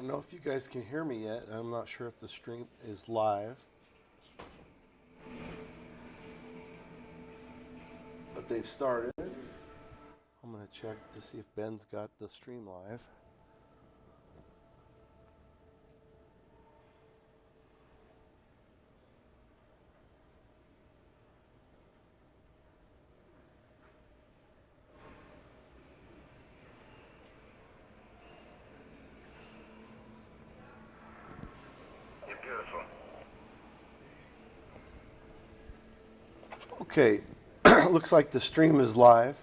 don't know if you guys can hear me yet. I'm not sure if the stream is live. But they've started. I'm going to check to see if Ben's got the stream live. Okay, looks like the stream is live.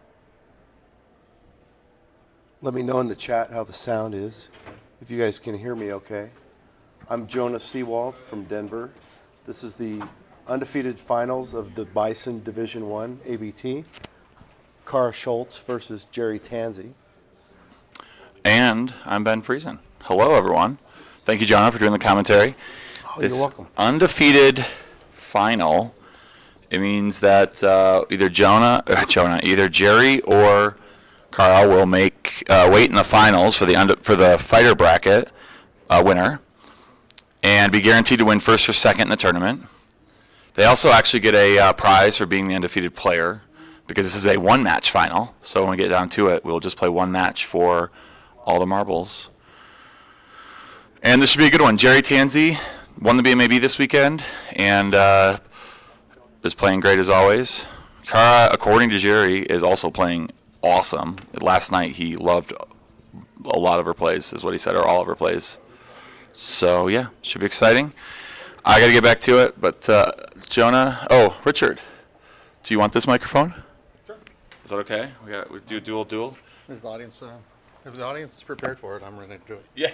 Let me know in the chat how the sound is, if you guys can hear me okay. I'm Jonah Seawald from Denver. This is the undefeated finals of the Bison Division 1 ABT. Kara Schultz versus Jerry Tanzi. And I'm Ben Friesen. Hello, everyone. Thank you, Jonah, for doing the commentary. Oh, you're welcome. Undefeated final. It means that either Jerry or Carl will make wait in the finals for the fighter bracket winner, and be guaranteed to win first or second in the tournament. They also actually get a prize for being the undefeated player, because this is a one-match final. So when we get down to it, we'll just play one match for all the marbles. And this should be a good one. Jerry Tanzi won the BMAB this weekend, and is playing great as always. Kara, according to Jerry, is also playing awesome. Last night he loved a lot of her plays, is what he said, or all of her plays. So yeah, should be exciting. I got to get back to it, but Richard, do you want this microphone? Sure. Is that okay? We do dual. If the audience is prepared for it, I'm ready to do it. Yeah.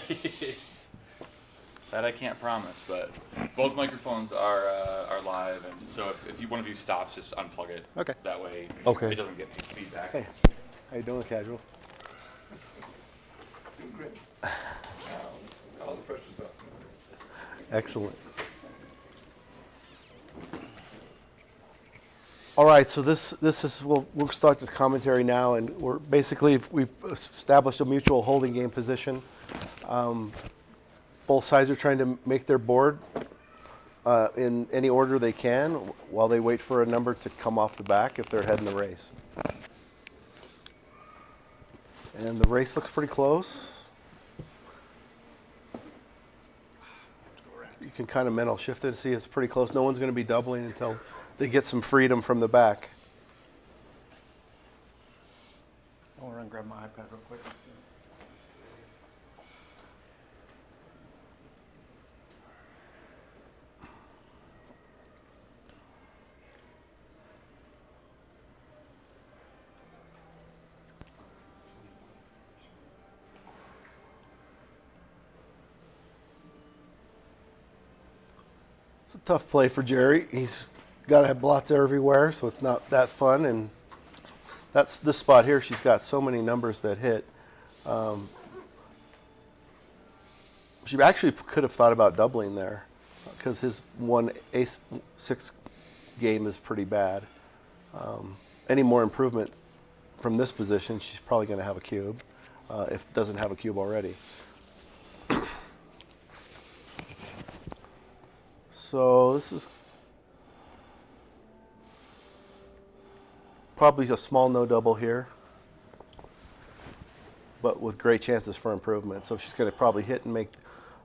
That I can't promise, but both microphones are live, and so if one of you stops, just unplug it. Okay. That way, Okay. it doesn't get feedback. Hey, how you doing, Casual? Doing great. All the pressure's up. Excellent. All right, so this is we'll start this commentary now, and we've established a mutual holding game position. Both sides are trying to make their board in any order they can while they wait for a number to come off the back if they're ahead in the race. And the race looks pretty close. You can kind of mental shift it to see it's pretty close. No one's going to be doubling until they get some freedom from the back. I'll run and grab my iPad real quick. It's a tough play for Jerry. He's got to have blots everywhere, so it's not that fun. And that's this spot here. She's got so many numbers that hit. She actually could have thought about doubling there, because his one ace-6 game is pretty bad. Any more improvement from this position, she's probably going to have a cube, if it doesn't have a cube already. So this is probably a small no double here, but with great chances for improvement. So she's going to probably hit and make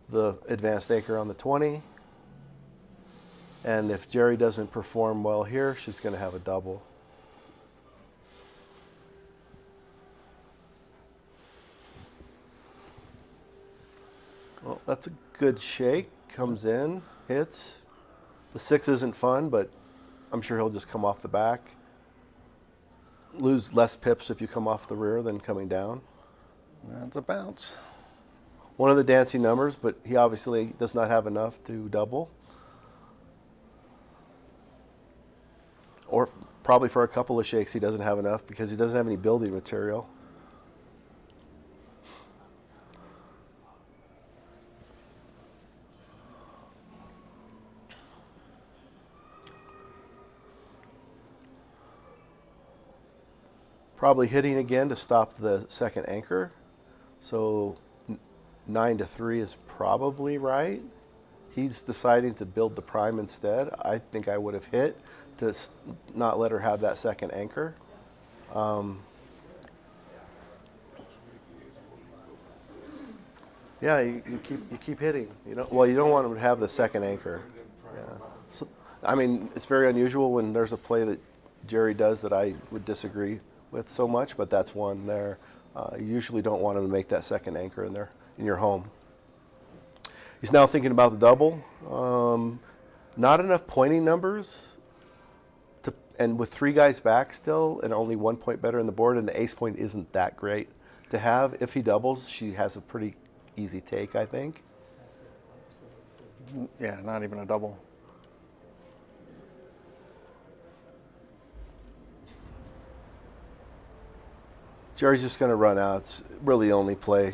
the advanced acre on the 20. And if Jerry doesn't perform well here, she's going to have a double. Well, that's a good shake. Comes in, hits. The 6 isn't fun, but I'm sure he'll just come off the back. Lose less pips if you come off the rear than coming down. That's a bounce. One of the dancing numbers, but he obviously does not have enough to double. Or probably for a couple of shakes he doesn't have enough because he doesn't have any building material. Probably hitting again to stop the second anchor. So 9-3 is probably right. He's deciding to build the prime instead. I think I would have hit to not let her have that second anchor. Yeah, you keep hitting. You don't want him to have the second anchor. Yeah. So, I mean, it's very unusual when there's a play that Jerry does that I would disagree with so much, but that's one there. You usually don't want him to make that second anchor in your home. He's now thinking about the double. Not enough pointing numbers, and with 3 guys back still, and only 1 point better in the board, and the ace point isn't that great to have. If he doubles, she has a pretty easy take, I think. Yeah, not even a double. Jerry's just going to run out. It's really the only play.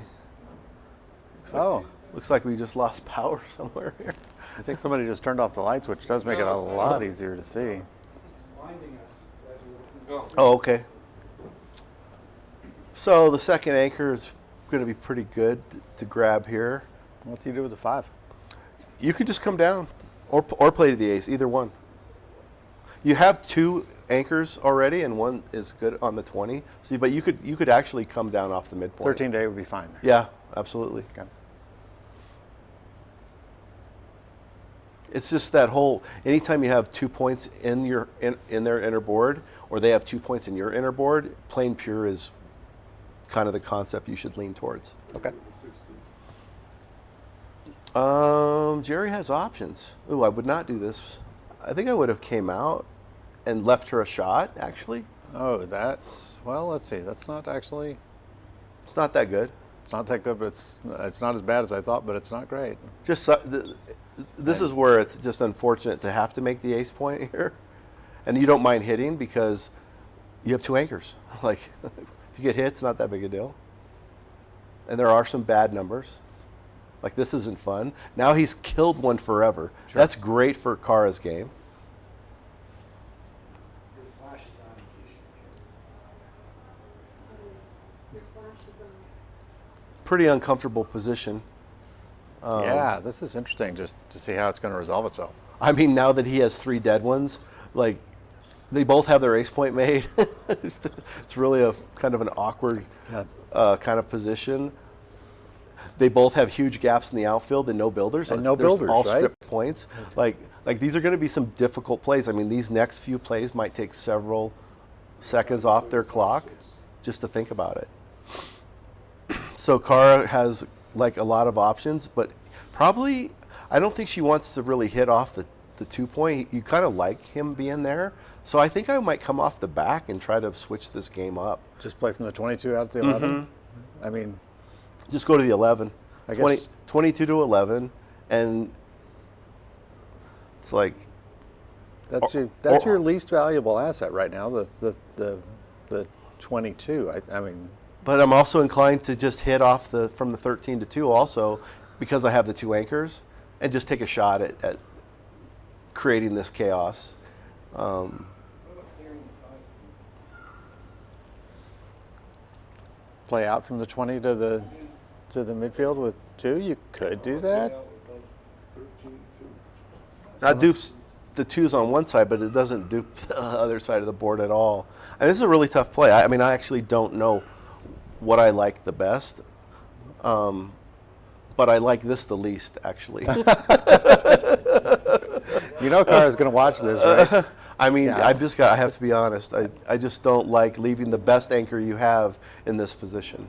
Looks like we just lost power somewhere here. I think somebody just turned off the lights, which does make it a lot easier to see. Oh, okay. So the second anchor is going to be pretty good to grab here. What do you do with the 5? You could just come down or play to the ace, either one. You have 2 anchors already, and one is good on the 20. So, but you could actually come down off the midpoint. 13 day would be fine there. Yeah, absolutely. Okay. It's just that whole, anytime you have 2 points in their inner board, or they have 2 points in your inner board, plain pure is kind of the concept you should lean towards. Okay. Jerry has options. Ooh, I would not do this. I think I would have came out and left her a shot, actually. Oh, well, let's see. That's not actually, It's not that good. it's not that good, but it's not as bad as I thought, but it's not great. Just this is where it's just unfortunate to have to make the ace point here. And you don't mind hitting because you have 2 anchors. Like, if you get hit, it's not that big a deal. And there are some bad numbers. Like, this isn't fun. Now he's killed one forever. Sure. That's great for Kara's game. Your flash is on in case you care. Your flash is on. Pretty uncomfortable position. Yeah, this is interesting just to see how it's going to resolve itself. I mean, now that he has 3 dead ones, like, they both have their ace point made. It's really a kind of an awkward kind of position. They both have huge gaps in the outfield and no builders. And no There's builders, all right? strip points. Like these are going to be some difficult plays. I mean, these next few plays might take several seconds off their clock just to think about it. So Kara has like a lot of options, but probably I don't think she wants to really hit off the 2 point. You kind of like him being there. So I think I might come off the back and try to switch this game up. Just play from the 22 out to the 11. I mean, Just go to the 11. I guess 22 to 11. And it's like, that's your least valuable asset right now, the 22. I mean, but I'm also inclined to just hit off from the 13 to 2 also because I have the 2 anchors and just take a shot at creating this chaos. play out from the 20 to the midfield with 2. You could do that. That dupes the 2s on one side, but it doesn't dupe the other side of the board at all. And this is a really tough play. I mean, I actually don't know what I like the best, but I like this the least, actually. You know Kara's going to watch this, right? I mean, Yeah. I have to be honest. I just don't like leaving the best anchor you have in this position.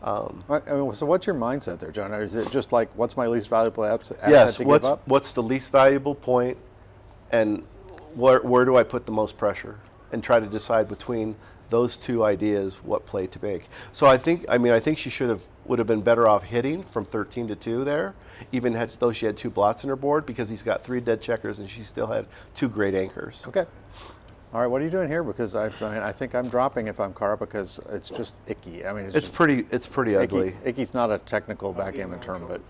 I mean, so what's your mindset there, John? Or is it just like, what's my least valuable asset Yes, to give up? what's the least valuable point, and where do I put the most pressure, and try to decide between those 2 ideas what play to make. So I think she would have been better off hitting from 13 to 2 there, even though she had 2 blots in her board, because he's got 3 dead checkers and she still had 2 great anchors. Okay. All right, what are you doing here? Because I think I'm dropping if I'm Kara because it's just icky. I mean, It's pretty ugly. Icky's not a technical backgammon term, but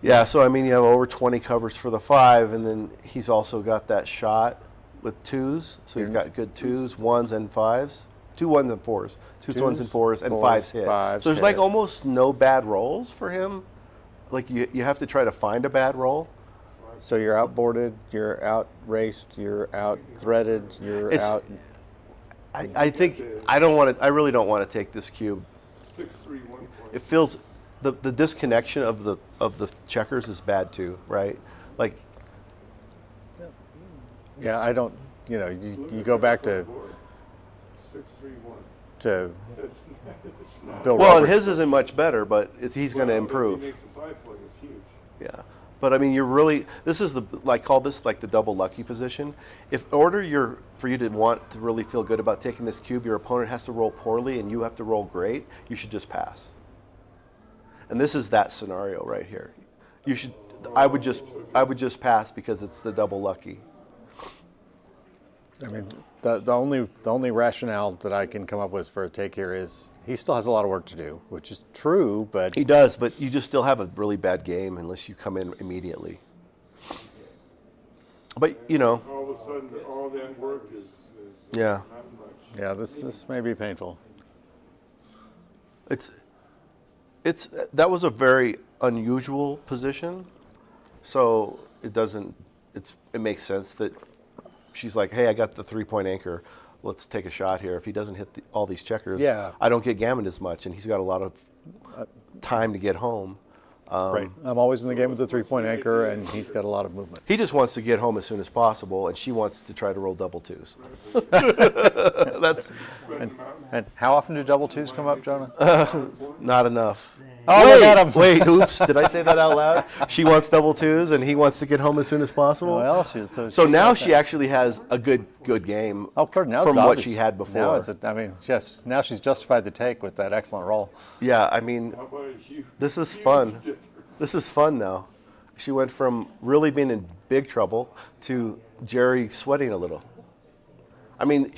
Yeah, so I mean, you have over 20 covers for the 5, and then he's also got that shot with 2s, so he's got good 2s, 1s, and 5s. two ones and fours, twos, ones and fours, and fours, fives hit. fives So there's like hit. almost no bad rolls for him. Like you have to try to find a bad roll. So you're outboarded, you're out raced, you're out threaded, you're It's- out. I think I don't want to. I really don't want to take this cube. 6-3, 1 point. It feels the disconnection of the checkers is bad too, right? Like Yeah, I don't. You know, you go back to 6-3, 1. to It's not. Bill well, and Roberts. his isn't much better, but he's going to Well, improve. If he makes a 5-point, it's huge. Yeah, but I mean, you're really. This is call this like the double lucky position. If for you to want to really feel good about taking this cube, your opponent has to roll poorly and you have to roll great. You should just pass. And this is that scenario right here. You should. I would just pass because it's the double lucky. I mean, the only rationale that I can come up with for a take here is he still has a lot of work to do, which is true, but He does, but you just still have a really bad game unless you come in immediately. But All of a sudden, all that work is yeah, not much. yeah, this may be painful. it's that was a very unusual position, so it makes sense that she's like, hey, I got the 3-point anchor. Let's take a shot here. If he doesn't hit all these checkers, Yeah. I don't get Gammon as much, and he's got a lot of time to get home. Right. I'm always in the game with the 3-point anchor, and he's got a lot of movement. He just wants to get home as soon as possible, and she wants to try to roll double twos. That's And how often do double twos come up, Jonah? not enough. Oh, look at him. Wait, oops, did I say that out loud? She wants double twos, and he wants to get home as soon as possible. Well, So now she actually has a good game now from it's what obvious. she had before. Now yes, now she's justified the take with that excellent roll. Yeah, I mean, How about a huge, this is huge fun. difference? This is fun now. She went from really being in big trouble to Jerry sweating a little. I mean,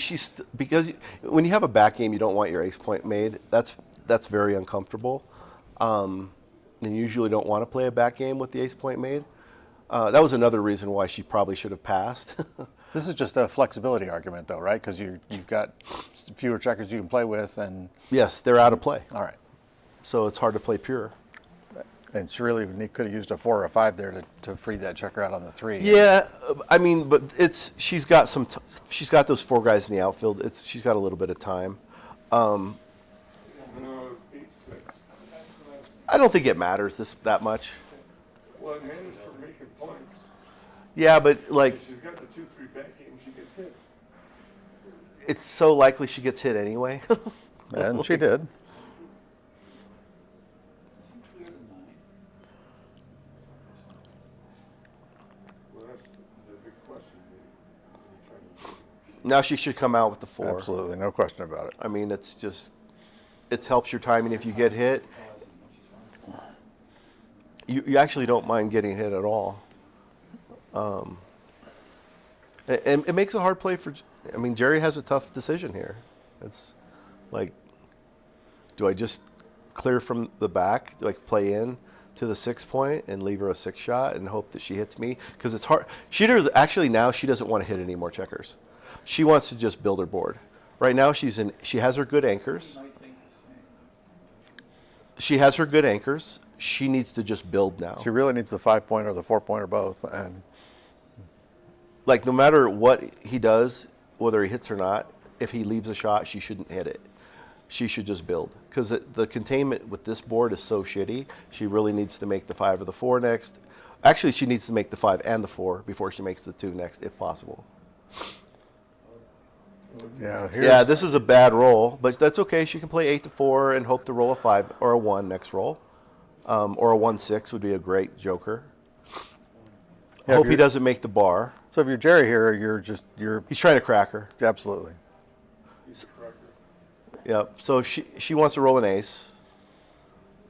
because when you have a back game, you don't want your ace point made. That's very uncomfortable. And you usually don't want to play a back game with the ace point made. That was another reason why she probably should have passed. This is just a flexibility argument, though, right? Because you've got fewer checkers you can play with, and Yes, they're out of play. all right. So it's hard to play pure. And she really could have used a 4 or a 5 there to free that checker out on the 3. Yeah, I mean, but she's got she's got those 4 guys in the outfield. She's got a little bit of time. No, 8-6. I don't think it matters that much. Well, it matters for making points. Yeah, but like If she's got the 2-3 back game, she gets hit. it's so likely she gets hit anyway. And she did. Well, that's the big question. Now she should come out with the 4. Absolutely, no question about it. I mean, it helps your timing if you get hit. You actually don't mind getting hit at all. And it makes a hard play for. I mean, Jerry has a tough decision here. It's like, do I just clear from the back, like play in to the 6-point and leave her a 6 shot and hope that she hits me? Because it's hard. She doesn't want to hit any more checkers. She wants to just build her board. Right now she has her good anchors. She has her good anchors. She needs to just build now. She really needs the 5-point or the 4-point or both. And Like, no matter what he does, whether he hits or not, if he leaves a shot, she shouldn't hit it. She should just build. Because the containment with this board is so shitty, she really needs to make the 5 or the 4 next. Actually, she needs to make the 5 and the 4 before she makes the 2 next, if possible. Yeah, this is a bad roll, but that's okay. She can play 8 to 4 and hope to roll a 5 or a 1 next roll. Or a 1-6 would be a great joker. Yeah, Hope he doesn't make the bar. So if you're Jerry here, you're He's trying to crack her. absolutely. Yep. So she wants to roll an ace.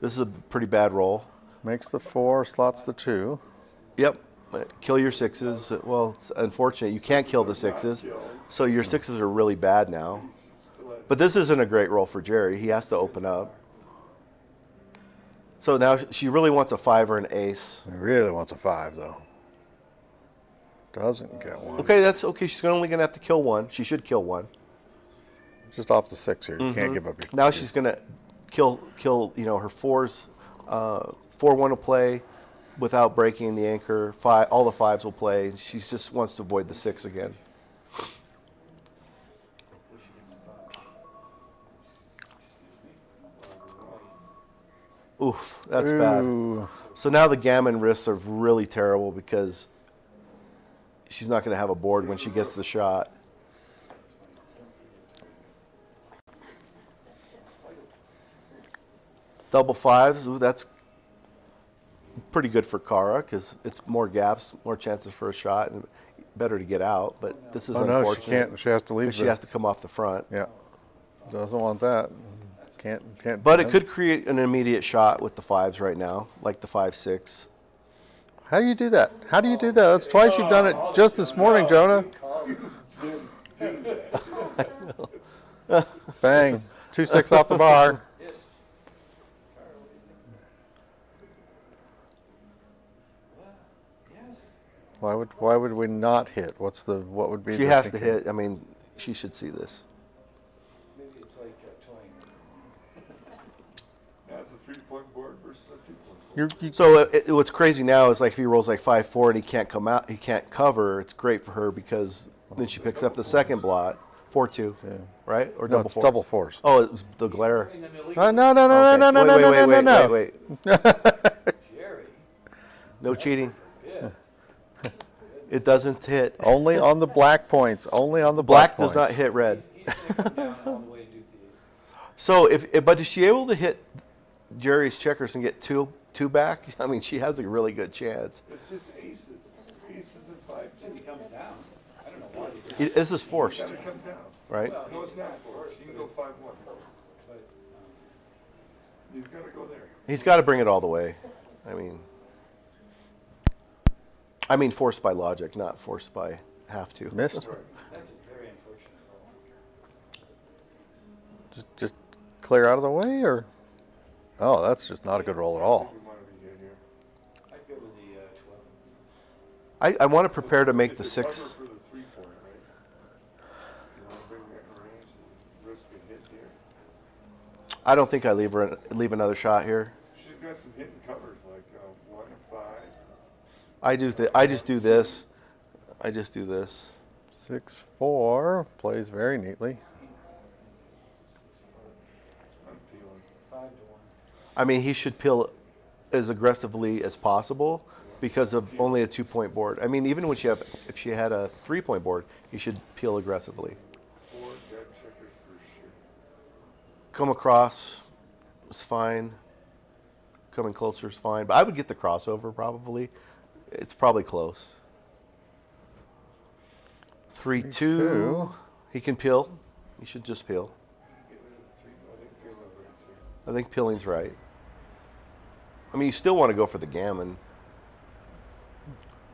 This is a pretty bad roll. Makes the 4, slots the 2. Yep. Kill your 6s. Well, it's unfortunate. You can't kill the 6s. So your 6s are really bad now. But this isn't a great roll for Jerry. He has to open up. So now she really wants a 5 or an ace. He really wants a 5, though. Doesn't get one. Okay, that's okay. She's only going to have to kill 1. She should kill 1. just off the 6 here. You can't give up your. Now she's gonna kill her 4s. 4-1 will play without breaking the anchor. All the 5s will play. She just wants to avoid the 6 again. Oof, that's bad. Ooh. So now the Gammon risks are really terrible because she's not going to have a board when she gets the shot. Double 5s, ooh, that's pretty good for Kara because it's more gaps, more chances for a shot, and better to get out. But this is Oh no, unfortunate. she can't. She has to leave. She has to come off the front. Yeah, doesn't want that. Can't. But it could create an immediate shot with the 5s right now, like the 5-6. How do you do that? How do you do that? That's twice you've done it just this morning, Jonah. Bang, 2-6 off the bar. Why would we not hit? What would be? She the has to thinking? hit. I mean, she should see this. Maybe it's like toying. Now it's a 3-point board versus a 2-point board. So what's crazy now is like if he rolls like 5-4 and he can't come out, he can't cover. It's great for her because then she picks up the second blot, 4-2, right? Or No, double it's 4s. double 4s. Oh, it was the glare. In the middle, No, no, no, no, Okay. no, no, no, no, no, no, no. Wait. Jerry. No cheating. Yeah. It doesn't hit. Only on the black points. Only on the Black black does not points. hit red. He's gonna come down all the way and do these. So but is she able to hit Jerry's checkers and get two back? I mean, she has a really good chance. It's just aces. Aces and 5 If he comes down, I don't know why. This is forced, Gotta come down. right? No, it's not forced. You can go 5-1. But He's gotta go there. He's got to bring it all the way. I mean, forced by logic, not forced by have to. Missed. that's a very unfortunate roll. Just clear out of the way, or? Oh, that's just not a good roll at all. We want to be in here. I'd go with the 12. I want to prepare to make the It's a cover 6. for the 3-point, right? You want to bring that in range and risk a hit here. I don't think I leave another shot here. She's got some hidden covers like 1 and 5. I just do this. 6-4 plays very neatly. I'm peeling. 5 to 1. I mean, he should peel as aggressively as possible because of only a 2-point board. I mean, even if she had a 3-point board, he should peel aggressively. 4 dead checkers for sure. Come across is fine. Coming closer is fine, but I would get the crossover probably. It's probably close. 3-2. 3-2. He can peel. He should just peel. Get rid of the 3. I think peel over it too. I think peeling's right. I mean, you still want to go for the Gammon.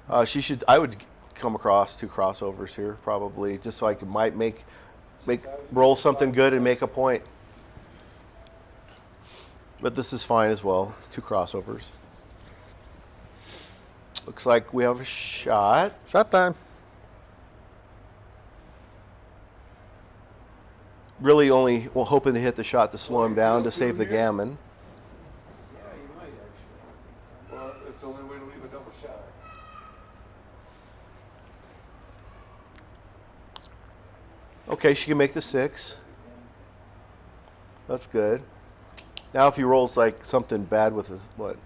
I would come across 2 crossovers here probably, just so I might make roll something good and make a point. But this is fine as well. It's 2 crossovers. Looks like we have a shot. Shot time. Really only hoping to hit the shot to slow him down to save the Gammon. Yeah, you might actually. Well, it's the only way to leave a double shot. Okay, she can make the 6. That's good. Now if he rolls like something bad with what?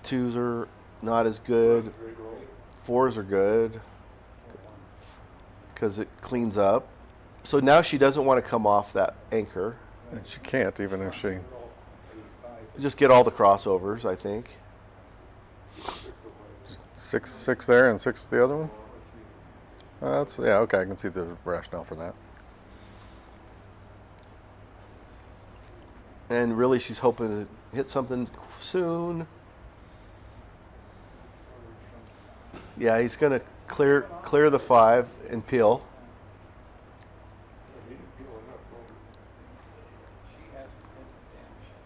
2s are not as good. Great roll. 4s are good because it cleans up. So now she doesn't want to come off that anchor. And she can't, even if she. Just get all the crossovers, I think. 6 there and 6 the other one. That's okay. I can see the rationale for that. And really she's hoping to hit something soon. Yeah, he's going to clear the 5 and peel. He didn't peel enough. Well, She has to hit the damn shot.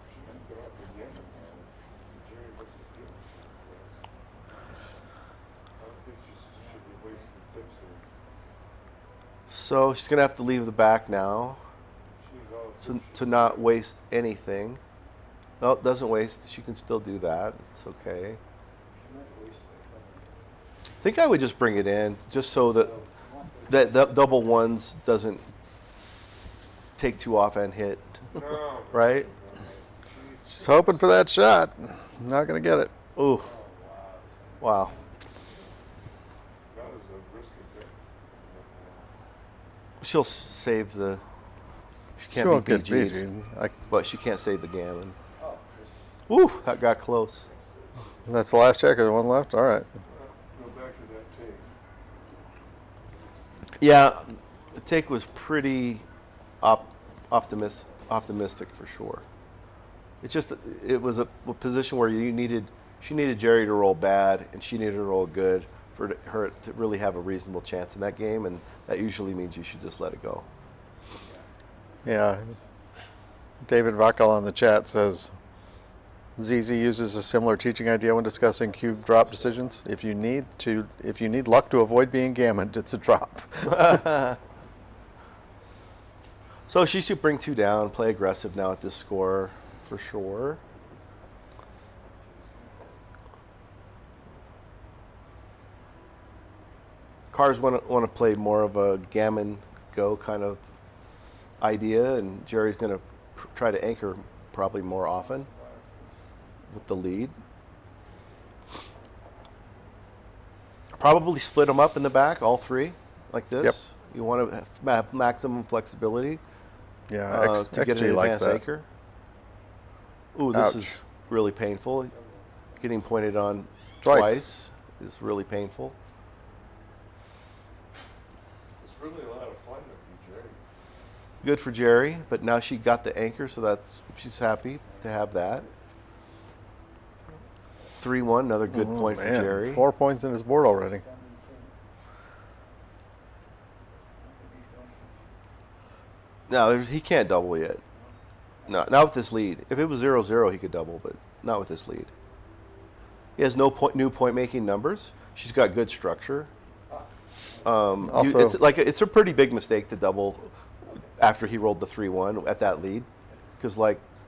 she didn't go out the Gammon now. Jerry doesn't peel. I don't think she should be wasting pips here. So she's going to have to leave the back now to not waste anything. No, it doesn't waste. She can still do that. It's okay. I think I would just bring it in just so that that double ones doesn't take two off and hit. No. Right? She's hoping for that shot. Not going to get it. Ooh. Wow. That was a risky pick. She'll save the. She can't She won't be get BG'd, BG. but she can't save the Gammon. Woo, that got close. That's the last checker. The one left. All right. Go back to that tape. Yeah, the take was pretty optimistic for sure. It's just it was a position where she needed Jerry to roll bad and she needed to roll good for her to really have a reasonable chance in that game, and that usually means you should just let it go. Yeah. David Vaccal on the chat says ZZ uses a similar teaching idea when discussing cube drop decisions. If you need luck to avoid being gammoned, it's a drop. So she should bring two down, play aggressive now at this score for sure. Cars want to play more of a Gammon go kind of idea, and Jerry's going to try to anchor probably more often with the lead. Probably split them up in the back, all three, like this. Yep. You want to have maximum flexibility Yeah, to get an XG likes advanced that. anchor. Ooh, this Ouch. is really painful. Getting pointed on Twice. twice is really painful. It's really a lot of fun for Jerry. Good for Jerry, but now she got the anchor, so she's happy to have that. 3-1, another good point for Man, Jerry. 4 points in his board already. No, he can't double yet. No, not with this lead. If it was 0-0, he could double, but not with this lead. He has no new point-making numbers. She's got good structure. Also- It's a pretty big mistake to double after he rolled the 3-1 at that lead, because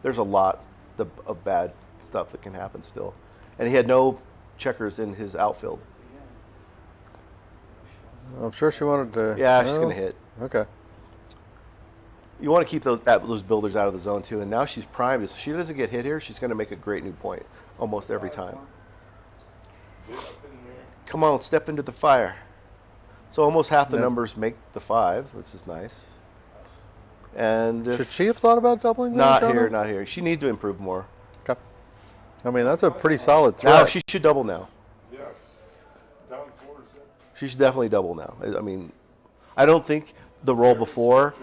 there's a lot of bad stuff that can happen still, and he had no checkers in his outfield. I'm sure she wanted to. Yeah, she's well, gonna hit. Okay. You want to keep those builders out of the zone too, and now she's primed. If she doesn't get hit here, she's going to make a great new point almost every time. Get up in there. Come on, step into the fire. So almost half the Yep. numbers make the 5, which is nice. And if Should she have thought about doubling? not Jonah? here, not here. She needs to improve more. Okay. I mean, that's a pretty solid threat. Now she should double now. Yes. Down 4-6. She should definitely double now. I mean, I don't think the roll before,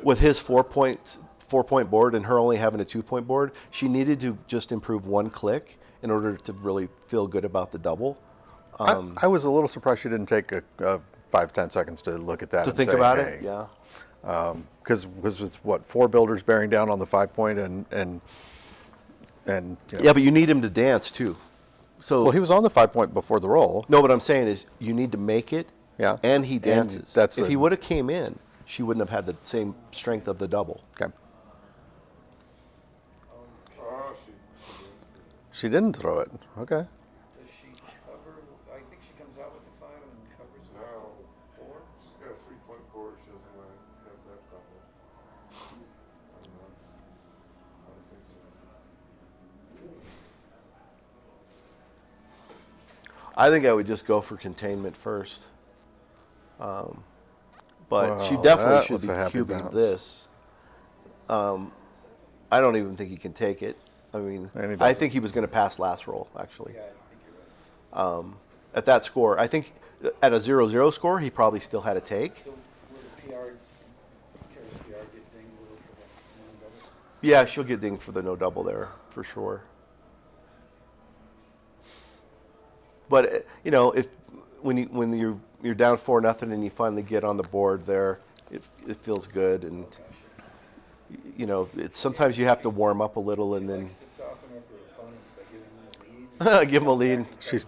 with his 4-point board and her only having a 2-point board, she needed to just improve one click in order to really feel good about the double. I was a little surprised she didn't take a 5-10 seconds to look at that To and think say, about hey. it, yeah. Because with what, 4 builders bearing down on the 5-point and you know. Yeah, but you need him to dance too. So Well, he was on the 5-point before the roll. no, what I'm saying is you need to make it. Yeah. And he dances. that's if the- he would have came in, she wouldn't have had the same strength of the double. Okay. Oh, She didn't throw it. Okay. Does she cover? I think she comes out with the 5 and covers with No. 4. she's got a 3-point board. She doesn't want to have that double. I don't think so. I think I would just go for containment first. But she Wow, definitely that should was be a happy cubing bounce. this. I don't even think he can take it. I mean, And he I doesn't. think he was going to pass last roll, actually. Yeah, I think you're right. At that score, I think at a 0-0 score, he probably still had a take. So will the PR, Kara's PR get dinged a little for that double? Yeah, she'll get dinged for the no double there, for sure. But you know, if when you're down 4-0 and you finally get on the board there, it feels good, and you know, sometimes you have to warm up a little and then Likes to soften up her opponents by giving them a lead. give them a lead. She's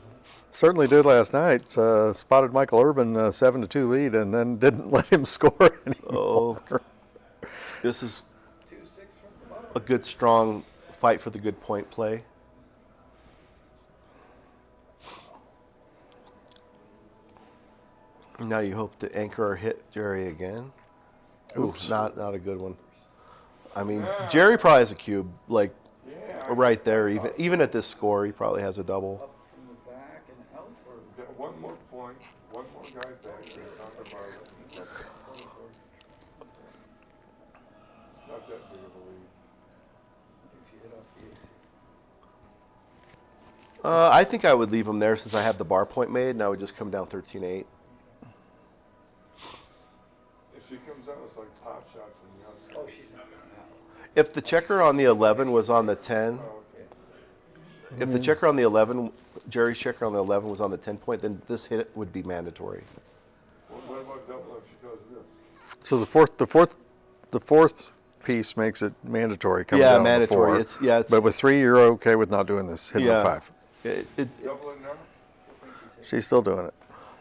Certainly did last night. Spotted Michael Urban 7-2 lead and then didn't let him score anymore. Oh, this is 2-6 from the bottom. a good, strong fight for the good point play. Now you hope the anchor hit Jerry again. Ooh, Oops. not a good one. I mean, Jerry probably has a cube, like Yeah. right there. Even at this score, he probably has a double. Up from the back and out, or We've got one more point, one more guy back, and it's on the bar. It's not that big of a lead. if you hit off the ace. I think I would leave him there since I have the bar point made, and I would just come down 13-8. If she comes out, it's like pop shots and the outside. Oh, she's not going out. If the checker on the 11 was on the 10, Oh, okay. if the checker on the 11, Jerry's checker on the 11 was on the 10 point, then this hit would be mandatory. Well, what about double if she does this? So the fourth piece makes it mandatory coming Yeah, down to mandatory. four. It's But with 3, you're okay with not doing this. Hitting Yeah. the 5. Double it now? She's still doing it.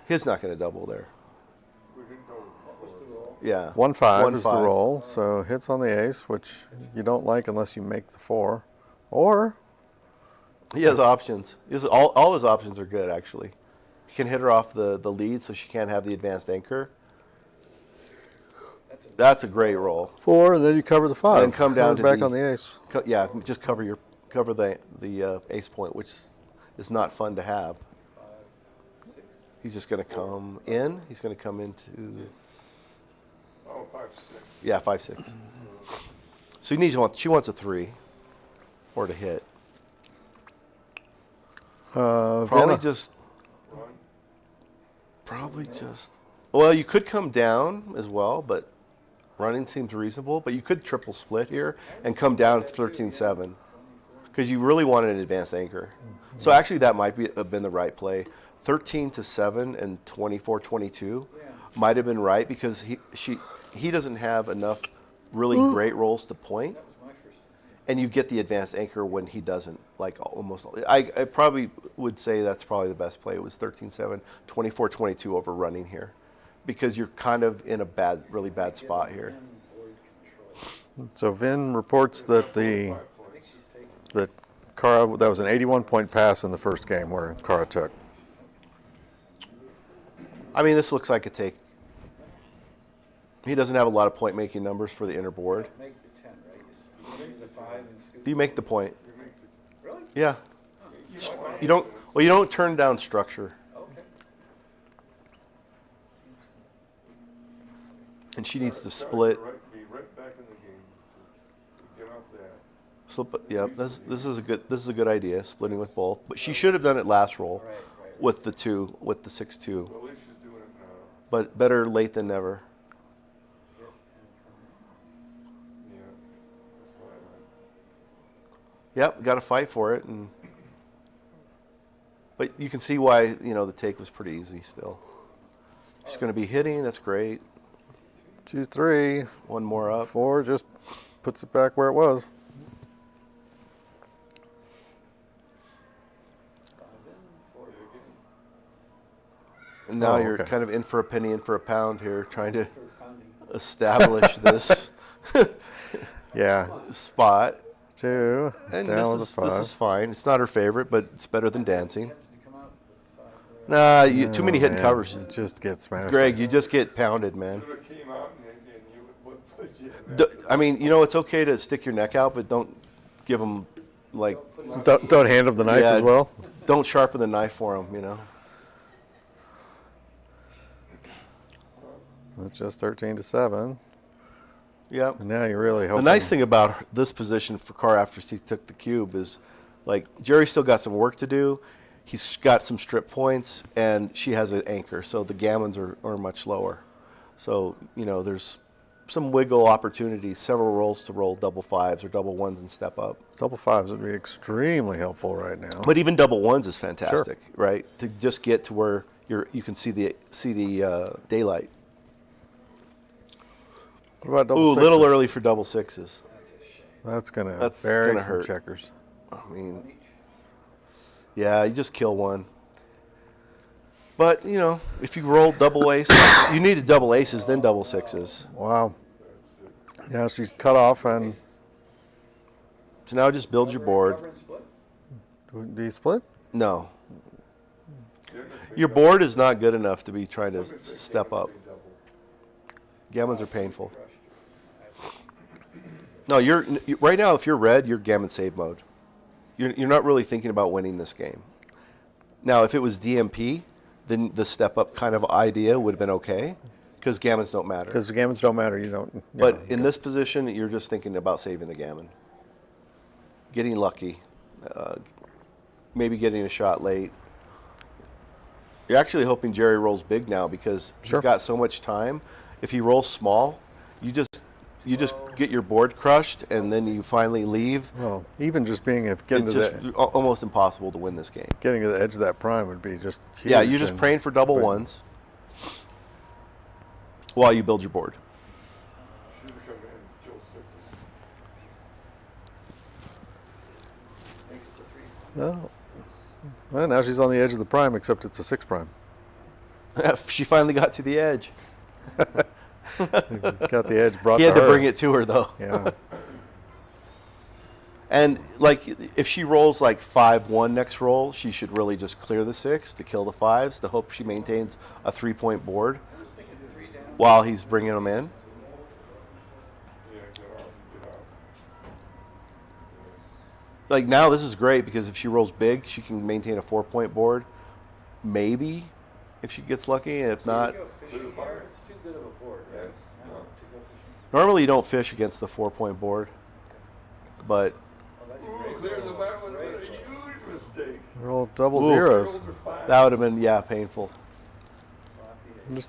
his not going to double there. We can go. What's the roll? Yeah. 1-5 is the 1-5. roll, so hits on the ace, which you don't like unless you make the 4, or He has options. All his options are good, actually. He can hit her off the lead so she can't have the advanced anchor. That's a great roll. 4, and then you cover the 5. And come down to back the- on the ace. Yeah, just cover the ace point, which is not fun to have. 6. He's just going to come in. He's going to come into Oh, 5-6. 5-6. So she wants a 3 or to hit. Vienna. Run. Probably just. Well, you could come down as well, but running seems reasonable. But you could triple split here and come down to 13-7 because you really wanted an advanced anchor. So actually, that might have been the right play. 13-7 and 24-22 might have been right because he doesn't have enough really great rolls to point. That was my first mistake. And you get the advanced anchor when he doesn't, like almost. I probably would say that's probably the best play. It was 13-7, 24-22 over running here. Because you're kind of in a really bad spot here. And board control. So Vin reports that I think she's taking. that Kara, that was an 81-point pass in the first game where Kara took. I mean, this looks like a take. He doesn't have a lot of point-making numbers for the inner board. Makes the 10, right? You use the 5 and scoop. Do you make the point? You make the, Really? Yeah. You don't. Well, you don't turn down structure. Okay. And she needs to split. Be right back in the game. Get off that. Yeah, this is a good idea, splitting with both. But she should have done it last roll Right. with the 6-2. Well, at least she's doing it now. But better late than never. Hit and come Yeah. That's what I like. Yep, got to fight for it, but you can see why the take was pretty easy still. She's going to be hitting. That's great. 2, 3, One more up. 4 just puts it back where it was. 5 in, 4 And now Oh, you're okay. kind of in for a penny, in for a pound here, trying to for pounding. establish this Yeah. spot. 2, And down with a this 5. is fine. It's not her favorite, but it's better than dancing. Tempted to come out with the 5 there. Too many hidden Man, covers. It just gets smashed. Greg, you just get pounded, man. Should have came out and you would put you in I mean, it's okay to stick your neck out, but don't give them, like, Don't hand him the knife Yeah. as well. don't sharpen the knife for them, It's just 13-7. Yep. And now you're really The hoping. nice thing about this position for Carr after he took the cube is, like, Jerry's still got some work to do. He's got some strip points, and she has an anchor, so the gammons are much lower. So, there's some wiggle opportunities, several rolls to roll double 5s or double 1s and step up. Double 5s would be extremely helpful right now. But even double 1s is fantastic, right? To just get to where you can see the daylight. What about double Ooh, a 6s? little early for double 6s. That's going to That's bury gonna some hurt. checkers. I mean, yeah, you just kill one. But, you know, if you roll double aces, you need to double aces, then double sixes. Wow. Yeah, she's cut off, and So now just build your board. Cover and split? do you split? No. Your board is not good enough to be trying to step up. Gammons are painful. No, right now, if you're red, you're gammon save mode. You're not really thinking about winning this game. Now, if it was DMP, then the step up kind of idea would have been okay, because gammons don't matter. Because the gammons don't matter. You don't. But in this position, you're just thinking about saving the gammon. Getting lucky. Maybe getting a shot late. You're actually hoping Jerry rolls big now because Sure. he's got so much time. If he rolls small, you just get your board crushed, and then you finally leave. Well, even just getting It's to just the almost impossible to win this game. getting to the edge of that prime would be just huge. Yeah, you're just and- praying for double but- ones while you build your board. She would come in and kill sixes. Makes the 3. Oh. Well, now she's on the edge of the prime, except it's a 6 prime. She finally got to the edge. Got the edge brought He had to to her. bring it to her, though. Yeah. And like, if she rolls like 5-1 next roll, she should really just clear the 6 to kill the 5s to hope she maintains a 3-point board I was thinking 3 down. while he's bringing them in. Yeah, get off. Yes. Like now, this is great because if she rolls big, she can maintain a 4-point board. Maybe if she gets lucky, and if not, Should we go fishing here? It's too good of a board, right? Yes. No, to go fishing. normally you don't fish against the 4-point board, but Oh, that's a Ooh, great clear the roll. bar would have Great been a roll. huge mistake. Roll double Ooh. zeros. Rolled the 5. that would have been painful. Sloppy. Just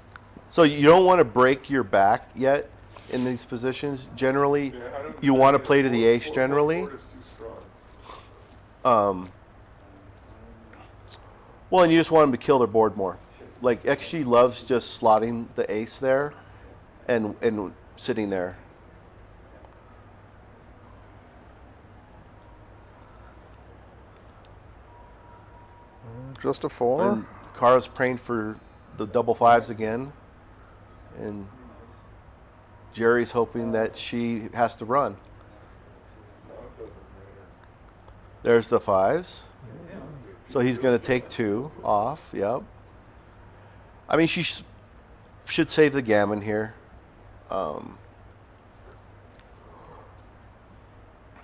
So you don't want to break your back yet in these positions. Generally, Yeah, I don't you think want to the play to the four- ace. four- Generally, board is too strong. well, and you just want them to kill their board more. Like XG loves just slotting the ace there, and sitting there. just a 4. And Kara's praying for the double 5s again, and Jerry's hoping that she has to run. No, it doesn't matter. There's the 5s. So he's going to take 2 off. Yep. I mean, she should save the gammon here.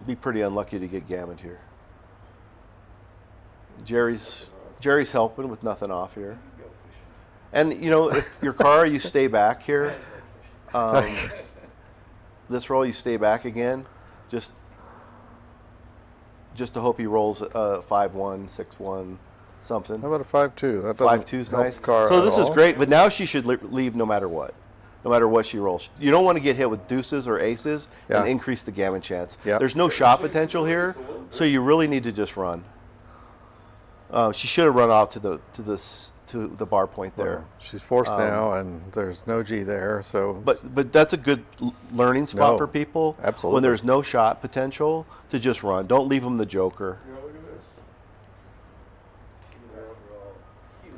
Be pretty unlucky to get gammoned here. Jerry's helping with nothing off here. And, you know, if your car, you stay back here. This roll, you stay back again. Just to hope he rolls 5-1, 6-1, something. How about a 5-2? That doesn't 5-2 is help nice. Cara So at this is all. great, but now she should leave no matter what. No matter what she rolls. You don't want to get hit with deuces or aces Yeah. and increase the gammon chance. Yeah. There's no shot potential here, so you really need to just run. She should have run out to the bar point there. Well, she's forced now, and there's no G there, so. But that's a good learning spot No, for people. absolutely. When there's no shot potential, to just run. Don't leave them the joker. You know, look at this. Roll. Huge.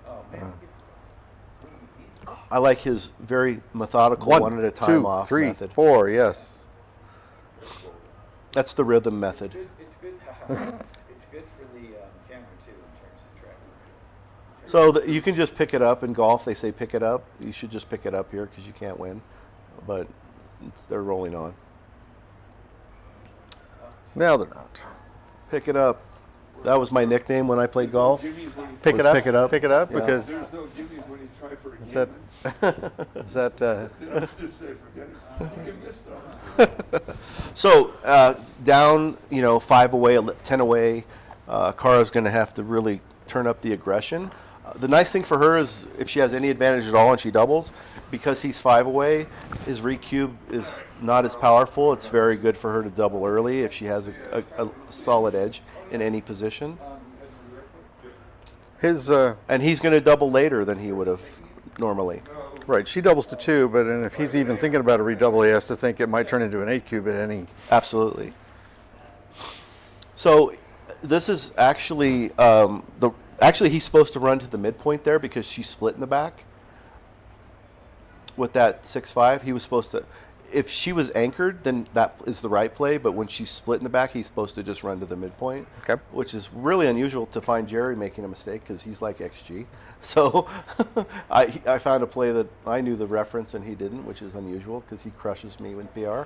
Oh, man. I like his very methodical one at a time 2, off 3, method. 4, yes. That's the rhythm method. It's good. It's good for the camera too in terms of tracking. So you can just pick it up in golf. They say pick it up. You should just pick it up here because you can't win. But they're rolling on. Now they're not. Pick it up. That was my nickname when I played golf. Jimmy, when you Pick Was it up. pick it up. Pick it up Yeah. because There's no Jimmy's when you try for a Is that- gammon. is that They don't just say forget it. You can miss them. So down, 5 away, 10 away. Kara's going to have to really turn up the aggression. The nice thing for her is if she has any advantage at all and she doubles, because he's 5 away, his recube is not as powerful. It's very good for her to double early if she has a solid edge in any position. his And he's going to double later than he would have normally. right? She doubles to 2, but and if he's even thinking about a redouble, he has to think it might turn into an 8 cube at any. Absolutely. So this is actually Actually, he's supposed to run to the midpoint there because she's split in the back. With that 6-5, he was supposed to. If she was anchored, then that is the right play. But when she's split in the back, he's supposed to just run to the midpoint. Okay. Which is really unusual to find Jerry making a mistake because he's like XG. So I found a play that I knew the reference and he didn't, which is unusual because he crushes me with PR.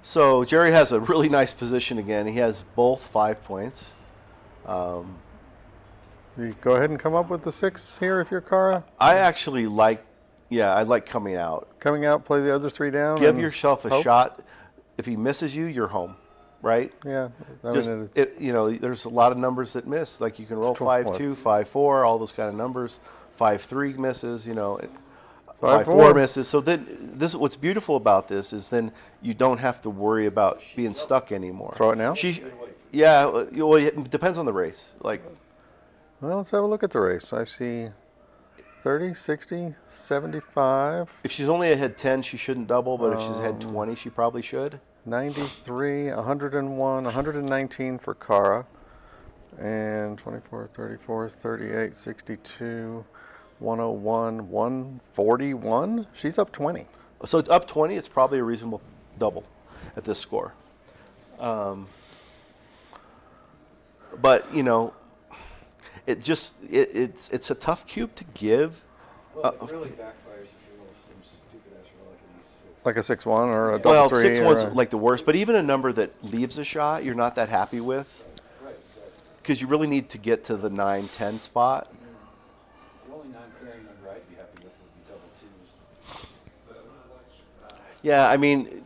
So Jerry has a really nice position again. He has both 5 points. You go ahead and come up with the 6 here if you're Cara. I actually like, I like coming out. Coming out, play the other 3 down. Give and yourself a hope. shot. If he misses you, you're home, right? Yeah. I Just mean, it's, there's a lot of numbers that miss. Like you can roll 5-2, 5-4, all those kind of numbers. 5-3 misses. 5-4 misses. So then, what's beautiful about this is then you don't have to worry about being stuck anymore. Throw it now? Well, it depends on the race. Like, well, let's have a look at the race. I see 30, 60, 75, if she's only ahead 10, she shouldn't double. But if she's ahead 20, she probably should. 93, 101, 119 for Cara, and 24, 34, 38, 62, 101, 141. She's up 20. So up 20, it's probably a reasonable double at this score. But it's a tough cube to give. Well, it really backfires if you roll some stupid ass roll like an E6. Like a 6-1 or a double Well, 3. 6-1's like the worst. But even a number that leaves a shot, you're not that happy with, Right, exactly. because you really need to get to the 9-10 spot. The only non-pairing number I'd be happy with would be double twos. Yeah, I mean,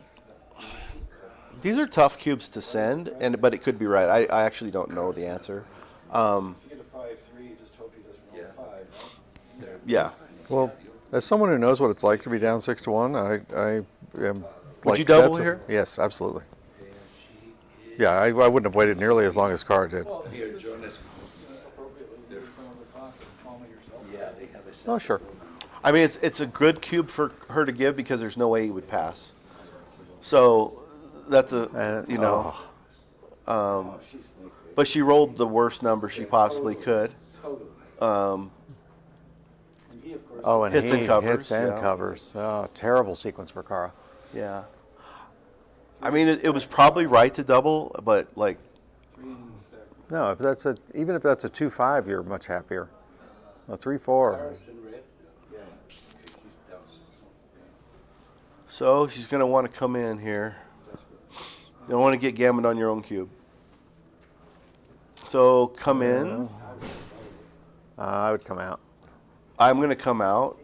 these are tough cubes to send, but it could be right. I actually don't know the answer. If you get a 5-3, you just hope he doesn't roll a 5. Right? Yeah. Well, as someone who knows what it's like to be down 6-1, I am. Would you double here? Yes, absolutely. Yeah, I wouldn't have waited nearly as long as Cara did. Appropriately, use some of the clock and calm it yourself. Oh, sure. I mean, it's a good cube for her to give because there's no way he would pass. So that's She's sneaky. But she rolled the worst number she possibly could. Totally. And he, of course, Oh, and Hits and covers, hits and yeah. covers. Oh, terrible sequence for Cara. Yeah. I mean, it was probably right to double, but like, 3 in the stack. No, even if that's a 2-5, you're much happier. A 3-4. Yeah. so she's going to want to come in here. You don't want to get Gammon on your own cube. So come in. I would come out. I'm going to come out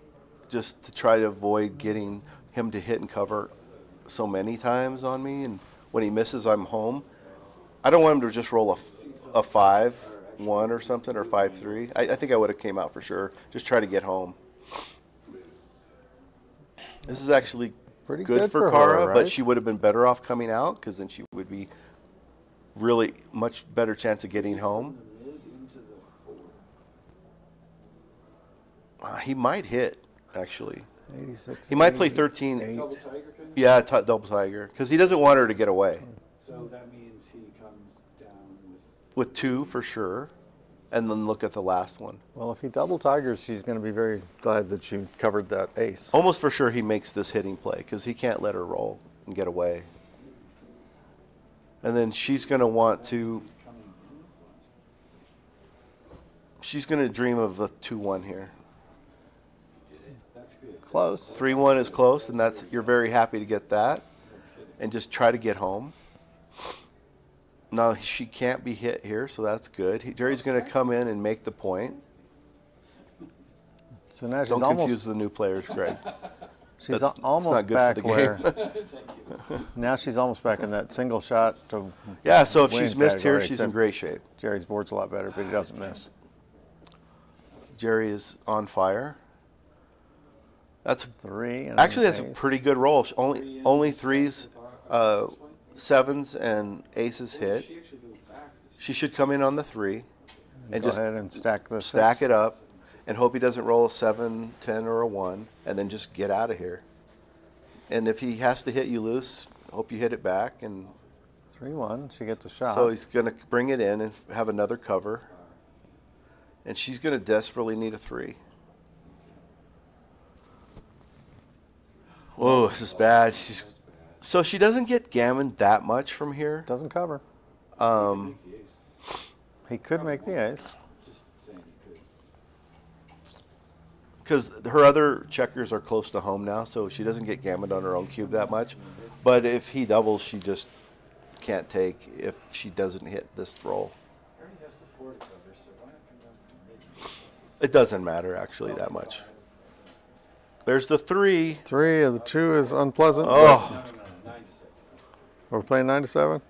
just to try to avoid getting him to hit and cover so many times on me. And when he misses, I'm home. I don't want him to just roll a 5-1 or something, or 5-3. I think I would have came out for sure. Just try to get home. This is actually Pretty good for her, Cara, right? but she would have been better off coming out because then she would be really much better chance of getting home. Mid into the 4. He might hit, actually. 86. He might play 13. Double tiger kind of? Yeah, double tiger, because he doesn't want her to get away. So that means he comes down With 2 for sure, and then look at the last one. Well, if he double tigers, she's going to be very glad that you covered that ace. Almost for sure he makes this hitting play because he can't let her roll and get away. And then she's going to want to. She's going to dream of a 2-1 here. That's good. Close. 3-1 is close, and you're very happy to get that, and just try to get home. Now she can't be hit here, so that's good. Jerry's going to come in and make the point. So now she's Don't almost confuse the new players, Greg. she's That's almost not good back for the where game. now she's almost back in that single shot to Yeah, so if win she's missed here, category, she's in except great shape. Jerry's board's a lot better, but he doesn't miss. Jerry is on fire. That's 3. And actually that's a ace. pretty good roll. Only 3s, 7s, and aces hit. She actually goes back. She should come in on the 3 and Go just ahead and stack the stack 6. it up and hope he doesn't roll a 7, 10, or a 1, and then just get out of here. And if he has to hit you loose, hope you hit it back. And 3-1. She gets a shot. So he's going to bring it in and have another cover. And she's going to desperately need a 3. Whoa, this is bad. So she doesn't get Gammon that much from here. Doesn't cover. Make the ace. He could make the ace. Just saying he could. Because her other checkers are close to home now, so she doesn't get Gammon on her own cube that much. But if he doubles, she just can't take if she doesn't hit this roll. He already has the 4 to cover, so why not come down from mid? It doesn't matter actually that much. There's the 3. 3 of the 2 is unpleasant. Oh, No, 9 to 7. We're playing 9 to 7.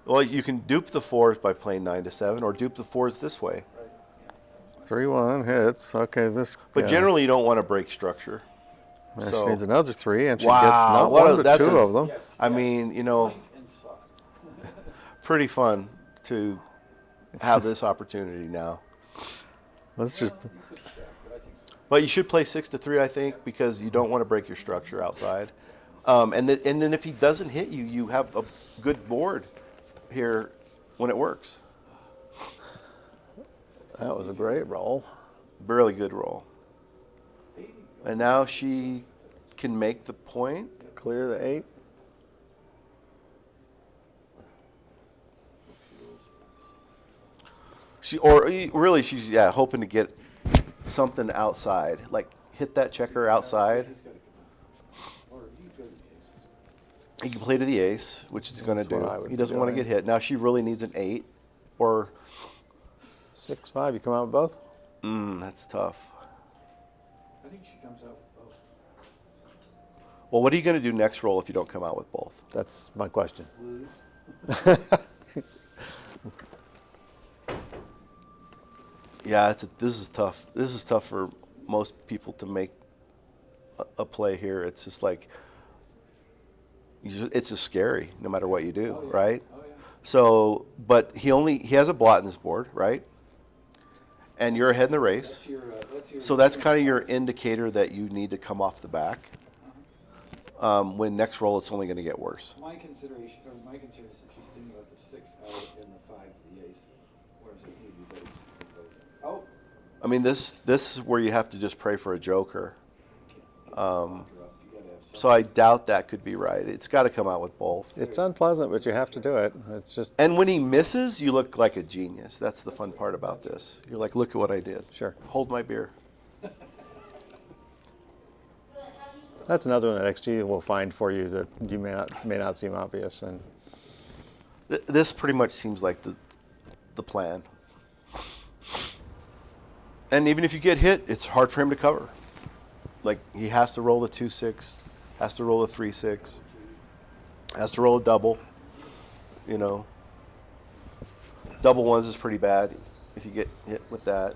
well, you can dupe the 4s by playing 9 to 7, or dupe the 4s this way. 3-1 hits. Okay, this. But yeah. generally, you don't want to break structure. Yeah, so- she needs another 3, and she Wow, gets not what one a- but that's 2 a- of them. Yes. I mean, you know, Point and soft. pretty fun to have this opportunity now. Let's just. You could stack, but I think so. But you should play 6 to 3, I think, because you don't want to break your structure outside. And then if he doesn't hit you, you have a good board here when it works. That was a great roll. Really good roll. And now she can make the point. Clear the 8. Really, she's hoping to get something outside, like hit that checker outside. He's got to come out. Or you go to the aces. He can play to the ace, which he's going to That's what I do. would He be doesn't want to doing. get hit. Now she really needs an 8, or 6-5. You come out with both. that's tough. I think she comes out with both. Well, what are you going to do next roll if you don't come out with both? That's my question. Lose. Yeah, this is tough. This is tough for most people to make a play here. It's just like it's just scary no matter what you do, right? Oh, yeah. So, but he has a blot in his board, right? And you're ahead in the race. That's your So that's kind of your indicator that you need to come off the back. When next roll, it's only going to get worse. My consideration, or my concern is that she's thinking about the 6 out and the 5 to the ace. Whereas it would be better just to do both. Oh! I mean, this is where you have to just pray for a joker. Can't lock her up. You got to have So I doubt that could be right. It's got to come out with both. It's unpleasant, but you have to do it. It's just And when he misses, you look like a genius. That's the fun part about this. You're like, look at what I did. Sure. Hold my beer. that's another one that XG will find for you that you may not seem obvious. And This pretty much seems like the plan. And even if you get hit, it's hard for him to cover. Like, he has to roll the 2-6, has to roll the 3-6, has to roll a double. You know, double ones is pretty bad if you get hit with that.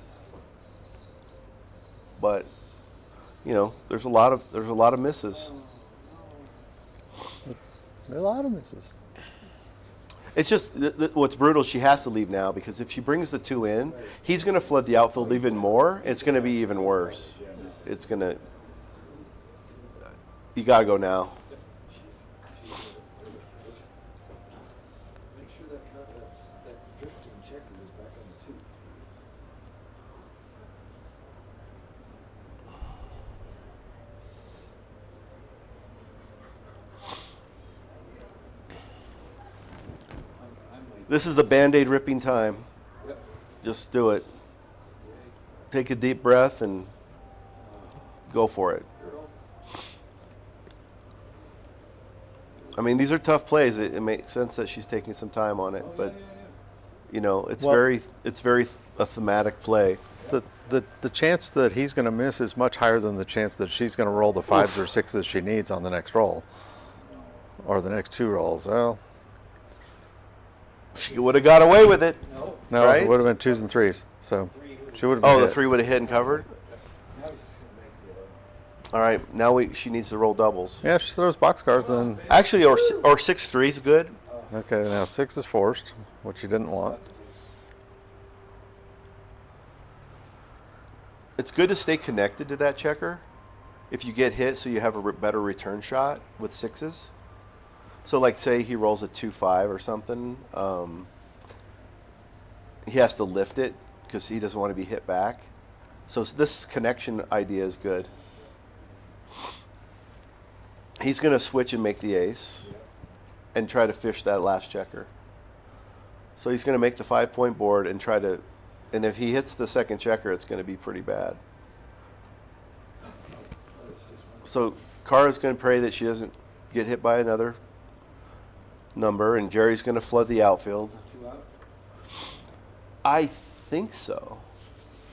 But you know, there's a lot of misses. there are a lot of misses. It's just what's brutal. She has to leave now because if she brings the 2 in, he's going to flood the outfield even more. It's going to be even worse. It's going to. You got to go now. She's make sure that drifting checker is back on the 2. This is the Band-Aid ripping time. Yep. Just do it. Take a deep breath and go for it. Girl. I mean, these are tough plays. It makes sense that she's taking some time on it, but you know, it's Well- very a thematic play. The chance that he's going to miss is much higher than the chance that she's going to roll the 5s or 6s she needs on the next roll, or the next 2 rolls. Well, She would have got away with it. No. no, Right? it would have been 2s and 3s. So she would have. Oh, been the hit. 3 would have hit and covered. Now he's just going to make the 11. All right, now she needs to roll doubles. Yeah, if she throws boxcars, then Actually, or 6-3 is good. okay. Now 6 is forced, which you didn't want. It's good to stay connected to that checker if you get hit, so you have a better return shot with 6s. So, like, say he rolls a 2-5 or something, he has to lift it because he doesn't want to be hit back. So this connection idea is good. He's going to switch and make the ace and try to fish that last checker. So he's going to make the 5-point board and try to, and if he hits the second checker, it's going to be pretty bad. So Kara's going to pray that she doesn't get hit by another number, and Jerry's going to flood the outfield. 2 out. I think so.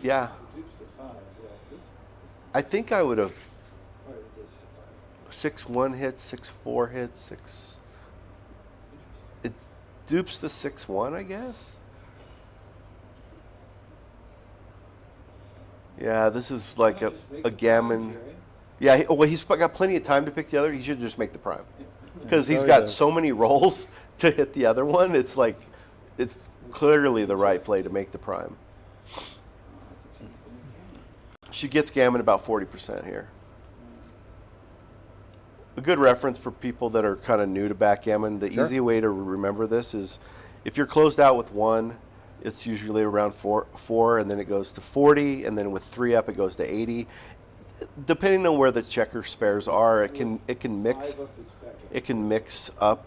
Yeah. Dupes the 5. Yeah. This I think I would have or this 5. 6-1 hits, 6-4 hits, 6. It dupes the 6-1, I guess. Yeah, this is like Why not just make a the gammon. prime, Jerry? Yeah, well, he's got plenty of time to pick the other. He should just make the prime because he's Oh, got yeah. so many rolls to hit the other one. It's like, it's clearly the right play to make the prime. She gets gammon about 40% here. A good reference for people that are kind of new to backgammon. The Sure. easy way to remember this is if you're closed out with 1, it's usually around 4, and then it goes to 40, and then with 3 up, it goes to 80. Depending on where the checker spares are, it can mix 5 up, it's back up. it can mix up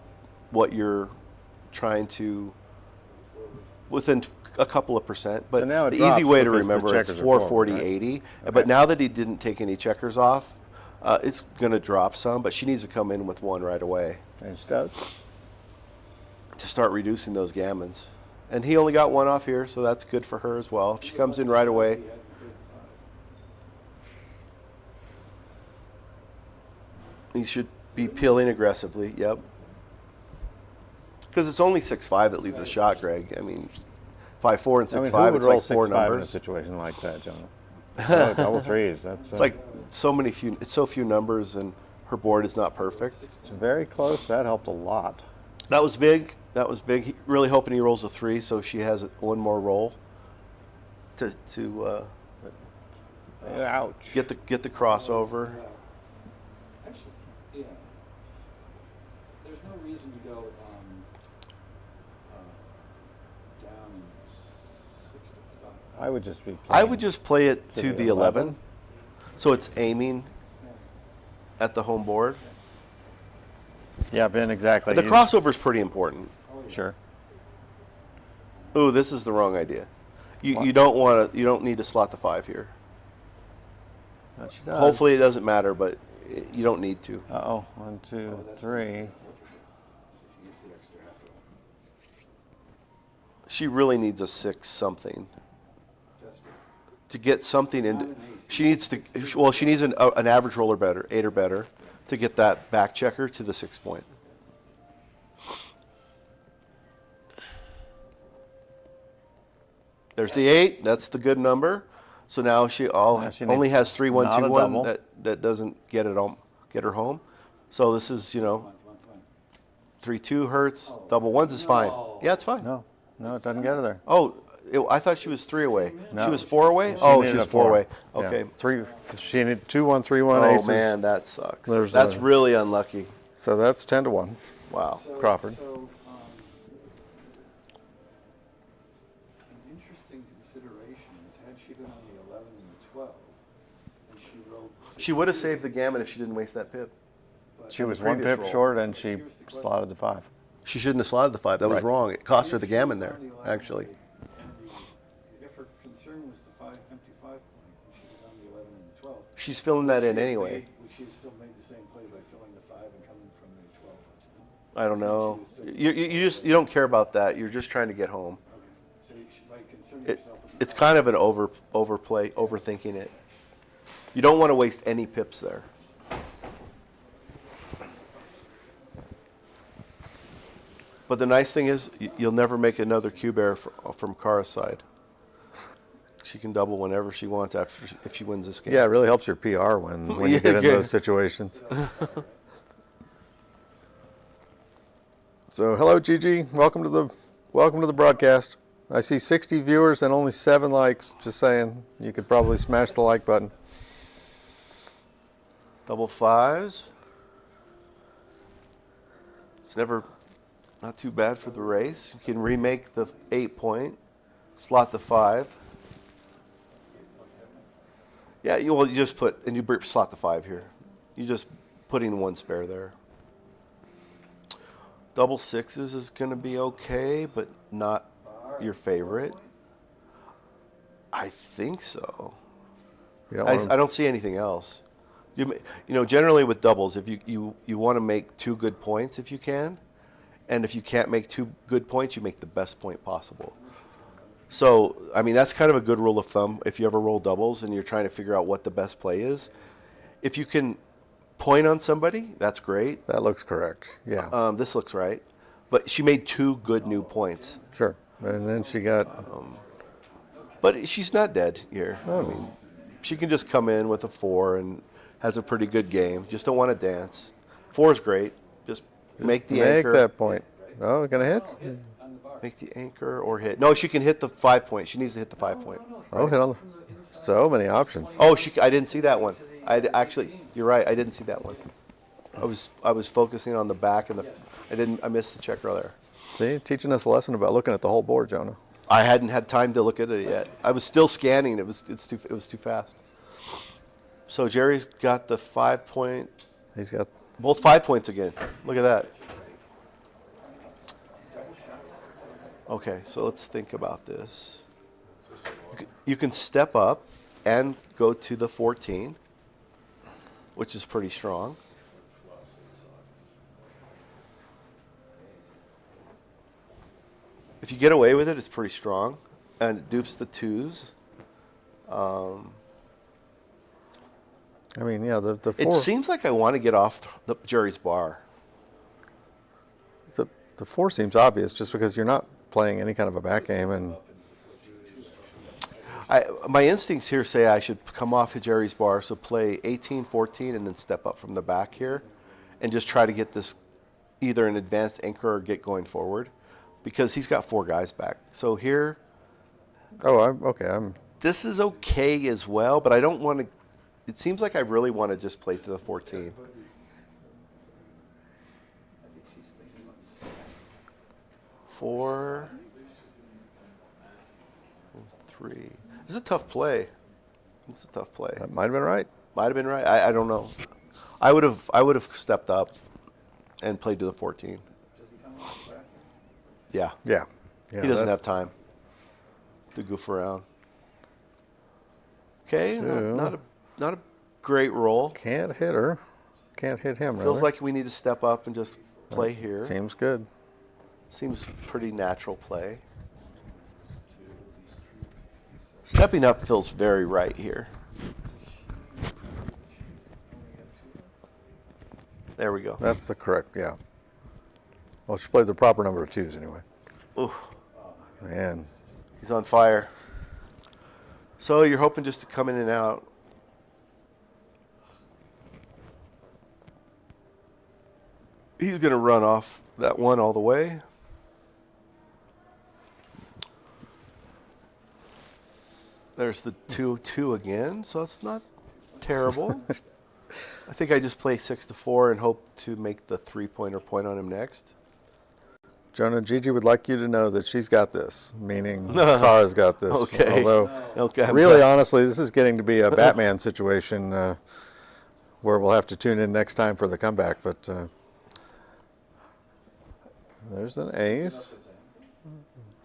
what you're trying to within a couple of percent. But So now it the drops easy way to because the remember it's checkers are 4, forward, 40, right? 80. Okay. But now that he didn't take any checkers off, it's going to drop some. But she needs to come in with 1 right away And she does. to start reducing those gammons. And he only got 1 off here, so that's good for her as well. If she comes in right away, He had the 5. he should be peeling aggressively. Yep. Because it's only 6-5 that leaves a shot, Greg. I mean, 5-4 and 6-5, I mean, who would it's roll like 4 6-5 in a numbers. situation like that, Jonah? Oh, double threes. That's It's like it's so few numbers, and her board is not perfect. it's very close. That helped a lot. That was big. That was big. Really hoping he rolls a 3, so she has 1 more roll to Ouch. get the crossover. Yeah. Actually, yeah. There's no reason to go down in 6 to 5. I would just be. I would just play it To to the the 11, so it's aiming Yeah. at the home board. Yeah, Ben, exactly. The crossover is pretty important. Oh, yeah. Sure. Ooh, this is the wrong idea. You What? you don't need to slot the 5 here. That she does. Hopefully it doesn't matter, but you don't need to. Uh-oh. 1, 2, 3. So she gets the extra half roll. She really needs a 6 something Desperate. to get something Not into. an ace. She needs to. Well, she needs an average roller better, 8 or better, to get that back checker to the 6 point. There's the 8. That's the good number. So now she Now she only needs has 3, 1, not 2, a 1. double. That doesn't get her home. So this is Come on, 3, 2 hurts. Double 1s is fine. No. Yeah, it's fine. No, it doesn't get her there. Oh, I thought she was 3 away. No. She was 4 away. She Oh, needed she was a 4 away. Yeah. Okay. 3. She needed 2, 1, 3, 1 Oh aces. man, that sucks. There's That's a- really unlucky. So that's 10 to 1. Wow. So, Crawford. So, an interesting consideration is had she been on the 11 and the 12, and she rolled. the She would have 16, saved the gammon if she didn't waste that pip. but- She on was the 1 previous pip roll. short, and she Here's the question. slotted the 5. She shouldn't have slotted the 5. That was Right. wrong. It cost her If the she gammon was there, on the 11 actually. if her concern was the empty 5 point, and she was on the 11 and the 12. She's filling that in she had anyway. would she have still made the same play by filling the 5 and coming from the 12? I don't know. She was still- You don't care about that. You're just trying to get home. Okay, so you should, by concerning It, yourself with the it's 5. kind of an overplay, overthinking it. You don't want to waste any pips there. But the nice thing is, you'll never make another cube error from Kara's side. She can double whenever she wants if she wins this game. Yeah, it really helps your PR when Yeah, you get in good. those situations. So, hello, Gigi. Welcome to the broadcast. I see 60 viewers and only 7 likes. Just saying, you could probably smash the like button. Double 5s. It's never not too bad for the race. You can remake the 8-point, slot the 5. Yeah, you just put, and you slot the 5 here. You just putting 1 spare there. Double 6s is going to be okay, but not your favorite. I think so. I don't see anything else. You know, generally with doubles, if you want to make 2 good points if you can, and if you can't make 2 good points, you make the best point possible. So, I mean, that's kind of a good rule of thumb if you ever roll doubles and you're trying to figure out what the best play is. If you can point on somebody, that's great. That looks correct. Yeah. This looks right. But she made 2 good new points. Sure. And then she got. But she's not dead here. I mean, she can just come in with a 4 and has a pretty good game. Just don't want to dance. 4 is great. Just make the anchor. Make that point. Oh, gonna hit? Make the anchor or hit. No, she can hit the 5-point. She needs to hit the 5-point. Oh, hit on the. So many options. Oh, I didn't see that one. Actually, you're right. I didn't see that one. I was focusing on the back and I missed the checker there. See, teaching us a lesson about looking at the whole board, Jonah. I hadn't had time to look at it yet. I was still scanning. It was too fast. So Jerry's got the 5-point. He's got Both 5 points again. Look at that. Okay, so let's think about this. You can step up and go to the 14, which is pretty strong. If you get away with it, it's pretty strong. And it dupes the 2s. I mean, yeah, the 4. It seems like I want to get off Jerry's bar. The 4 seems obvious just because you're not playing any kind of a back game, and my instincts here say I should come off of Jerry's bar, so play 18, 14, and then step up from the back here, and just try to get this either an advanced anchor or get going forward, because he's got 4 guys back. So here, this is okay as well, but I don't want to. It seems like I really want to just play to the 14. 4, 3. This is a tough play. that might have been right. Might have been right. I don't know. I would have stepped up and played to the 14. Yeah. Yeah. He doesn't have time to goof around. Okay, So- not a great roll. Can't hit her. Can't hit him, Feels really. like we need to step up and just play here. Seems good. Seems pretty natural play. Stepping up feels very right here. There we go. That's the correct, yeah. Well, she played the proper number of 2s anyway. Oof, Man, he's on fire. So you're hoping just to come in and out. He's going to run off that 1 all the way. There's the 2 again, so it's not terrible. I think I just play 6 to 4 and hope to make the 3-pointer point on him next. Jonah, Gigi would like you to know that she's got this, meaning Kara's got this. Okay. Although, Okay. really, honestly, this is getting to be a Batman situation where we'll have to tune in next time for the comeback. But there's an ace.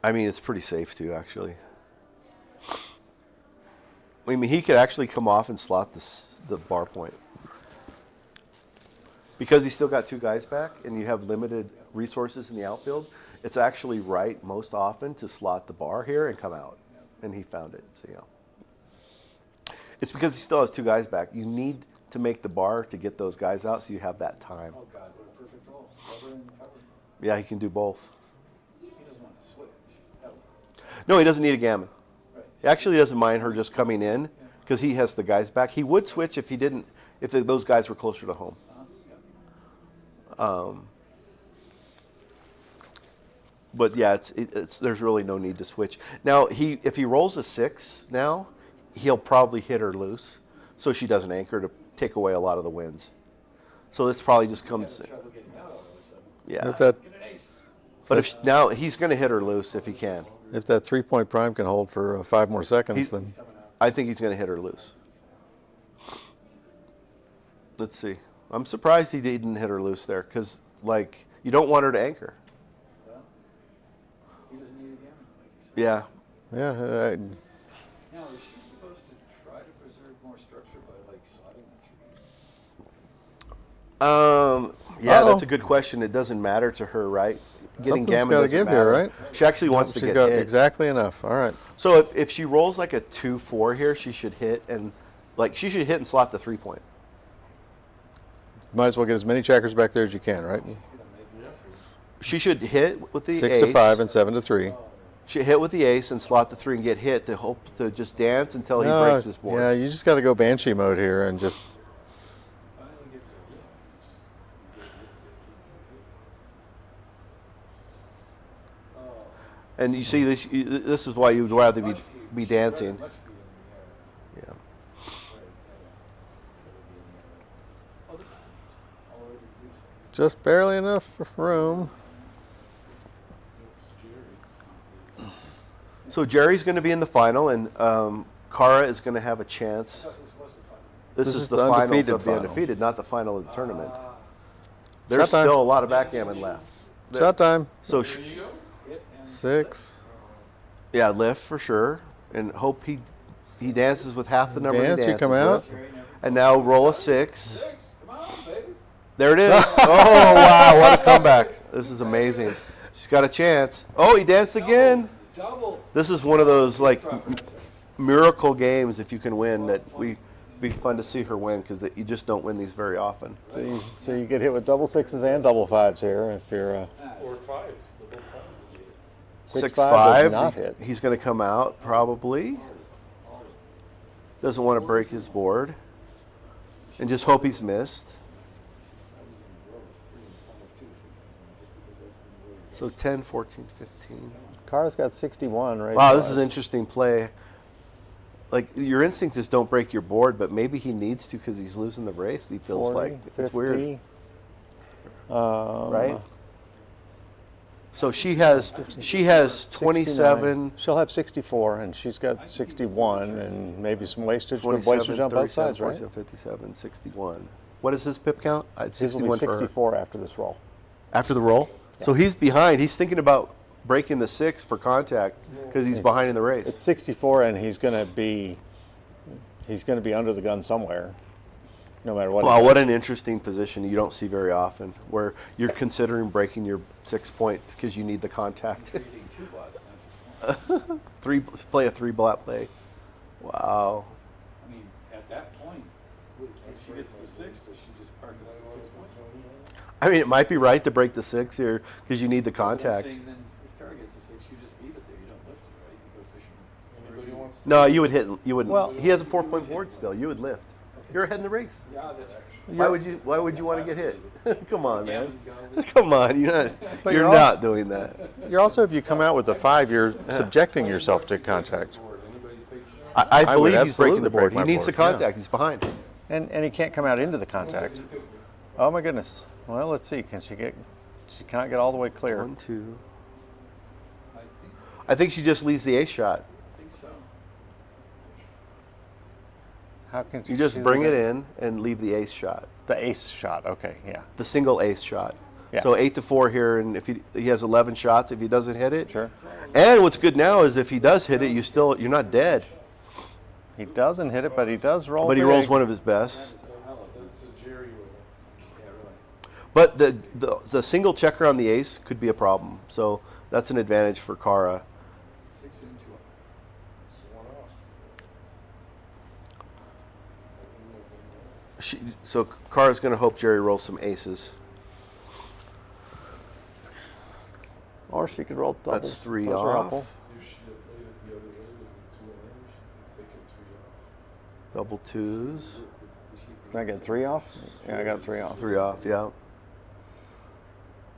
I mean, it's pretty safe too, actually. I mean, he could actually come off and slot the bar point. Because he's still got 2 guys back and you have limited resources in the outfield, it's actually right most often to slot the bar here and come out. And he found it, so yeah. It's because he still has 2 guys back. You need to make the bar to get those guys out so you have that time. Oh God, what a perfect roll. Cover and cover. Yeah, he can do both. He doesn't want to switch. Hell. No, he doesn't need a gammon. Right. He actually doesn't mind her just coming in because he has the guys back. He would switch if he didn't, if those guys were closer to home. But yeah, it's there's really no need to switch. Now if he rolls a 6 now, he'll probably hit her loose, so she doesn't anchor to take away a lot of the wins. So this probably just comes. Trouble getting out all of a sudden. Yeah. If that Get an ace. But if now he's going to hit her loose if he can. 3-point prime can hold for 5 more seconds, then I think he's going to hit her loose. Let's see. I'm surprised he didn't hit her loose there because, like, you don't want her to anchor. Well, he doesn't need a gammon, like you said. Yeah. yeah. Now, is she supposed to try to preserve more structure by, like, slotting the 3? Yeah, Uh-oh. that's a good question. It doesn't matter to her, right? Something's gammon gotta doesn't give here, matter. right? She actually wants to She's get got hit. exactly enough. All right. So if she rolls like a 2-4 here, she should hit and she should hit and slot the 3-point. Might as well get as many checkers back there as you can, right? She should hit with the 6 ace. to 5 and 7 to 3. She hit with the ace and slot the 3 and get hit to hope to just dance until he breaks his board. Yeah, you just got to go banshee mode here and just. And you see this. This is why you'd rather be dancing. Yeah. Oh, this is already reducing. Just barely enough room. So Jerry's going to be in the final, and Kara is going to have a chance. I thought this was the final. This is the the finals undefeated of the final. undefeated, not the final of the tournament. There's Shot time. still a lot of backgammon left. Shot time. So Hit and 6. yeah, lift for sure, and hope he dances with half the number Dance, he you dances come out. with. And now roll a 6. six. Come on, baby. There it is. Oh wow, what a comeback! This is amazing. She's got a chance. Oh, he danced again. Double. This is one of those like miracle games if you can win that be fun to see her win because you just don't win these very often. So you get hit with double 6s and double 5s here if you're Or 5. The whole 5 is 6-5 6-5. does not hit. He's going to come out probably. Doesn't want to break his board, and just hope he's missed. So 10, 14, 15. Kara's got 61 right. Wow, this is an interesting play. Like your instinct is don't break your board, but maybe he needs to because he's losing the race. He feels 40, like it's weird, 50. right? So she has 27, 69. She'll have 64, and she's got 61, and maybe some wastage. Good 27, wastage on both 37, sides, right? 47, 57, 61. What is his pip count? His 61 will be for her. 64 after this roll. After the roll. So he's behind. He's thinking about breaking the 6 for contact because he's behind in the race. It's 64, and he's going to be under the gun somewhere, no matter what. Wow, what an interesting position you don't see very often, where you're considering breaking your 6 points because you need the contact. Treating 2 blots, not just one. Play a 3-blot play. Wow. I mean, at that point, if she gets the 6, does she just park it at the 6 point? I mean, it might be right to break the 6 here because you need the I'm contact. saying then, if Kara gets the 6, you just leave it there. You don't lift it, right? You go fishing. Anybody wants to No, you would hit. You wouldn't. Well- He has a 4-point board still. You would lift. You're ahead in the race. Yeah, that's Why would you want to get hit? Come on, man. Gammon's got it. Come on. You're But you're not doing that. You're also, if you come out with a 5, you're subjecting yourself to contact. board? Anybody thinks I I would believe he's breaking the absolutely board. break He my needs the board, yeah. contact. He's behind. And he can't come out into the contact. Oh my goodness. Well, let's see. She cannot get all the way clear. 1, 2. I think, I think she just leaves the ace shot. I think so. How can You just bring it in and leave the ace shot. The ace shot. Okay, yeah. The single ace shot. Yeah. So 8 to 4 here, and if he has 11 shots, if he doesn't hit it. Sure. And what's good now is if he does hit it, you're not dead. He doesn't hit it, but he does roll. But he rolls big. one of his best. That's a Jerry roll. Yeah, really. But the single checker on the ace could be a problem. So that's an advantage for Kara. 6 and 2. It's one off. So Kara's going to hope Jerry rolls some aces. Or she could roll doubles. That's 3 Those are off. helpful. If she had played it the other way with the 2 and she could take it 3 off. Double 2s. Can I get 3 off? Yeah, I got 3 off. 3 off, yeah.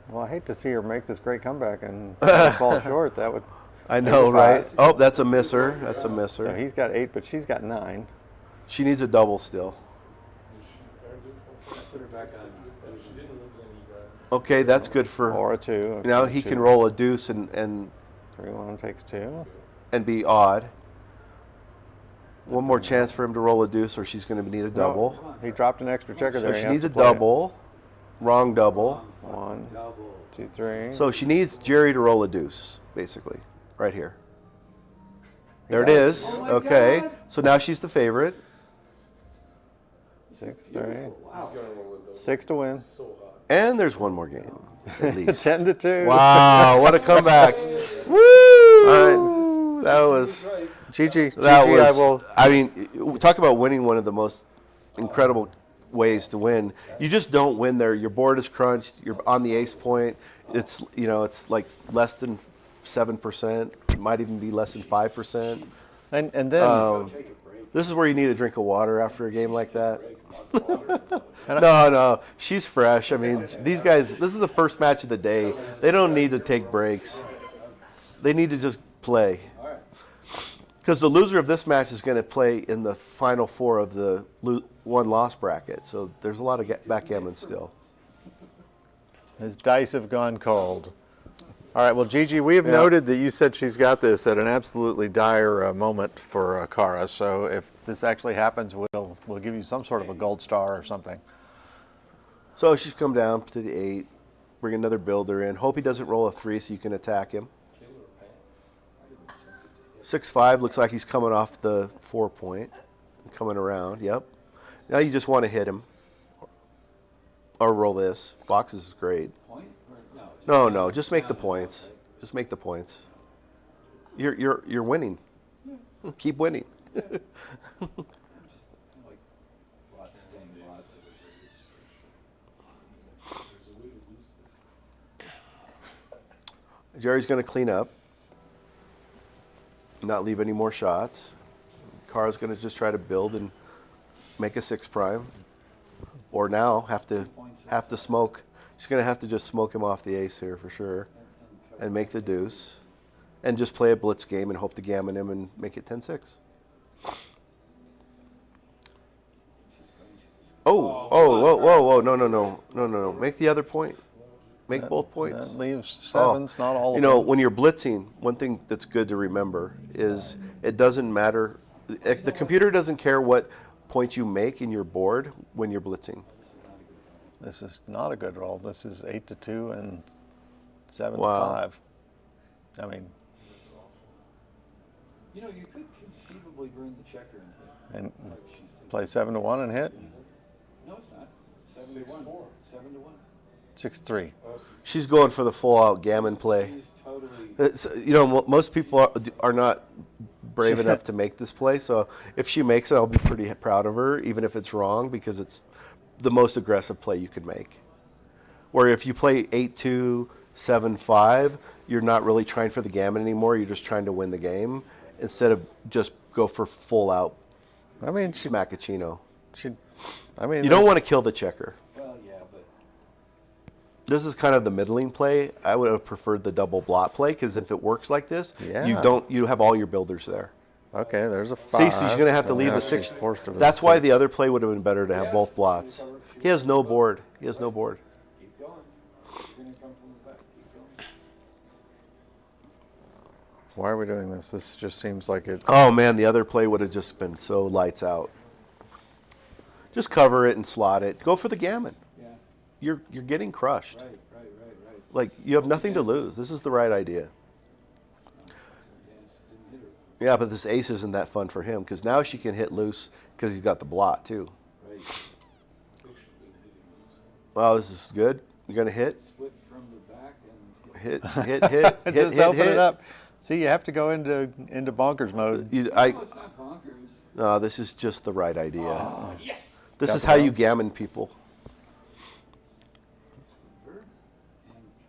Well, I hate to see her make this great comeback and fall short. That would. I know, Maybe right? 5. Oh, that's a misser. That's a So misser. he's got 8, but she's got 9. She needs a double still. She earned it. Put her back on. She didn't lose any ground. Okay, that's good for. Or a 2. Okay, Now he 2. can roll a deuce and 3-1 takes 2. be odd. One more chance for him to roll a deuce, or she's going to need a double. No, he dropped an extra checker there. So he she has needs to a play it. double. Wrong double. 1, Double. 2, 3. So she needs Jerry to roll a deuce, basically, right here. There it got it. is. Oh my Okay. God. So now she's the favorite. 6, 3. Wow. 6 to win. And there's one more game, at least. 10 to 2. Wow, what a comeback. Woo! All right. That was. Gigi, That was. I will. I mean, talk about winning one of the most incredible ways to win. You just don't win there. Your board is crunched. You're on the ace point. It's it's like less than 7%. It might even be less than 5%. And then This is where you need a drink of water after a game like that. No, she's fresh. I mean, these guys. This is the first match of the day. They don't need to take breaks. They need to just play. Because the loser of this match is going to play in the final 4 of the one-loss bracket. So there's a lot of backgammon still. his dice have gone cold. All right, well, Gigi, we have noted that you said she's got this at an absolutely dire moment for Kara. So if this actually happens, we'll give you some sort of a gold star or something. So she's come down to the 8. Bring another builder in. Hope he doesn't roll a 3 so you can attack him. 6-5 looks like he's coming off the 4 point. Coming around, yep. Now you just want to hit him. Or roll this. Boxes is great. Point? Or, No, just make the points. Just make the points. You're winning. Keep winning. Like lots staying lots. Jerry's going to clean up. Not leave any more shots. Kara's going to just try to build and make a 6 prime. Or now have to smoke. She's going to have to just smoke him off the ace here for sure. And make the deuce. And just play a blitz game and hope to gammon him and make it 10-6. Whoa, no. Make the other point. Make both points. That leaves 7s, not all of You them. know, when you're blitzing, one thing that's good to remember is it doesn't matter. The computer doesn't care what points you make in your board when you're blitzing. This is not a good roll. This is 8 to 2 and 7 Wow. to 5. I mean, You know, you could conceivably bring the checker in here. and Like she's thinking. play 7 to 1 and hit. No, it's not. 7 to 1. 7 to 1. 6-3. She's going for the full-out gammon play. She's totally. Most people are not brave enough to make this play. So if she makes it, I'll be pretty proud of her, even if it's wrong, because it's the most aggressive play you could make. Where if you play 8-2, 7-5, you're not really trying for the gammon anymore. You're just trying to win the game instead of just go for full-out I mean, smackachino. you You don't want to kill the checker. Well, yeah, but This is kind of the middling play. I would have preferred the double blot play because if it works like this, Yeah. you have all your builders there. Okay, there's a 5. See, so she's going to have to and leave now the she's 6. forced to That's the why 6. the other play would have been better to have both blots. He has no board. keep going. You're going to come from the back. Keep going. Why are we doing this? This just seems like it. Oh man, the other play would have just been so lights out. Just cover it and slot it. Go for the gammon. Yeah. You're getting crushed. Right. Like you have nothing to lose. This is the right idea. Didn't hit her. Yeah, but this ace isn't that fun for him because now she can hit loose because he's got the blot too. Right. Wow, this is good. You're gonna hit, Split from the back and hit, hit, Just open it up. See, you have to go into bonkers mode. no, it's not bonkers. No, this is just the right idea. Oh, yes. This Got is the how you bounce? gammon people. And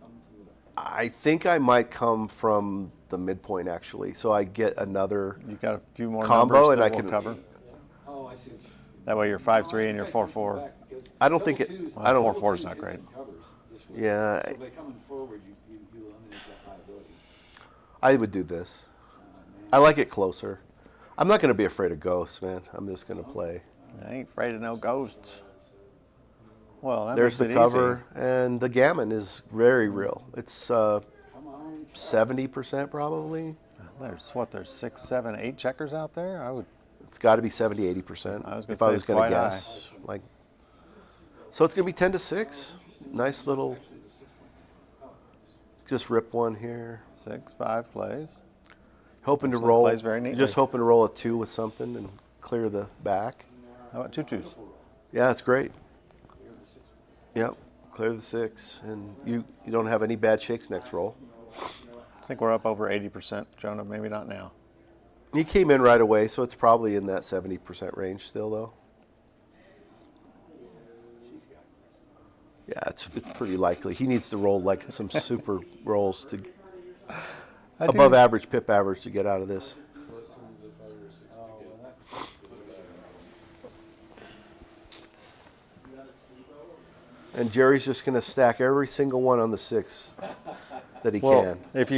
come from the back. I think I might come from the midpoint actually, so I get another. You got a few more Combo numbers and that I will can- cover. Oh, I see. That way you're 5-3 and you're 4-4. I don't think it- I don't- 4-4 is not great. Yeah. So by coming forward, you eliminate that liability. I would do this. I like it closer. I'm not going to be afraid of ghosts, man. I'm just going to play. I ain't afraid of no ghosts. Well, that There's makes the it cover, and the Gammon is very real. It's Come on. 70% probably. easy. There's 6, 7, 8 checkers out there? It's got to be 70, 80%. I was gonna if I say was it's going to quite high. guess. So it's going to be 10-6. Nice little. Just rip one here. 6, 5 plays. Hoping to Looks like roll. plays very neatly. Just hoping to roll a 2 with something and clear the back. How about 2 twos? Yeah, that's great. Yep, clear the 6, and you don't have any bad shakes next roll. I think we're up over 80%, Jonah. Maybe not now. He came in right away, so it's probably in that 70% range still, though. Yeah, it's pretty likely. He needs to roll like some super rolls to above average pip average to get out of this. And Jerry's just going to stack every single one on the 6 that he Well, can. if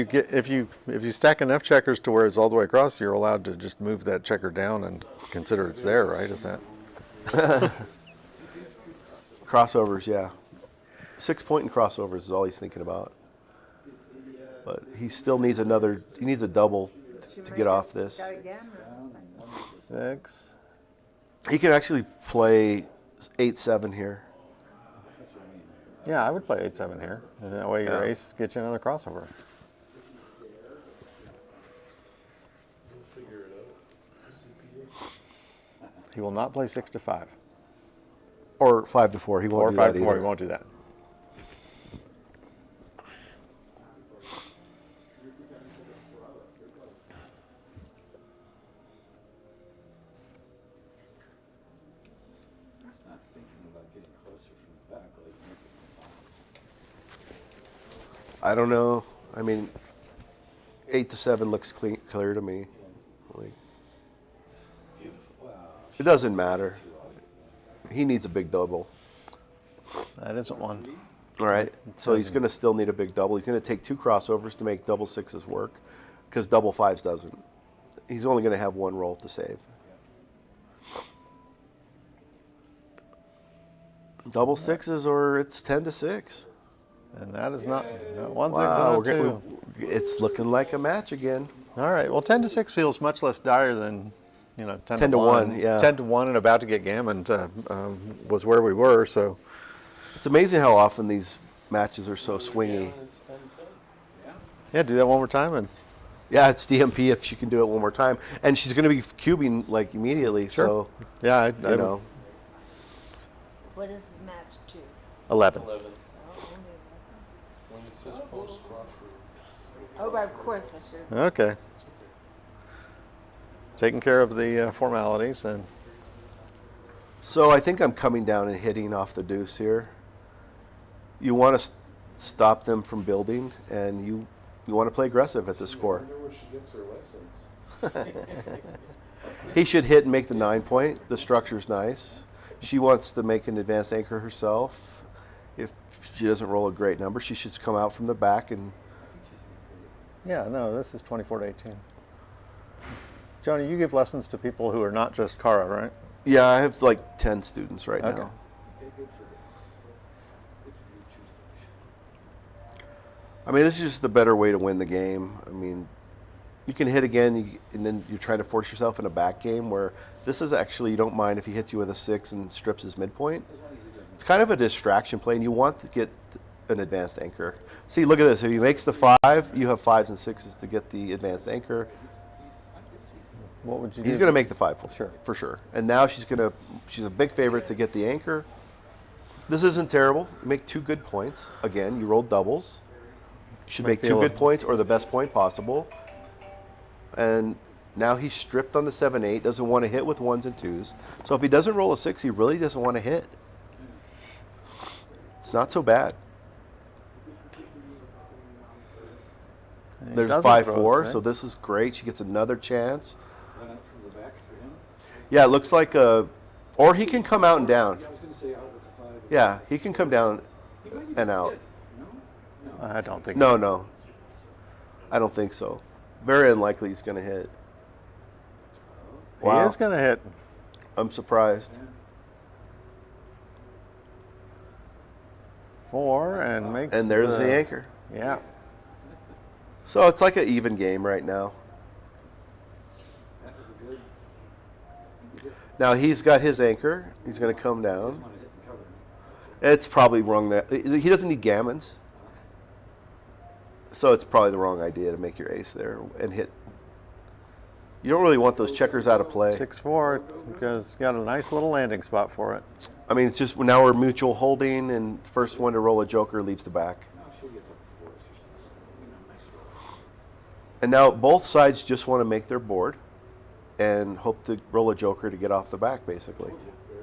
you stack enough checkers to where it's all the way across, you're allowed to just move that checker down and consider it's there, right? Is that? Crossovers, yeah. 6-point and crossovers is all he's thinking about. But he still needs he needs a double to get off this. 6. He can actually play 8-7 here. Yeah, I would play 8-7 here. And that way your Yeah. ace gets you another crossover. He will not play 6 to 5. Or 5-4. He won't Or do 5 that to 4. either. He won't do that. Not thinking about getting closer from the back like I don't know. I mean, 8-7 looks clear to me. Like, it doesn't matter. He needs a big double. That isn't one. All right. So he's going to still need a big double. He's going to take 2 crossovers to make double 6s work, because double 5s doesn't. He's only going to have 1 roll to save. Double 6s, or it's 10-6. And that is not 1 6 Wow, and a 2. it's looking like a match again. All right. Well, 10 to 6 feels much less dire than, 10 10 to 1, yeah. 10 to 1 and about to get Gammon was where we were. So It's amazing how often these matches are so swingy. yeah, do that one more time and Yeah, it's DMP if she can do it one more time, and she's going to be cubing like immediately. Sure. So yeah, you know, What is the match to? 11. When it says post Crawford. Oh, right, of course I should. Okay. Taking care of the formalities and so I think I'm coming down and hitting off the deuce here. You want to stop them from building, and you want to play aggressive at the score. I wonder where she gets her lessons. He should hit and make the 9-point. The structure's nice. She wants to make an advanced anchor herself. If she doesn't roll a great number, she should come out from the back and. yeah, no, this is 24 to 18. Joni, you give lessons to people who are not just Kara, right? Yeah, I have like 10 students right Okay. now. Okay, good for you. Good for you, choose. I mean, this is just the better way to win the game. I mean, you can hit again, and then you're trying to force yourself in a back game where this is actually, you don't mind if he hits you with a 6 and strips his midpoint. It's kind of a distraction play, and you want to get an advanced anchor. See, look at this. If he makes the 5, you have 5s and 6s to get the advanced anchor. What would you do? He's going to make the 5 Sure. for sure. And now she's a big favorite to get the anchor. This isn't terrible. You make 2 good points. Again, you rolled doubles. You should make 2 good points or the best point possible. And now he's stripped on the 7-8, doesn't want to hit with 1s and 2s. So if he doesn't roll a 6, he really doesn't want to hit. It's not so bad. He There's doesn't 5-4, throw a so six. this is great. She gets another chance. Went out from the back for him. Yeah, it looks like or he can come out and down. Yeah, I was going to say out with the 5. Yeah, he can come down and out. I don't think. No. I don't think so. Very unlikely he's going to hit. He Wow. is going to hit. I'm surprised. 4 and makes. And there's the anchor. Yeah. So it's like an even game right now. That was a good. Now he's got his anchor. He's going to come down. Want to hit and cover. It's probably wrong that he doesn't need gammons. So it's probably the wrong idea to make your ace there and hit. You don't really want those checkers out of play. 6-4 because you got a nice little landing spot for it. I mean, it's just now we're mutual holding, and first one to roll a joker leaves the back. No, she'll get double fours or something. Nice roll. And now both sides just want to make their board and hope to roll a joker to get off the back, basically.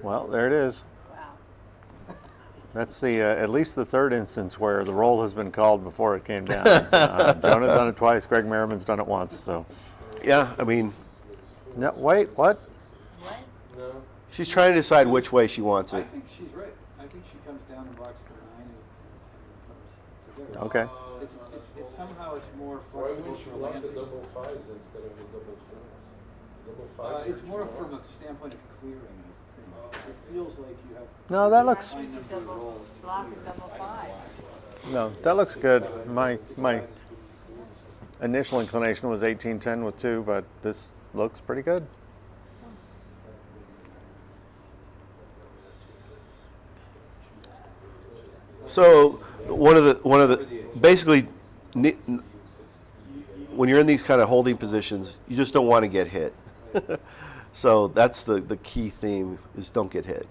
Well, there it is. Wow. That's the at least the third instance where the roll has been called before it came down. Jonah done it twice. Greg Merriman's done it once. So. Yeah, I mean, No, wait, what? What? No. she's trying to decide which way she wants I it. think she's right. I think she comes down and blocks the 9 and comes together. Okay. It's somehow it's more Why flexible wouldn't you for block the landing. double fives instead of the double fours? Double fives. It's more from a standpoint of clearing, I think. It feels like you have No, that looks. high number of rolls to Block clear. and double fives. No, that looks good. My initial inclination was 18-10 with 2, but this looks pretty good. So one of the basically when you're in these kind of holding positions, you just don't want to get hit. So that's the key theme is don't get hit.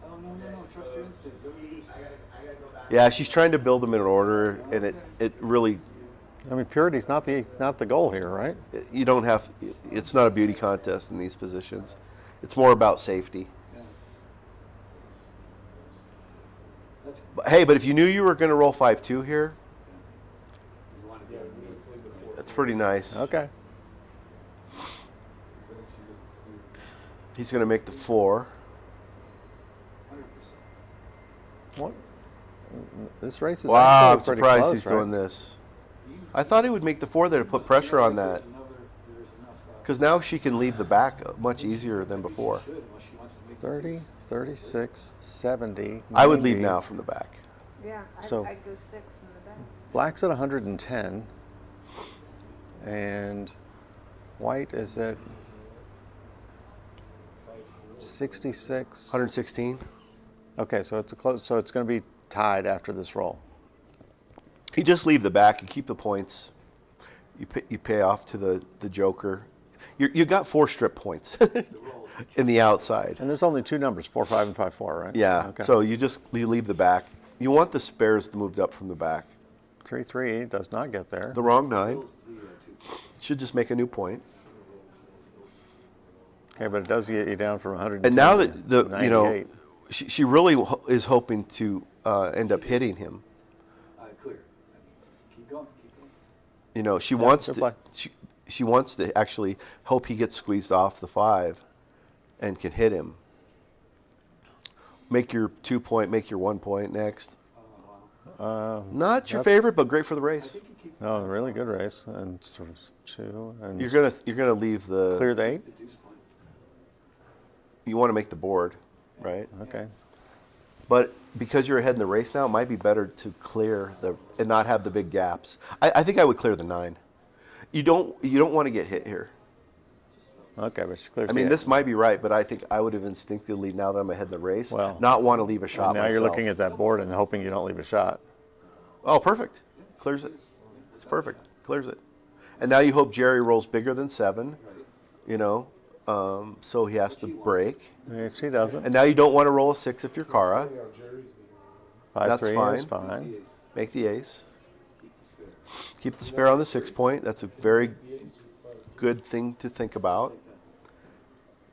Oh, no, trust your instinct. Go use it. Yeah, she's trying to build them in order, and it really I mean, purity's not the goal here, right? you don't have. It's not a beauty contest in these positions. It's more about safety. Yeah. That's Hey, but if you knew you were going to roll 5-2 here, you want to be able to move. that's pretty nice. Okay. He's going to make the 4. 100%. What? This race is Wow, I'm actually pretty surprised close, he's right? doing this. I thought he would make the 4 there to put pressure on that. There's enough. Because now she can leave the back much easier than before. Should, unless she wants to make 30, 36, 70. I would leave 90. now from the back. Yeah, So- I'd go 6 from the back. Black's at 110, and white is at 66. 116. Okay, so it's a close. So it's going to be tied after this roll. You just leave the back and keep the points. You pay off to the joker. You got 4 strip points in the outside. And there's only 2 numbers, 4, 5, and 5, 4, right? Yeah. Okay. So you leave the back. You want the spares moved up from the back. 3, 3 does not get there. The wrong 9 should just make a new point. Okay, but it does get you down from 110 And now to that 98. she really is hoping to end up hitting him. clear. Keep going. She wants good to. play. She wants to actually hope he gets squeezed off the 5, and can hit him. Make your 2 point. Make your 1 point next. Not your that's- favorite, but great for the race. No, really good race. And sort of 2 and You're gonna leave the. clear the 8. You want to make the board, right? Okay. But because you're ahead in the race now, it might be better to clear and not have the big gaps. I think I would clear the 9. You don't want to get hit here. Okay, but she clears I the mean, 8. this might be right, but I think I would have instinctively, now that I'm ahead in the race, Well, not want to leave a shot Now myself. you're looking at that board and hoping you don't leave a shot. Oh, perfect. Clears it. It's perfect. Clears it. And now you hope Jerry rolls bigger than 7, so he has to break. If she doesn't, And now you don't want to roll a 6 if you're Cara. 5, that's 3 fine. is fine. Make the ace. Keep the spare on the 6 point. That's a very good thing to think about.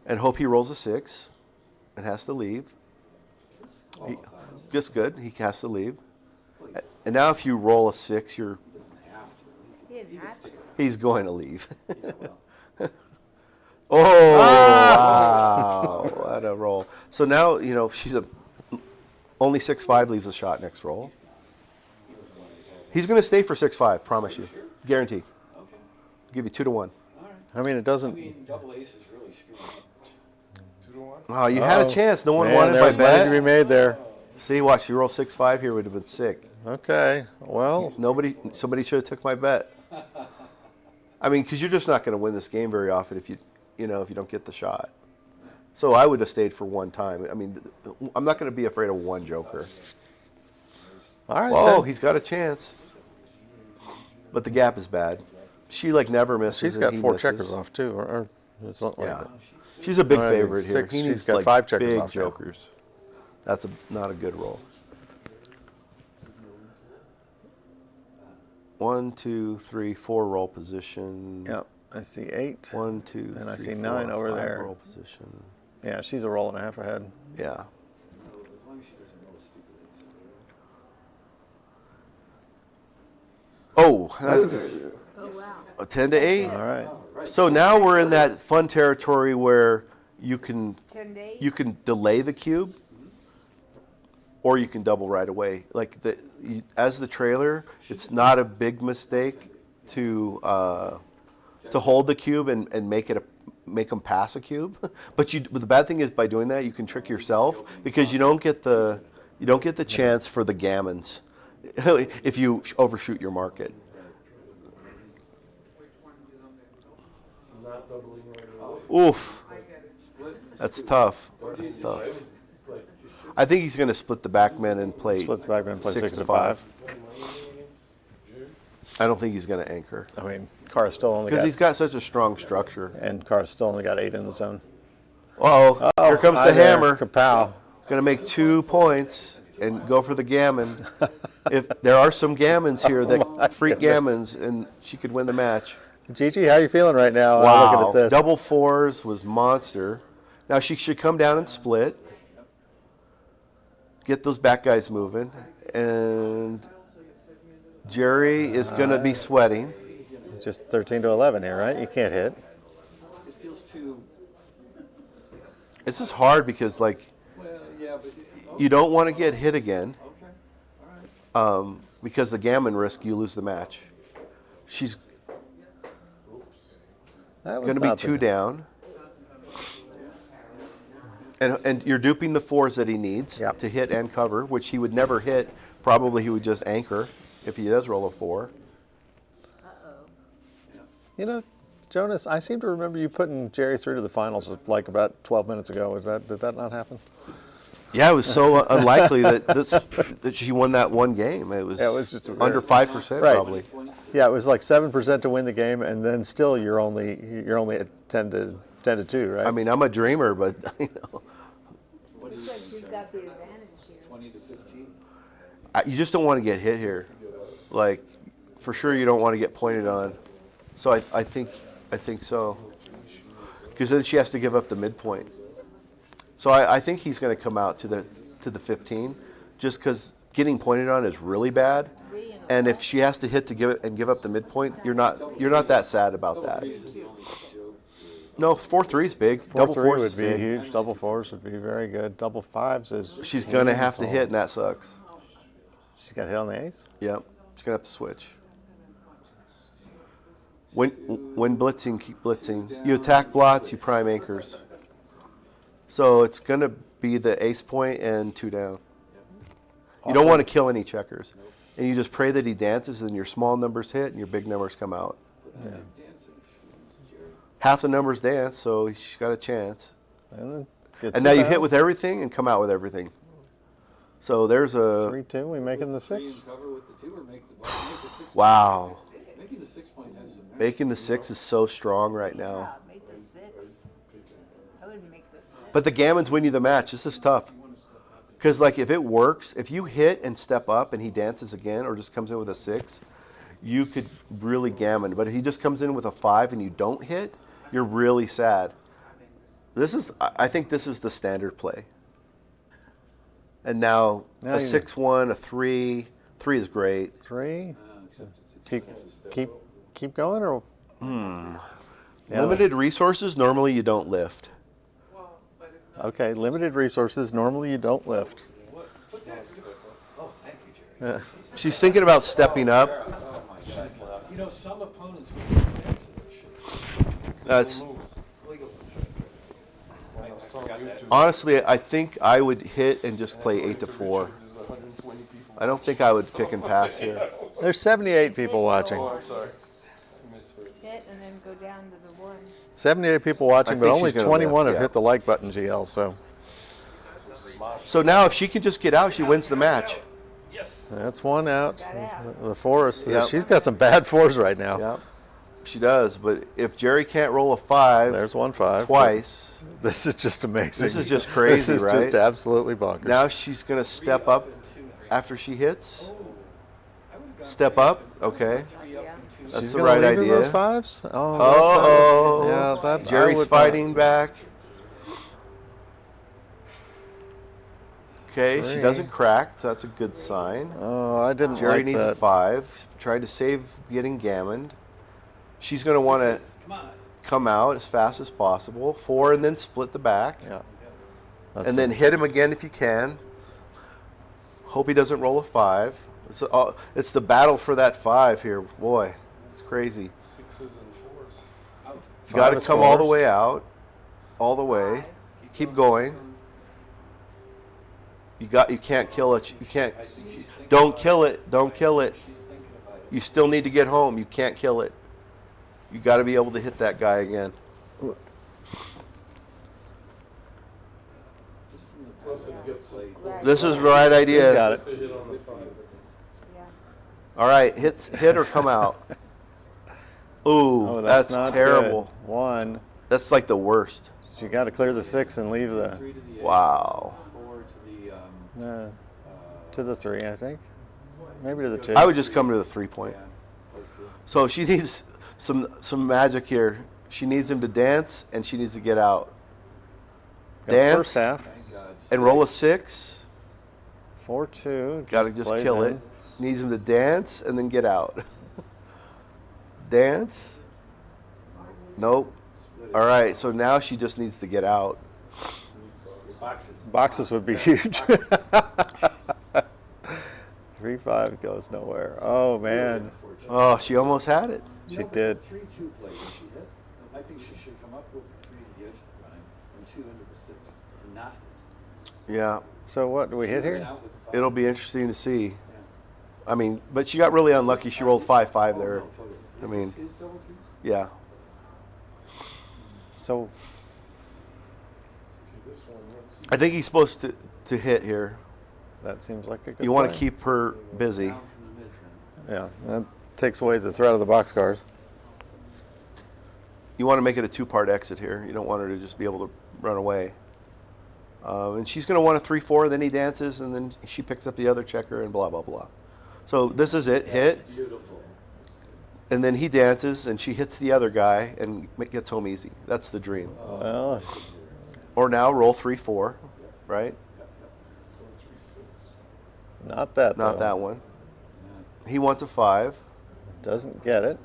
And hope he rolls a 6 and has to leave. Just good. He has to leave. And now if you roll a 6, He didn't have to. he's going to leave. Oh, wow. What a roll. So now, she's only 6-5 leaves a shot next roll. He's going to stay for 6-5, promise you. Guarantee. Give you 2 to 1. I mean, it I doesn't. mean, double ace is really screwing up. 2 to 1. Oh, you had a chance. No one Man, wanted my there's money to bet. be made there. See, watch, you roll 6-5 here would have been sick. Okay. Well, Somebody should have took my bet. I mean, because you're just not going to win this game very often if you don't get the shot. So I would have stayed for one time. I mean, I'm not going to be afraid of one joker. all right. Oh, then. he's got a chance. But the gap is bad. She like never misses. She's and got he 4 misses. checkers off too, or it's not like Yeah, that. she's a big All right, favorite here. 6, He she's needs got like 5 checkers big off now. jokers. That's not a good roll. 1, 2, 3, 4 roll position. Yep. I see 8. 1, 2, And I 3, see 4, 9 over 5 there. roll position. Yeah, she's a roll and a half ahead. Yeah. As long as she doesn't roll a stupid ace. Oh, that's Oh, wow. a 10 to 8. All right. So now we're in that fun territory where you can 10 to 8? you can delay the cube, or you can double right away. Like as the trailer, it's not a big mistake to hold the cube and make them pass a cube. But the bad thing is by doing that you can trick yourself because you don't get the chance for the gammons if you overshoot your market. Not doubling right away. Oof, that's tough. That's tough. I think he's going to split the backmen and play Split the backman, play 6 6 to to 5. 5. I don't think he's going to anchor I mean, Carr's still only because got, he's got such a strong structure. and Carr's still only got 8 in the zone. Uh-oh, here comes Hi the there, hammer. Kapow. Going to make 2 points and go for the gammon. If there are some gammons here My that freak goodness. gammons, and she could win the match. Gigi, how you feeling right now? Wow, Looking at this. double 4s was monster. Now she should come down and split. Get those back guys moving, and Jerry is going to be sweating. Just 13 to 11 here, right? You can't hit. It feels too, This is hard because like well, yeah, but, you don't want to get hit again okay, all right. because the gammon risk you lose the match. She's That was going to be not 2 the- down, and you're duping the 4s that he needs Yep. to hit and cover, which he would never hit. Probably he would just anchor if he does roll a 4. You know, Jonas, I seem to remember you putting Jerry through to the finals like about 12 minutes ago. Did that not happen? Yeah, it was so unlikely that she won that one game. It was, Yeah, it was just under 5% Right. probably. Yeah, it was like 7% to win the game, and then still you're only at 10 to 2, right? I mean, I'm a dreamer, but you know, What do you Said think, she's Jack? got the advantage here. 20 to 15? you just don't want to get hit here. Like, for sure, you don't want to get pointed on. So I think so, because then she has to give up the midpoint. So I think he's going to come out to the 15, just because getting pointed on is really bad. And if she has to hit to give up the midpoint, you're not that sad about that. No, 4-3 is big. Double 4-3 4s would is be big. huge. Double 4s would be very good. Double 5s is. She's going to have to hit, and that sucks. She's got hit on the ace. Yep, she's going to have to switch. When blitzing, keep blitzing. You attack blots, you prime anchors. So it's going to be the ace point and 2 down. You don't want to kill any checkers. And you just pray that he dances and your small numbers hit and your big numbers come out. Yeah. Half the numbers dance, so she's got a chance. And, then gets And now you down. hit with everything and come out with everything. So there's a 3-2. We making the 3 6. and cover with the 2 or make the 6? wow. Making the 6 point has some merit. Making the 6 is so strong right now. Yeah, make the 6. I would make the 6. But the gammons win you the match. This is tough. Because, like, if it works, if you hit and step up and he dances again or just comes in with a 6, you could really gammon. But if he just comes in with a 5 and you don't hit, you're really sad. I think this is the standard play. And now Now a you- 6-1, a 3. 3 is great. 3. Keep going, or Yeah. Limited resources, normally you don't lift. Okay, limited resources. Normally you don't lift. Oh, thank you, Jerry. She's thinking about stepping up. You know, some opponents would be fans of this shit. That's Legal. It's on YouTube. Honestly, I think I would hit and just play 8 to 4. There's 120 people. I don't think I would pick and pass here. There's 78 people watching. Oh, I'm sorry. I misheard. Hit and then go down to the one. 78 people watching, I but think only she's gonna 21 lift, have yeah. hit the like button, GL. So So now if she can just get out, she wins the match. that's one out. Got out. The fours. Yep. She's got some bad fours right now. Yeah, she does. But if Jerry can't roll a 5 There's 1-5. twice, This is just amazing. This is just crazy, This is right? just absolutely bonkers. now she's going to step up after she hits. Step up, okay. Yeah. That's She's the gonna right leave her idea. those fives? Oh, Uh-oh. yeah, that I Jerry's would fighting back. Okay, she Three. doesn't crack, so that's a good sign. Oh, I didn't Jerry like needs that. a 5. Tried to save getting gammoned. She's going to want to Come on. come out as fast as possible. 4 and then split the back. Yeah. That's And then hit him again if you can. Hope he doesn't roll a 5. It's the battle for that 5 here. Boy, it's crazy. 6s and 4s. You got to is come all the fours. way out. All the way. Keep going. You can't kill it. You can't. I think she's thinking Don't about kill it. Don't kill it. She's thinking about it. You still need to get home. You can't kill it. You got to be able to hit that guy again. Just from the Plus it gets so close. This is the right idea. got it. To hit on the 5. Yeah. All right, hit or come out. Ooh, Oh, that's not terrible. good. 1. That's like the worst. So you got to clear the 6 and leave the 3 to the ace, Wow. 4 to the to the 3, I think. Maybe to the 2. I would just come to the 3-point. yeah, or two. So she needs some magic here. She needs him to dance, and she needs to get out. Got the Dance first half. Thank God. and roll a 6. 4-2. Got to just plays kill in. it. Needs him to dance and then get out. Dance. Nope. All right, so now she just needs to get out. Boxes. Boxes would be huge. 3-5 goes nowhere. Oh, man. Oh, she almost had it. She did. 3-2 play. When she hit, I think she should come up with the 3 to the edge of the line and 2 into the 6 and not hit. Yeah, So what, do we hit Went here? out with the 5. it'll be interesting to see. I mean, but she got really unlucky. She rolled 5-5 there. No, totally. I mean, Is double 3? yeah. So Okay, this one, let's see. I think he's supposed to hit here. that seems like a good You want to play. keep her busy. Down from the mid then. Yeah, that takes away the threat of the boxcars. You want to make it a 2-part exit here. You don't want her to just be able to run away. And she's going to want a 3-4, then he dances, and then she picks up the other checker, and blah, blah, blah. So this is it. Hit. Beautiful. And then he dances, and she hits the other guy and gets home easy. That's the dream. Well, Or now roll 3-4, right? not that. Not though. that one. He wants a 5. Doesn't get it.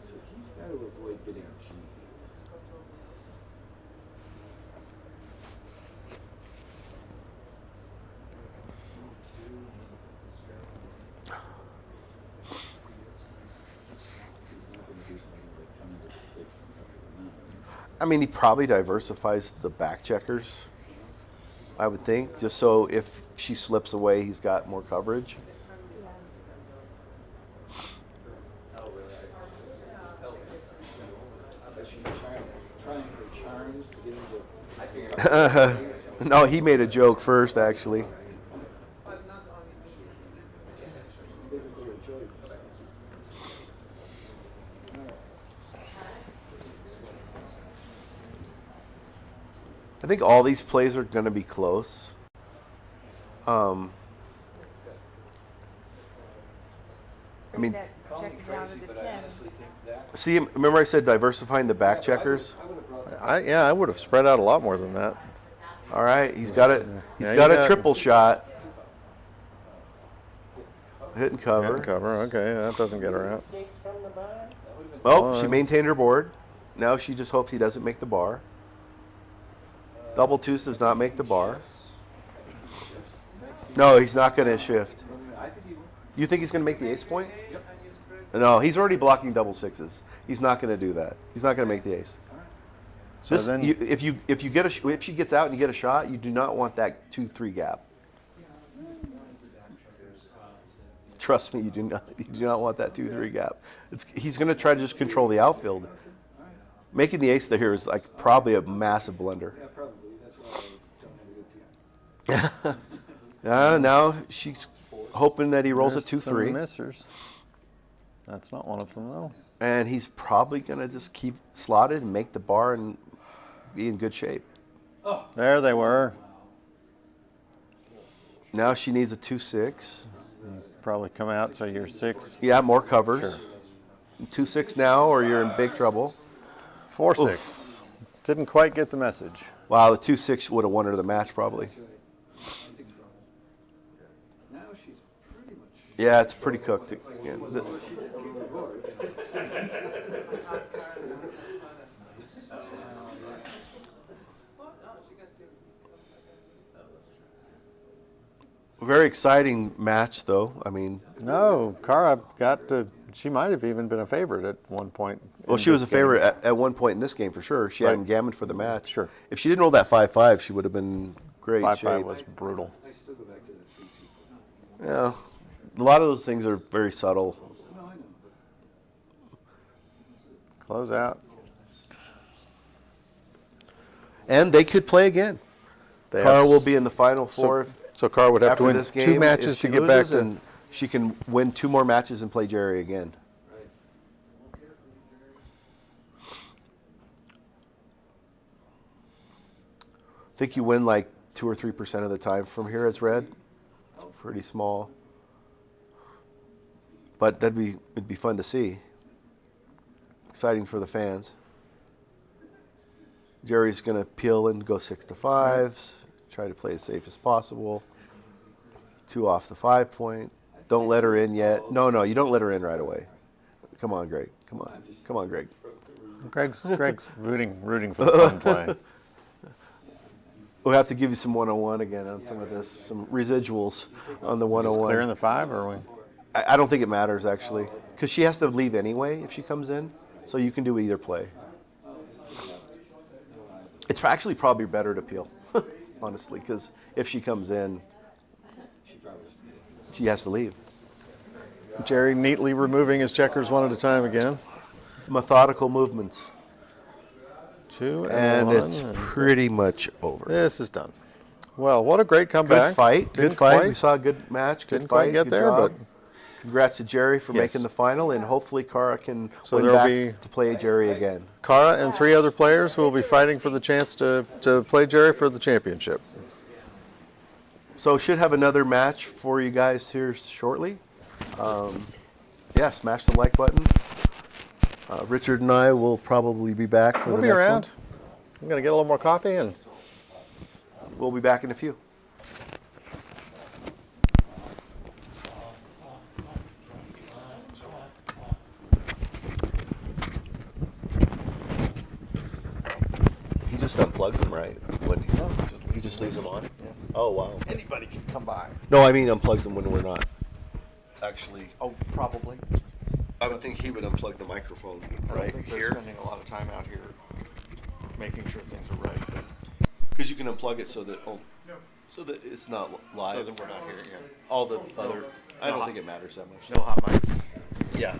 So he's got to avoid getting G. He's not going to do something like come into the 6 and cover the 9. I mean, he probably diversifies the back checkers, I would think, just so if she slips away, he's got more coverage. But she's trying her charms to get into. No, he made a joke first, actually. Let's give it to her joy. I think all these plays are going to be close. I mean, That Call me check down crazy, to the but I 10. honestly think that. see, remember I said diversifying the back checkers? I would have brought I would have spread out a lot more than that. All right, he's got a Yeah, got you a got- triple shot. Hit and Hand cover. cover. Okay, that doesn't get her out. Well, she One. maintained her board. Now she just hopes he doesn't make the bar. Double 2s does not make the bar. No, he's not going to shift. I think he would. You think he's going to make the ace point? No, he's already blocking double sixes. He's not going to do that. He's not going to make the ace. So This, then, if you get if she gets out and you get a shot, you do not want that 2-3 gap. Trust me, you do not want that 2-3 gap. He's going to try to just control the outfield. Making the ace here is like probably a massive blunder. Yeah, probably. That's why I don't have a good PM. Now she's hoping that he rolls a there's some 2-3, missers. That's not one of them, though. and he's probably going to just keep slotted and make the bar and be in good shape. There they were. Now she needs a 2-6. Probably come out, so you're 6. Yeah, more covers. Sure. 2-6 now, or you're in big trouble. 4-6. Didn't quite get the message. Wow, the 2-6 would have won her the match probably. I think so. Now she's pretty much. Yeah, it's pretty cooked. Yeah, very exciting match, though. I mean, No, Kara got to. She might have even been a favorite at one point. well, in she was a this game. favorite at one point in this game for sure. She Right. hadn't gammoned for the match. Sure. If she didn't roll that 5-5, she would have been great 5-5 shape. was brutal. I still go back to the 3-2. Yeah, a lot of those things are very subtle. No, I know. Close out. And they could play again. They Kara have- will be in the final four So Kara would have to after win this game. 2 matches if she to get back loses, to. and she can win 2 more matches and play Jerry again. Right. I think you win like 2 or 3% of the time from here as red. It's pretty small, but it'd be fun to see. Exciting for the fans. Jerry's gonna peel and go 6-5s. Try to play as safe as possible. 2 off the 5 point. Don't let her in yet. No, you don't let her in right away. Come on, Greg. Come on, Greg. Greg's rooting for the fun play. We'll have to give you some 101 again on some of this, some residuals on the Just 101. clearing the 5, or are we? I don't think it matters actually, because she has to leave anyway if she comes in, so you can do either play. It's actually probably better to peel, honestly, because if she comes in, she has to leave. Jerry neatly removing his checkers one at a time again. Methodical movements, 2 and 1. it's pretty much over. This is done. Well, what a great comeback. Good fight. Didn't Good fight. quite- We saw a good match. Good didn't fight. quite get good there, job. but- Congrats to Jerry for Yes. making the final, and hopefully Kara can So win there'll back be- to play Jerry again. Kara and 3 other players who will be fighting for the chance to play Jerry for the championship. So should have another match for you guys here shortly. Yeah, smash the like button. Richard and I will probably be back for We'll the be next around. I'm going to get a little more coffee and one. We'll be back in a few. He just unplugs them, right? When he just leaves them on. Oh wow. anybody can come by. No, I mean unplugs them when we're not. Actually, Oh, probably. I would think he would unplug the microphone I right don't think they're here, spending a lot of time out here making sure things are right. But because you can unplug it so that it's not live. so that we're not here yet. All the other. I don't hot- think it matters that much. No hot mics. Yeah.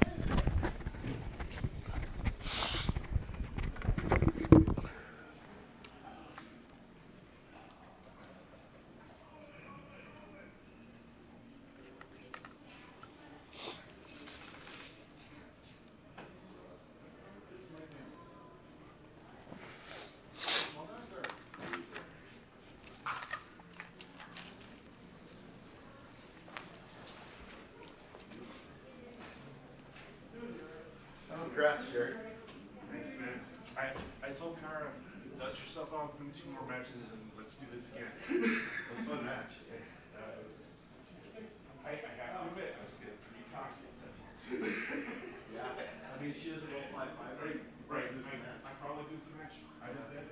Congrats, Jerry. Thanks, man. I told Kara, dust yourself off, win 2 more matches, and let's do this again. It was a fun match. I have to admit, I was getting pretty cocky at that point. Yeah. I mean, she doesn't roll 5-5. Right. I probably lose the match. I did that.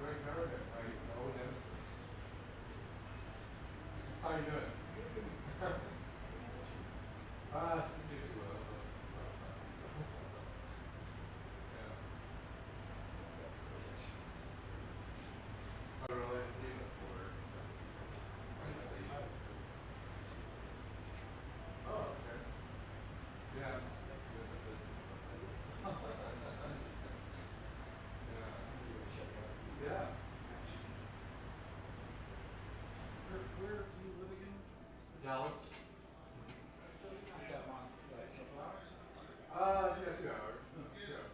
Greg Howard, my old nemesis. How you doing? You do well. Yeah. Oh, really? You know, for oh, okay. Yeah. Yeah. Yeah. Where do you live again? Dallas. So it's not that long, like a couple hours? Yeah, 2 hours. Yeah.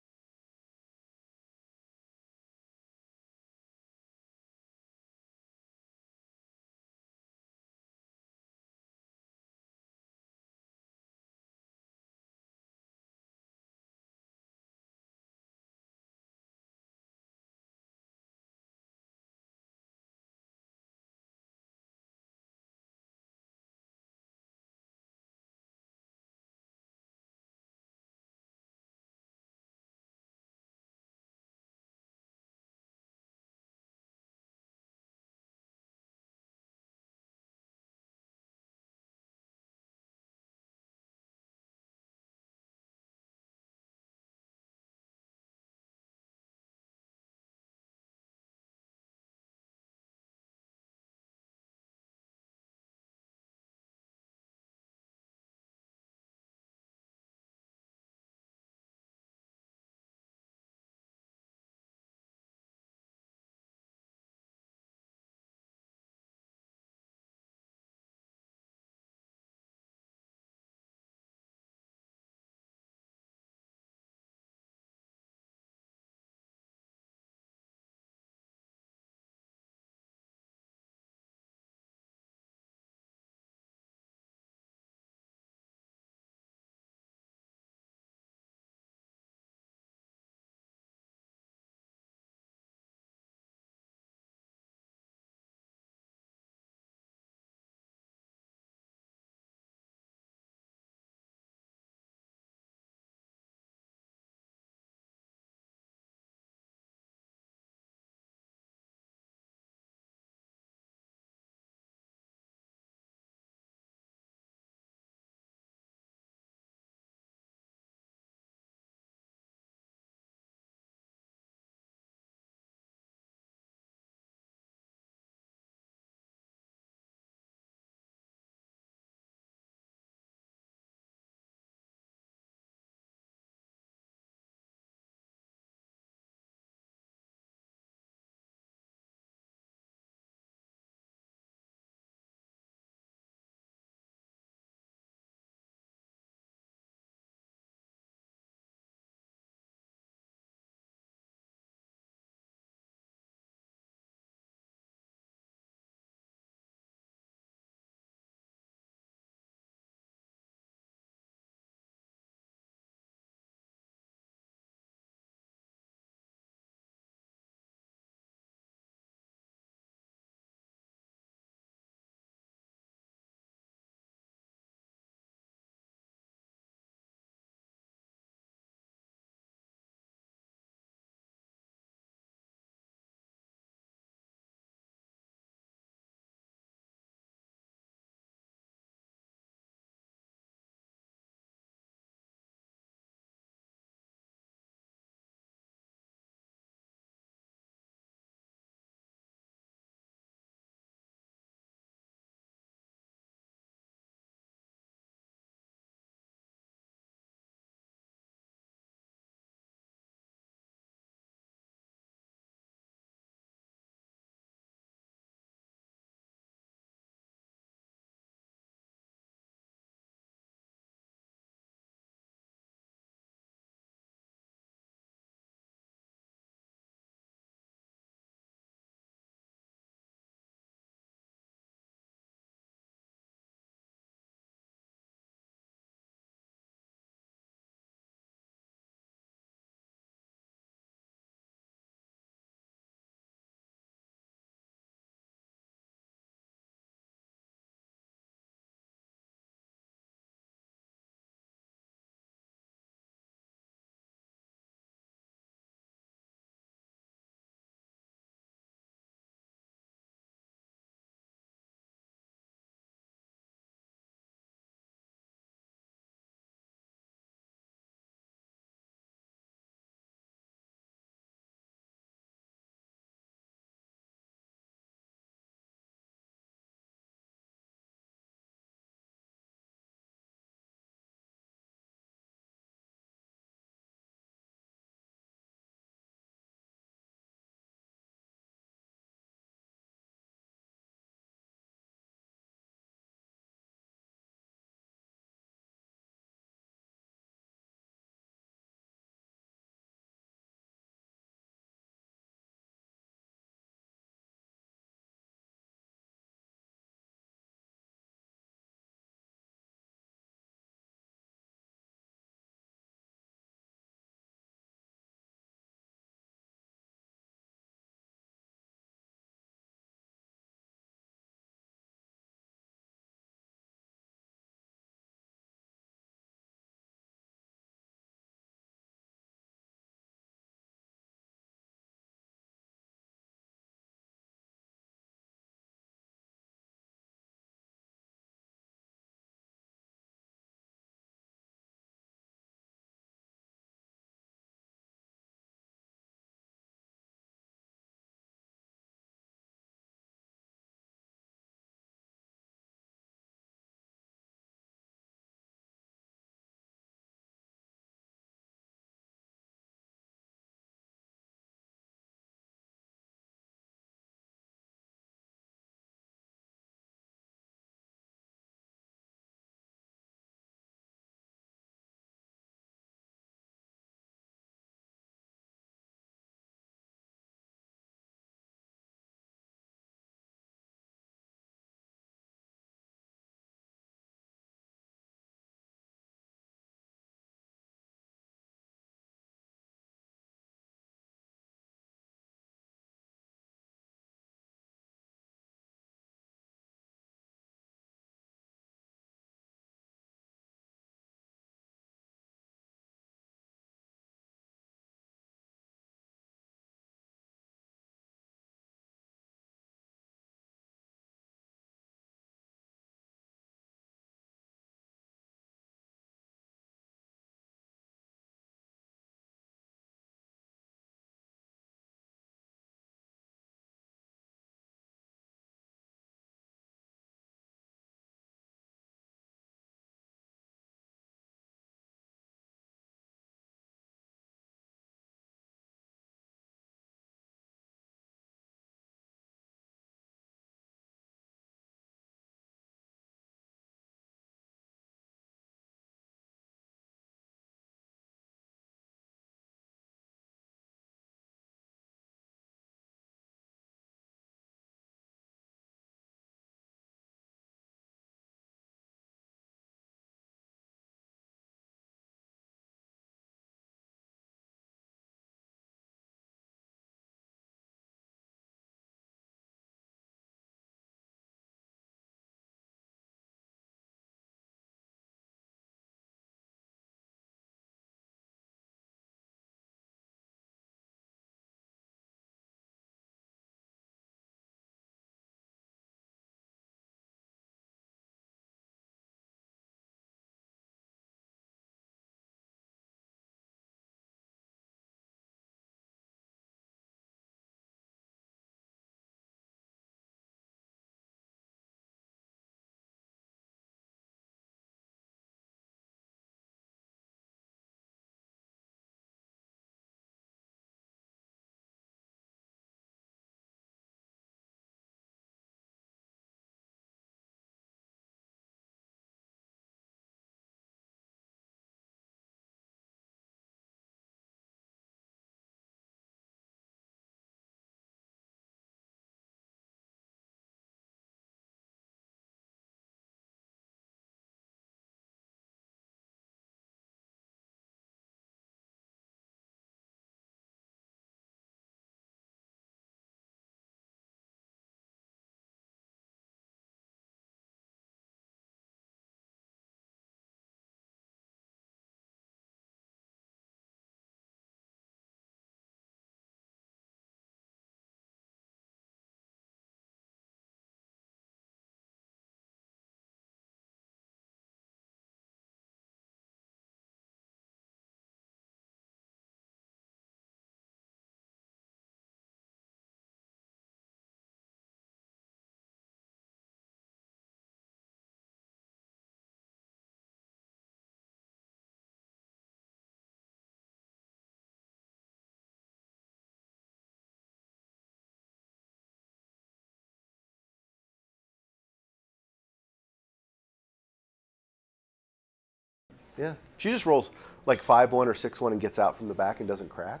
Yeah. She just rolls like 5-1 or 6-1 and gets out from the back and doesn't crack.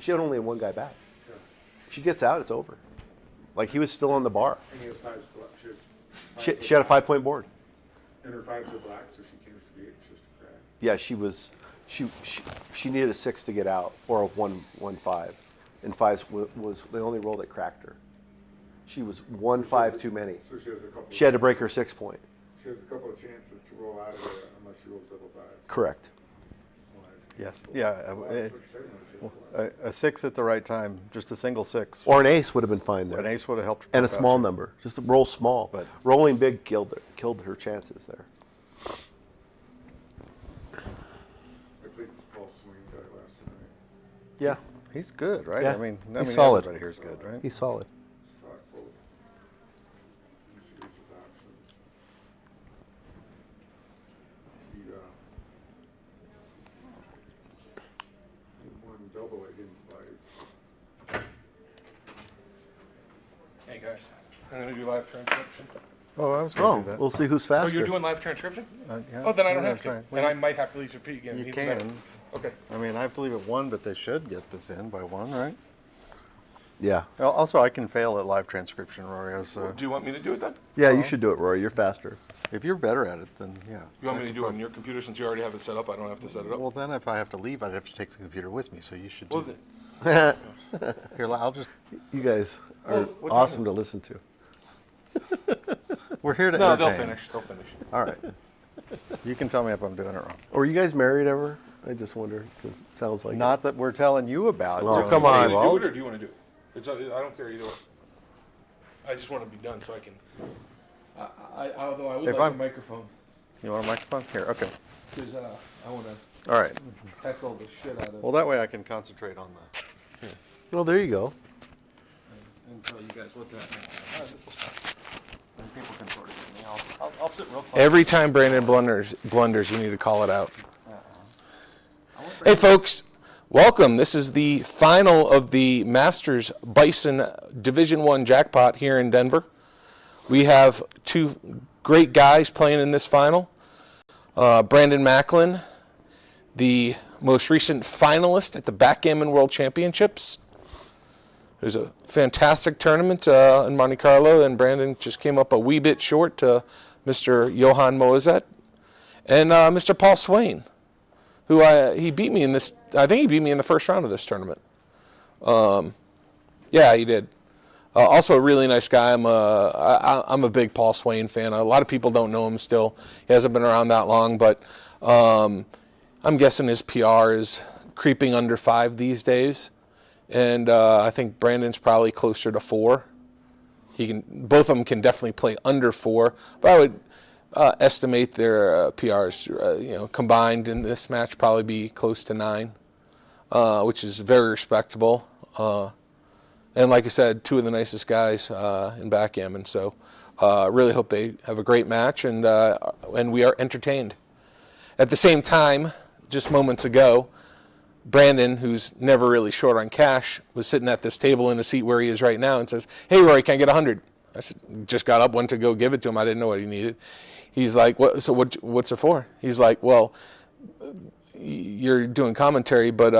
She had only one guy back. If she gets out, it's over. Like he was still on the bar. And he has five black. She had a 5-point board. And her fives are black, so she can't skate. It's just a crack. Yeah, she needed a 6 to get out, or a 1-5, and 5 was the only roll that cracked her. She was 1-5 too many. So she has a couple. She had to break her 6-point. She has a couple of chances to roll out of it unless she rolls double fives. Correct. Well, Yes. that's- Yeah. well, that's what you're saying, she has a black. A 6 at the right time, just a single 6. Or an ace would have been fine there. An ace would have helped her. And a faster. small number. Just roll small. But- rolling big killed her chances there. I played this ball swing guy last night. Yeah, He's good, right? Yeah, I mean, he's solid. Everybody here is good, right? he's solid. Stock full. He sees his options. He one double I didn't like. Hey guys, I'm gonna do live transcription. Oh, I was going Oh, to do that. we'll see who's Oh, faster. you're doing live transcription? Yeah, Oh, then I yeah, don't have that's to. right. And I might have to leave for pee again. You even better. can. Okay. I mean, I have to leave at 1, but they should get this in by 1, right? Yeah. Also, I can fail at live transcription, Rory. As, Do you want me to do it then? Yeah, you should do it, Rory. You're faster. if you're better at it, then yeah. You want me to do it on your computer since you already have it set up? I don't have to set it up. Well, then if I have to leave, I'd have to take the computer with me. So you should do Well, that. then, Here, I'll just. You guys are Well, what time awesome is to listen to. We're here to no, they'll entertain. finish. They'll finish. All right. You can tell me if I'm doing it wrong. Were you guys married ever? I just wonder because it sounds like Not that we're telling you about. Oh, Jonas come Do on. you Ewald. want to do it or do you want to do it? It's, I don't care either way. I just want to be done so I can. Although I would If like I'm- a microphone You want a microphone? Here, okay. because I want to All right. heckle the shit out of Well, that way I can concentrate on the. Well, there you go. and tell you guys what's happening. This is fine. And people can sort of get me. I'll sit real close. Every time Brandon blunders, you need to call it out. Hey, folks, welcome. This is the final of the Masters Bison Division I jackpot here in Denver. We have two great guys playing in this final. Brandon Macklin, the most recent finalist at the Backgammon World Championships. It was a fantastic tournament in Monte Carlo, and Brandon just came up a wee bit short to Mr. Johan Moazet and Mr. Paul Swain, who he beat me in this. I think he beat me in the first round of this tournament. Yeah, he did. Also a really nice guy. I'm a big Paul Swain fan. A lot of people don't know him still. He hasn't been around that long, but I'm guessing his PR is creeping under 5 these days. And I think Brandon's probably closer to 4. Both of them can definitely play under 4, but I would estimate their PRs, combined in this match probably be close to 9, which is very respectable. And like I said, 2 of the nicest guys in backgammon. So really hope they have a great match and we are entertained. At the same time, just moments ago, Brandon, who's never really short on cash, was sitting at this table in the seat where he is right now and says, "Hey, Rory, can I get 100?" I said, just got up, went to go give it to him. I didn't know what he needed. He's like, "What? So what's it for?" He's like, "Well, you're doing commentary, but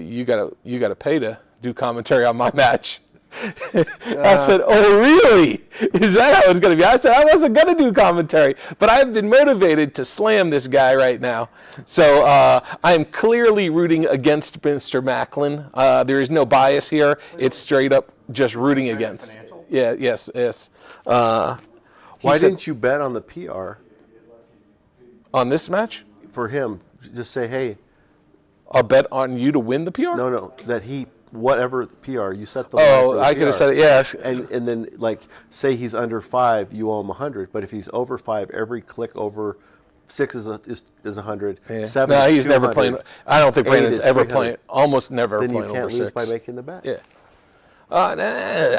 you gotta pay to do commentary on my match." I said, "Oh, really? Is that how it's going to be?" I said, "I wasn't going to do commentary, but I've been motivated to slam this guy right now." So I'm clearly rooting against Mr. Macklin. There is no bias here. It's straight up just rooting against. Yeah, yes. Why said- didn't you bet on the PR On this match? for him? Just say, hey, I'll bet on you to win the PR? no, that whatever the PR, you set the line for Oh, the I could have PR. said it, yes. And then, like, say he's under 5, you owe him 100. But if he's over 5, every click over 6 is 100. Yeah. 7 No, is he's never 200. playing. I don't think 8 Brandon's is ever 300. playing, almost never Then you playing can't over lose 6. by making the bet. Yeah. Nah,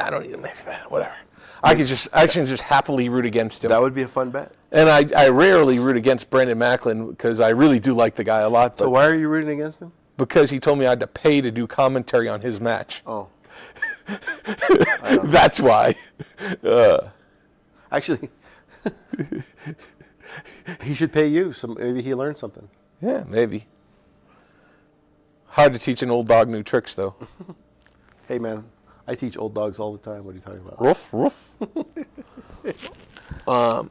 I don't need to make that. Whatever. I can just happily root against him. That would be a fun bet. And I rarely root against Brandon Macklin because I really do like the guy a lot. But So why are you rooting against him? because he told me I had to pay to do commentary on his match. Oh, That's why. actually, he should pay you. So maybe he learned something. Yeah, maybe. Hard to teach an old dog new tricks, though. Hey, man, I teach old dogs all the time. What are you talking about? Roof, roof. Well,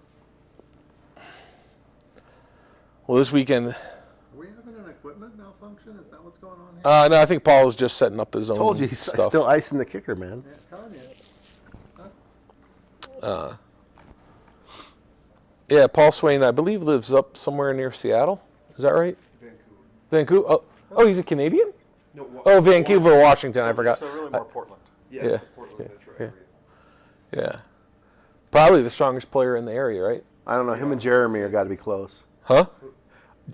this weekend. Are we having an equipment malfunction? Is that what's going on here? No, I think Paul is just setting up his own Told you, he's stuff. still icing the kicker, man. Yeah, telling you. Yeah, Paul Swain, I believe, lives up somewhere near Seattle. Is that right? Vancouver. Oh, he's a Canadian? No, Oh, Vancouver, Washington. I forgot. So really more Portland. Yes, Yeah, the Portland metro area. Yeah. Probably the strongest player in the area, right? I don't know. Him and Jeremy are got to be close. Huh?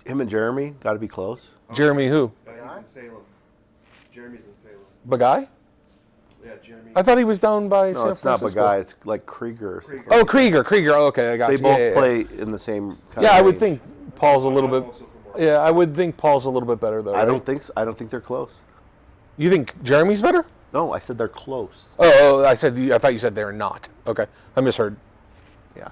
Him and Jeremy got to be close. Jeremy who? He's in Salem. Jeremy's in Salem. Bagai? Yeah, Jeremy. I thought he was down by No, San it's not Francisco. Bagai. It's like Krieger or something. Oh, Krieger. Oh, okay, I got They you. both Yeah. play in the same kind Yeah, of I would range. think Paul's a little bit. Also from Oregon. Yeah, I would think Paul's a little bit better, though. I right? don't think so. I don't think they're close. You think Jeremy's better? No, I said they're close. Oh, I thought you said they're not. Okay, I misheard. Yeah.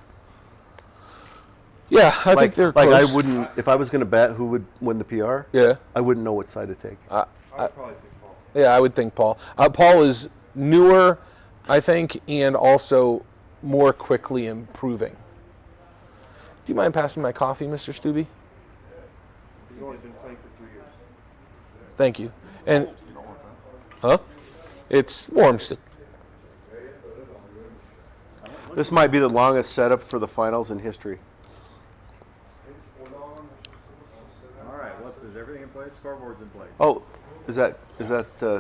Yeah, I think they're like close. I wouldn't, if I was going to bet who would win the PR, Yeah, I wouldn't know what side to take. I would probably pick Paul. yeah, I would think Paul. Paul is newer, I think, and also more quickly improving. Do you mind passing my coffee, Mr. Stubbe? He's only been playing for 3 years. Thank you. And huh? It's warm still. This might be the longest setup for the finals in history. All right, is everything in place? Scoreboard's in place. Oh, is that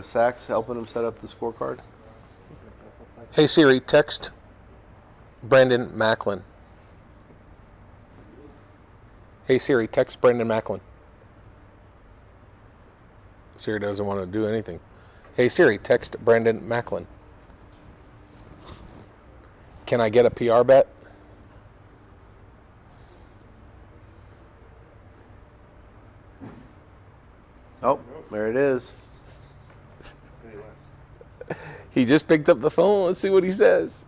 Sachs helping him set up the scorecard? Hey Siri, text Brandon Macklin. Hey Siri, text Brandon Macklin. Siri doesn't want to do anything. Hey Siri, text Brandon Macklin. Can I get a PR bet? Oh, there it is. And he left. He just picked up the phone. Let's see what he says.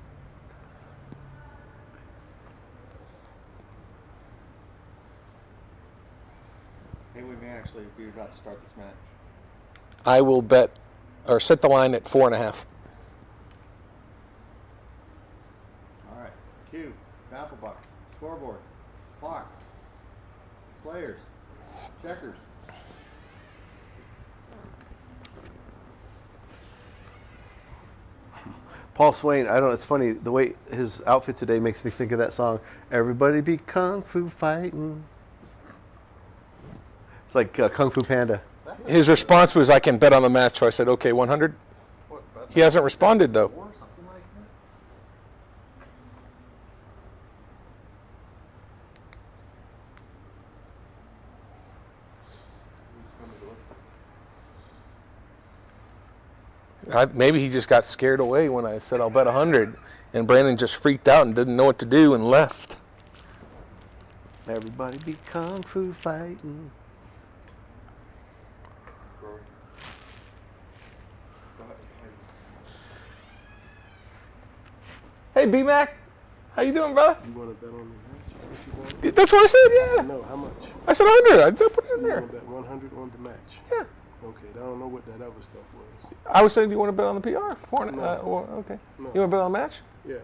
Hey, we may actually be about to start this match. I will bet or set the line at 4.5. All right. Cue, baffle box, scoreboard, clock, players, checkers. Paul Swain, I don't know, it's funny, the way his outfit today makes me think of that song, Everybody Be Kung Fu Fighting. It's like Kung Fu Panda. His response was, I can bet on the match. So I said, okay, 100. He hasn't responded, though. Or something like that. Maybe he just got scared away when I said I'll bet 100, and Brandon just freaked out and didn't know what to do and left. Everybody be Kung Fu Fighting. Rory. Go ahead. Hey, B-Mac, how you doing, brother? You want to bet on the match? What you want? That's what I said, yeah. No, how much? I said 100. I said put it in You there. want to bet 100 on the match? Yeah. Okay, I don't know what that other stuff was. I was saying, do you want to bet on the PR? Okay. No. You want to bet on the match? Yeah,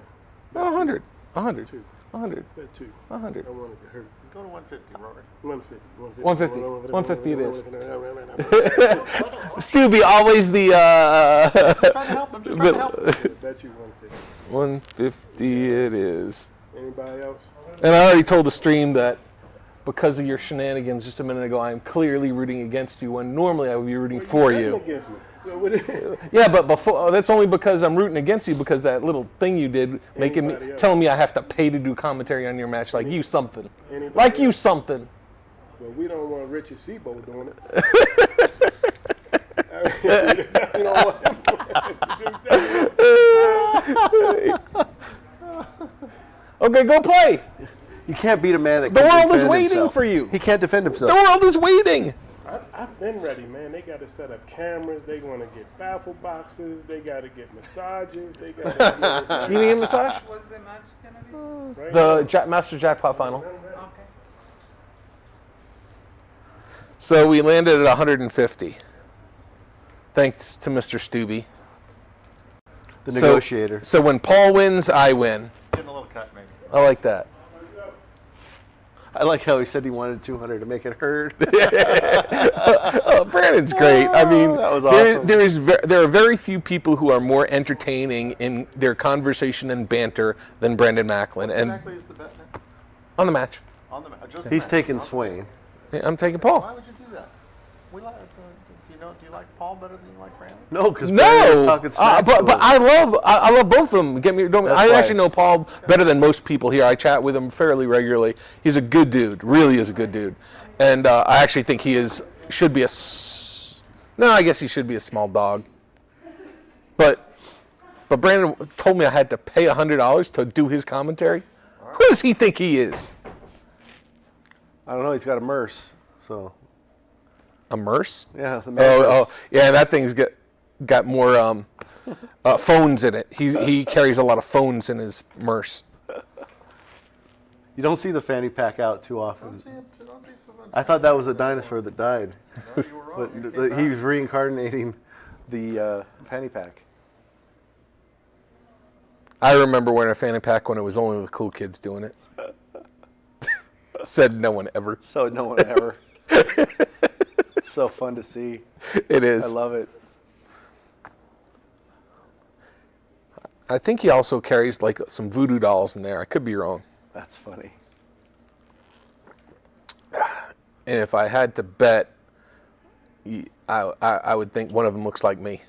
No, 100. 100. two. 100. Bet two. 100. I wanted to hurt. Go to 150, Rory. 150. 150 it is. 150. Stubby, always the. I'm trying to help. I'm just trying to help. Bet you 150. 150 it is. Anybody else? And I already told the stream that because of your shenanigans just a minute ago, I'm clearly rooting against you when normally I would be rooting for Betting you. against me. So what is Yeah, but before that's only because I'm rooting against you because that little thing you did making me Anybody else? telling me I have to pay to do commentary on your match like you something. Anybody Like you else? something. Well, we don't want Richard Sebo doing it. We don't want him to do that. Okay, go play. You can't beat a man that The can't world is defend waiting himself. for you. He can't defend The himself. world is waiting. I've been ready, man. They got to set up cameras. They want to get baffle boxes. They got to get massages. They got to You need a massage? What's the match gonna be? right The Master Jackpot final. Okay. So we landed at 150. Thanks to Mr. Stubbe. The negotiator. So when Paul wins, I win. Getting a little cut, maybe. I like that. I like how he said he wanted 200 to make it hurt. Oh, Brandon's great. I mean, that was awesome. there are very few people who are more entertaining in their conversation and banter than Brandon Macklin. And Exactly is the bet now? on the match, On the just He's the taking match. Swain. I'm taking Why Paul. would you do that? We like. Do you like Paul better than you like Brandon? No, because Brandon was No, talking smack to but him. I love both of them. That's I why. actually know Paul better than most people here. I chat with him fairly regularly. He's a good dude, really is a good dude, and I actually think should be I guess he should be a small dog. But Brandon told me I had to pay $100 to do his commentary. Who does he think he is? I don't know. He's got a Merce, so A Merce? yeah. The man Oh, Merce. yeah. That thing's got more phones in it. He carries a lot of phones in his Merce. You don't see the fanny pack out too often. Don't see someone. I thought that was a dinosaur that died, No, you were wrong. but You came he back. was reincarnating the fanny pack. I remember wearing a fanny pack when it was only the cool kids doing it. Said no one ever. So no one ever. It's so fun to see. It is. I love it. I think he also carries like some voodoo dolls in there. I could be wrong. That's funny. And if I had to bet, I would think one of them looks like me.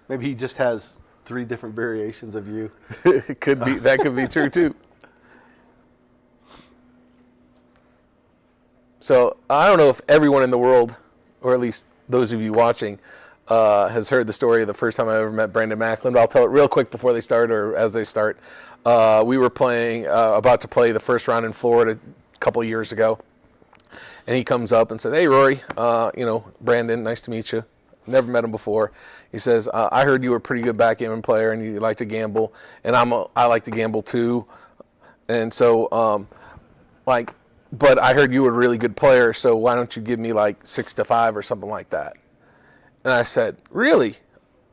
Maybe he just has 3 different variations of you. It could be. That could be true too. So I don't know if everyone in the world, or at least those of you watching, has heard the story of the first time I ever met Brandon Macklin. But I'll tell it real quick before they start, or as they start. We were about to play the first round in Florida a couple of years ago, and he comes up and says, "Hey, Rory, Brandon, nice to meet you. Never met him before." He says, "I heard you were a pretty good backgammon player and you like to gamble, and I like to gamble too, and so but I heard you were a really good player, so why don't you give me like 6 to 5 or something like that?" And I said, "Really?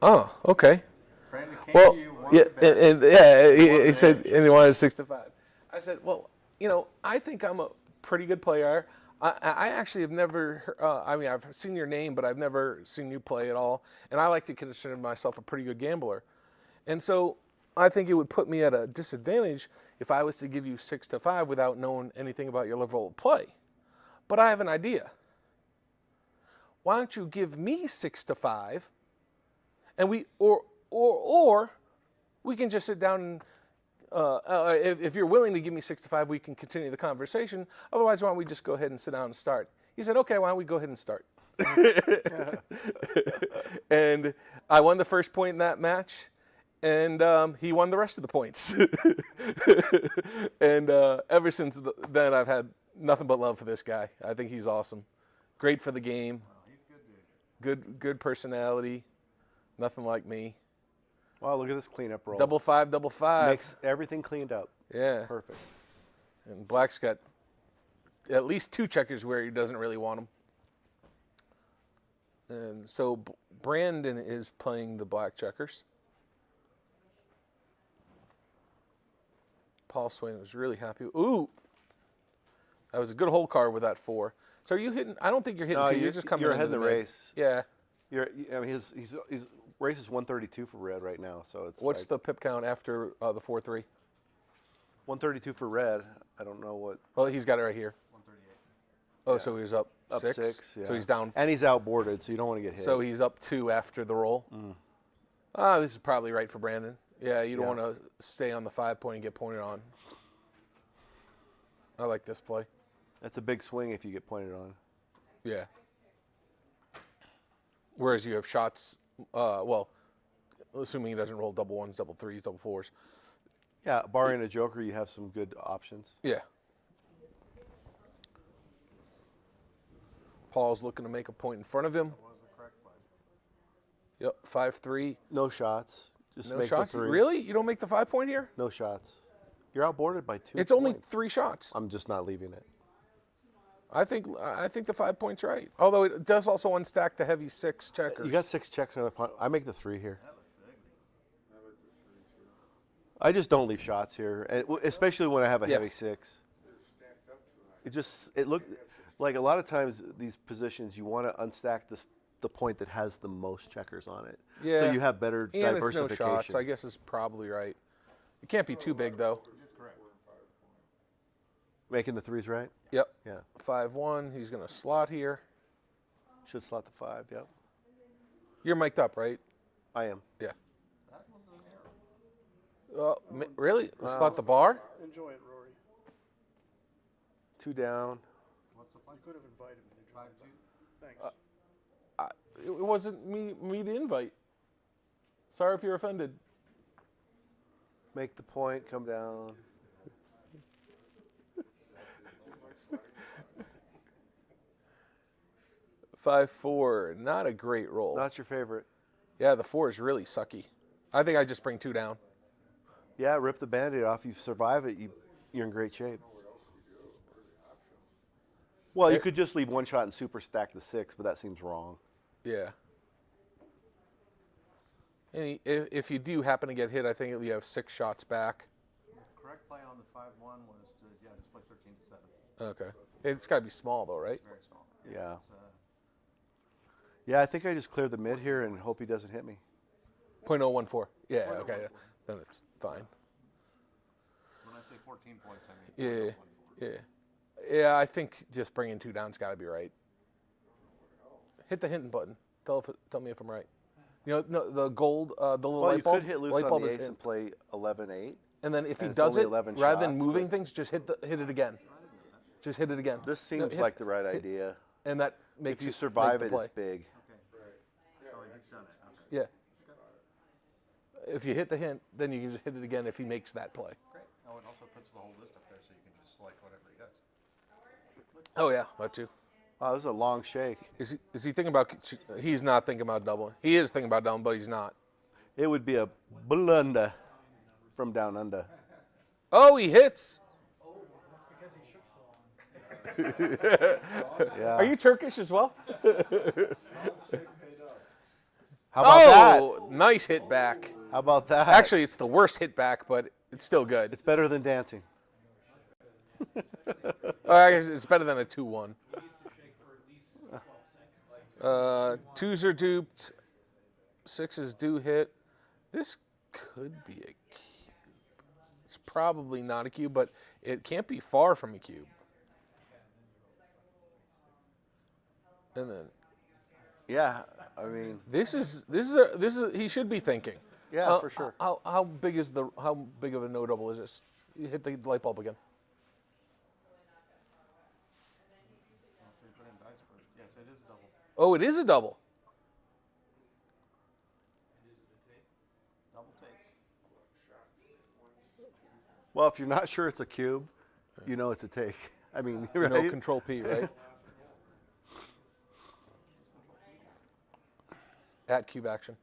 Oh, okay." Brandon came Well, to you, wanted yeah, to bet. he the said, edge. and he wanted 6 to 5. I said, "Well, I think I'm a pretty good player. I actually have never, I've seen your name, but I've never seen you play at all. And I like to consider myself a pretty good gambler. And so I think it would put me at a disadvantage if I was to give you 6 to 5 without knowing anything about your level of play. But I have an idea. Why don't you give me 6 to 5, and we can just sit down and if you're willing to give me 6 to 5, we can continue the conversation. Otherwise, why don't we just go ahead and sit down and start?" He said, "Okay, why don't we go ahead and start?" And I won the first point in that match, and he won the rest of the points. And ever since then, I've had nothing but love for this guy. I think he's awesome. Great for the game. He's a good dude. Good personality. Nothing like me. Wow, look at this cleanup roll. Double five. Makes everything cleaned up. Yeah. Perfect. And Black's got at least 2 checkers where he doesn't really want them. And so Brandon is playing the black checkers. Paul Swain was really happy. Ooh, that was a good hole card with that 4. So are you hitting? I don't think you're hitting 2. You're just coming You're into ahead in the mid. race. Yeah. He's race is 132 for red right now, so it's What's like the pip count after the 4-3? 132 for red. I don't know what. Well, he's got it right here. 138. Oh, so he was up 6. 6. Yeah. So he's down. And he's outboarded, so you don't want to get hit. So he's up 2 after the roll. This is probably right for Brandon. Yeah, you don't want to stay on the 5 point and get pointed on. I like this play. That's a big swing if you get pointed on. Yeah. Whereas you have shots, assuming he doesn't roll double 1s, double 3s, double 4s. Yeah, barring a joker, you have some good options. Yeah. Paul's looking to make a point in front of him. What was the correct play? Yep, 5-3. No shots. Just No make shots? the 3. Really? You don't make the 5 point here? No shots. You're outboarded by 2 It's only points. 3 shots. I'm just not leaving it. I think the 5 points right. Although it does also unstack the heavy 6 checkers. You got 6 checks on the punt. I make the 3 here. I just don't leave shots here, and especially when I have a Yes. heavy 6. It looked like a lot of times these positions you want to unstack the point that has the most checkers on it. Yeah. So you have better And it's no diversification. shots. I guess is probably right. It can't be too big though. Making the 3s right. Yep. Yeah. 5-1. He's gonna slot here. Should slot the 5. Yep. You're mic'd up, right? I am. Yeah. Really? Slot the bar? Enjoy it, Rory. 2 down. You could have invited me to join. Thanks. It wasn't me to invite. Sorry if you're offended. Make the point. Come down. Five, 4. Not a great roll. Not your favorite. Yeah, the 4 is really sucky. I think I just bring 2 down. Yeah, rip the Band-Aid off. You survive it, you're in great shape. Well, you could just leave 1 shot and super stack the 6, but that seems wrong. Yeah. And if you do happen to get hit, I think you have 6 shots back. Correct play on the 5-1 was to just play 13-7. Okay. It's got to be small though, right? It's very small. Yeah. It's, Yeah, I think I just clear the mid here and hope he doesn't hit me. .014. Yeah. Okay. Yeah. Then it's fine. when I say 14 points, I mean Yeah. Yeah. I think just bringing 2 down's got to be right. Hit the hinting button. Tell me if I'm right. You know, no, the gold, the little Well, you light bulb. could hit loose light on bulb the is ace hit. and play 11-8. And then if he and it's does only it, 11 rather than shots, moving but- things, just hit it again. Just hit it again. This seems hit- like the right idea. And that makes If you it survive make it, the play. it's big. oh, he's done it. Okay. Yeah. If you hit the hint, then you can just hit it again if he makes that play. Great. Oh, it also puts the whole list up there so you can just select whatever he does. Oh yeah, that too. Wow, this is a long shake. Is he thinking about? He's not thinking about doubling. He is thinking about doubling, but he's not. It would be a blunder from down under. Oh, he hits. Yeah. Are you Turkish as well? How about Oh, nice hit back. that? How about that? Actually, it's the worst hit back, but it's still good. it's better than dancing. I guess it's better than a 2-1. 2s are duped. 6s do hit. This could be a cube. It's probably not a cube, but it can't be far from a cube. And then Yeah, I mean, this is he should be thinking. yeah, for sure. How big of a no double is this? You hit the light bulb again. So you put in dice first. Yes, it is a double. Oh, it is a double. Double take. Well, if you're not sure it's a cube, you know it's a take. I mean, right? No control P, right? At cube action.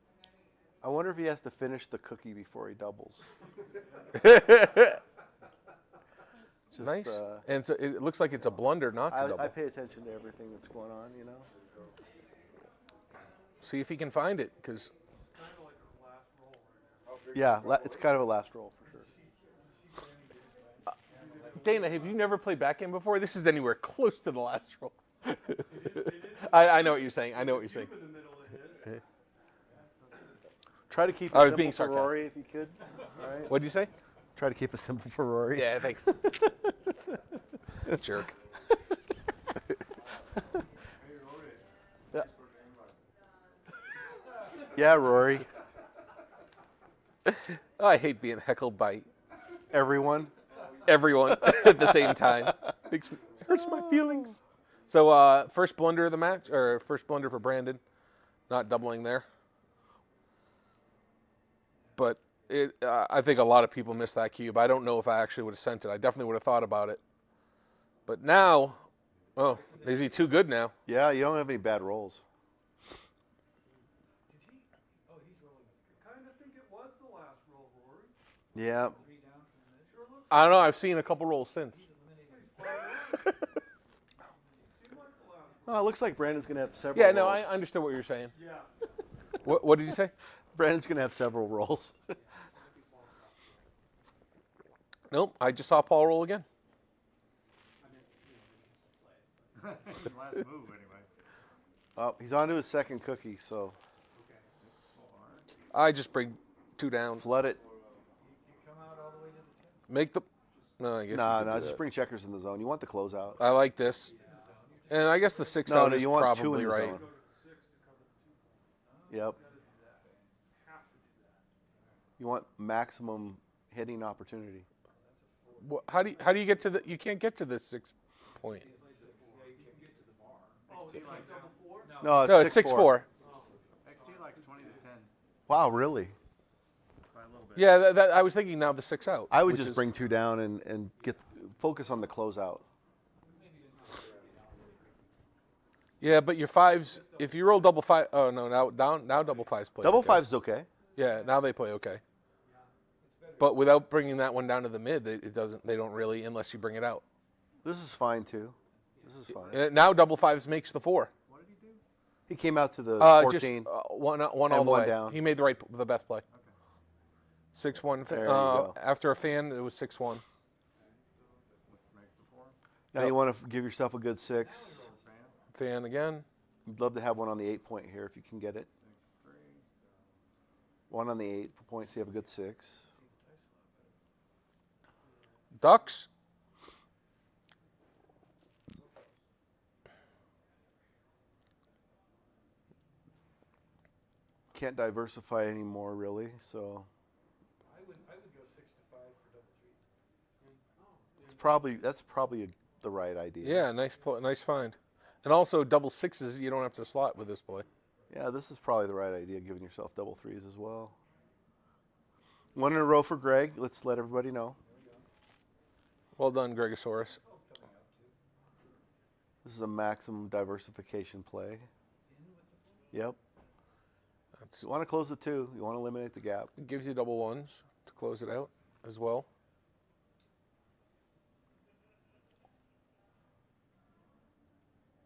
I wonder if he has to finish the cookie before he doubles. Just, Nice. And so it looks like it's a blunder not to double. I pay attention to everything that's going on, you know. See if he can find it, because Yeah, it's kind of a last roll for sure. Dana, have you never played backgammon before? This is anywhere close to the last roll. I know what you're saying. I know what you're saying. Try to keep it I was simple being for sarcastic. Rory if you could. All right. What'd you say? Try to keep it simple for Rory. Yeah, thanks. Jerk. Yeah, Rory. I hate being heckled by Everyone. everyone at the same time. Hurts my feelings. So first blunder of the match, or first blunder for Brandon, not doubling there. But I think a lot of people missed that cube. I don't know if I actually would have sent it. I definitely would have thought about it. But now, oh, is he too good now? Yeah, you don't have any bad rolls. Kind of think it was the last roll, Rory. Yeah. I don't know. I've seen a couple rolls since. Oh, it looks like Brandon's going to have several Yeah, no, rolls. I understood what you're saying. Yeah. What did you say? Brandon's going to have several rolls. Nope, I just saw Paul roll again. Last move, anyway. Oh, he's on to his second cookie, so I just bring 2 down. flood it. Come out all the way to the 10. Make the. No, I guess. Nah, you could no, do just that. bring checkers in the zone. You want the closeout. I like this. And I guess the 6 No, out no, is you want 2 probably in the right. zone. Yep. You want maximum hitting opportunity. How do you get to the? You can't get to the 6 point. No, No, it's 6-4. XT likes 20 to 10 Wow, really? by a little bit. Yeah, that I was thinking now the 6 out. I would which just is- bring 2 down and focus on the closeout. Yeah, but your 5s. If you roll double 5, oh no, now double 5s play. Double okay. 5's okay. Yeah, now they play okay. But without bringing that one down to the mid, it doesn't. They don't really unless you bring it out. This is fine too. This is fine. Now double 5s makes the 4. He came out to the Just 14. one all and the one way. down. He made the best play. 6-1. There you go. After a fan, it was 6-1. Now you want to give yourself a good 6. Fan again. You'd love to have one on the 8 point here if you can get it. One on the 8 point, so you have a good 6. Ducks. Can't diversify anymore, really. So I would go 6 to 5 for double 3. that's probably the right idea. Yeah, nice find. And also double 6s, you don't have to slot with this play. Yeah, this is probably the right idea, giving yourself double 3s as well. 1 in a row for Greg. Let's let everybody know. Well done, Gregosaurus. This is a maximum diversification play. Yep. You want to close the 2. You want to eliminate the gap. It gives you double 1s to close it out as well.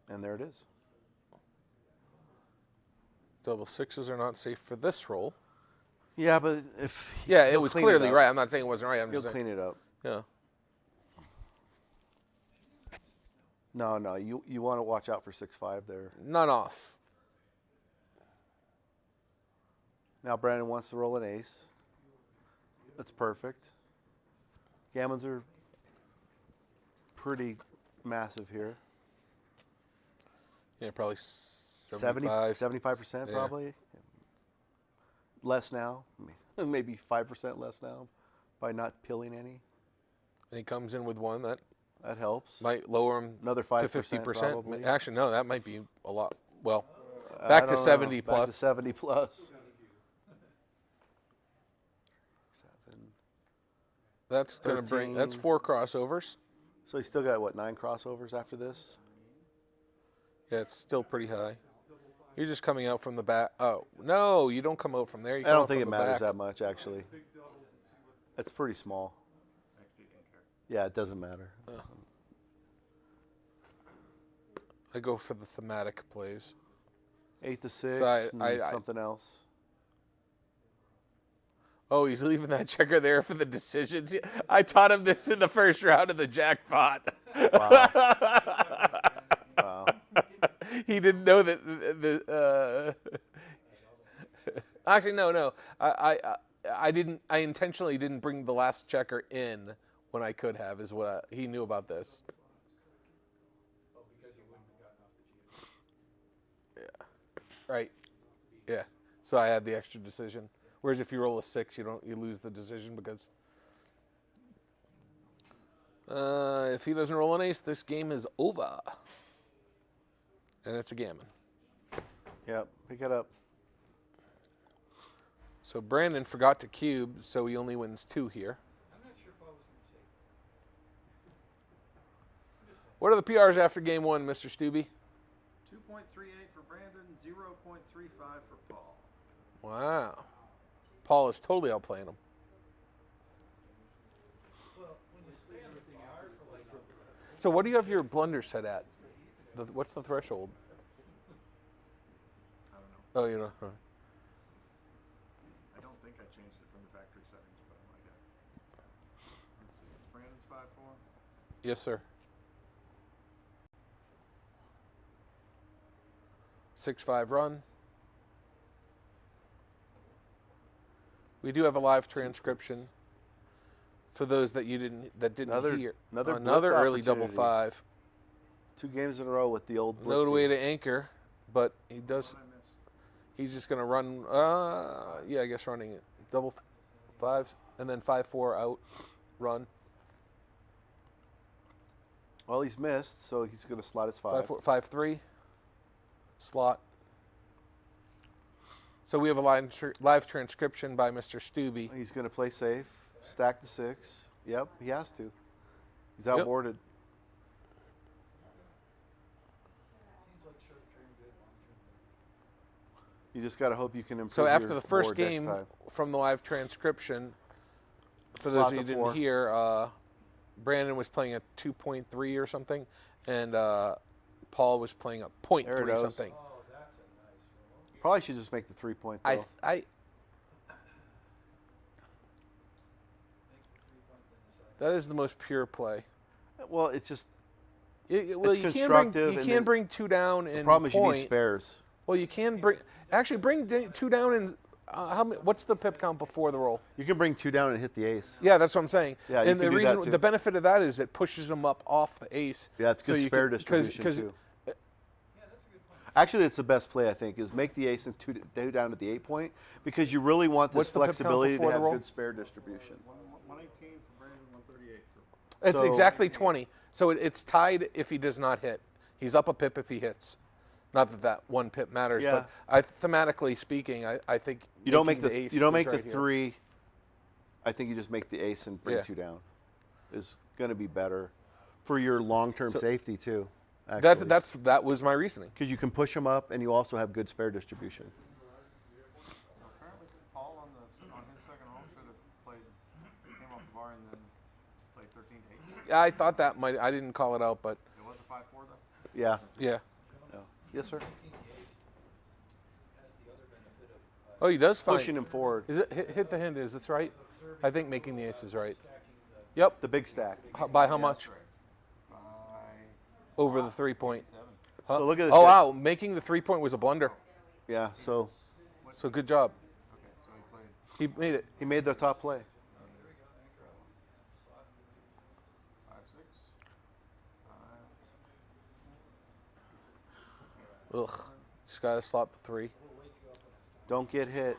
And there it is. Double 6s are not safe for this roll. Yeah, but if Yeah, it he'll was clean clearly up. right. I'm not saying it wasn't right. I'm He'll just saying. clean it up. Yeah. No, you want to watch out for 6-5 there. None off. Now Brandon wants to roll an ace. That's perfect. Gammons are pretty massive here. Yeah, probably 75%, 75. Yeah. probably. Less now. Maybe 5% less now by not pilling any. And he comes in with 1 that That helps. might lower him Another to 5% 50%. probably. Actually, no, that might be a lot. Well, I back to don't know. 70 Back plus. to 70 plus. 7. That's going to bring, that's 13. 4 crossovers. So he's still got, what, 9 crossovers after this? Yeah, it's still pretty high. You're just coming out from the back. Oh, no, you don't come out from there. You I come don't out think it from the matters back. that much, actually. It's pretty small. Yeah, it doesn't matter. I go for the thematic plays. 8 to 6 So and I- something else. Oh, he's leaving that checker there for the decisions. I taught him this in the first round of the jackpot. Wow. He didn't know that Actually, no. I didn't. I intentionally didn't bring the last checker in when I could have. Is what he knew about this. Yeah. Right. Yeah. So I had the extra decision. Whereas if you roll a 6, you lose the decision because if he doesn't roll an ace, this game is over. And it's a gammon. Yep, pick it up. So Brandon forgot to cube, so he only wins 2 here. I'm not sure if I was going to take. What are the PRs after game 1, Mr. Stubbe? 2.38 for Brandon, 0.35 for Paul. Wow. Paul is totally outplaying him. Well, when you stay everything out for like So what do you have your blunder set at? What's the threshold? I don't know. Oh, you know. Huh. I don't think I changed it from the factory settings, but I might have. Let's see. It's Brandon's 5-4. Yes, sir. 6-5 run. We do have a live transcription for those that didn't hear. Another Another blitz early double opportunity. 5. 2 games in a row with the old blitz. No way to anchor, but he does. What did I miss? He's just going to run. Yeah, I guess running it. Double 5s and then 5-4 out run. Well, he's missed, so he's going to slot his 5. 5-3 slot. So we have a live transcription by Mr. Stubbe. He's going to play safe, stack the 6. Yep, he has to. He's Yep. outboarded. Seems like short-term good, long-term good. You just got to hope you can improve. So after your the first board next game time. from the live transcription, for those Slot of you who the didn't 4. hear, Brandon was playing a 2.3 or something, and Paul was playing a There it 0.3 goes. something. Oh, that's a nice roll. Probably should just make the 3-point though. I Make the 3-point then decide. that is the most pure play. Well, it's just Well, It's you can constructive, you and can then bring 2 down and the problem is you point. need spares. Well, you can bring 2 down and how many, what's the pip count before the roll? You can bring 2 down and hit the ace. Yeah, that's what I'm saying. Yeah, you and the can do that reason, too. the benefit of that is it pushes them up off the ace. Yeah, it's good you spare can- distribution too. Yeah, that's a good point. Actually, it's the best play I think is make the ace and 2 down at the 8-point because you really want this What's the pip count flexibility to before the have roll? good spare distribution. 118 for Brandon, 138 for. It's So- exactly 20. So it's tied if he does not hit. He's up a pip if he hits. Not that that 1 pip matters, Yeah. but thematically speaking, I think You don't make making the ace you don't is make the right here. 3. I think you just make the ace and bring Yeah. 2 down. Is going to be better for your long-term So- safety too. That was my reasoning. because you can push them up and you also have good spare distribution. Apparently, Paul on his second roll should have played, came off the bar and then played 13-8. I thought that might. I didn't call it out, but It was a 5-4 though. Yeah. yeah. Yeah. Yes, sir. King ace has the other benefit of Oh, he does find. Pushing him forward. Is it hit the hint? Is this right? I think making the ace is right. stacking the Yep. The big stack. By how much? By Over the 3-point. 7. Huh? So look at this Oh guy. wow, making the 3-point was a blunder. Yeah. So So good job. Okay, so he played He made it. he made the top play. 5-6. Ugh. Just gotta slot the 3. Don't get hit.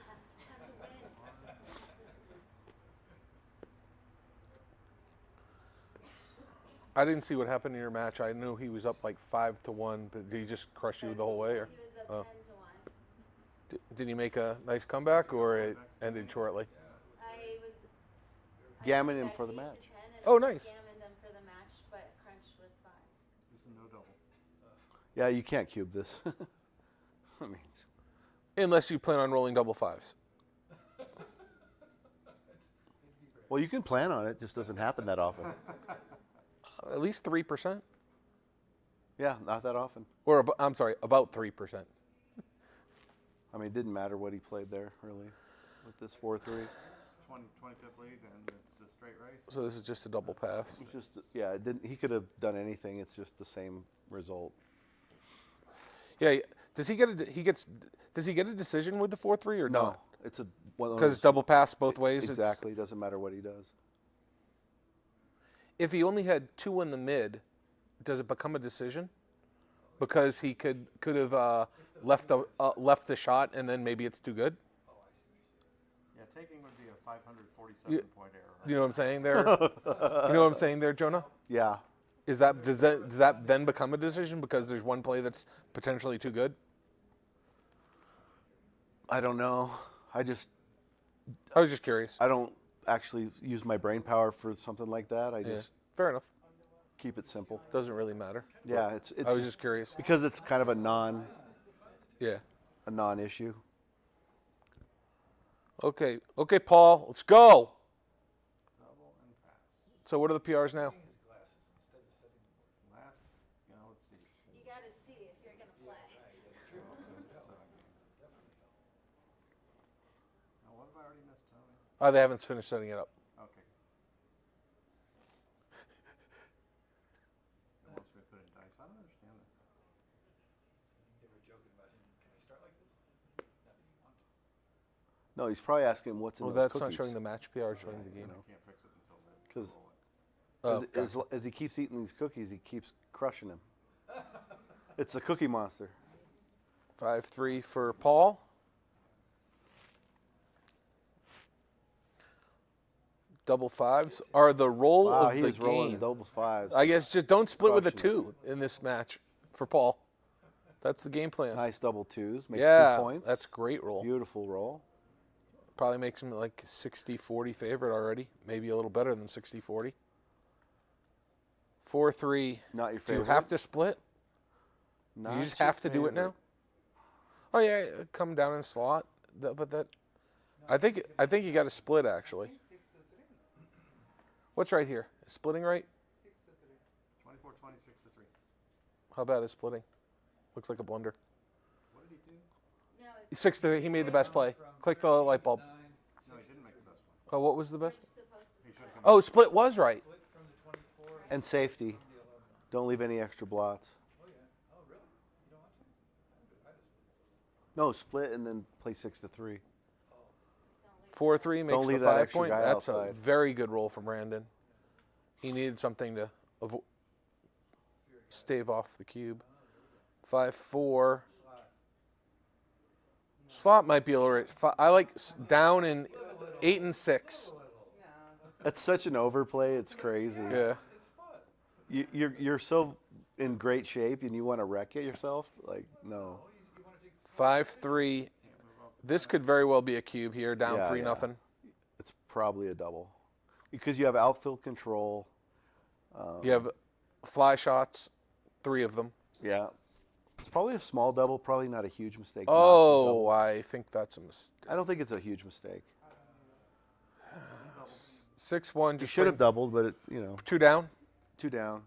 I didn't see what happened in your match. I knew he was up like 5-1, but did he just crush you the whole way, or He was up Oh. 10-1. did he make a nice comeback, or it ended shortly? I was. Gammon I him got for the 8 to match. 10 and Oh, I nice. Gammoned him for the match, but crunched with 5s. This is no double. Yeah, you can't cube this. I mean, Unless you plan on rolling double 5s. well, you can plan on it. It just doesn't happen that often. At least 3%, Yeah, not that often. or I'm sorry, about 3%. I mean, it didn't matter what he played there, really, with this 4-3. It's 25th lead and it's just straight race. So this is just a double pass. It's just, yeah, it didn't. He could have done anything. It's just the same result. Yeah. Does he get Does he get a decision with the 4-3 or No, not? it's a one of Because it's those- double pass both ways. Exactly. It doesn't matter what he does. If he only had 2 in the mid, does it become a decision? Because he could have left a shot and then maybe it's too good. Yeah, taking would be a 547-point error. You know what I'm saying there? You know what I'm saying there, Jonah? Yeah. Does that then become a decision because there's one play that's potentially too good? I don't know. I was just curious. I don't actually use my brain power for something like that. I Yeah. just Fair enough. keep it simple. Doesn't really matter. Yeah, it's I was just curious. because it's kind of a Yeah. non-issue. Okay, Paul, let's go. Double and pass. So what are the PRs now? Last, let's see. You got his Oh, they haven't finished setting it up. Okay. They wants me to put in dice. I don't understand that. They were joking about him. Can I start like this? Not that you want to. No, he's probably asking what's in Oh, those that's cookies. not showing the match PR, showing the game. I can't fix it until they 'Cause- roll it. Oh, As he keeps eating these cookies, he keeps crushing him. It's a cookie monster. 5-3 for Paul. Double fives are the roll Wow, of he the is rolling game. double fives. I guess just don't split with a Crushing 2 in this match for Paul. That's the game plan. Nice double twos. Makes Yeah, 2 points. that's great roll. Beautiful roll. Probably makes him like 60-40 favorite already. Maybe a little better than 60-40. Not 4-3. your Do you favorite. have to split? Not You just your have to do it favorite. now? Oh yeah, come down in slot. But that, I think you got to split actually. What's right here? Is splitting right? 24, 26 to 3. How bad is splitting? Looks like a blunder. What did he do? No, it's 6-3. He made the best play. Click the light bulb. No, he didn't make the best one. Oh, what was the best? supposed to split. Oh, split was right. And safety. Don't leave any extra blots. Oh, yeah. Oh, really? You don't want to? I just. No, split and then play 6 to 3. 4-3 makes Don't leave the that 5 extra point. guy That's a outside. very good roll from Brandon. He needed something to stave off the cube. 5-4. Slot might be a little right. I like down in 8 and 6. That's such an overplay. It's crazy. Yeah. You're so in great shape and you want to wreck it yourself. Like no. 5-3. This could very well be a cube here, down Yeah, 3-0. It's probably a double because you have outfield control. You have fly shots, 3 of them. Yeah. It's probably a small double. Probably not a huge mistake. not to Oh, double. I think that's a mistake. I don't think it's a huge mistake. 6-1. You Just should have bring doubled, but it's 2 down. 2 down.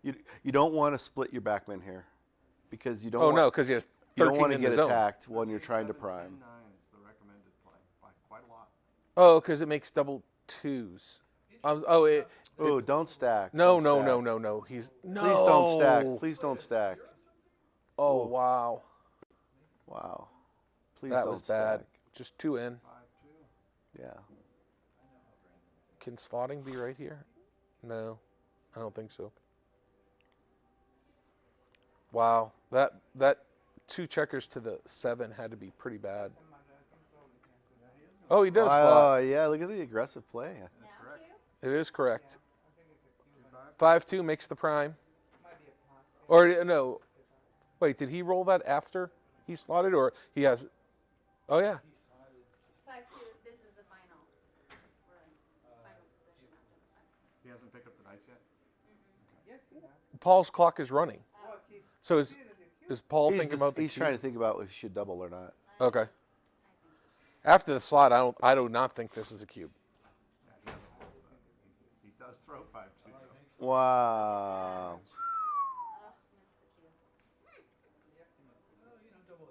You don't want to split your backman here because you don't. Oh, want, no, because he has you don't 13 want to in the get zone. attacked when you're trying to prime. 9 is the recommended play by quite a lot. Oh, because it makes double 2s. Oh, don't stack. No. Don't stack. He's no. Please don't stack. Please don't stack. Oh, wow. Wow. Please That don't was bad. stack. Just 2 in. 5-2. Yeah. Can slotting be right here? No, I don't think so. Wow, that 2 checkers to the 7 had to be pretty bad. Oh, he does Oh, slot. yeah. Look at the aggressive play. now correct. cue? It is correct. 5-2 makes the prime. Or no, wait, did he roll that after he slotted, or he has? Oh yeah. 5-2. This is the final. We're in final position after the final. He hasn't picked up the dice yet? Yes, he has. Paul's clock is running. Look, he's So is Paul thinking about the He's cube? trying to think about if he should double or not. Okay. After the slot, I do not think this is a cube. Yeah, he hasn't rolled that. He does throw 5-2 though. Wow. Oh, missed the cue. Oh, double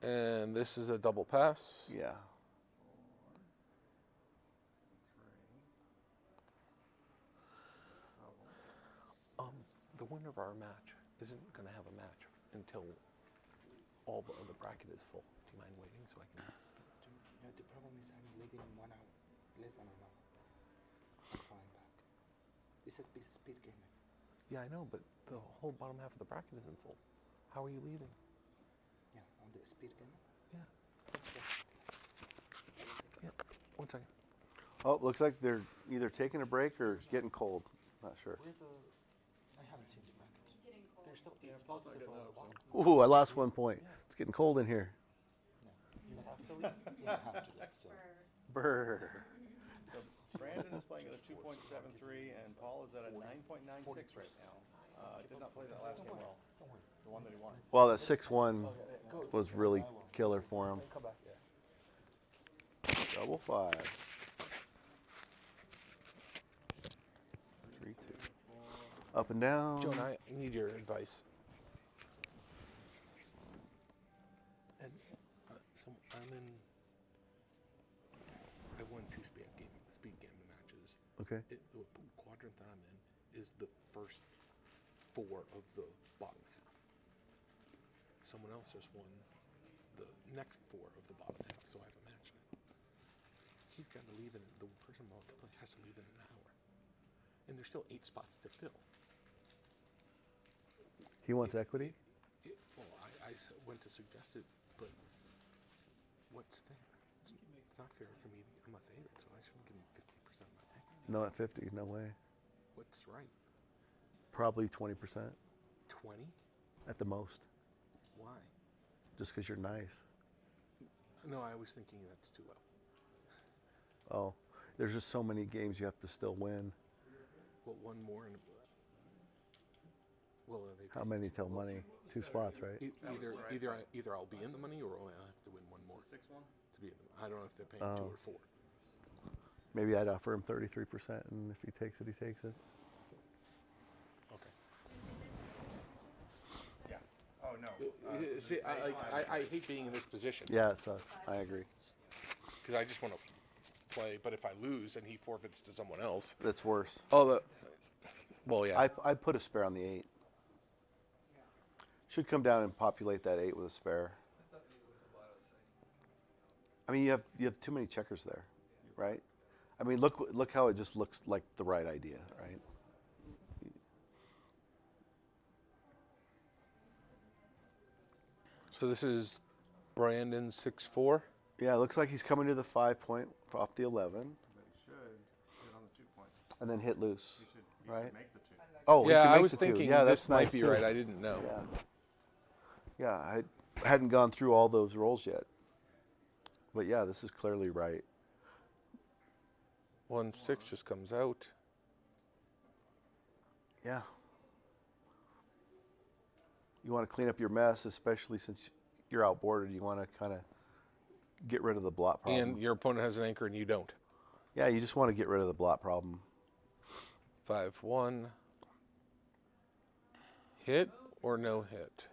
aces. And this is a double pass. Yeah. 3. Double. The winner of our match isn't going to have a match until all the other bracket is full. Do you mind waiting so I can? No, the problem is I'm leaving in 1 hour, less than an hour. I'm flying back. It's a speed game. Yeah, I know, but the whole bottom half of the bracket isn't full. How are you leaving? Yeah, on the speed game. Yeah. Yeah. 1 second. Oh, looks like they're either taking a break or getting cold. Not sure. I haven't seen the bracket. Getting cold. There's still Yeah, it's Paul's not positive getting on up, the so. Ooh, I lost 1 point. It's getting cold in here. You have to leave? Yeah, I have to leave. So. For Brr. Brandon is playing at a 2.73 and Paul is at a 9.96 right now. Did not play that last game well. The one that he won. Well, that 6-1 was really killer for him. Come back. Yeah. Double 5. 3-2. Up and down. Joan, I need your advice. speed gammon matches. Okay. The quadrant that I'm in is the first 4 of the bottom half. Someone else just won the next 4 of the bottom half, so I have a match now. He's got to leave in, the person multiplied has to leave in an hour. And there's still 8 spots to fill. He wants equity? Well, I went to suggest it, but what's fair? It's not fair for me. I'm a favorite, so I shouldn't give him 50% of my equity. No, at 50, no way. What's right? Probably 20% 20? at the most, Why? just because you're nice. No, I was thinking that's too low. Oh, there's just so many games you have to still win. Well, one more and well, they How many till money? 2 spots, right? Either I'll be in the money or I'll have to win one more. 6-1? To be in the, I don't know if they're paying 2 or 4. Maybe I'd offer him 33%, and if he takes it, he takes it. Okay. Yeah. Oh, no. See, I hate being in this position Yeah, it sucks. I agree. because I just want to play. But if I lose and he forfeits to someone else, That's worse. oh, well, yeah. I put a spare on the 8. Should come down and populate that 8 with a spare. I mean, you have too many checkers there, right? I mean, look how it just looks like the right idea, right? So this is Brandon 6-4. Yeah, it looks like he's coming to the 5 point off the 11, But he should hit on the 2 point. and then hit loose, He right? should make the 2. Oh, he Yeah, can I make was the 2. thinking Yeah, this that's might nice be too. right. I didn't know. Yeah, I hadn't gone through all those rolls yet, but yeah, this is clearly right. 1-6 just comes out. Yeah. You want to clean up your mess, especially since you're outboarded. You want to kind of get rid of the blot problem. And your opponent has an anchor and you don't. Yeah, you just want to get rid of the blot problem. 5-1. Hit or no hit?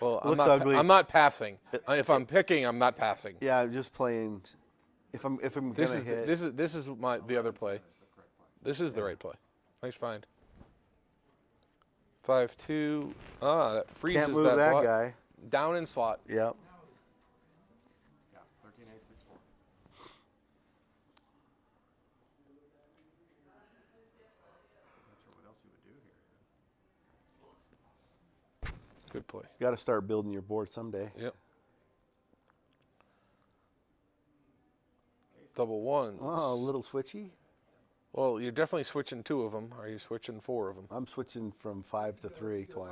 Well, looks ugly. I'm not passing. If I'm picking, I'm not passing. Yeah, I'm just playing. If I'm This gonna is hit, this is the other play. This is the right play. Nice find. 5-2. Ah, that freezes can't move that that block. guy. Down in slot. Yep. Yeah, 13-8, 6-4. Not sure what else you would do here. Good play. Got to start building your board someday. Yep. Double one. Oh, a little switchy. Well, you're definitely switching 2 of them. Are you switching 4 of them? I'm switching from 5 to 3 twice.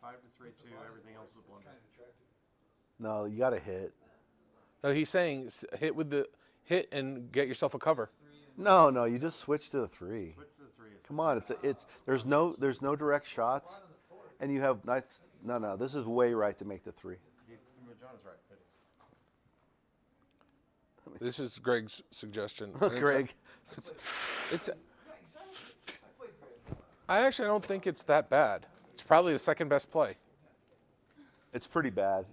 5 to 3-2. Everything else is a blunder. No, you got to hit. No, he's saying hit and get yourself a cover. No, you just switch to the 3. Switch to the 3. Come on, it's there's no direct shots, and you have nice. No, this is way right to make the 3. John is right. This is Greg's suggestion. Greg, It's I actually don't think it's that bad. It's probably the second best play. it's pretty bad.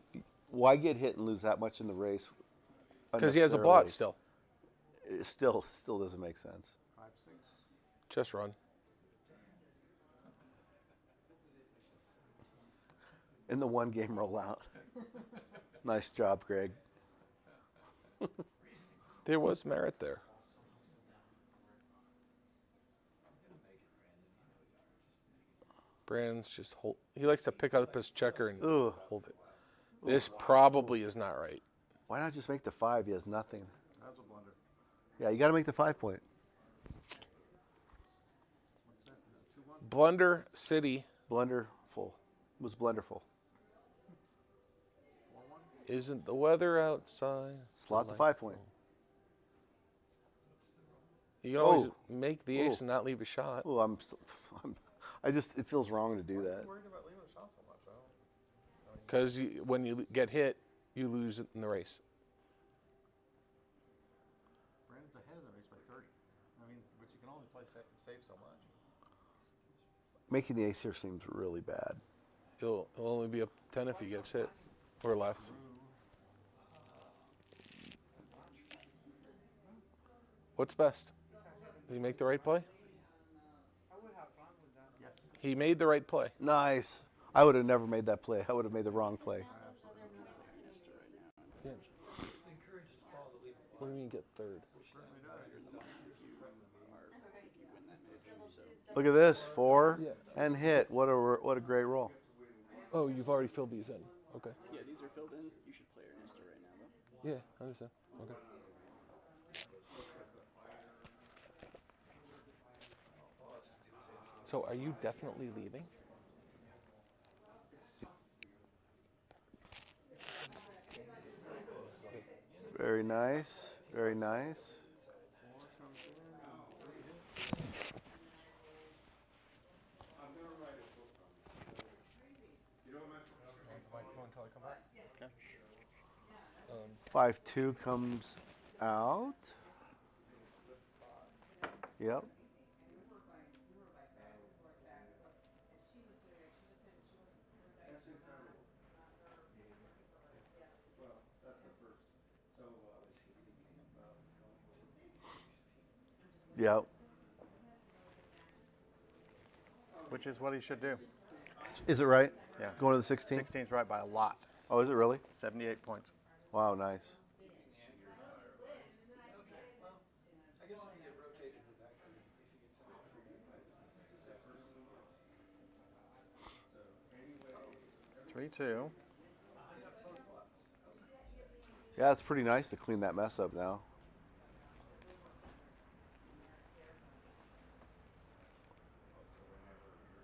Why get hit and lose that much in the race? Because he has a blot unnecessarily? still. It still doesn't make sense. 5-6. Just run. In the 1 game rollout. Nice job, Greg. There was merit there. Brandon's just hold. He likes to pick up his checker and Ugh. hold it. This probably is not right. Why not just make the 5? He has nothing. That's a blunder. Yeah, you got to make the 5 point. What's that? 2-1? Blunder City Blunderful. Was blunderful. 4-1? isn't the weather outside. Slot the 5 point. You can always Oh. make the ace Oh. and not leave a shot. Oh, it feels wrong to do that. Worried about leaving a shot so much, Because when you get hit, you lose it in the race. Brandon's ahead of the race by 30. I mean, but you can only play safe so much. Making the ace here seems really bad. He'll only be up 10 if he gets hit, or less. What's best? Did he make the right play? Yes. He made the right play. Nice. I would have never made that play. I would have made the wrong play. Yeah. What do you mean get third? Look at this, 4 and hit. What a great roll. Oh, you've already filled these in. Okay. Yeah, these are filled in. You should play Ernesto right now, though. Yeah, I understand. Okay. So are you definitely leaving? Very nice. Very nice. Until I come back. Okay. 5-2 comes out. Yep. Yep. Which is what he should do. Is it right? Yeah. Going to the 16? 16's right by a lot. Oh, is it really? 78 points. Wow, nice. I guess if you get rotated with that kind of, if you get something. 3-2. Yeah, it's pretty nice to clean that mess up now.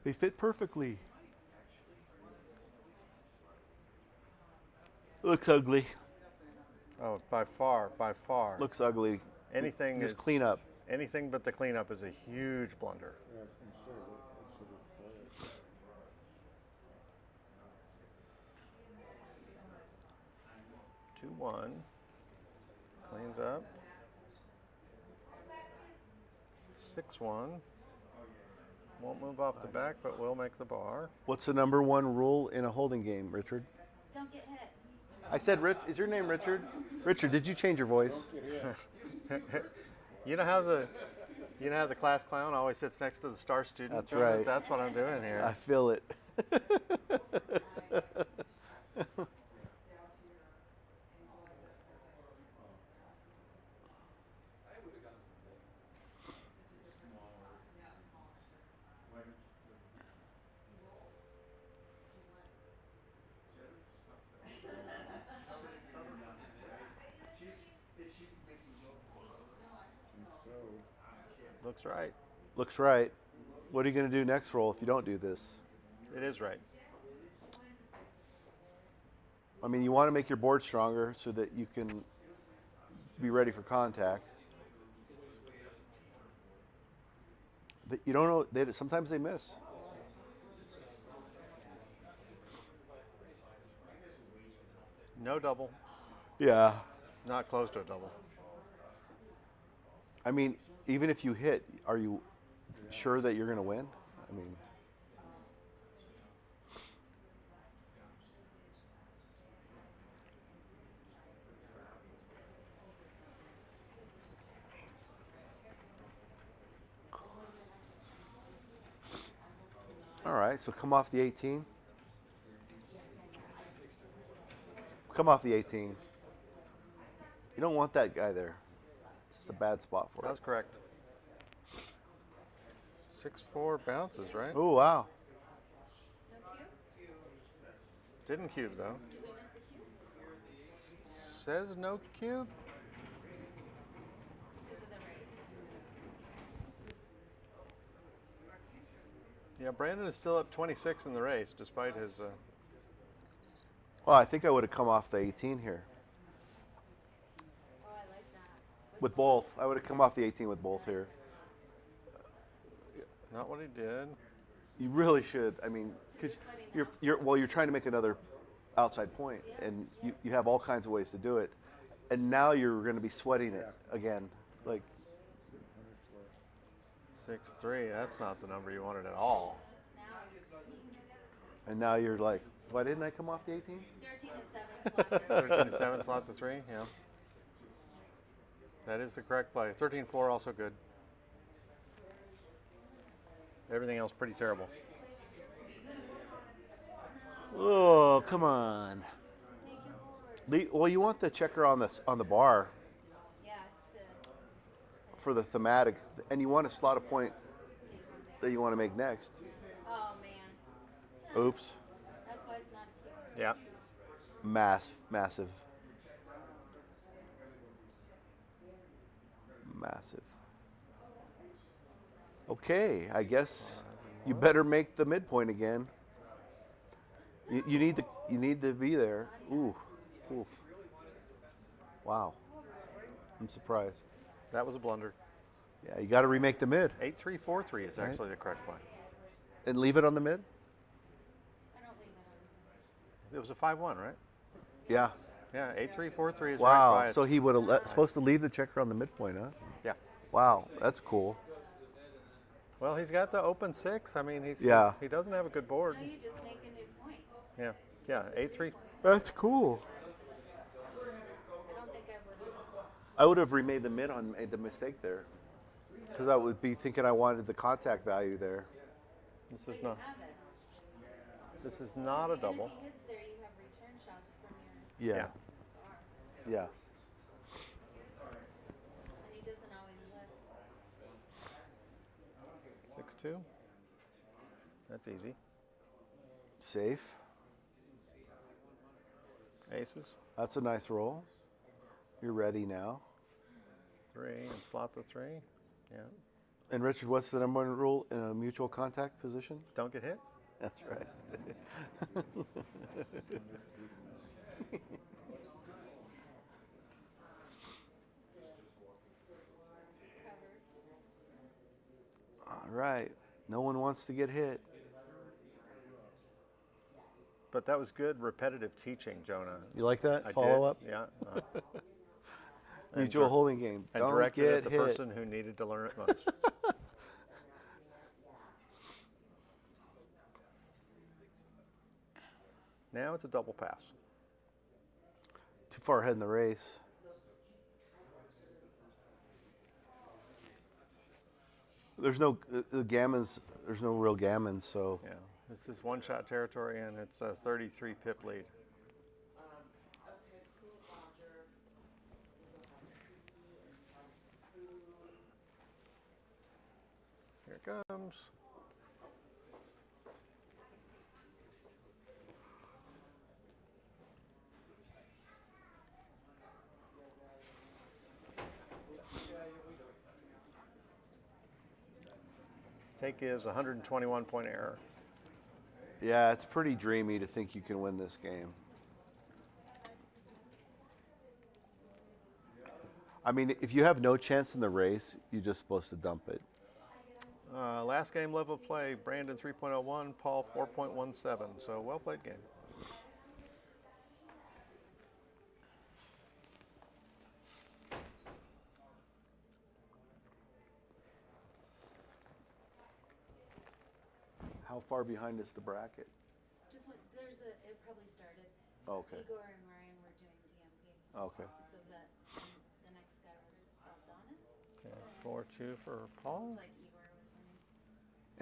They fit perfectly. Looks ugly. Oh, by far, by far. Looks ugly. Anything Just is, clean up. Anything but the cleanup is a huge blunder. 2-1. Cleans up. 6-1. Won't move off the back, but will make the bar. What's the number one rule in a holding game, Richard? Don't get hit. I said, Rich. Is your name Richard? Richard, did you change your voice? You know how the class clown always sits next to the star student? That's right. That's what I'm doing here. I feel it. Looks right. Looks right. What are you going to do next roll if you don't do this? It is right. I mean, you want to make your board stronger so that you can be ready for contact. You don't know. Sometimes they miss. No double. Yeah. Not close to a double. I mean, even if you hit, are you sure that you're going to win? I mean, all right, so come off the 18. Come off the 18. You don't want that guy there. It's just a bad spot for That's it. correct. 6-4 bounces, right? Oh, wow. No cue? Didn't cube, though. Did we miss the cue? Says no cube. Because of the race? Yeah, Brandon is still up 26 in the race, despite his... Well, I think I would have come off the 18 here. Oh, I like that. With both. I would have come off the 18 with both here. Not what he did. You really should. I mean, because you're trying to make another outside point, and you have all kinds of ways to do it, and now you're going to be sweating it again. Like 6-3. That's not the number you wanted at all. and now you're like, why didn't I come off the 18? 13 is 7 slots. 13 to 7 slots of 3. Yeah. That is the correct play. 13-4 also good. Everything else pretty terrible. Oh, come on. Well, you want the checker on the bar Yeah, for the thematic, and you want to slot a point that you want to make next. oh man. Oops. That's why it's not a cube. Yeah. Massive. Okay, I guess you better make the midpoint again. You need to be there. Ooh, oof. Wow. I'm surprised. That was a blunder. Yeah, you got to remake the mid 8-3-4-3 is actually the correct play. and leave it on the mid. I don't leave it on. It was a 5-1, right? Yeah. Yeah, 8-3-4-3 is Wow. right by So it. he would have supposed to leave the checker on the midpoint, huh? Yeah. Wow, that's cool. Well, he's got the open 6. I mean, he doesn't have a good board. No, you just make a new point. Yeah. Yeah, 8-3. That's cool. I don't think I would. I would have remade the mid on made the mistake there, because I would be thinking I wanted the contact value there. This But is you not. have it. This is not a And double. if he hits there, you have return shots from your Yeah. bar. Yeah. And he doesn't always lift. 6-2. That's easy. Safe. Aces. That's a nice roll. You're ready now. 3 and slot the 3. Yeah. And Richard, what's the number one rule in a mutual contact position? Don't get hit. That's right. All right. No one wants to get hit. But that was good repetitive teaching, Jonah. You like that? I Follow did. up? Yeah. Mutual holding game. And Don't directed get at the hit. person who needed to learn it most. Now it's a double pass. Too far ahead in the race. There's no the gammons. There's no real gammons, so Yeah. This is one-shot territory, and it's a 33 pip lead. Here it comes. Take is 121-point error. yeah, it's pretty dreamy to think you can win this game. I mean, if you have no chance in the race, you're just supposed to dump it. Last game level of play, Brandon 3.01, Paul 4.17. So well played game. How far behind is the bracket? Just when, it probably started. Okay. Igor and Ryan were doing DMP. Okay. So that the next guy was Adonis. Okay, 4-2 for Paul. Like Igor was winning.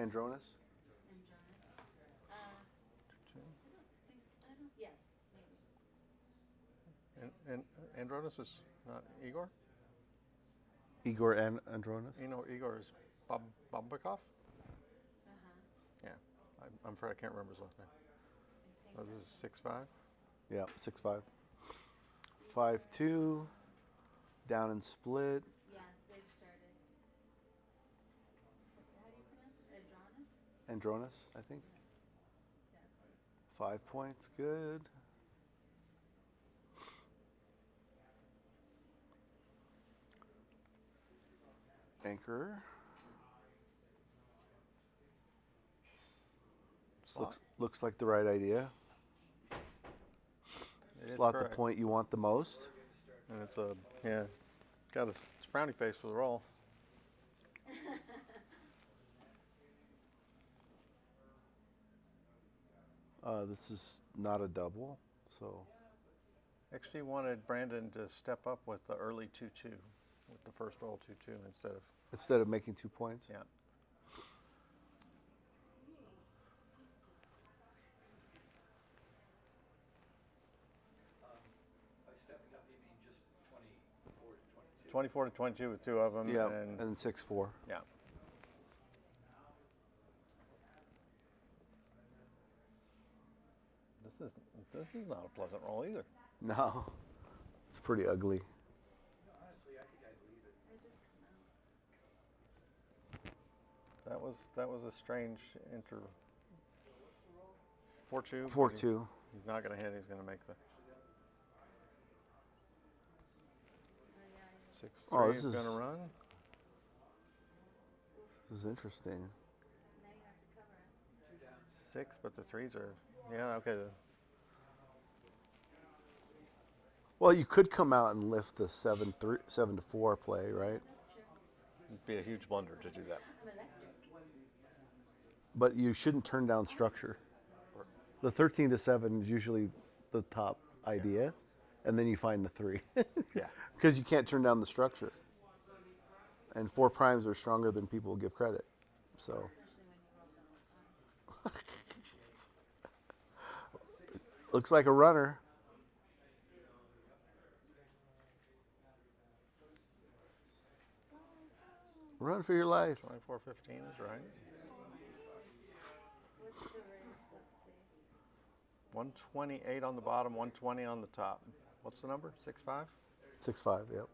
Andronis? And Jonas. Yes, maybe. And Andronis is not Igor? Igor and Andronis? You know, Igor is Bombakov? Yeah, I'm afraid I can't remember his last name. Oh, this is 6-5? Yeah, 6-5. 5-2. Down and split. Yeah, they've started. How do you pronounce it? Adonis? Andronis, I think. 5 points, good. Anchor. Looks like the right idea. It is Slot the correct. point you want the most. And it's got a frowny face for the roll. This is not a double, so Actually wanted Brandon to step up with the early 2-2, which the first roll 2-2 instead of making 2 points. Yeah. By stepping up, you mean just 24 to 22? 24 to 22 with 2 of them. Yeah, And and 6-4. yeah. This is not a pleasant roll either. No, it's pretty ugly. Honestly, I think I'd leave it. That was a strange 4-2. 4-2. He's not going to hit. He's going to make the 6-3. Oh, He's going to run. This is interesting. Now you have to cover it. 2 down. 6, but the 3s are. Yeah. Okay. Well, you could come out and lift the 7-4 play, right? That's true. It'd be a huge blunder to do that. I'm electric. But you shouldn't turn down structure. The 13-7 is usually the top idea, and then you find the 3. Yeah. Because you can't turn down the structure. And 4 primes are stronger than people give credit. So. Especially when you roll them on 5. Looks like a runner. Run for your life. 24-15 is right. What's the race? Let's see. 128 on the bottom, 120 on the top. What's the number? 6-5? 6-5, yep.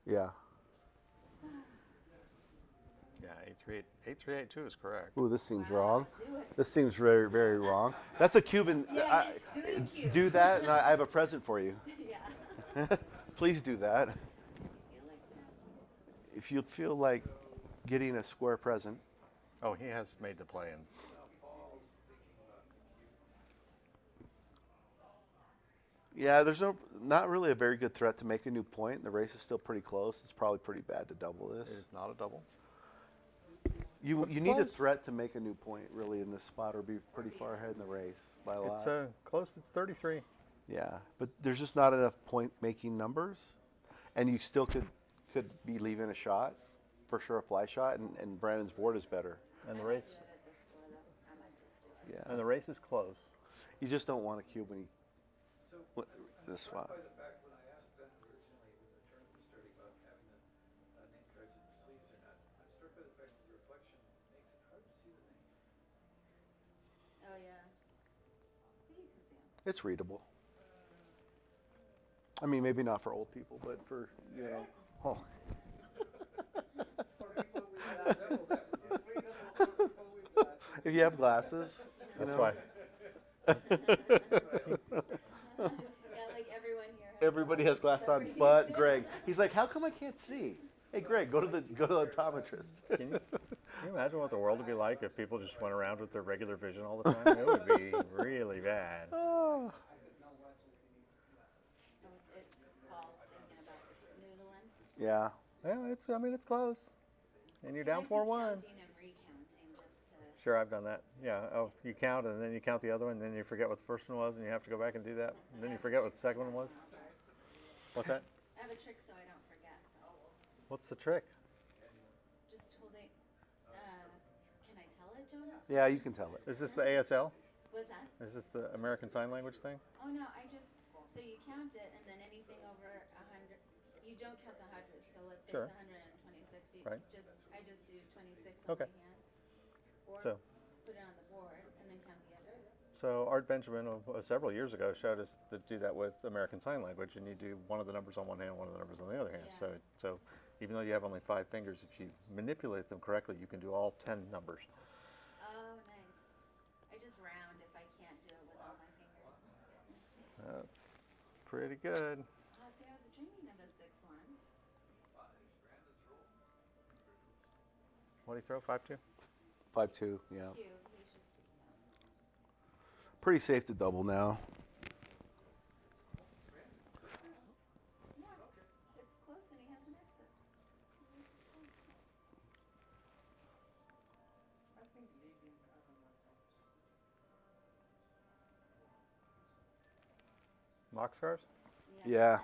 Yeah. Yeah, 8-3-8-2 is correct. Ooh, this seems wrong. Do it. This seems very, very wrong. That's a Cuban. Yeah, do it in Cuban. Do that, and I have a present for you. Yeah. Please do that. You like that? If you feel like getting a square present. Oh, he has made the play in. Yeah, there's not really a very good threat to make a new point. The race is still pretty close. It's probably pretty bad to double this. It is not a double. You It's need a close. threat to make a new point really in this spot or be pretty far ahead in the race by a lot. It's close. It's 33. Yeah, but there's just not enough point making numbers, and you still could be leaving a shot, for sure a fly shot, and Brandon's board is better. And the I might race do it at this score, though. I might just do it. Yeah, and the race is close. you just don't want a cube when So, you this struck spot. by the fact when I asked Ben originally when the tournament was starting about having the name cards in the sleeves or not, I'm struck by the fact that the reflection makes it hard to see the name. Oh, yeah. But you can see them. It's readable. I mean, maybe not for old people, but for oh. For people with glasses. It's readable for people with glasses. If you have glasses, That's why. Yeah, like everyone here has Everybody has glasses on, Except for but you. Greg. He's like, how come I can't see? Hey, Greg, go to the optometrist. Can you imagine what the world would be like if people just went around with their regular vision all the time? It would be really bad. Oh. Oh, it's Paul's thinking about noodling. Yeah. Yeah, it's close. And you're down I'd be 4-1. counting and recounting just to. Sure, I've done that. Yeah. Oh, you count and then you count the other one, and then you forget what the first one was, and you have to go back and do that. And then you forget what the second one was. What's that? I have a trick so I don't forget. What's the trick? Just holding. Can I tell it, Jonah? Yeah, you can tell it. Is this the ASL? What's that? Is this the American Sign Language thing? Oh no, I just so you count it and then anything over 100. You don't count the hundreds. So let's say Sure. it's 126. You Right. I just do 26 on Okay. my hand. Or So- put it on the board and then count the other. So Art Benjamin several years ago showed us to do that with American Sign Language, and you do one of the numbers on one hand, one of the numbers on the other hand. Yeah. So even though you have only 5 fingers, if you manipulate them correctly, you can do all 10 numbers. Oh, nice. I just round if I can't do it with all my fingers. That's pretty good. Oh, see, I was dreaming of a 6-1. What do you throw? 5-2? 5-2. Yeah. Cute. We should. Pretty safe to double now. Yeah. It's close and he has an exit. I think leaving, I don't know. Boxcars? Yeah.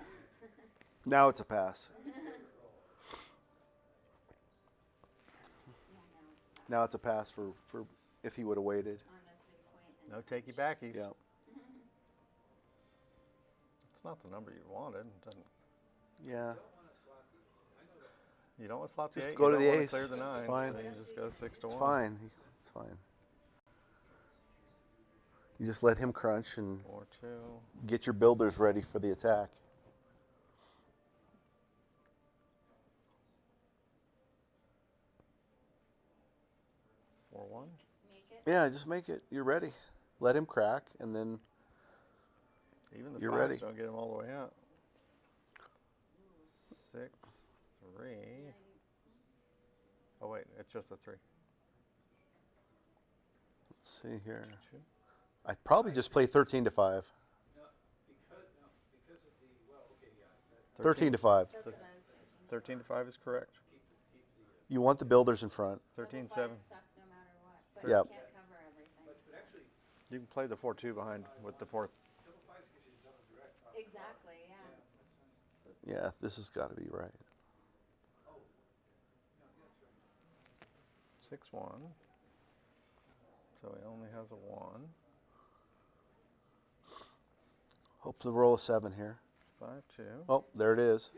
Now it's a pass. Now it's a pass for if he would have waited. On the 3-point. And No takey backies. Yeah. It's not the number you wanted. It doesn't. Yeah. You don't want to slot the Just 8. go you to don't the want ace. to clear the It's 9. fine. So you just go 6 to 1. It's fine. It's fine. You just let him crunch and 4-2. get your builders ready for the attack. 4-1. make it. Yeah, just make it. You're ready. Let him crack, and then Even the You're 5s ready. don't get him all the way out. 6, 3. Oh wait, it's just a 3. let's see here. 2. I'd probably just play 13 to 5. Because of the, well, okay, yeah. 13 to 5. That's what I was thinking. 13 to 5 is correct. You want the builders in front. 13-7. Double fives suck no matter what. But Yep. you can't cover everything. But actually, You can play the 4-2 behind with the 4th. double fives gives you double direct. Exactly, yeah. Yeah, this has got to be right. 6-1. So he only has a 1. Hope to roll a 7 here. 5-2. Oh, there it is.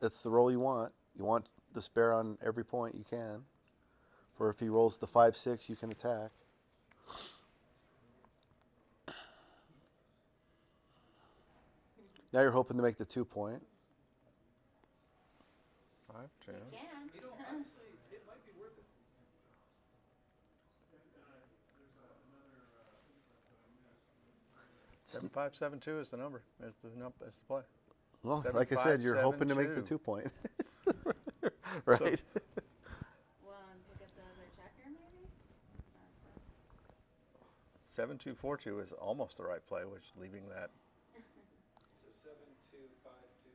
It's the roll you want. You want the spare on every point you can. For if he rolls the 5-6, you can attack. Now you're hoping to make the 2-point. 5-2. Can. You know, honestly, it might be worth it. 7-5-7-2 is the number. Is the play. Well, 7, like I 5, said, you're 7, hoping to make the 2. 2-point. Right? Well, and pick up the other checker maybe? 7-2-4-2 is almost the right play, which leaving that. So 7, 2, 5, 2.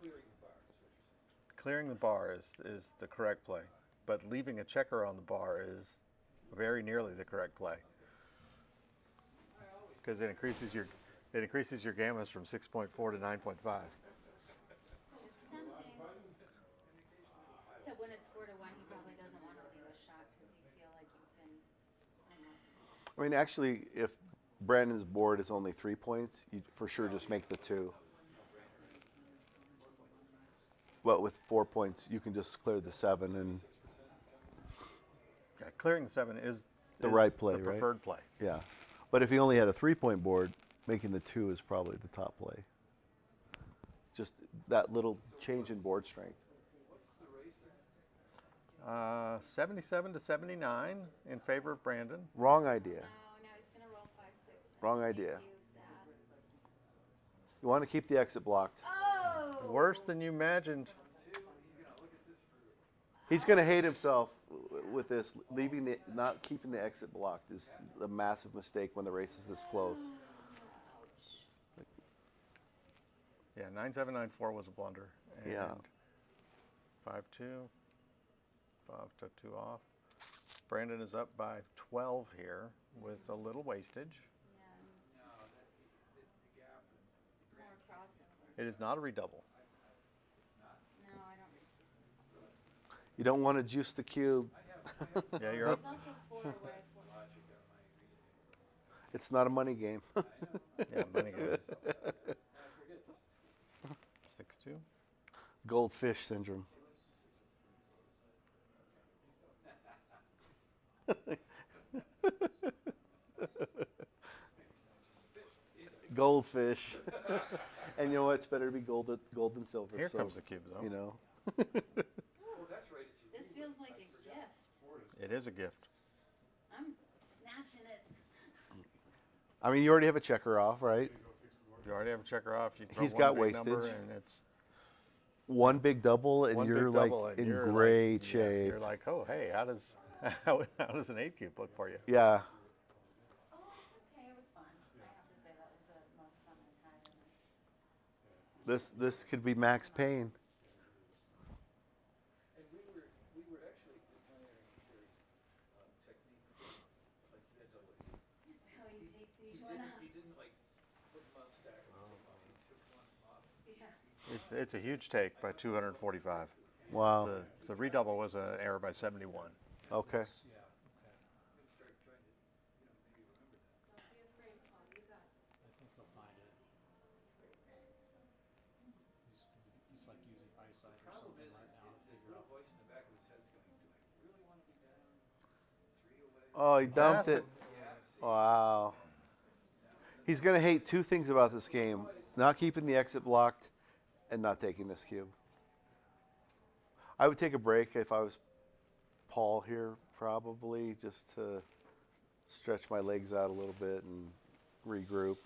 Clearing the bar is what you're saying. Clearing the bar is the correct play, but leaving a checker on the bar is very nearly the correct play. Because it increases your gammas from 6.4 to 9.5. It's tempting. So when it's 4 to 1, he probably doesn't want to leave a shot because you feel like you've been, I don't know. I mean, actually, if Brandon's board is only 3 points, you for sure just make the 2. But with 4 points, you can just clear the 7 and Yeah, clearing the 7 is the right play, the right? preferred play. yeah. But if he only had a 3-point board, making the 2 is probably the top play. Just that little change in board strength. 77 to 79 in favor of Brandon. Wrong idea. No, now he's going to roll 5, 6. Wrong idea. You sad. You want to keep the exit blocked. Oh! Worse than you imagined. He's going to hate himself with this. Not keeping the exit blocked is a massive mistake when the race is this close. Yeah, 9-7-9-4 was a blunder. And Yeah. 5-2. Bob took 2 off. Brandon is up by 12 here with a little wastage. Yeah. More crossover. It is not a redouble. No, I don't. You don't want to juice the cube. Yeah, you're up. It's also 4 away. 4. It's not a money game. Yeah, money goes. 6-2. Goldfish syndrome. Goldfish. And you know what? It's better to be gold than silver. Here so, comes the cube, though. You know. Oh, that's right. It's your This feels like a gift. It is a gift. I'm snatching it. I mean, you already have a checker off, right? You already have a checker off. You throw He's one got big number wastage. and it's One big double, and one you're big like double, and in you're great like, shape. You're like, oh, hey, how does an 8 cube look for you? Yeah. Oh, okay, it was fun. I have to say that was the most fun I've had in it. This could be Max Payne. And we were actually admiring Terry's technique. Like he had double ace. How he each one up. He didn't like put them up, stack them, take off. He took one off. Yeah. It's a huge take by 245. Wow. The redouble was an error by 71. Okay. Yeah. Okay. I'm gonna start trying to, maybe remember that. Don't be afraid, Paul. You got this. I think he'll find it. He's like using eyesight or Problem something is, right now to the figure little out. voice in the back of his head is going, do I really want to be down 3 away? Oh, he dumped it. Yeah, see, Wow. He's going to hate two things about this game. Not keeping the exit blocked and not taking this cube. I would take a break if I was Paul here, probably, just to stretch my legs out a little bit and regroup.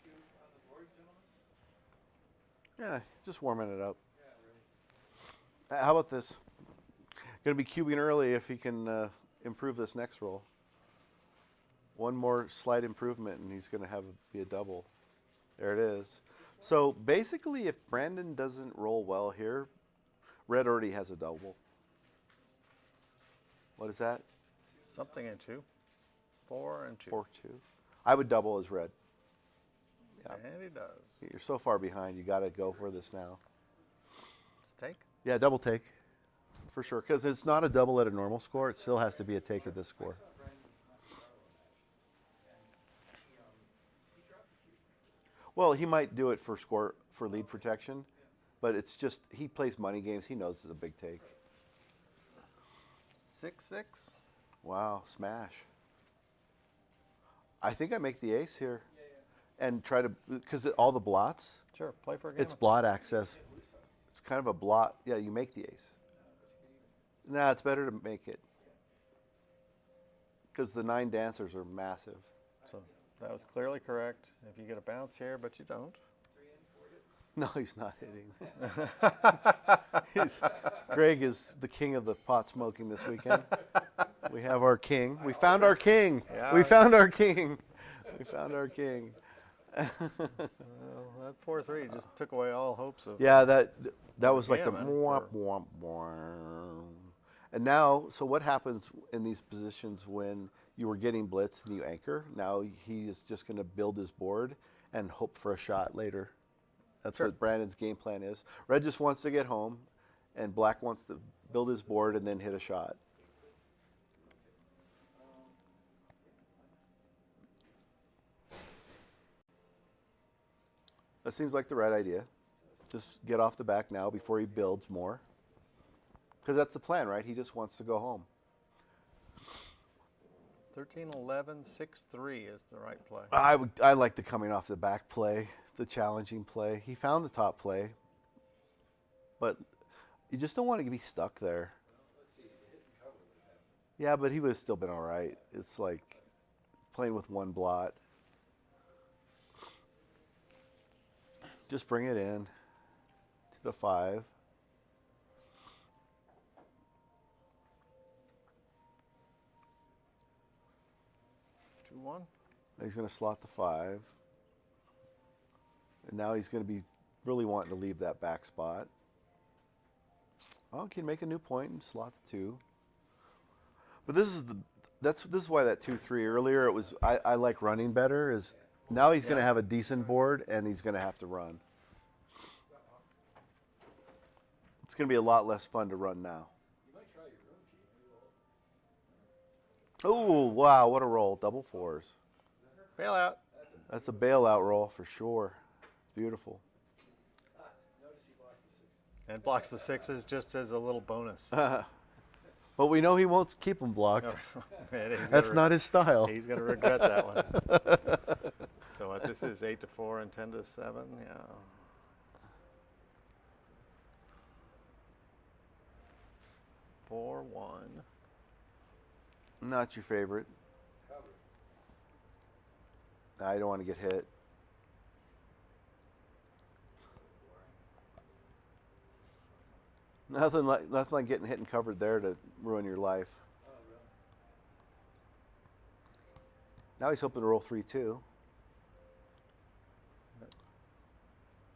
cube on the board, gentlemen? Yeah, just warming it up. Yeah, really. How about this? Going to be cubing early if he can improve this next roll. One more slight improvement and he's going to be a double. There it is. So basically, if Brandon doesn't roll well here, Red already has a double. What is that? Something in 2. 4 and 2. 4-2. I would double as Red. Yeah. And he does. You're so far behind. You got to go for this now. It's a take. Yeah, double take. For sure. Because it's not a double at a normal score. It still has to be a take at this score. Well, he might do it for lead protection, but it's just he plays money games. He knows it's a big take. 6-6. Wow, smash. I think I make the ace here, and try to because all the blots. Sure, play for a game. It's blot access. It's kind of a blot. Yeah, you make the ace. Nah, it's better to make it because the 9 dancers are massive. So that was clearly correct. If you get a bounce here, but you don't. No, he's not hitting. Greg is the king of the pot smoking this weekend. We have our king. We found our king. Yeah. We found our king. We found our king. Well, that 4-3 just took away all hopes of. Yeah, that was like the Gammon mwomp, mwomp, mwomp. And now, so what happens in these positions when you were getting blitzed and you anchor? Now he is just going to build his board and hope for a shot later. That's Sure. what Brandon's game plan is. Red just wants to get home, and Black wants to build his board and then hit a shot. That seems like the right idea. Just get off the back now before he builds more. Because that's the plan, right? He just wants to go home. 13-11, 6-3 is the right play. I like the coming off the back play, the challenging play. He found the top play, but you just don't want to be stuck there. Yeah, but he would have still been all right. It's like playing with one blot. Just bring it in to the 5. He's going to slot the 5. And now he's going to be really wanting to leave that back spot. Oh, he can make a new point and slot the 2. But this is why that 2-3 earlier, it was I like running better. Is now he's going to have a decent board and he's going to have to run. It's going to be a lot less fun to run now. Oh, wow, what a roll. Double 4s. Bailout. That's a bailout roll for sure. It's beautiful. And blocks the 6s just as a little bonus. But we know he won't keep them blocked. Man, That's not his style. He's going to regret that one. So what this is 8-4 and 10-7, yeah. Four, 1. Not your favorite. I don't want to get hit. Nothing like getting hit and covered there to ruin your life. Now he's hoping to roll 3 too.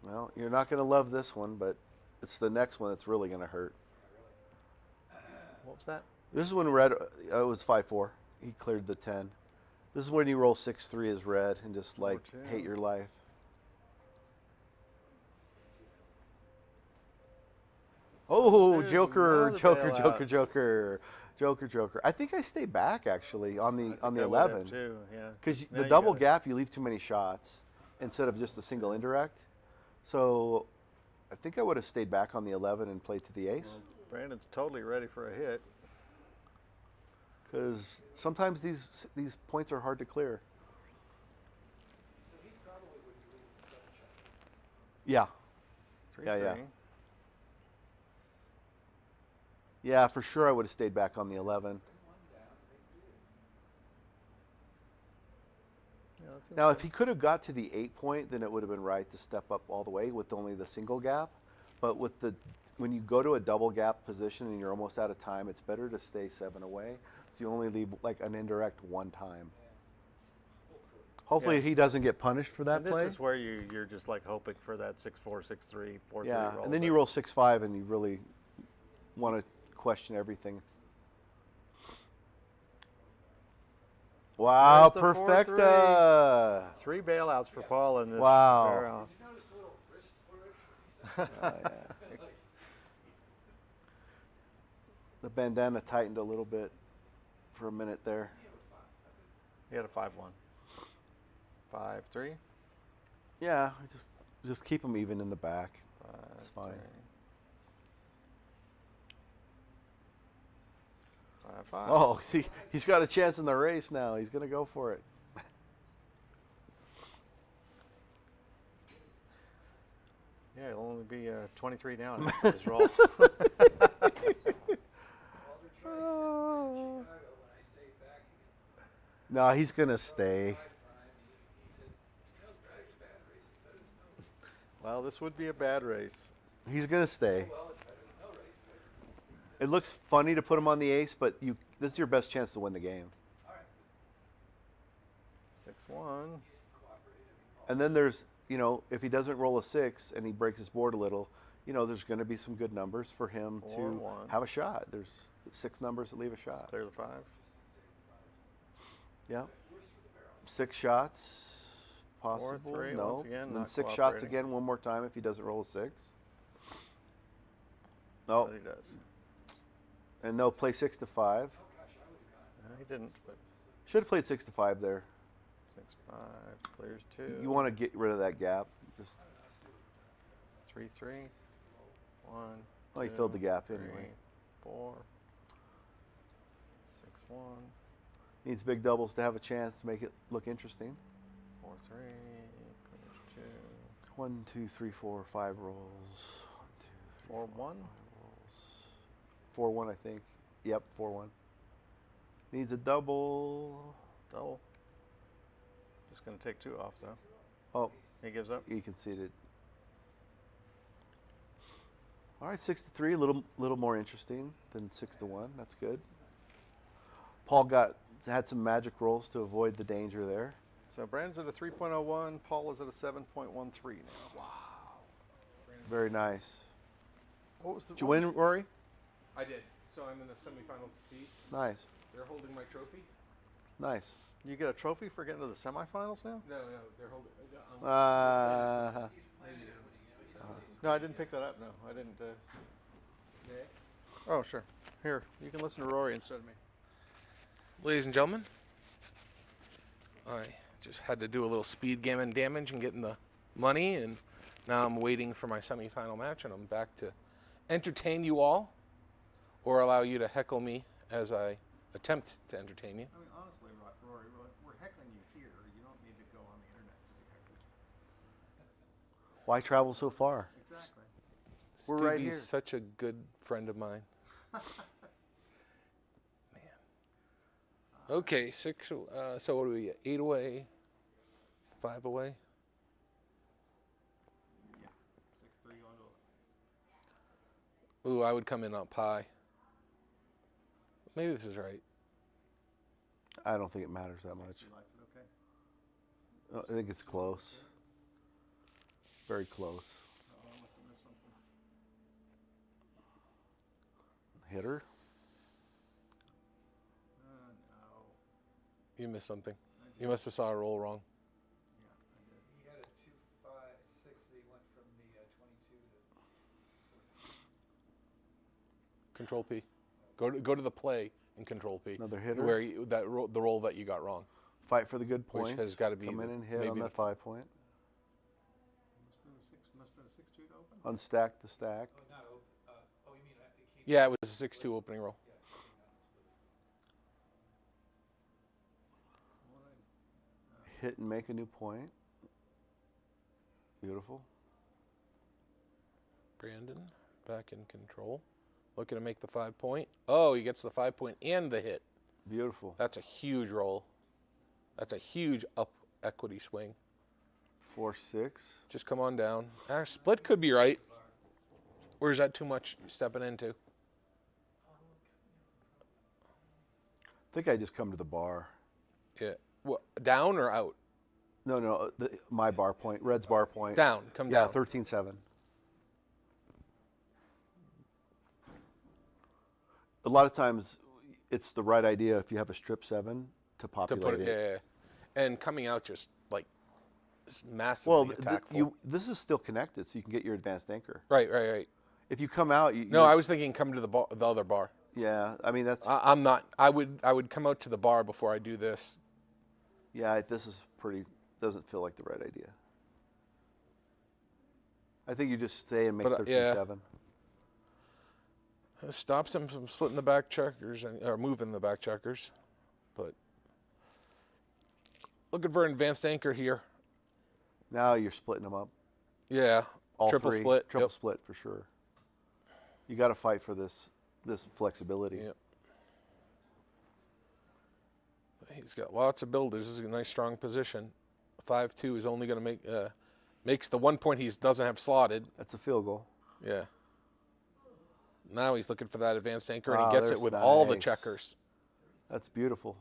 Well, you're not going to love this one, but it's the next one that's really going to hurt. What was that? This is when red, it was 5-4. He cleared the 10. This is when you roll 6-3 as red and just like hate your life. Oh, There's Joker, another Joker, bailout. Joker, Joker, Joker, Joker. I think I stayed back actually on the I would have 11 too, yeah. because Now the you double got it. gap you leave too many shots instead of just a single indirect. So I think I would have stayed back on the 11 and played to the ace Brandon's totally ready for a hit. because sometimes these points are hard to clear. So he probably would be leaving the 7 shot. Yeah, 3-3. Yeah. yeah, for sure I would have stayed back on the 11. Yeah, that's Now, okay. if he could have got to the 8 point, then it would have been right to step up all the way with only the single gap. But with when you go to a double gap position and you're almost out of time, it's better to stay 7 away. So you only leave like an indirect one time. Hopefully Yeah. he doesn't get punished for that And this play. is where you're just like hoping for that 6-4, 6-3, 4-3 Yeah, roll. and then but you roll 6-5 and you really want to question everything. Wow, There's the 4-3. perfecta! 3 bailouts for Paul in this Wow. barrel. Did you notice the little wrist flourish? The bandana tightened a little bit for a minute there. He had a 5-1. 5-3. Yeah, just keep them even in the back. It's fine. 5-5. Oh, see, he's got a chance in the race now. He's going to go for it. Yeah, he'll only be 23 down after his roll. Walter tried to sit in Chicago when I stayed back against him. No, he's going to stay. He said, driving bad racing better than no race. Well, this would be a bad race. He's going to stay. Well, it's better than no race. It looks funny to put him on the ace, but this is your best chance to win the game. All right. 6-1. And then there's, if he doesn't roll a 6 and he breaks his board a little, there's going to be some good numbers for him to 4-1. have a shot. There's 6 numbers that leave a shot. Clear the 5. Yeah. 6 shots possible. 4-3, No. once again, And then not 6 shots cooperating. again one more time if he doesn't roll a 6. No. But he does. And no, play 6-5. No, he didn't, but Should have played 6-5 there. 6-5. Clears 2. You want to get rid of that gap. Just 3-3. 1. Oh, he 2, filled the gap 3, anyway. 4. 6-1. Needs big doubles to have a chance to make it look interesting. 4-3. Clears 2. 1, 2, 3, 4, 5 rolls. 1, 2, 3, 4-1. 5 rolls. 4-1, I think. Yep, 4-1. Needs a double. Double. Just going to take 2 off, though. Oh, He gives up. he conceded. All right, 6-3, a little more interesting than 6-1. That's good. Paul had some magic rolls to avoid the danger there. So Brandon's at a 3.01. Paul is at a 7.13 now. Very nice. What was the? Did you win, Rory? I did. So I'm in the semifinals speed. Nice, They're holding my trophy. nice. You get a trophy for getting to the semifinals now? No, they're holding. No, I didn't pick that up. No, I didn't. Oh, sure. Here, you can listen to Rory instead of me. Ladies and gentlemen, I just had to do a little speed gammon damage and getting the money, and now I'm waiting for my semifinal match, and I'm back to entertain you all, or allow you to heckle me as I attempt to entertain you. I mean, honestly, Rory, we're heckling you here. You don't need to go on the internet to be heckled. Why travel so far? Exactly. We're Stevie's right here. such a good friend of mine. Man. Okay, 6. So what do we get? 8 away, 5 away. Yeah. 6-3 going to 11. Ooh, I would come in on pie. Maybe this is right. I don't think it matters that much. You liked it I think it's close. Very close. Oh, I must have missed something. Hitter. No. You missed something. You must have saw a roll wrong. Yeah, I did. He had a 2.56 that he went from the 22 to 14. Control P. Go to the play and Control P. Another hitter. Where the roll that you got wrong. Fight for the good Which points. has gotta be Come in the- and hit maybe on the the- 5 point. Must have been a 6-2 to open. Unstack the stack. Oh, not open. Oh, you mean it came Yeah, it was a 6-2 opening roll. Yeah, it came out and split. Hit and make a new point. Beautiful. Brandon back in control. Looking to make the 5 point. Oh, he gets the 5 point and the hit. Beautiful. That's a huge roll. That's a huge up equity swing. 4-6. Just come on down. Our split could be right. Or is that too much stepping into? I think I just come to the bar. Yeah. What, down or out? No, my bar point. Red's bar point. Down. Come Yeah, down. 13-7. A lot of times, it's the right idea if you have a strip 7 to To populate put it, it. yeah. And coming out just like massively Well, attackful. this is still connected, so you can get your advanced anchor. Right. If you come out, No, I was thinking come to the other bar. Yeah, I mean that's. I'm not. I would come out to the bar before I do this. Yeah, this is pretty. Doesn't feel like the right idea. I think you just stay and make But, 13-7. It stops him from splitting the back checkers or moving the back checkers, but looking for an advanced anchor here. Now you're splitting them up. Yeah, All triple three. split. Triple Yep. split for sure. You got to fight for this flexibility. Yep. He's got lots of builders. This is a nice strong position. 5-2 is only going to make makes the 1 point he doesn't have slotted. That's a field goal. Yeah. Now he's looking for that advanced anchor, and he gets it there's with all the nice. checkers. That's beautiful.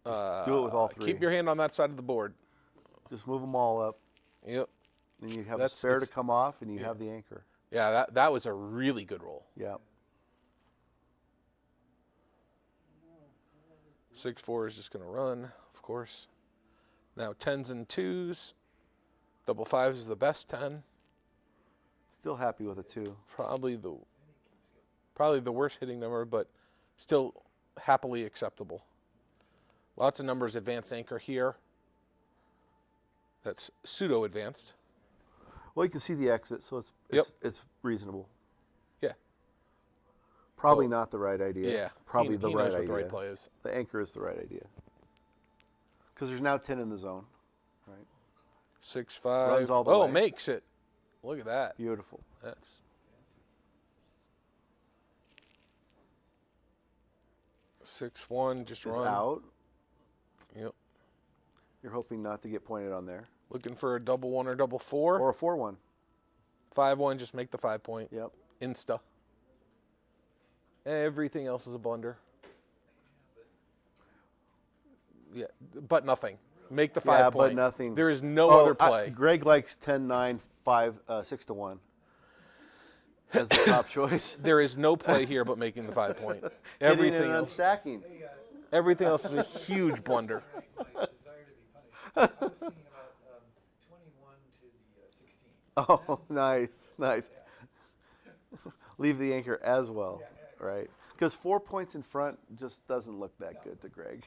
Just do it with all three. Keep your hand on that side of the board. Just move them all up. Yep. Then you have That's- a spare to it's- come off, and you have the anchor. Yeah, that was a really good roll. Yeah. 6-4 is just going to run, of course. Now 10s and 2s. Double 5s is the best 10. Still happy with a 2. Probably the worst hitting number, but still happily acceptable. Lots of numbers advanced anchor here. That's pseudo advanced. Well, you can see the exit, so it's Yep. it's reasonable. Yeah. Probably Well, not the right idea. Yeah. Probably he the knows right what idea. the right play is. The anchor is the right idea. Because there's now 10 in the zone, right? 6-5. Runs all the Oh, way. makes it. Look at that. Beautiful. That's 6-1. Just Is run. out. Yep. You're hoping not to get pointed on there. Looking for a double 1 or double 4. Or a 4-1. 5-1. Just make the 5 point. Yep. Insta. Everything else is a blunder. Yeah, but nothing. Make the 5 Yeah, point. but nothing. There is no other play. Greg likes 10-9, 5, 6-1 as the top choice. There is no play here but making the 5 point. Hitting Everything and else. unstacking. Everything else is a huge blunder. My desire to be punished. I was thinking about 21 to the 16. Oh, nice. Leave the anchor as well, right? Because 4 points in front just doesn't look that good to Greg.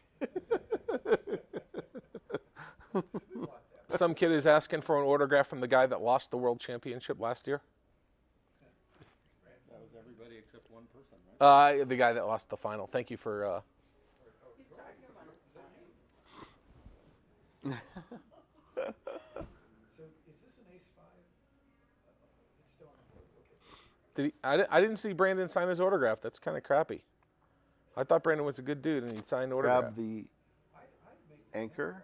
Some kid is asking for an autograph from the guy that lost the world championship last year. That was everybody except one person, right? The guy that lost the final. Thank you for. So is this an ace 5? It's still on the board. Okay. Did he? I didn't see Brandon sign his autograph. That's kind of crappy. I thought Brandon was a good dude and he signed autograph. Grab the anchor.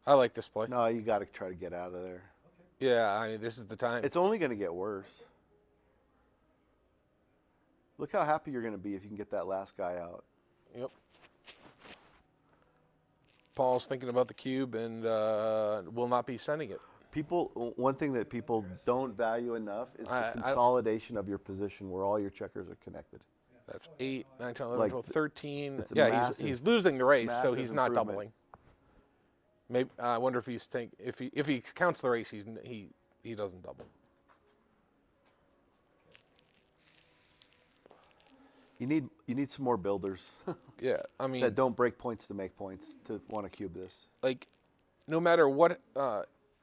I like this play. No, you got to try to get out of there. Yeah, I mean, this is the time. It's only going to get worse. Look how happy you're going to be if you can get that last guy out. Yep. Paul's thinking about the cube and will not be sending it. One thing that people don't value enough is the consolidation of your position where all your checkers are connected. That's 8, 9, 10, 11, Like, 12, 13. it's a Yeah, massive- he's losing the race, so massive he's not improvement. doubling. Maybe I wonder if if he counts the race, he doesn't double. You need some more builders Yeah, I mean, that don't break points to make points to want to cube this. like, no matter what,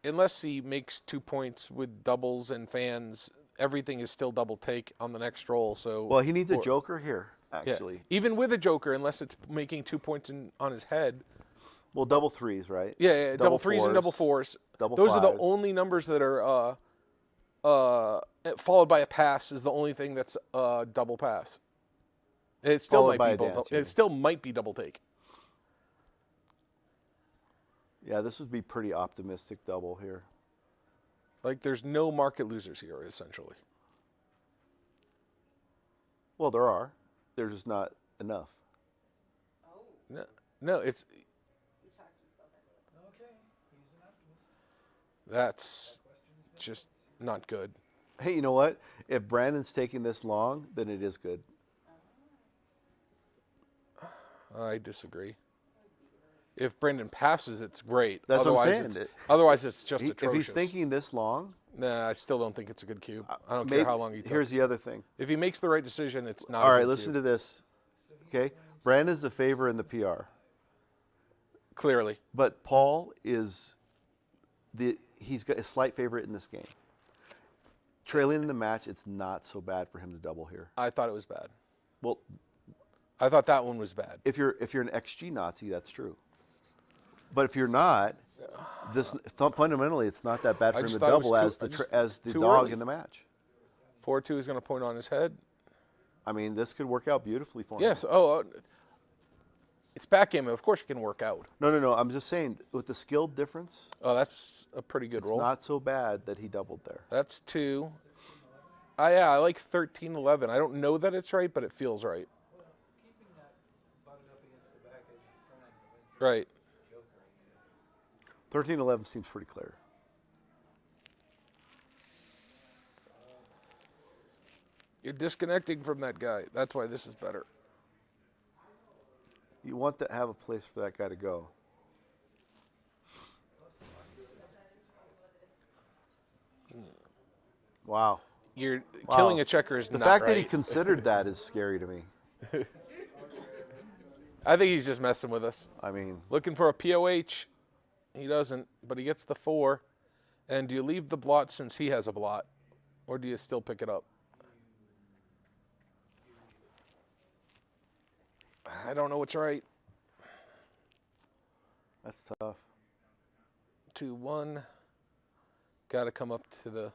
unless he makes 2 points with doubles and fans, everything is still double take on the next roll. So Well, he needs a joker here, yeah, actually. even with a joker, unless it's making 2 points on his head. Well, double threes, right? Yeah, double threes and double fours. Double Those are the fives. only numbers that are followed by a pass is the only thing that's double pass. It still Followed by might a be dance, it still might be double take. Yeah, this would be pretty optimistic double here. Like there's no market losers here essentially. Well, there are. There's just not enough. No, it's Okay, he's an optimist. that's just not good. Hey, you know what? If Brandon's taking this long, then it is good. I disagree. If Brendan passes, it's great. That's what I'm otherwise, saying. Otherwise, it's just If atrocious. he's thinking this long, Nah, I still don't think it's a good cube. I don't maybe- care how long he takes. Here's the other thing. If he makes the right decision, it's not. All a right, good listen cube. to this. Okay? Brandon's the favor in the PR. Clearly. But Paul he's got a slight favorite in this game. Trailing in the match, it's not so bad for him to double here. I thought it was bad. Well, I thought that one was bad. if you're an XG Nazi, that's true. But if you're not, fundamentally it's not that bad for him to just thought it was double too- as the too dog early. in the match. 4-2 is going to point on his head. I mean, this could work out beautifully for him. Yes. Oh, it's backgammon. Of course, it can work out. No. I'm just saying, with the skill difference, Oh, that's a pretty good it's roll. not so bad that he doubled there. That's 2. Yeah, I like 13-11. I don't know that it's right, but it feels right. Well, keeping that butted up against the back edge and trying to convince Right. Joker. 13-11 seems pretty clear. You're disconnecting from that guy. That's why this is better. You want to have a place for that guy to go. Wow. You're Wow. killing a checker is The not fact right. that he considered that is scary to me. I think he's just messing with us. I mean, Looking for a POH. He doesn't, but he gets the 4. And do you leave the blot since he has a blot? Or do you still pick it up? I don't know what's right. that's tough. 2-1. Got to come up to the...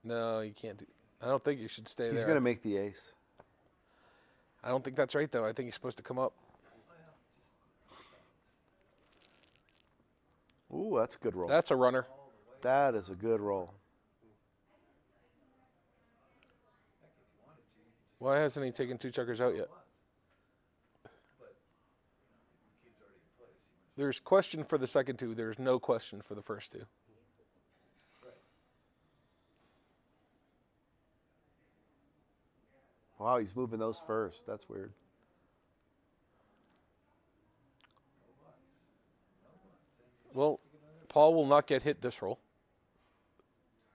No, you can't do... I don't think you should stay He's there. going to make the ace. I don't think that's right, though. I think he's supposed to come up. Ooh, that's a good roll. That's a runner. That is a good roll. Why hasn't he taken 2 checkers out yet? There's question for the second 2. There's no question for the first 2. Wow, he's moving those first. That's weird. Well, Paul will not get hit this roll.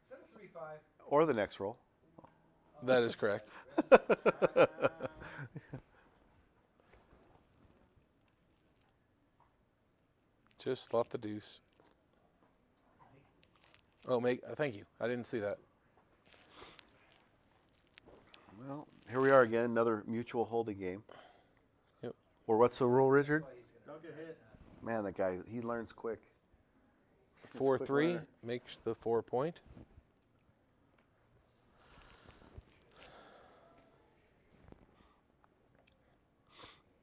Is that a 3-5? Or the next roll. That is correct. Just slot the deuce. Oh, thank you. I didn't see that. Well, here we are again, another mutual holding game. Yep. Or what's the rule, Richard? Don't get hit. Man, that guy, he learns quick. 4-3 learner. makes the 4 point.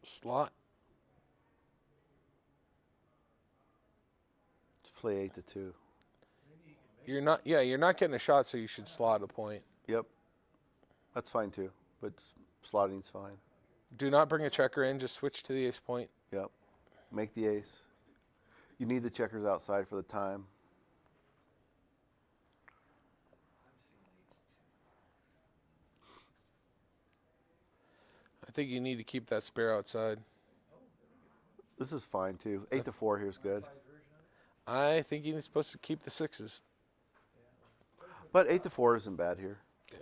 Slot. Let's play 8-2. You're not getting a shot, so you should slot a point. Yep. That's fine too, but slotting's fine. Do not bring a checker in, just switch to the ace point. Yep. Make the ace. You need the checkers outside for the time. I think you need to keep that spare outside. This is fine too. 8-4 here is good. I think you're supposed to keep the 6s. But 8-4 isn't bad here. Yeah.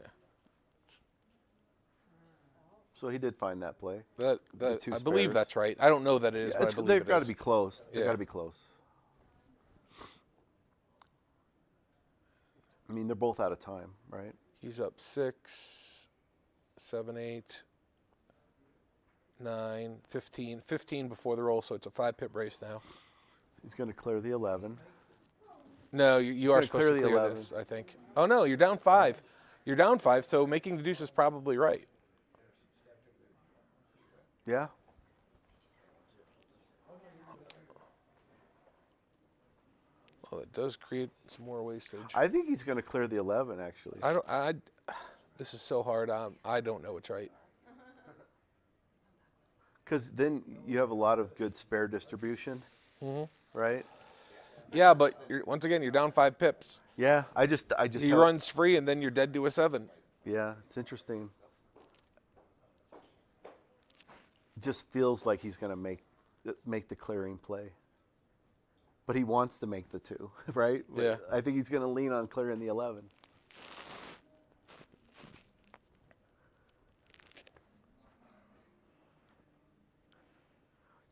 So he did find that play. That two I believe spares. that's right. I don't know that it is, but I believe they've it got to is. be close. They've Yeah. got to be close. I mean, they're both out of time, right? He's up 6, 7, 8, 9, 15. 15 before the roll, so it's a 5-pip race now. He's going to clear the 11. No, you are gonna supposed to clear the clear 11. this, I think. Oh, no, you're down 5. You're down 5, so making the deuce is probably right. Yeah. Well, it does create some more wastage. I think he's going to clear the 11, actually. This is so hard. I don't know what's right. Because then you have a lot of good spare distribution, right? Yeah, but once again, you're down 5 pips. Yeah, I just. He runs free, and then you're dead to a 7. Yeah, it's interesting. Just feels like he's going to make the clearing play. But he wants to make the 2, right? Yeah. I think he's going to lean on clearing the 11.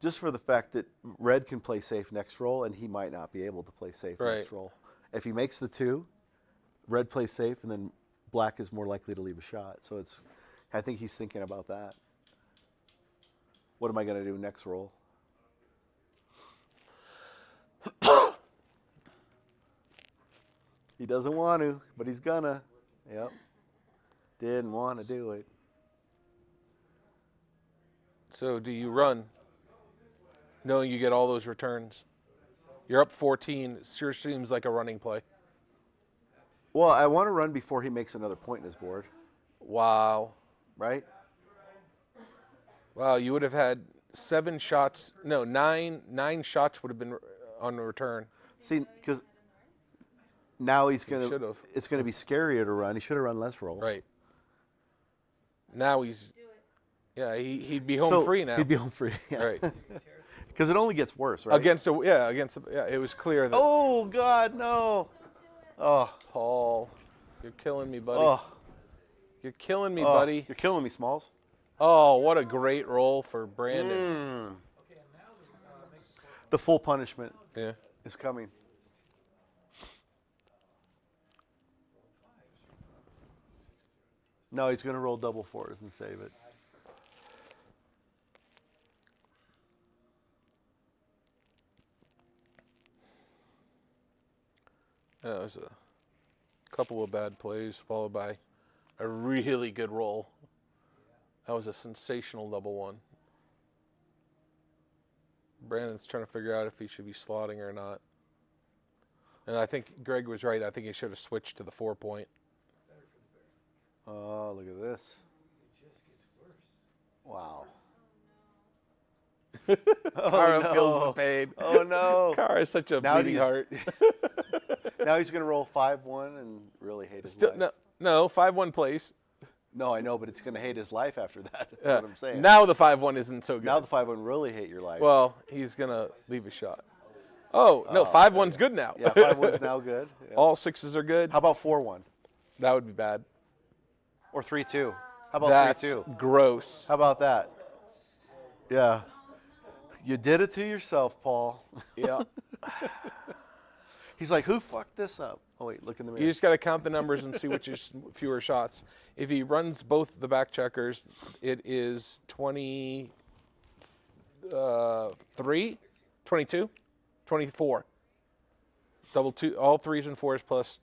Just for the fact that red can play safe next roll, and he might not be able to play safe next roll. If he makes the 2, red plays safe, and then black is more likely to leave a shot. So I think he's thinking about that. What am I going to do next roll? He doesn't want to, but he's gonna. Yep. Didn't want to do it. So do you run, knowing you get all those returns? You're up 14. It sure seems like a running play. Well, I want to run before he makes another point in his board. Wow. Right? Wow, you would have had 7 shots. No, 9 shots would have been on the return. See, because now it's going should've. to be scarier to run. He should have run less roll. Right. Now he's, yeah, he'd be home free now. He'd be home free. Yeah. Right. Because it only gets worse, right? It was clear that. Oh God, no! Oh, Paul, you're killing me, buddy. oh, You're killing me, buddy. You're killing me, Smalls. Oh, what a great roll for Brandon. The full punishment Yeah. is coming. No, he's going to roll double 4s and save it. That was a couple of bad plays followed by a really good roll. That was a sensational double 1. Brandon's trying to figure out if he should be slotting or not. And I think Greg was right. I think he should have switched to the 4-point. Oh, look at this. Wow. Kara feels the pain. Oh, no. Kara is such a Now bleeding heart. Now he's going to roll 5-1 and really hate his life. No, 5-1 place. No, I know, but it's going to hate his life after that. That's what I'm saying. Now the 5-1 isn't so good. Now the 5-1 really hate your life. Well, he's going to leave a shot. Oh, no, 5-1's good now. Yeah, 5-1's now good. Yeah. All 6s are good. How about 4-1? That would be bad. Or 3-2? How about That's 3-2? gross. How about that? Yeah. You did it to yourself, Paul. Yeah. He's like, who fucked this up? Oh, wait, look in the mirror. You just got to count the numbers and see which is fewer shots. If he runs both the back checkers, it is 23, 22, 24. Double 2, all 3s and 4s plus.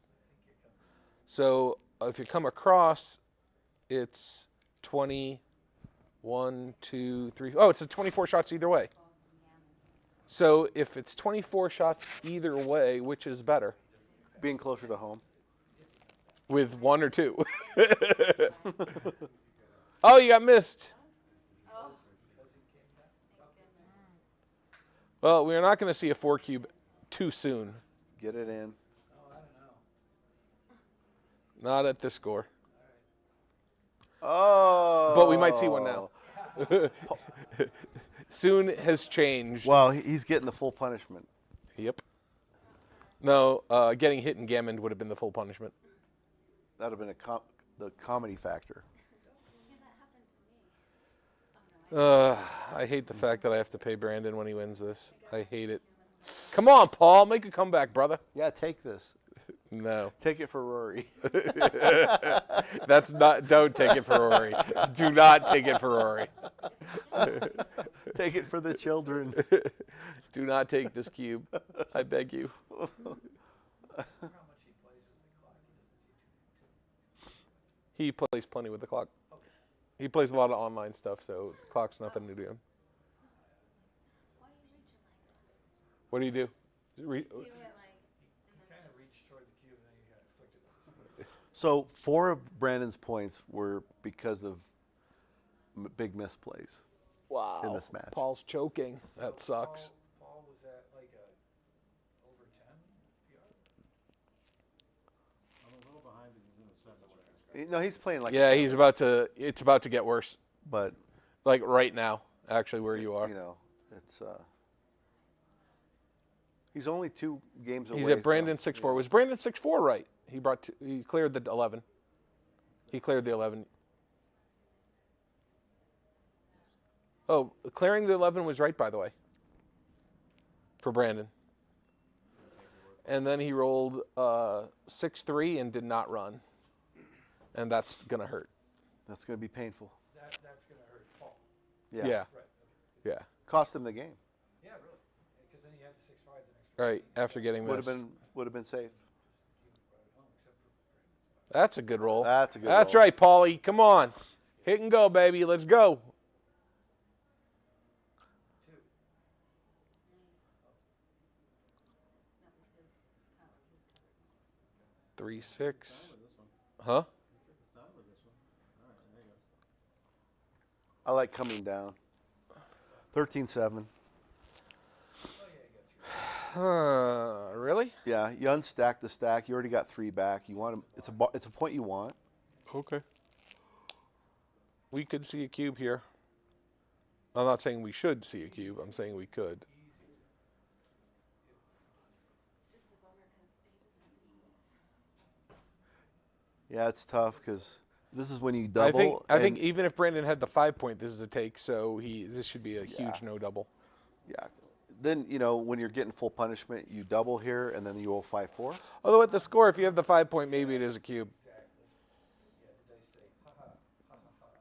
So if you come across, it's 21, 2, 3. Oh, it's a 24 shots either way. So if it's 24 shots either way, which is better? Being closer to home. With 1 or 2. Oh, you got missed. Well, we're not going to see a 4 cube too soon. Get it in. Oh, I don't know. Not at this score. Oh. But we might see one now. Soon has changed. Well, he's getting the full punishment. Yep. No, getting hit in Gammon would have been the full punishment. That would have been the comedy factor. I hate the fact that I have to pay Brandon when he wins this. I hate it. Come on, Paul. Make a comeback, brother. Yeah, take this. No. Take it for Rory. That's not, don't take it for Rory. Do not take it for Rory. Take it for the children. Do not take this cube. I beg you. How much he plays with the clock, he doesn't see too. He plays plenty with the clock. He plays a lot of online stuff, so the clock's nothing new to him. What do you do? You kind of reached toward the cube and then you kind of flicked it. So 4 of Brandon's points were because of big misplays. Wow. In this match. Paul's choking. That sucks. Paul was at like a over 10 PR. I'm a little behind, but he's in the 7th. No, he's playing like. Yeah, he's about to. It's about to get worse. But like right now, actually, where you are. You know, it's. He's only 2 games away. He's at Brandon 6-4. Yeah. Was Brandon 6-4 right? He cleared the 11. He cleared the 11. Oh, clearing the 11 was right, by the way, for Brandon. And then he rolled 6-3 and did not run. And that's going to hurt. That's going to be painful. That's going to hurt Paul. Yeah. Yeah. Right. Okay. Yeah. Cost him the game. Yeah, really. Because then he had the 6-5 the next Right, after getting Would have missed. been safe. That's a good roll. That's a good That's roll. right, Paulie. Come on. Hit and go, baby. Let's go. 3-6. Huh? I like coming down. 13-7. Really? Yeah, you unstack the stack. You already got 3 back. You want 'em- it's a point you want. Okay. We could see a cube here. I'm not saying we should see a cube. I'm saying we could. Yeah, it's tough because this is when you double. I think even if Brandon had the 5 point, this is a take. So this should be a huge no double. Yeah. Then, when you're getting full punishment, you double here, and then you roll 5-4. Although at the score, if you have the 5 point, maybe it is a cube.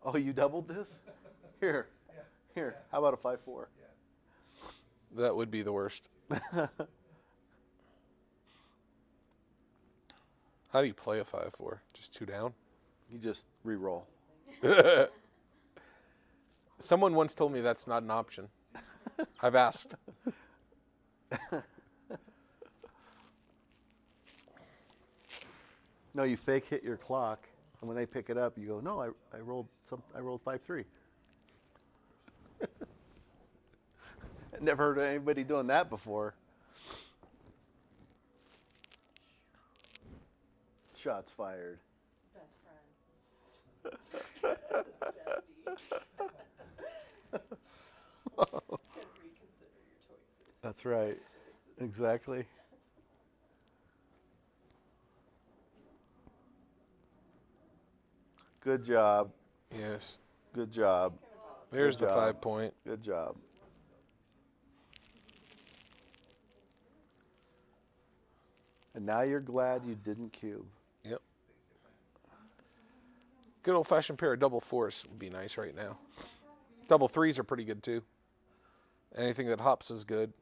Oh, you doubled this? Here. Here. How about a 5-4? That would be the worst. How do you play a 5-4? Just 2 down? You just re-roll. Someone once told me that's not an option. I've asked. No, you fake hit your clock, and when they pick it up, you go, "No, I rolled 5-3." Never heard of anybody doing that before. Shots fired. His best friend. Reconsider your choices. That's right. Exactly. Good job. Yes. Good job. There's Good the job. 5 point. Good job. And now you're glad you didn't cube. Yep. Good old-fashioned pair of double 4s would be nice right now. Double 3s are pretty good too. Anything that hops is good.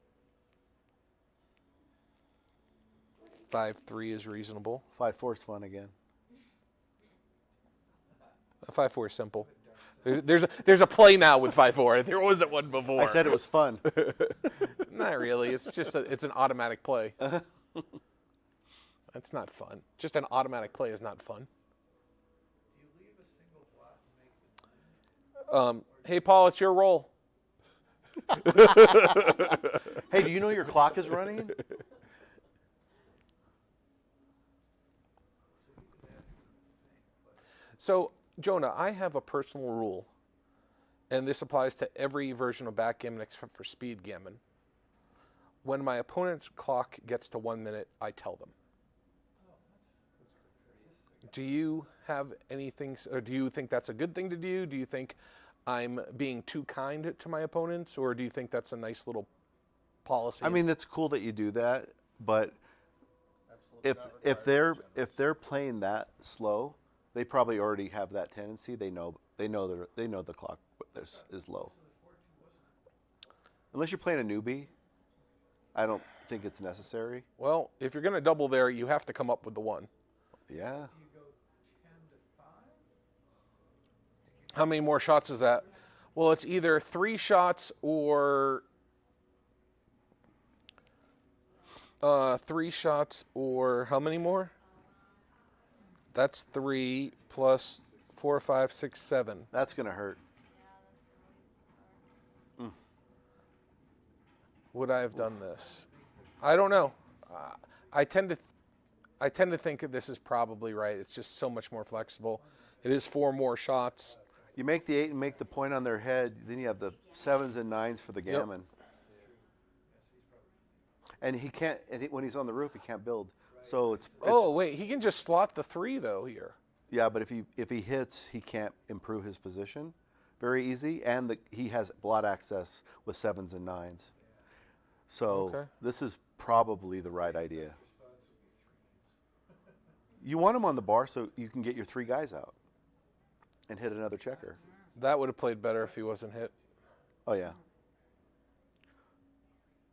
5-3 is reasonable. 5-4 is fun again. A 5-4 is simple. There's a play now with 5-4. There wasn't one before. I said it was fun. Not really. It's just it's an automatic play. That's not fun. Just an automatic play is not fun. Do you leave a single blot and make the Hey, Paul, it's your roll. Hey, Do you know your clock is running? So, Jonah, I have a personal rule, and this applies to every version of backgammon except for speed gammon. When my opponent's clock gets to 1 minute, I tell them. Do you have anything, or do you think that's a good thing to do? Do you think I'm being too kind to my opponents, or do you think that's a nice little policy? I mean, it's cool that you do that, but if they're playing that slow, they probably already have that tendency. They know the clock is low. Unless you're playing a newbie, I don't think it's necessary. Well, if you're going to double there, you have to come up with the 1. Yeah. How many more shots is that? Well, it's either 3 shots or 3 shots or how many more? That's 3 plus 4, 5, 6, 7. That's gonna hurt. Would I have done this? I don't know. I tend to think that this is probably right. It's just so much more flexible. It is 4 more shots. You make the 8 and make the point on their head. Then you have the 7s and 9s for the gammon. And he can't. When he's on the roof, he can't build. So it's. Oh wait, he can just slot the 3 though here. Yeah, but if he hits, he can't improve his position very easy, and he has blot access with 7s and 9s. So this is probably the right idea. You want him on the bar so you can get your 3 guys out and hit another checker. That would have played better if he wasn't hit. Oh yeah.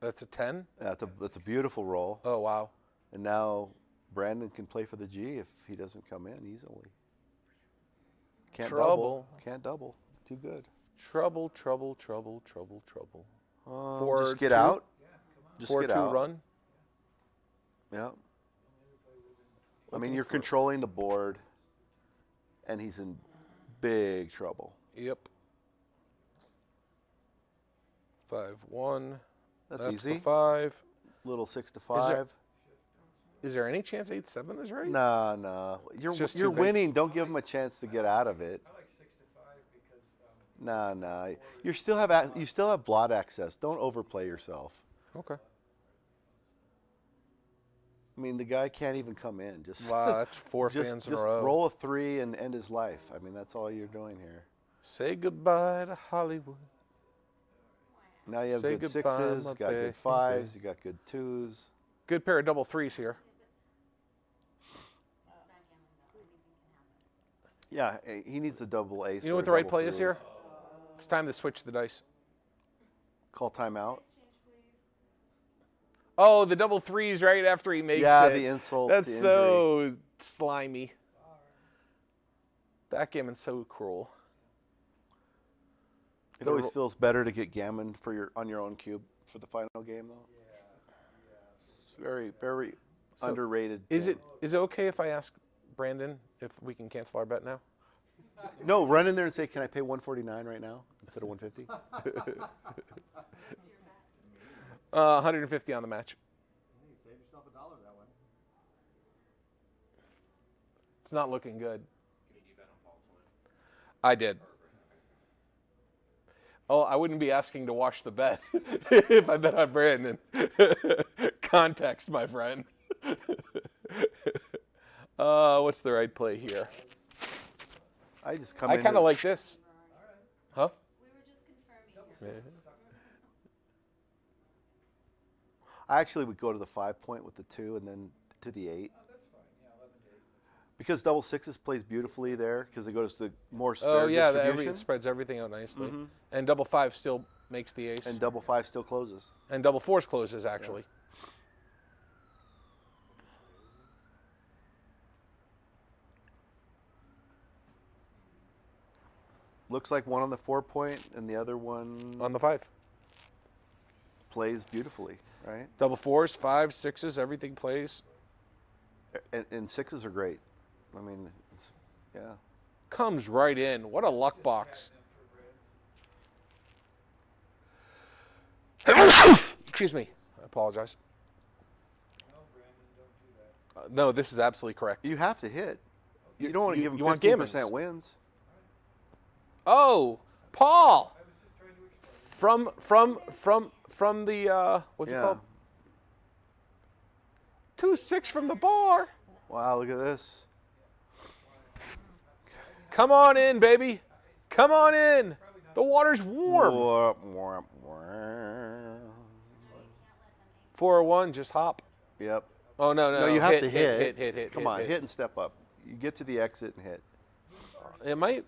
That's a 10? That's a beautiful roll. Oh wow. And now Brandon can play for the G if he doesn't come in easily. Can't Trouble. Can't double. Too good. Trouble, trouble, trouble, trouble, trouble. Just get out. Just 4-2 get out. run. Yeah. I mean, you're controlling the board, and he's in big trouble. Yep. 5-1. That's easy. The 5. Little 6 to 5. Is there any chance 8-7 is right? No. You're winning. Don't give him a chance to get out of it. I like 6 to 5 because. No. You still have blot access. Don't overplay yourself. Okay. I mean, the guy can't even come in. Wow, that's 4 fans in a row. Just roll a 3 and end his life. I mean, that's all you're doing here. Say goodbye to Hollywood. Now you have Say good goodbye, 6s, my got good baby. 5s, you got good 2s. Good pair of double 3s here. Yeah, he needs a double ace. You know or what a the right double play is 3. here? It's time to switch the dice. Call timeout. Oh, the double 3s right after he makes it. Yeah, the insult. That's the so slimy. Backgammon's so cruel. It always feels better to get gammon on your own cube for the final game, though. It's very, very underrated. Is it okay if I ask Brandon if we can cancel our bet now? No, run in there and say, "Can I pay $149 right now instead of $150?" 150 on the match. You saved yourself $1 that one. It's not looking good. I did. Oh, I wouldn't be asking to wash the bet if I bet on Brandon. Context, my friend. What's the right play here? I kind of like this. Huh? We were just confirming. I actually would go to the 5 point with the 2 and then to the 8. Oh, that's fine. Yeah, 11 to 8. Because double 6s plays beautifully there because it goes to more spare Oh yeah, distribution. it spreads everything out nicely. And double 5 still makes the ace. And double 5 still closes. And double 4s closes actually. Looks like one on the 4 point and the other one On the 5. plays beautifully, right? Double 4s, 5s, 6s, everything plays. And 6s are great. I mean, yeah. Comes right in. What a luck box. Excuse me. Apologize. No, this is absolutely correct. You have to hit. You don't want to give him you want 15% Gammons. wins. Oh, Paul. From the what's it Yeah. called? 2-6 from the bar. Wow, look at this. Come on in, baby. Come on in. The water's warm. 401, just hop. Yep. Oh, no. No, you have to hit. Hit. Come on, hit and step up. You get to the exit and hit. It might.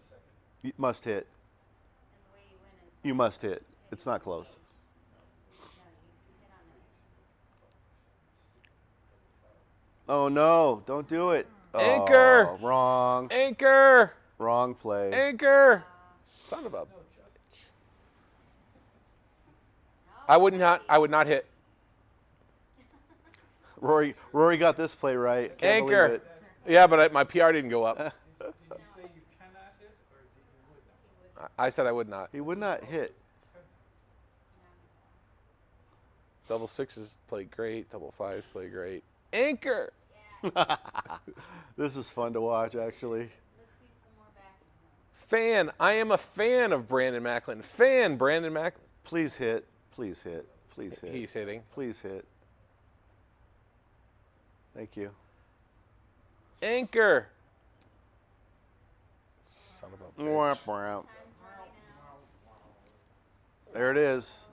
You must hit. You must hit. It's not close. Oh, no. Don't do it. Anchor. Oh, wrong. Anchor. Wrong play. Anchor. Son of a bitch. I would not hit. Rory got this play right. Can't believe Anchor. it. Yeah, but my PR didn't go up. Did you say you cannot hit, or did you would not? I said I would not. He would not hit. Double sixes play great. Double fives play great. Anchor. This is fun to watch, actually. Fan. I am a fan of Brandon Macklin. Fan Brandon Macklin. Please hit. Please hit. Please hit. He's hitting. Please hit. Thank you. Anchor. Son of a bitch. Womp womp. There it is.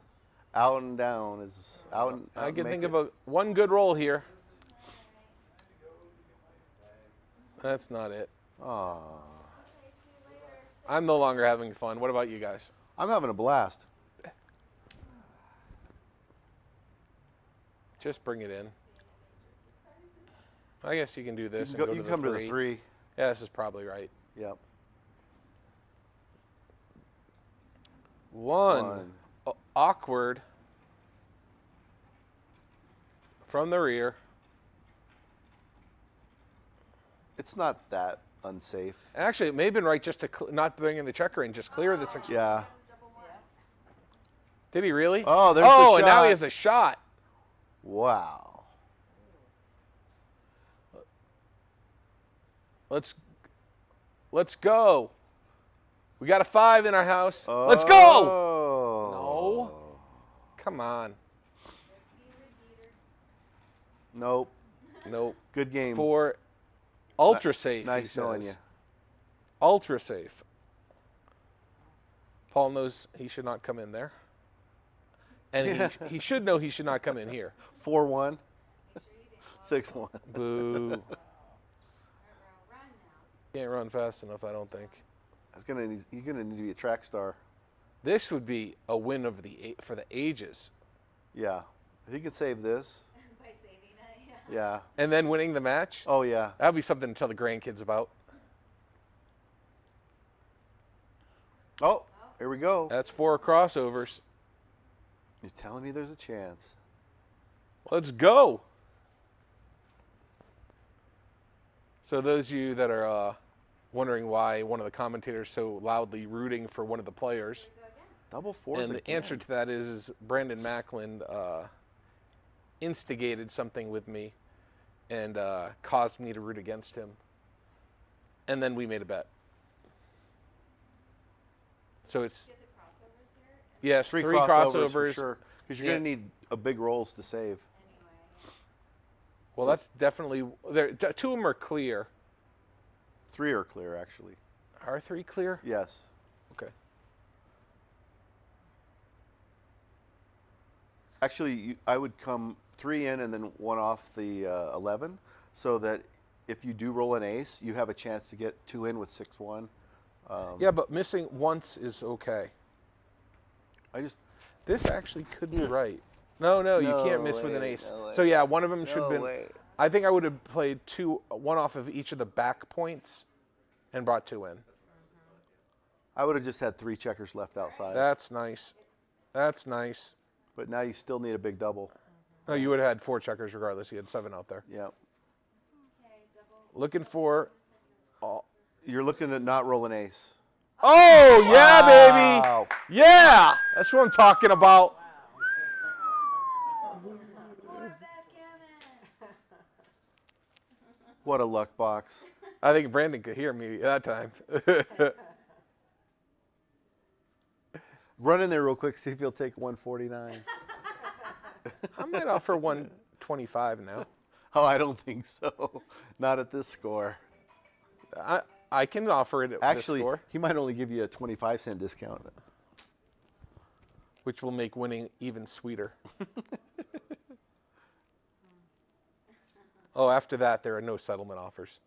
Out and down is out and I can think it. of one good roll here. That's not it. Aw. I'm no longer having fun. What about you guys? I'm having a blast. Just bring it in. I guess you can do this. You can, and you go come to to the 3. Yeah, this is probably right. Yep. One. Awkward. From the rear. It's not that unsafe. Actually, it may have been right just to not bring in the checker and just clear the 6. Yeah. Did he really? Oh, there's the Oh, and now shot. he has a shot. Wow. Let's go. We got a 5 in our house. Oh. Let's go. No. Come on. Nope. Nope. Good game. 4. Ultra safe. Nice he knowing says. you. Ultra safe. Paul knows he should not come in there. And he should know he should not come in here. 4-1. 6-1. Boo. Can't run fast enough, I don't think. He's gonna need to be a track star. This would be a win of for the ages. Yeah. If he could save this. By saving it, yeah. Yeah. And then winning the match. Oh yeah. That would be something to tell the grandkids about. Oh, here we go. That's 4 crossovers. You're telling me there's a chance. Let's go. So those of you that are wondering why one of the commentators so loudly rooting for one of the players, Double 4s and the again. answer to that is Brandon Macklin instigated something with me and caused me to root against him. And then we made a bet. So it's yes, 3 crossovers. for sure. Because you're Yeah. gonna need a big rolls to save. Well, that's definitely there. 2 of them are clear. 3 are clear, actually. Are 3 clear? Yes. Okay. Actually, I would come 3 in and then 1 off the 11, so that if you do roll an ace, you have a chance to get 2 in with 6-1. Yeah, but missing once is okay. This actually could be right. No, you can't miss with an ace. So yeah, one of them should have been. I think I would have played 1 off of each of the back points, and brought 2 in. I would have just had 3 checkers left outside. That's nice. That's nice. But now you still need a big double. No, you would have had 4 checkers regardless. You had 7 out there. Yep. Looking for. You're looking at not roll an ace. Oh yeah, Wow. baby. Yeah, that's what I'm talking about. What a luck box. I think Brandon could hear me that time. Run in there real quick, see if he'll take 149. I might offer 125 now. Oh, I don't think so. Not at this score. I can offer it at Actually, this score, he might only give you a 25-cent discount. which will make winning even sweeter. Oh, after that, there are no settlement offers.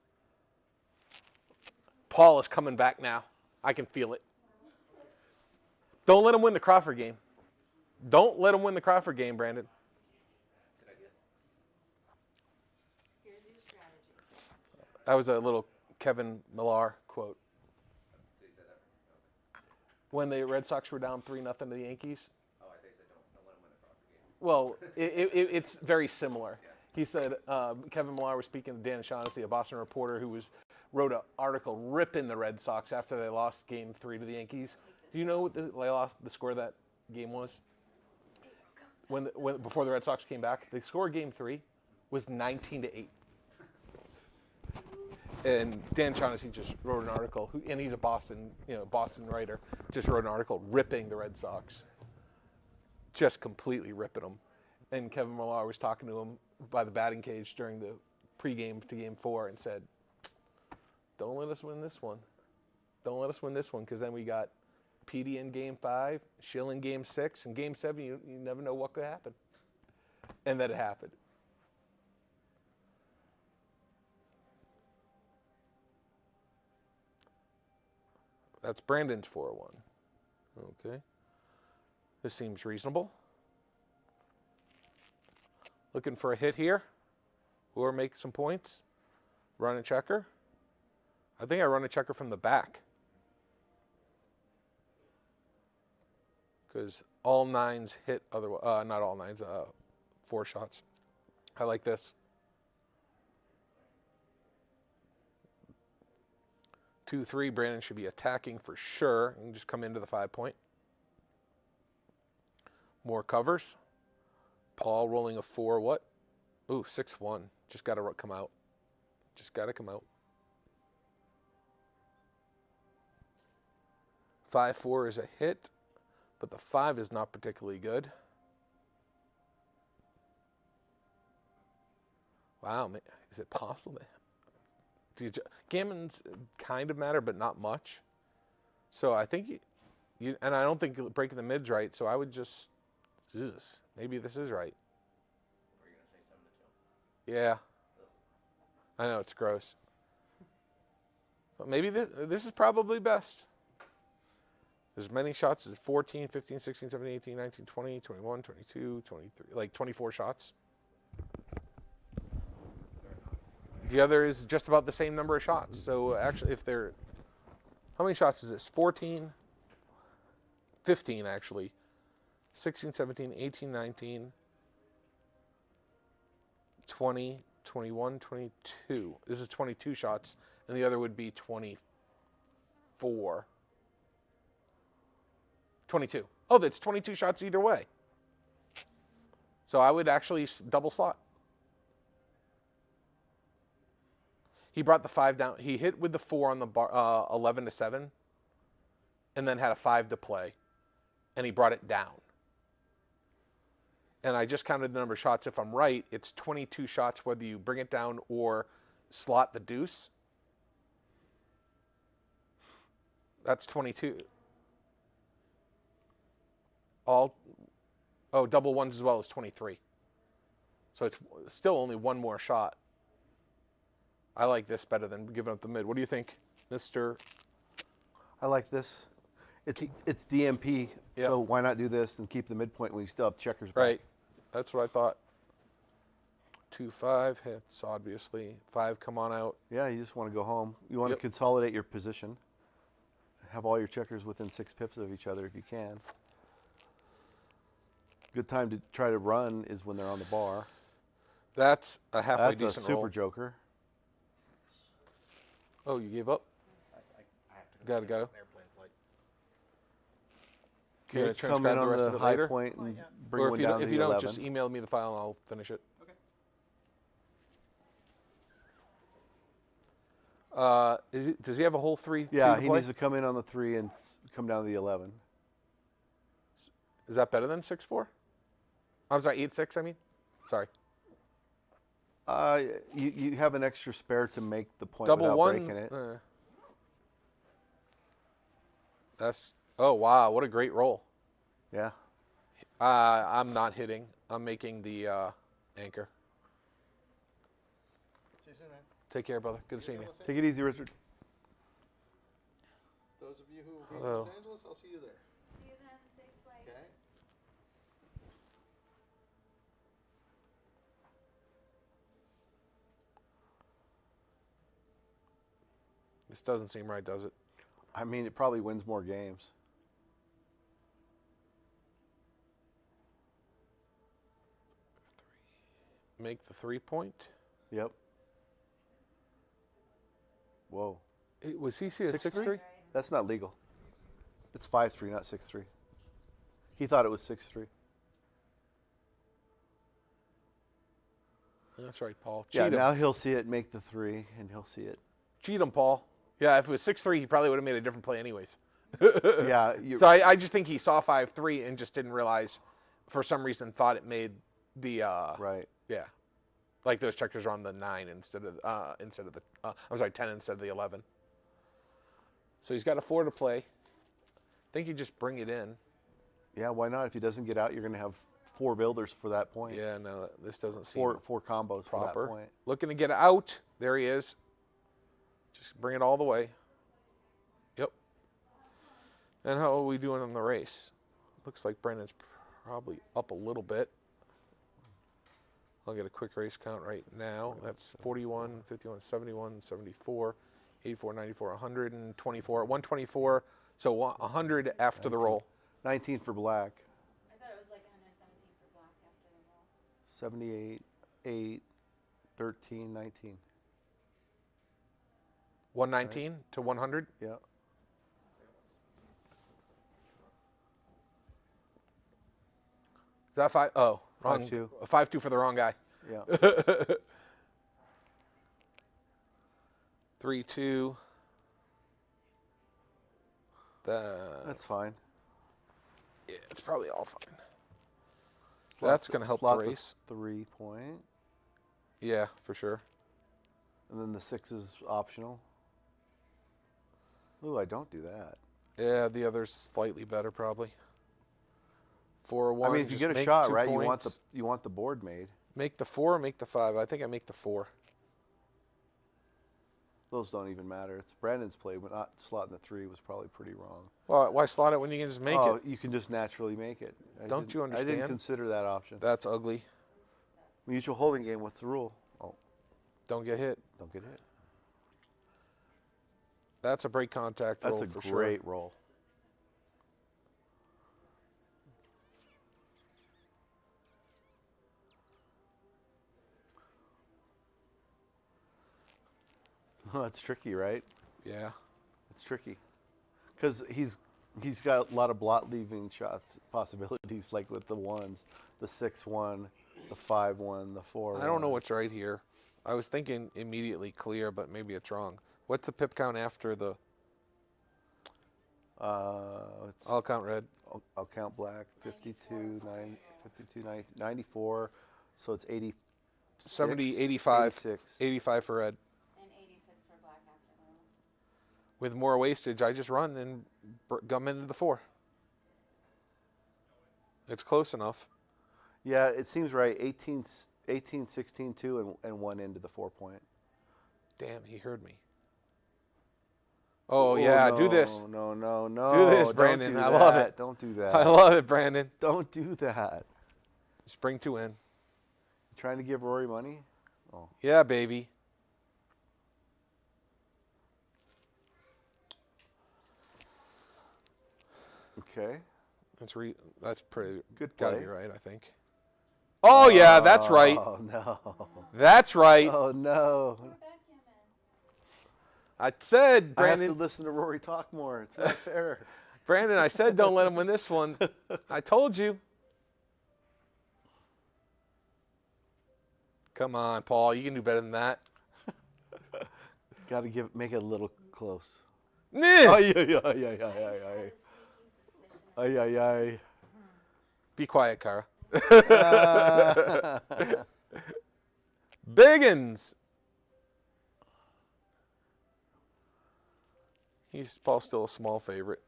Paul is coming back now. I can feel it. Don't let him win the Crawford game. Don't let him win the Crawford game, Brandon. Here's your strategy. That was a little Kevin Millar quote. When the Red Sox were down 3-0 to the Yankees. Oh, I think don't let him win the Crawford game. Well, it's very similar. He said Kevin Millar was speaking to Dan Shaughnessy, a Boston reporter who wrote an article ripping the Red Sox after they lost Game 3 to the Yankees. Do you know what the score of that game was? Before the Red Sox came back, the score of Game 3 was 19-8. And Dan Shaughnessy just wrote an article, and he's a Boston writer, just wrote an article ripping the Red Sox, just completely ripping them. And Kevin Millar was talking to him by the batting cage during the pregame to Game 4 and said, "Don't let us win this one. Don't let us win this one, because then we got Petey in Game 5, Schill in Game 6, and Game 7, you never know what could happen." And that it happened. That's Brandon's 401. Okay. This seems reasonable. Looking for a hit here or make some points. Run a checker. I think I run a checker from the back, because all nines hit otherwise. Not all nines, 4 shots. I like this. 2-3, Brandon should be attacking for sure and just come into the 5-point. More covers. Paul rolling a 4, what? Ooh, 6-1. Just got to come out. Just got to come out. 5-4 is a hit, but the 5 is not particularly good. Wow, is it possible? Gammons kind of matter, but not much. So I think you and I don't think breaking the mid's right. So I would just, maybe this is right. Were you going to say 7-2? Yeah. I know, it's gross. But maybe this is probably best. As many shots as 14, 15, 16, 17, 18, 19, 20, 21, 22, 23, like 24 shots. The other is just about the same number of shots. So actually, how many shots is this? 14, 15 actually. 16, 17, 18, 19, 20, 21, 22. This is 22 shots, and the other would be 24. 22. Oh, that's 22 shots either way. So I would actually double slot. He brought the 5 down. He hit with the 4 on the bar, 11-7, and then had a 5 to play, and he brought it down. And I just counted the number of shots. If I'm right, it's 22 shots whether you bring it down or slot the deuce. That's 22. Double ones as well is 23. So it's still only one more shot. I like this better than giving up the mid. What do you think, Mr.? I like this. It's DMP, so why not do this and keep the midpoint when you still have checkers back? Right. That's what I thought. 2-5 hits, obviously. 5, come on out. Yeah, you just want to go home. You want to consolidate your position. Have all your checkers within 6 pips of each other if you can. Good time to try to run is when they're on the bar. That's a halfway decent roll. That's a super joker. Oh, you gave up? I have to Go. an airplane flight. Can you Come in transcribe the on rest the of it high later? point and bring Or one if down to you the don't, 11. just email me the file and I'll finish it. Okay. Does he have a whole 3? Yeah, to he play? needs to come in on the 3 and come down to the 11. Is that better than 6-4? I'm sorry, 8-6. I mean, sorry. You have an extra spare to make the point Double without one. breaking it. That's oh wow, what a great roll. Yeah. I'm not hitting. I'm making the anchor. See you soon, man. Take care, brother. Good seeing you. Take it easy, Richard. Those of you who will be in Hello. Los Angeles, I'll see you there. See you then, safe flight. Okay. This doesn't seem right, does it? I mean, it probably wins more games. Make the 3-point. Yep. Whoa. Was he see a 6-3? That's not legal. It's 5-3, not 6-3. He thought it was 6-3. That's right, Paul. Cheat Yeah, him. now he'll see it make the 3, and he'll see it. Cheat him, Paul. Yeah, if it was 6-3, he probably would have made a different play anyways. Yeah. So I just think he saw 5-3 and just didn't realize, for some reason, thought it made the right. Yeah, like those checkers are on the 9 instead of the I'm sorry, 10 instead of the 11. So he's got a 4 to play. I think you just bring it in. Yeah, why not? If he doesn't get out, you're going to have 4 builders for that point. Yeah, no, this doesn't seem four combos proper. for that point. Looking to get out. There he is. Just bring it all the way. Yep. And how are we doing on the race? Looks like Brendan's probably up a little bit. I'll get a quick race count right now. That's 41, 51, 71, 74, 84, 94, 124, 124. So 100 after 19. the roll. 19 for black. I thought it was like 117 for black after the roll. 78, 8, 13, 19. 119 to 100? Yeah. Is that 5? Oh, wrong. 5-2. 5-2 for the wrong guy. Yeah. 3-2. That's fine. Yeah, it's probably all fine. That's going to help the slot race. 3 point. Yeah, for sure. And then the 6 is optional. Ooh, I don't do that. Yeah, the other's slightly better probably. 4-1. I mean, if you just get a make shot, 2 right, points. you want the board made. Make the 4 or make the 5? I think I make the 4. Those don't even matter. It's Brandon's play, but not slotting the 3 was probably pretty wrong. Well, why slot it when you can just make it? You can just naturally make it. Don't you understand? I didn't consider that option. That's ugly. Mutual holding game, what's the rule? Oh, Don't get hit. don't get hit. That's a break contact roll That's for a sure. great roll. That's tricky, right? Yeah. It's tricky. Because he's got a lot of blot leaving shots possibilities, like with the 1s, the 6-1, the 5-1, the 4-1. I don't know what's right here. I was thinking immediately clear, but maybe it's wrong. What's the pip count after the... I'll count red. I'll count black. 52, 9, 94. So it's 80. 70, 85. 86. 85 for red. And 86 for black after the roll. With more wastage, I just run and gum into the 4. It's close enough. Yeah, it seems right. 18, 16, 2, and 1 into the 4 point. Damn, he heard me. Oh, yeah, no, do this. No. Do this, Don't Brandon. do I love that. it. Don't do that. I love it, Brandon. Don't do that. Just bring 2 in. Trying to give Rory money? Oh. Yeah, baby. Okay. That's pretty Good gotta play. be right, I think. Oh, yeah, that's right. Oh, no. That's right. Oh, no. I said, I have Brandon. to listen to Rory talk more. It's not fair. Brandon, I said don't let him win this one. I told you. Come on, Paul. You can do better than that. Got to make it a little close. Nah. Ay, ay, ay, ay, ay, ay. Ay, ay, ay. Be quiet, Kara. Biggins. Paul's still a small favorite.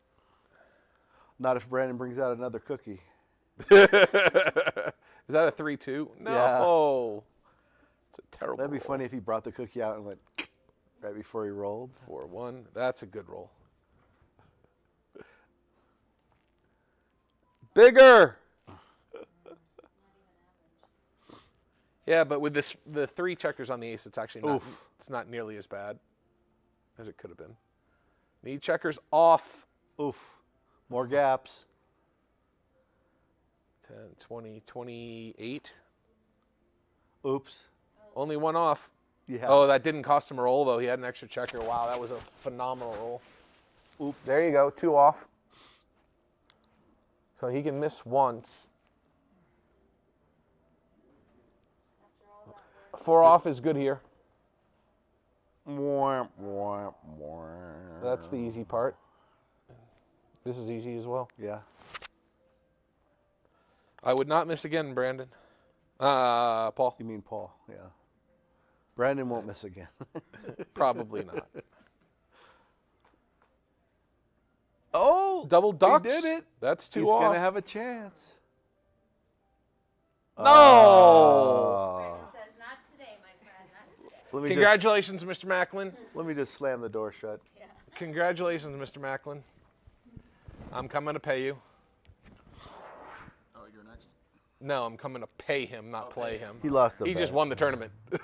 Not if Brandon brings out another cookie. Is that a 3-2? No. It's a terrible That'd be roll. funny if he brought the cookie out and went right before he rolled. 4-1. That's a good roll. Bigger. Yeah, but with the 3 checkers on the ace, it's actually not. Oof. It's not nearly as bad as it could have been. Need checkers off. Oof. More gaps. 10, 20, 28. Oops. Only 1 off. Yeah. Oh, that didn't cost him a roll, though. He had an extra checker. Wow, that was a phenomenal roll. Oops. There you go. 2 off. So he can miss once. 4 off is good here. That's the easy part. This is easy as well. Yeah. I would not miss again, Brandon. Paul. You mean Paul? Yeah. Brandon won't miss again. Probably not. Oh! Double ducks. He did it. That's 2 He's off. He's going to have a chance. No! Brandon says, not today, my friend, not today. Congratulations, Mr. Macklin. Let me just slam the door shut. Yeah. Congratulations, Mr. Macklin. I'm coming to pay you. Oh, you're next. No, I'm coming to pay him, not play him. He lost the He just bet. won the tournament. I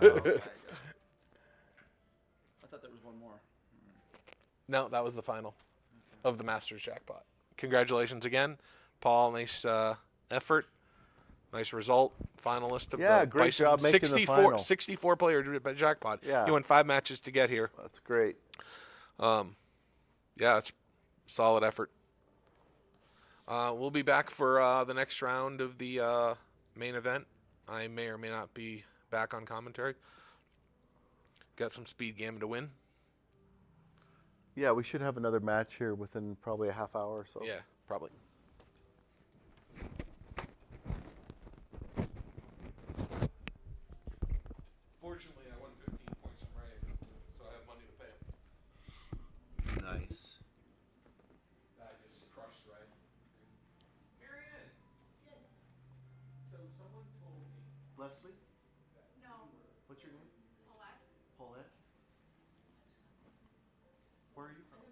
thought there was one more. No, that was the final of the Masters jackpot. Congratulations again. Paul, nice effort. Nice result. Finalist of Yeah, the great Bison job making the 64, final. 64 player jackpot. Yeah. You won 5 matches to get here. That's great. Yeah, it's solid effort. We'll be back for the next round of the main event. I may or may not be back on commentary. Got some speed Gammon to win. Yeah, we should have another match here within probably a half hour or so. Yeah, probably. Fortunately, I won 15 points from Ray, so I have money to pay him. Nice. I just crushed Ray. Marianne! Yes. So someone told me. Leslie? No. What's your name? Paulette? Paulette? Where are you from?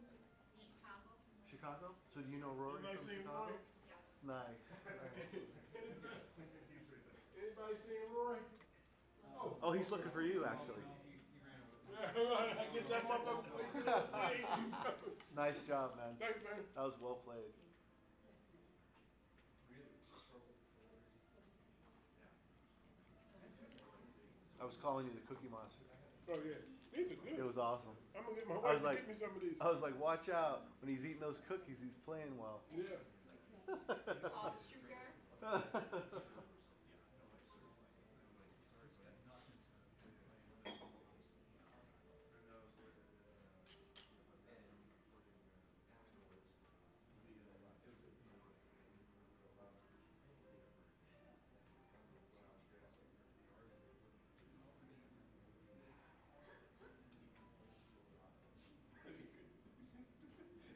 Chicago? Chicago? So do you know Rory from Chicago? Yes. Nice. Anybody seen Roy? Oh, he's looking for you, actually. I get that motherfucker. Nice job, man. Thanks, man. That was well played. I was calling you the Cookie Monster. Oh, yeah. These are good. It was awesome. I'm going to get my I wife was to like, get me some of these. I was like, watch out. When he's eating those cookies, he's playing well. Yeah. All sugar?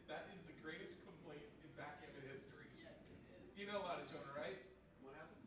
That is the greatest complaint in backgammon history. You know about it, Jonah, right? What happened?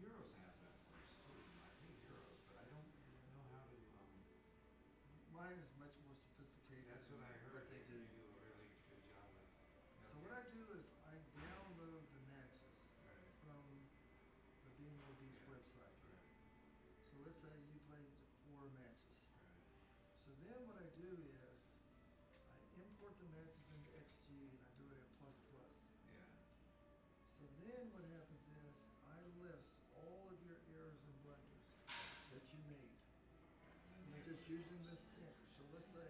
Heroes has that place too. I hate Heroes, but I don't know how to. Mine is much more sophisticated. That's what I heard. What they do. They do a really good job of. So what I do is I download the matches from the BMOB's website. So let's say you played 4 matches. So then what I do is I import the matches into XG and I do it at ++. Yeah. So then what happens is I list all of your errors and blunders that you made. And you're just using this enter. So let's say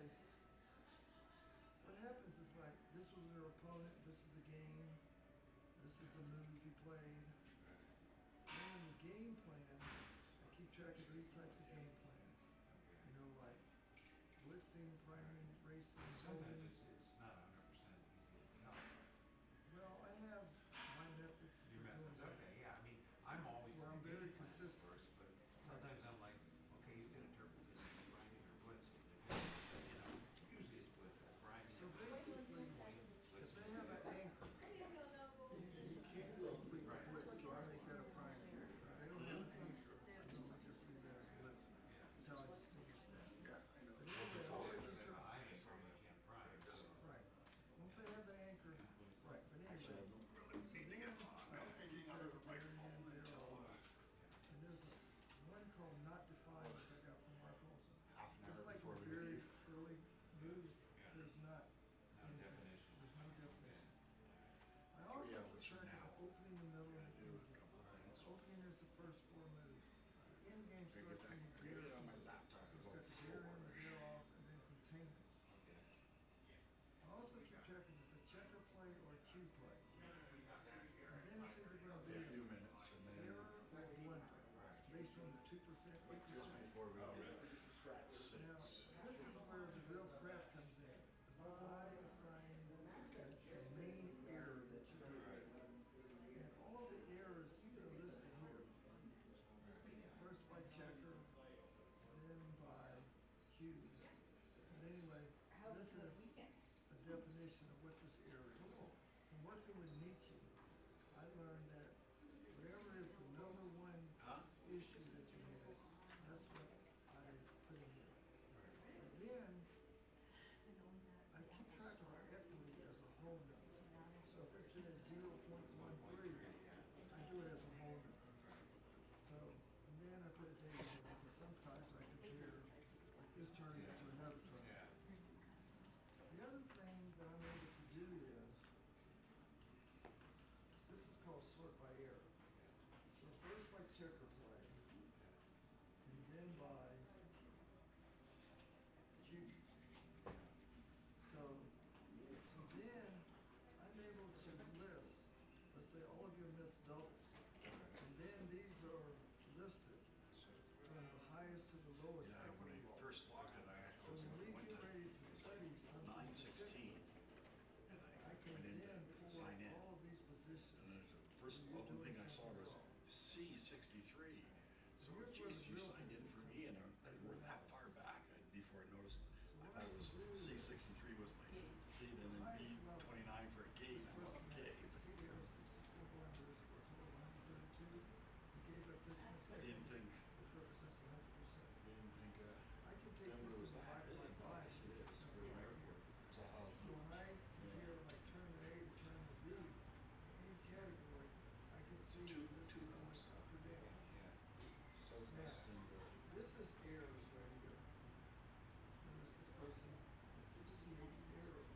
what happens is like this was your opponent, this is the game, this is the move you played. Then in the game plan, I keep track of these types of game plans. You know, like blitzing, priming, racing, Sometimes zoning. it's not 100% easy to tell. Well, I have my methods for Your doing methods, that. okay, yeah. I mean, I'm always Where I'm in the very game plan consistent. first, but sometimes I'm like, okay, he's gonna interpret this as grinding or blitzing. You know, usually it's blitzing, grinding. So basically, if they have an anchor, you can't complete the blitz, so I make that a primary. If they don't have an anchor, I normally just leave that as blitzing. That's how I distinguish that. But anyway, I also keep track. Right. Once they have the anchor, right, but anyway, so then I also keep track of their hand, their all. And there's one called not defined, which I got from Mark Olson. It's like the very early moves, there's not anything. There's no definition. I also keep track of opening, the middle, and the end game. Opening is the first 4 moves. The end game starts when you gear it on my laptop. So it's got the gear in, the gear off, and then containment. I also keep track of is a checker play or a cue play. And then it's either going to be a few minutes and then error or blunder, based on the 2%, 8%. just before we get strat Now, 6. this is where the real craft comes in. Because I assign the main error that you did. And all the errors are listed here. First by checker, then by cue. But anyway, this is a definition of what this error is. From working with Nietzsche, I learned that whatever is the number one issue that you have, that's what I put in here. But then, I keep track of our equity as a whole number. So if it says 0.13, I do it as a whole number. So, and then I put a date in it because sometimes I compare like this tournament to another tournament. The other thing that I'm able to do is, this is called sort by error. So first by checker play, and then by cue. So then I'm able to list, let's say all of your missed doubles. And then these are listed from the highest to the lowest. Yeah, when I first logged it, So when we get ready to study something, 9:16, and I I can went in then to pull sign in. all of these positions. And the first only thing I saw was C63. So, geez, you signed in for me, and I went that far back before I noticed. I thought it was C63 was my seed, and then B29 for a gate. I'm like, okay. 64 blunders for a total of 132. We gave up this much. I didn't think. Which represents 100%. I didn't think I can take Denver this was and that divide it big, by but I guess it is for America. So when I compare like tournament A to tournament B, any category, I can see this is going up or down. Southwest and This is errors right here. Notice this person with 68 error,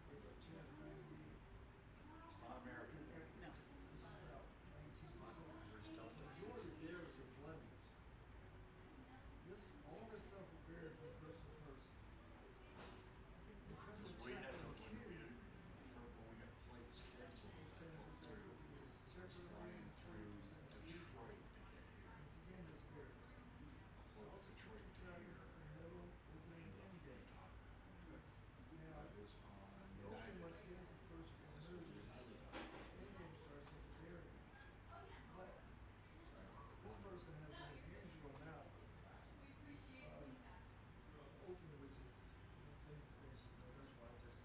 gave up 298. It's not American. No. This is about 19%. The majority of errors are blunders. All this stuff will vary from person to person. Because Because the we had checker when we cue, for when we got flights canceled, 60% of this through is checker flying line, through 40% is cue. Detroit to get here. This again, this varies. I flew to Detroit to here. From middle, opening, end game. Now, I was on opening United. once again is the first 4 moves. End game starts at the very end. But this person has an unusual amount of opening, which is things that they should know. That's why I just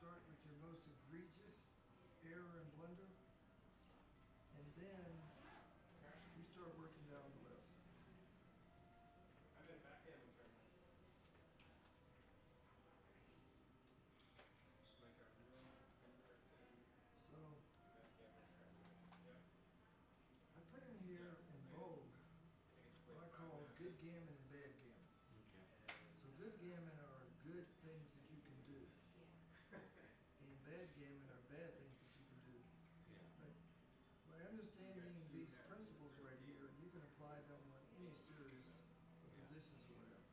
start with your most egregious error and blunder, and then you start working down the list. So I put in here in bold what I call good gammon and bad gammon. So good gammon are good things that you can do, and bad gammon are bad things that you can do. But by understanding these principles right here, you can apply them on any series of positions or whatever.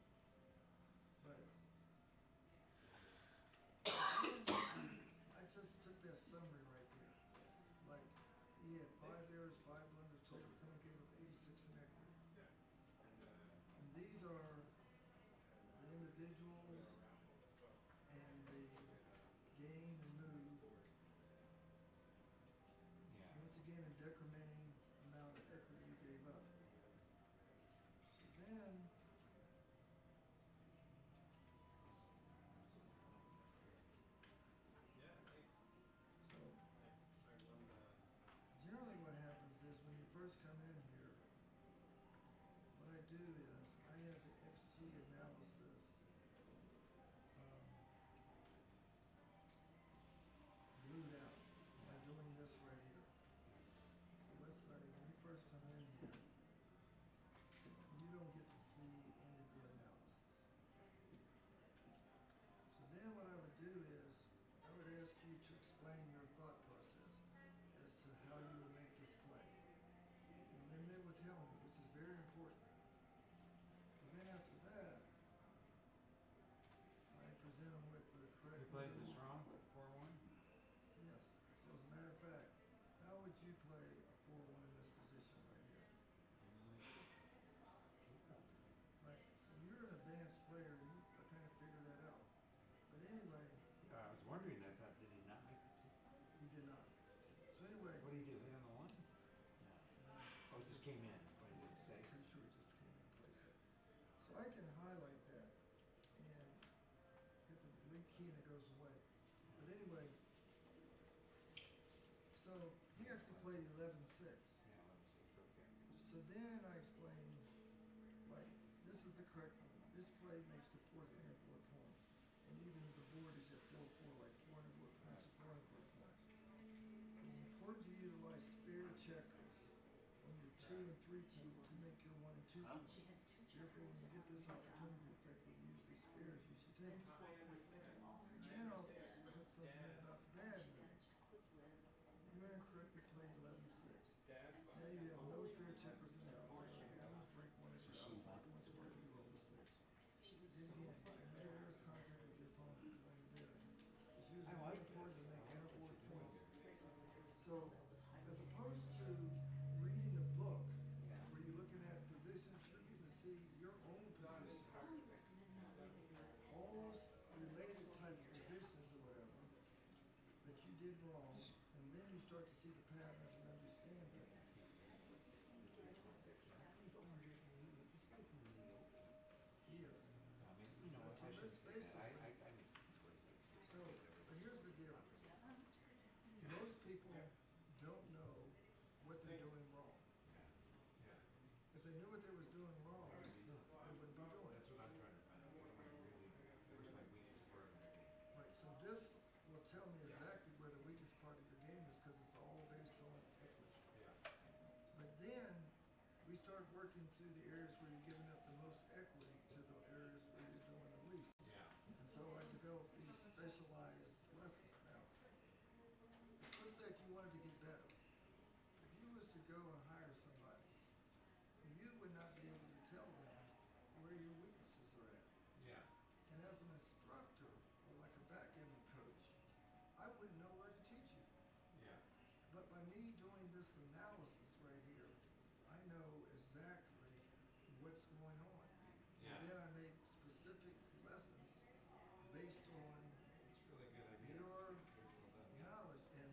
But I just took that summary right there. Like, he had 5 errors, 5 blunders, total 10, gave up 86 in equity. And these are the individuals and the gain and move. Once again, a decrementing amount of equity you gave up. So then, generally what happens is when you first come in here, what I do is I have the XG analysis glued out by doing this right here. So let's say when you first come in here, you don't get to see any of the analysis. So then what I would do is I would ask you to explain your thought process as to how you would make this play. And then they would tell me, which is very important. And then after that, I present them with the correct. You played this wrong, 4-1? Yes. So as a matter of fact, how would you play a 4-1 in this position right here? Right. So you're an advanced player, and you kind of figure that out. But anyway. I was wondering that. Did he not make the team? He did not. So anyway. What did he do? Hit on the 1? No. Oh, it just came in. What did it say? I'm pretty sure it just came in and placed it. So I can highlight that and hit the delete key and it goes away. But anyway, so he actually played 11-6. Yeah, 11-6. Okay. So then I explained, like, this is the correct one. This play makes the 4th inner board point. And even the board is at 4-4, like 400 board points, 400 board points. It's important to utilize spare checkers on your 2 and 3 key to make your 1 and 2 key. Therefore, when you get this opportunity to effectively use these spares, you should take them. Then I'll put something in about the bad news. You incorrectly played 11-6. Now you have no spare checkers in there. That was break 1 as your once more you roll a 6. Then again, whenever there's contact with your opponent playing there, it's usually more important to make inner board points. So, as opposed to reading a book where you're looking at positions, you're getting to see your own positions. All related type of positions or whatever that you did wrong, and then you start to see the patterns and understand things. He is. So let's face it. So, but here's the deal. Most people don't know what they're doing wrong. If they knew what they was doing wrong, they wouldn't be doing it. That's what I'm trying to find out. What am I really, where's my weakest part of my game? Right, so this will tell me exactly where the weakest part of your game is because it's all based on equity. Yeah. But then we start working through the areas where you're giving up the most equity to the areas where you're doing the least. Yeah. And so I developed these specialized lessons. Now, let's say if you wanted to get better, if you was to go and hire somebody, you would not be able to tell them where your weaknesses are at. Yeah. And as an instructor, or like a backgammon coach, I wouldn't know where to teach you. Yeah. But by me doing this analysis right here, I know exactly what's going on. Yeah. And then I make specific lessons based on It's really good idea. your knowledge, and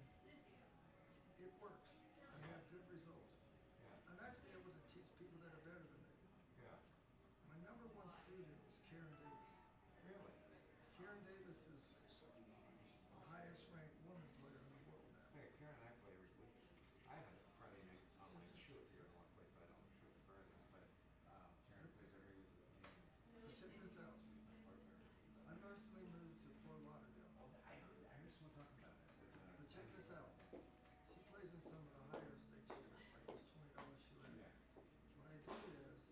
it works. I have good results. Yeah. I'm actually able to teach people that are better than me. Yeah. My number 1 student is Karen Davis. Really? Karen Davis is a high check this out. She plays in some of the higher stake shooters, like this $20 shooter. What I do is,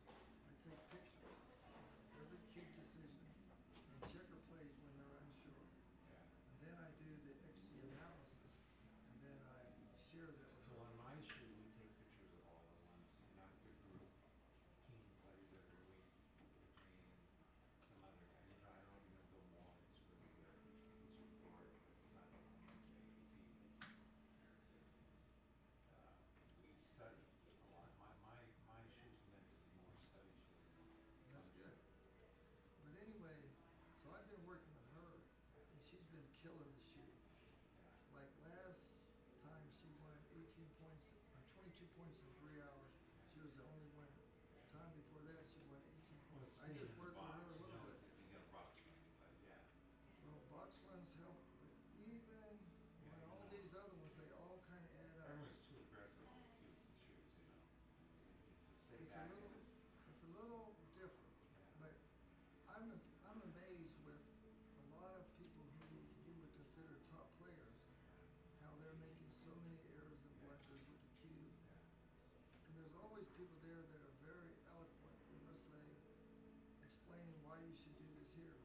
I take pictures of every cube decision and checker plays when they're unsure. And then I do the XG analysis, and then I share that with So her. on my shoot, we take pictures of all the ones, not the group. King plays every week between some other guy. You know, I don't even know Bill Wall, he's really good. He's from Florida, but he's not on the ABT, he's very good. We study a lot. My shoot's meant to be more study shoot. That's good. But anyway, so I've been working with her, and she's been killing the shoot. Like last time she won 18 points, 22 points in 3 hours. She was the only one. Time before that, she won 18 points. I just worked with her a little bit. If you get a box run, but yeah. Well, box runs help, but even when all these other ones, they all kind of add up. Everyone's too aggressive on the cubes and shoes, you know. Just stay back and just. It's a little different, but I'm amazed with a lot of people who you would consider top players, how they're making so many errors and blunders with the cube. And there's always people there that are very eloquent in, let's say, explaining why you should do this here.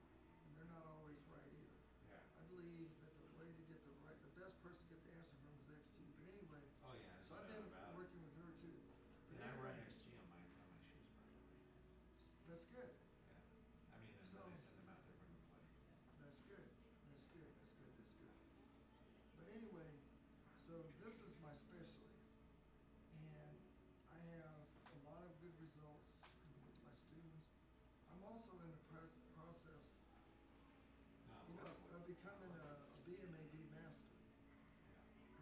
And they're not always right either. Yeah. I believe that the way to get the best person to get the answer from is XG. But anyway, Oh, yeah, so I've been working with her too. But And I run anyway, XG on my shoes, by the way. that's good. Yeah. I mean, and So- when they send them out, they bring them play. That's good. That's good. That's good. That's good. But anyway, so this is my specialty, and I have a lot of good results with my students. I'm also in the process, you know, of becoming a BMAB master.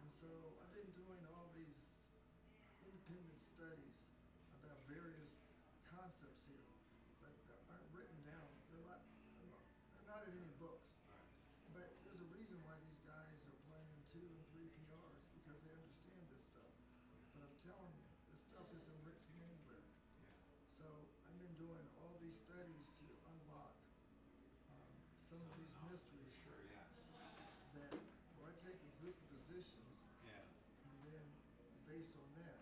And so I've been doing all these independent studies about various concepts here that aren't written down. They're not in any books. But there's a reason why these guys are playing 2 and 3 PRs, because they understand this stuff. But I'm telling you, this stuff isn't written anywhere. So I've been doing all these studies to unlock some of these mysteries. Sure, yeah. That where I take a group of positions, Yeah. and then based on that,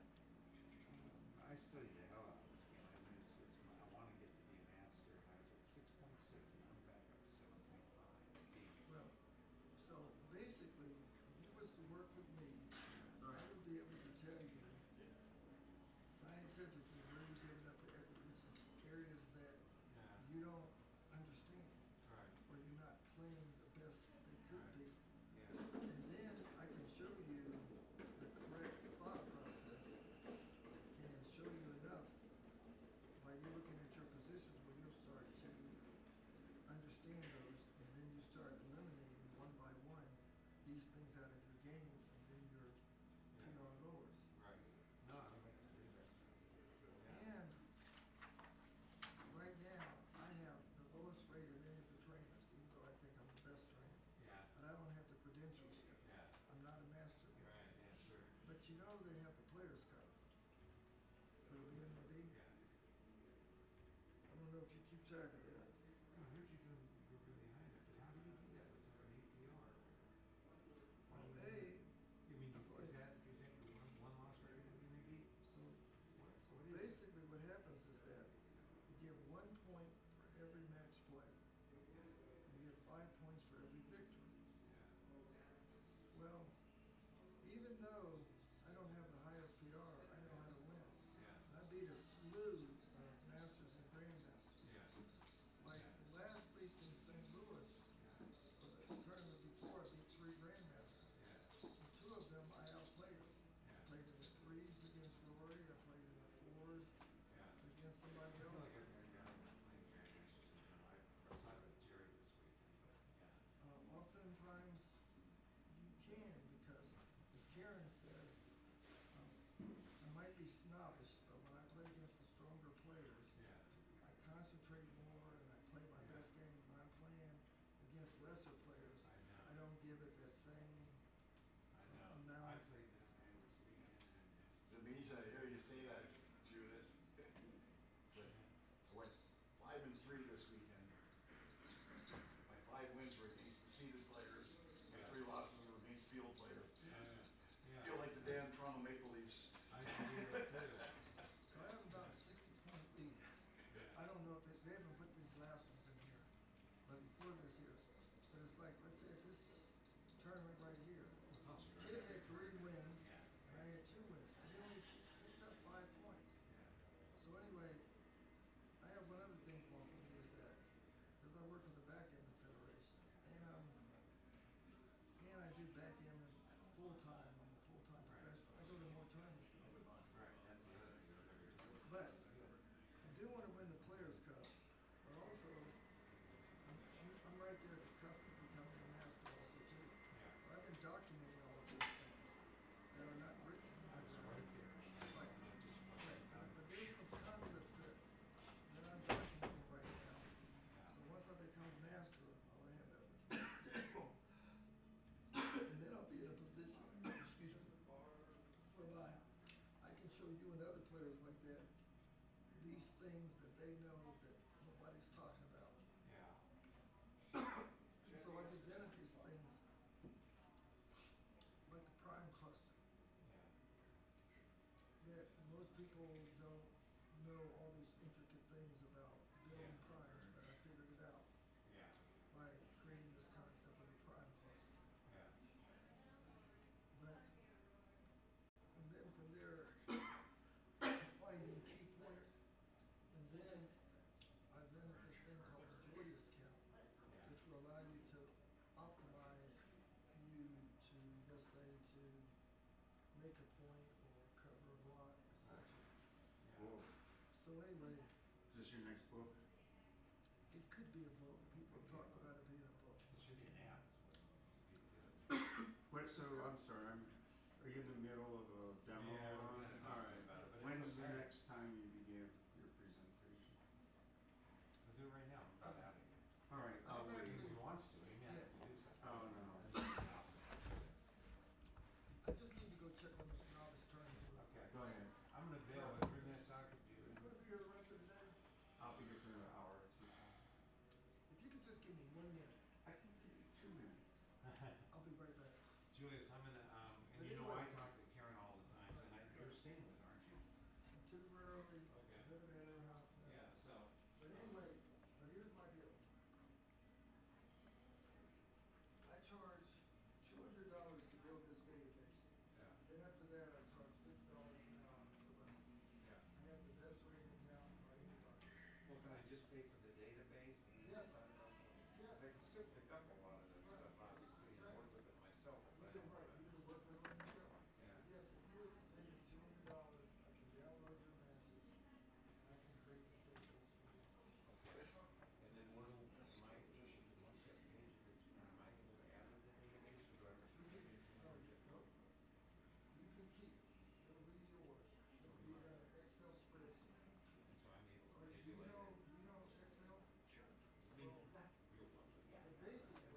I studied the hell out of this game. I mean, I want to get to be a master. And I was at 6.6, and I'm back up to 7.5. well, so basically, if you was to work with me, I would be able to tell you scientifically where you're giving up the effort, which is areas that you don't understand, or you're not playing the best they could be. And then I can show you the correct thought process and show you enough by you looking at your positions where you'll start to understand those, and then you start eliminating one by one these things out of your games, and then your PR lowers. Right. No, I don't agree with that. And right now, I have the lowest rate of any of the trainers, even though I think I'm the best trainer. Yeah. But I don't have the credentials yet. Yeah. I'm not a master yet. Right, yeah, sure. But you know they have the players covered for the BMAB. Yeah. I don't know if you keep track of that. I heard you go really high there, but how do you do that with an APR? Well, You mean, is that, you think one loss rate in maybe? So What is it? basically what happens is that you get 1 point for every match play. You get 5 points for every victory. Well, even though I don't have the highest PR, I know how to win. And I beat a slew of masters and grandmasters. Like last week in St. Louis, for the tournament before, I beat 3 grandmasters. And 2 of them I outplayed them. I played in the 3s against Rory, I played in the 4s against somebody I feel else. like I've been down playing Grandmasters in general. I saw with Jerry this weekend, but yeah. Oftentimes you can, because as Karen says, I might be snobbish, but when I play against the stronger players, I concentrate more and I play my best game. When I'm playing against lesser players, I don't give it that same amount. I played this game this weekend. Zabisa, I hear you say that, Judas. But I went 5 and 3 this weekend. My 5 wins were against seeded players. My 3 losses were against field players. like, let's say at this tournament right here, kid had 3 wins, and I had 2 wins, but he only picked up 5 points. So anyway, I have one other thing going for me is that, because I work for the Backgammon Federation, and I do backgammon full-time, I'm a full-time professional. I go to more tournaments than everybody. Right, that's the other thing. But I do want to win the Players' Cup, but also I'm right there at the cusp of becoming a master also too. But I've been documenting all of these things that are not written. I was right there. Right. But there's some concepts that I'm documenting right now. So once I become a master, I'll have that. And then I'll be in a position, excuse me, whereby I can show you and other players like that these things that they know that nobody's talking about. Yeah. So I presented these things like the prime cluster. That most people don't know all these intricate things about building primes, but I figured it out by creating this concept of the prime cluster. But, and then from there, finding key points, and then I invented this thing called the joyous count, which will allow you to optimize you to, let's say, to make a point or cover a block, etc. Whoa. So anyway, Is this your next book? it could be a book. People talk about it being a book. It should be an app. Wait, so I'm sorry, are you in the middle of a demo? Yeah, we're run? gonna talk All right. about it, but When's it's the okay. next time you begin your presentation? We'll do it right now. I'm about out of here. All right, I'll I'm wait. actually- If he wants to, he may have to do something. Oh, no. I just need to go check on this novice tournament. Okay. Go ahead. I'm gonna bail and bring that soccer to you. Are you gonna be here the rest of the day? I'll be here for an hour or two. If you could just give me 1 minute, I can give you 2 minutes. I'll be right back. Julius, I'm gonna, and you know, I talk to Karen all the time, and you're staying with, aren't you? Temporarily, Okay. living at her house now. Yeah, so, But anyway, but here's my deal. I charge $200 to build this database. yeah, Then after that, I charge $50 an hour for less. yeah. I have the best rate in town by anybody. Well, can I just pay for the database and then Yes. sign up? Yes. Because I can still pick up a lot of that stuff, obviously, and work with it myself if You I can don't write, want you to. can work with it yourself. Yeah. Yes, if you was to pay me $200, I can download your matches. I can create the database for you. And then what am I, just once that page, am I able to add to the database or do I have to? You can keep, it'll be yours. It'll be an Excel spreadsheet. And so I'm able Or to do you do it. know Excel? Sure. I mean, not real well, but yeah. But basically,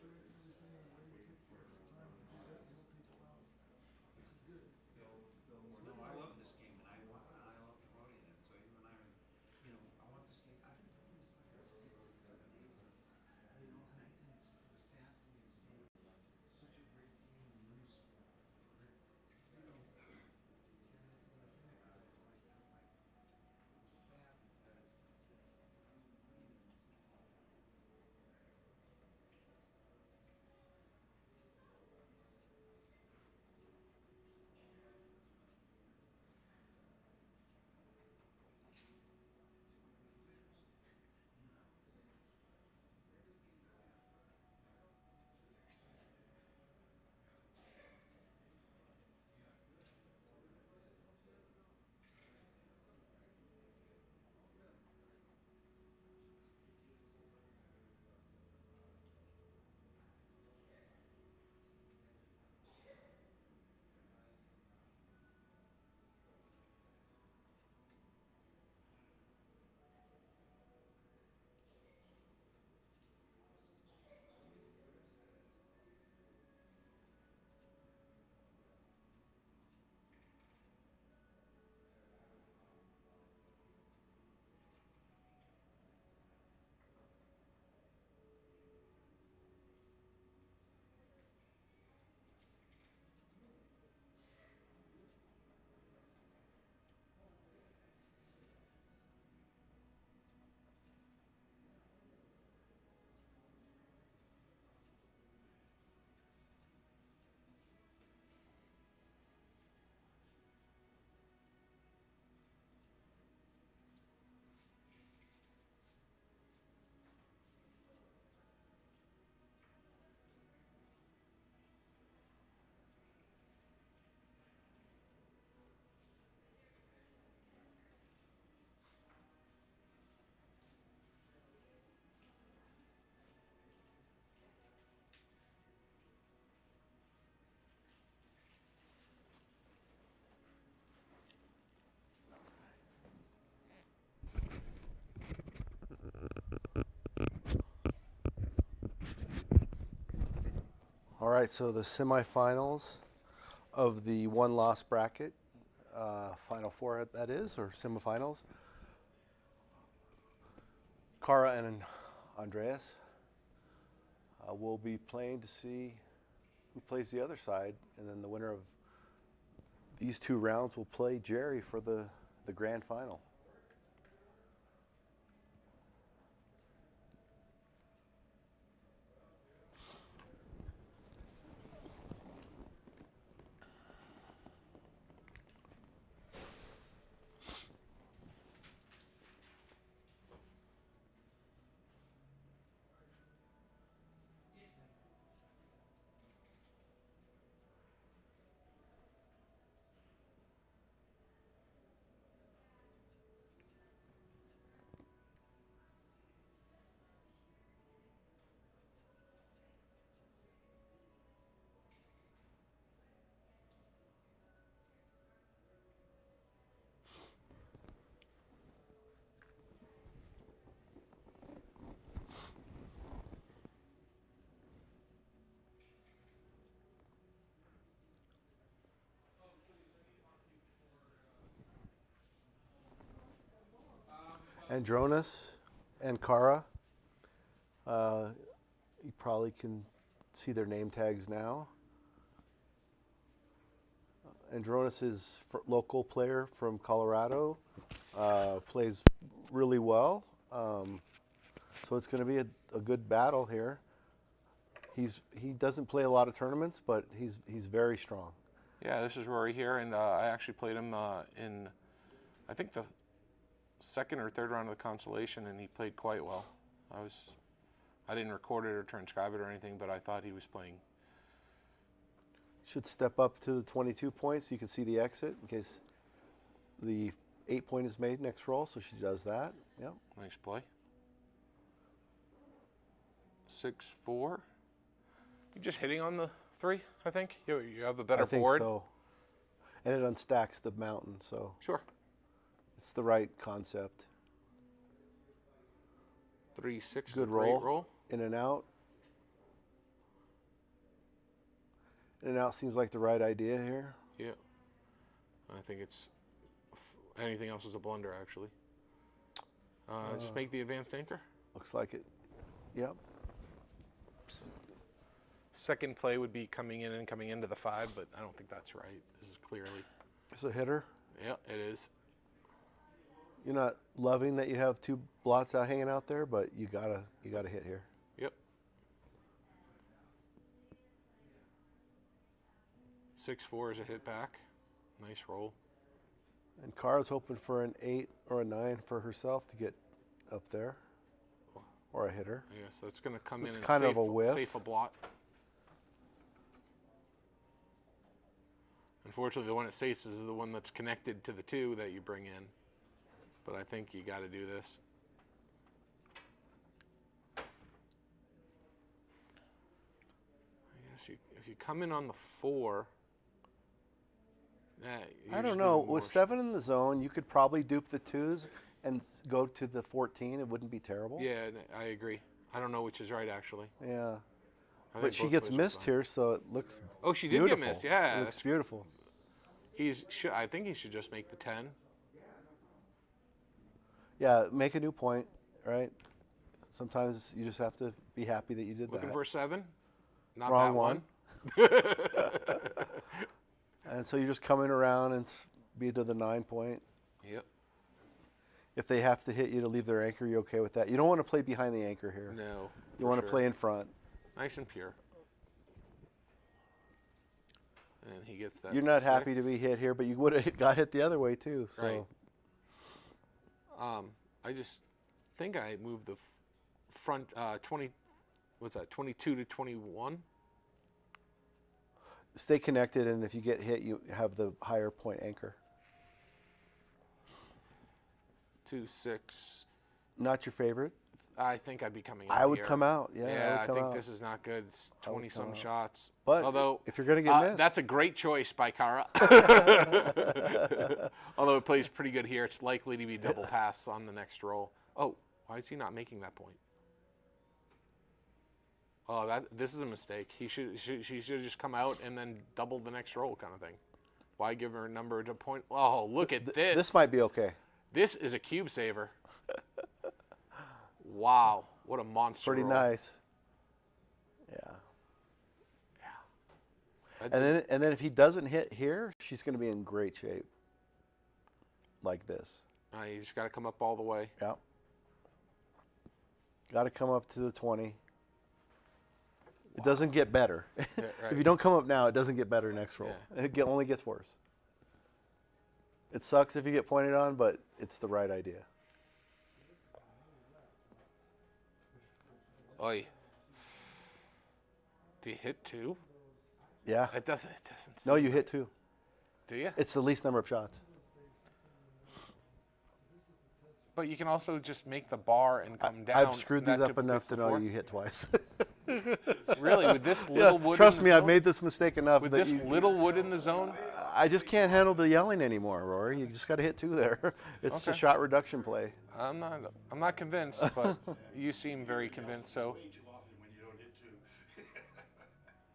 orchestra and everything, and Wayne takes extra time to do that to help people out, which is good. No, I love this game, and I love promoting it. So you and I are, I want this game. I've been doing this like 6 or 7 days, and it was sad for me to see such a great game in municipal that, when I think about it, it's like bad that it's leaving so long. All right, so the semifinals of the one-loss bracket, Final Four that is, or semifinals. Cara and Andreas will be playing to see who plays the other side, and then the winner of these 2 rounds will play Jerry for the grand final. Andronis and Cara, you probably can see their name tags now. Andronis is a local player from Colorado, plays really well. So it's going to be a good battle here. He doesn't play a lot of tournaments, but he's very strong. Yeah, this is Rory here, and I actually played him in, I think, the second or third round of the consolation, and he played quite well. I didn't record it or transcribe it or anything, but I thought he was playing. Should step up to the 22 points. You can see the exit in case the 8 point is made next roll, so she does that. Yep. Nice play. 6-4. You're just hitting on the 3, I think. You have the better board. I think so. And it unstacks the mountain, so. Sure. It's the right concept. 3-6. Good roll. Great roll. roll. In and out. In and out seems like the right idea here. Yeah. I think it's anything else is a blunder, actually. Just make the advanced anchor. Looks like it. Yep. Second play would be coming in and coming into the 5, but I don't think that's right. This is clearly. It's a hitter. Yeah, it is. You're not loving that you have 2 blots out hanging out there, but you gotta hit here. Yep. 6-4 is a hit back. Nice roll. And Kara's hoping for an 8 or a 9 for herself to get up there, or a hitter. Yeah, so it's going to come So in it's and kind safe, of a whiff. safe a blot. Unfortunately, the one it safes is the one that's connected to the 2 that you bring in. But I think you got to do this. I guess if you come in on the 4, I don't know. With 7 in the zone, you could probably dupe the 2s and go to the 14. It wouldn't be terrible. Yeah, I agree. I don't know which is right, actually. Yeah. I But think she both gets plays are missed fine. here, so it looks Oh, she did beautiful. get missed. Yeah, It looks beautiful. I think he should just make the 10. Yeah, make a new point, right? Sometimes you just have to be happy that you did Looking that. for a 7. Not Wrong that one. And so you're just coming around and be to the 9 point. Yep. If they have to hit you to leave their anchor, you're okay with that. You don't want to play behind the anchor here. No. You want to play in front. Nice and pure. And he gets that. You're not happy to 6. be hit here, but you would have got hit the other way too. So. Right. I just think I moved the front 20. What's that? 22 to 21. Stay connected, and if you get hit, you have the higher point anchor. 2-6. Not your favorite? I think I'd be coming out I would here. come out. Yeah, Yeah, I would come think out. this is not good. It's I would 20-some come out. shots. But although if you're going to get missed. that's a great choice by Kara. Although it plays pretty good here, it's likely to be double pass on the next roll. Oh, why is he not making that point? Oh, this is a mistake. She should just come out and then double the next roll, kind of thing. Why give her a number to point? Oh, look at this. This might be okay. This is a cube saver. Wow, what a monster! Pretty roll. nice. Yeah. And then if he doesn't hit here, she's going to be in great shape. Like this. You just got to come up all the way. Yeah. Got to come up to the 20. It doesn't get better. Yeah, right. If you don't come up now, it doesn't get better next roll. Yeah. It only gets worse. It sucks if you get pointed on, but it's the right idea. Oi. Do you hit 2? Yeah. It doesn't. No, you hit 2. Do you? It's the least number of shots. But you can also just make the bar and come down. I've screwed and these that up enough to duplicates the know 4. you hit twice. Really, with this little wood? Trust in me, the I've zone? made this mistake enough With that this little wood in the zone. I just can't handle the yelling anymore, Rory. You just got to hit 2 there. It's a Okay. shot reduction play. I'm not convinced, but you seem very convinced. So.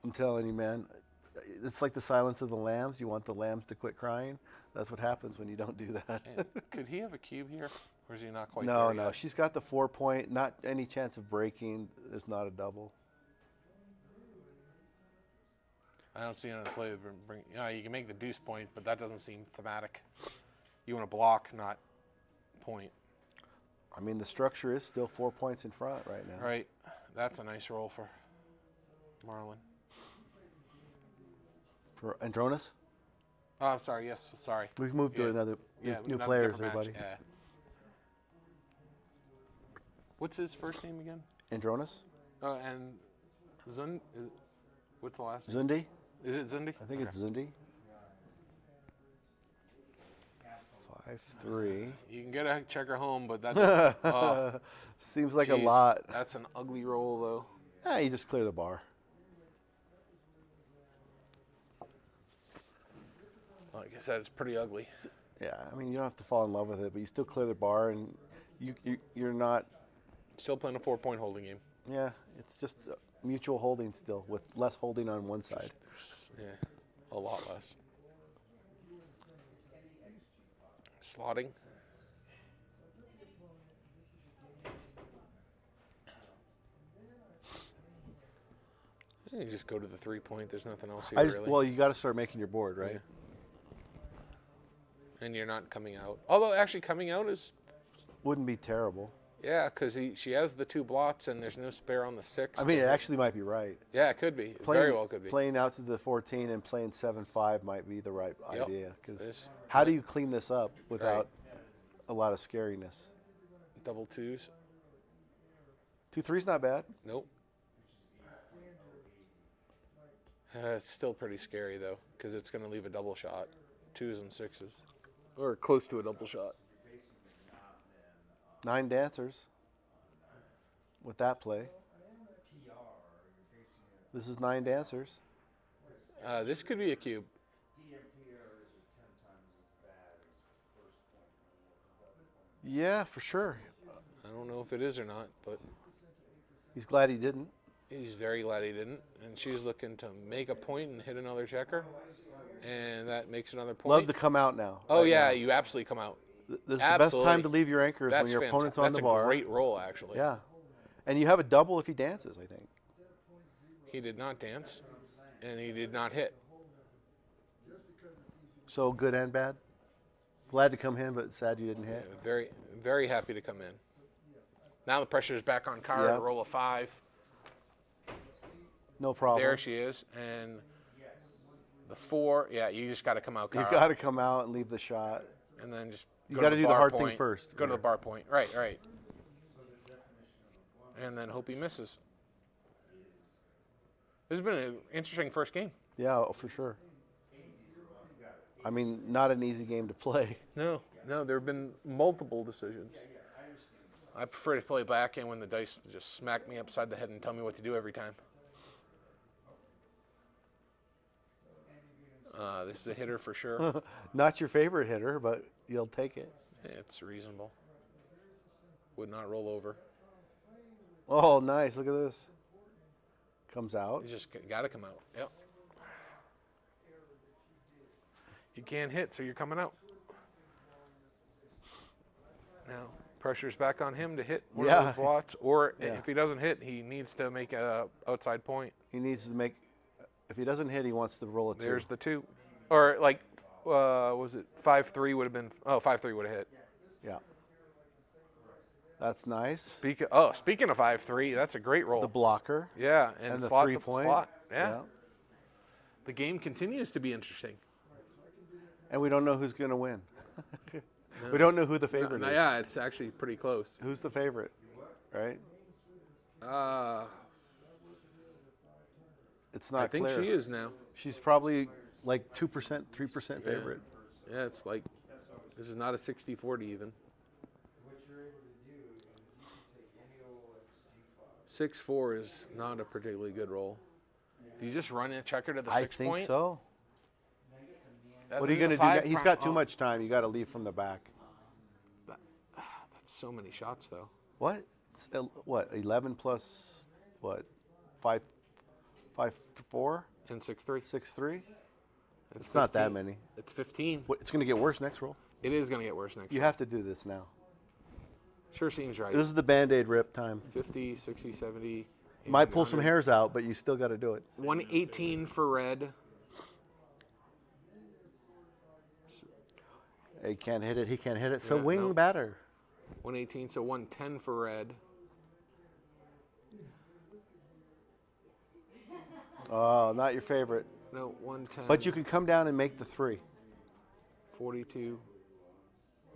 I'm telling you, man. It's like the silence of the lambs. You want the lambs to quit crying. That's what happens when you don't do that. Man, could he have a cube here, or is he not quite? No, there no. yet? She's got the 4 point. Not any chance of breaking. There's not a double. I don't see another play to bring. You can make the deuce point, but that doesn't seem thematic. You want to block, not point. I mean, the structure is still 4 points in front right now. Right. That's a nice roll for Marlon. For Andronis? Oh, I'm sorry. Yes, sorry. We've moved to another new another players, different match, everybody. Yeah. What's his first name again? Andronis? And Zund. What's the last name? Zundi? Is it Zundi? I think it's Zundi. 5-3. You can get a checker home, but that seems like a lot. That's an ugly roll, though. Yeah, you just clear the bar. Like I said, it's pretty ugly. Yeah, I mean, you don't have to fall in love with it, but you still clear the bar, and you're not. Still playing a 4-point holding game. Yeah, it's just mutual holding still, with less holding on one side. Yeah, a lot less. Slotting. You just go to the 3-point. There's nothing else here, really. Well, you got to start making your board, right? Yeah. And you're not coming out. Although, actually, coming out is... Wouldn't be terrible. Yeah, because she has the 2 blots, and there's no spare on the 6. I mean, it actually might be right. Yeah, it could be. It very well could be. Playing out to the 14 and playing 7-5 might be the right idea. Because This- how do you clean this up without a lot of scariness? Double 2s. 2-3's not bad. Nope. It's still pretty scary, though, because it's going to leave a double shot. 2s and 6s. Or close to a double shot. 9 dancers with that play. This is 9 dancers. This could be a cube. Yeah, for sure. I don't know if it is or not, but He's glad he didn't. he's very glad he didn't. And she's looking to make a point and hit another checker. And that makes another point. Love to come out now. Oh, right yeah, now. you absolutely come out. This is the best time to leave your anchors when That's your opponent's on That's the bar. a great roll, actually. Yeah. And you have a double if he dances, I think. He did not dance, and he did not hit. So good and bad? Glad to come in, but sad you didn't hit. Very, very happy to come in. Now the pressure is back on Cara, Yep. roll a 5. No problem. There she is, and the 4, yeah, you just got to come out, You Cara. got to come out and leave the shot. And then just You go got to to do the bar hard point. thing first. Go to the bar point. Right, right. And then hope he misses. This has been an interesting first game. Yeah, for sure. I mean, not an easy game to play. No, there have been multiple decisions. I prefer to play back end when the dice just smack me upside the head and tell me what to do every time. This is a hitter for sure. Not your favorite hitter, but you'll take it. It's reasonable. Would not roll over. Oh, nice. Look at this. Comes out. You just got to come out. Yep. You can't hit, so you're coming out. Now, pressure's back on him to hit one of those blots, or if he doesn't hit, he needs to make a outside point. He needs to make, if he doesn't hit, he wants to roll a 2. There's the 2. Or like, was it 5-3 would have been, 5-3 would have hit. Yeah. That's nice. Speaking of 5-3, that's a great roll. The blocker. Yeah, and the slot 3-point. Slot. Yeah. The game continues to be interesting. And we don't know who's going to win. We don't know who the favorite is. Yeah, it's actually pretty close. Who's the favorite? Right? It's not clear. I think she is now. She's probably like 2%, 3% favorite. Yeah, it's like, this is not a 60-40 even. 6-4 is not a particularly good roll. Do you just run a checker to the 6 point? I think so. What are you going to do now? He's got too much time. You got to leave from the back. That's so many shots, though. What? What? 11 plus what? 5, 4? And 6-3. 6-3? It's 15. not that many. It's 15. It's going to get worse next roll. It is going to get worse next You roll. have to do this now. Sure seems right. This is the Band-Aid rip time. 50, 60, 70. Might pull some hairs out, but you still got to do it. 118 for red. He can't hit it. He can't hit it. So Yeah, wing no. batter. 118, so 110 for red. Oh, not your favorite. No, 110. But you can come down and make the 3. 42,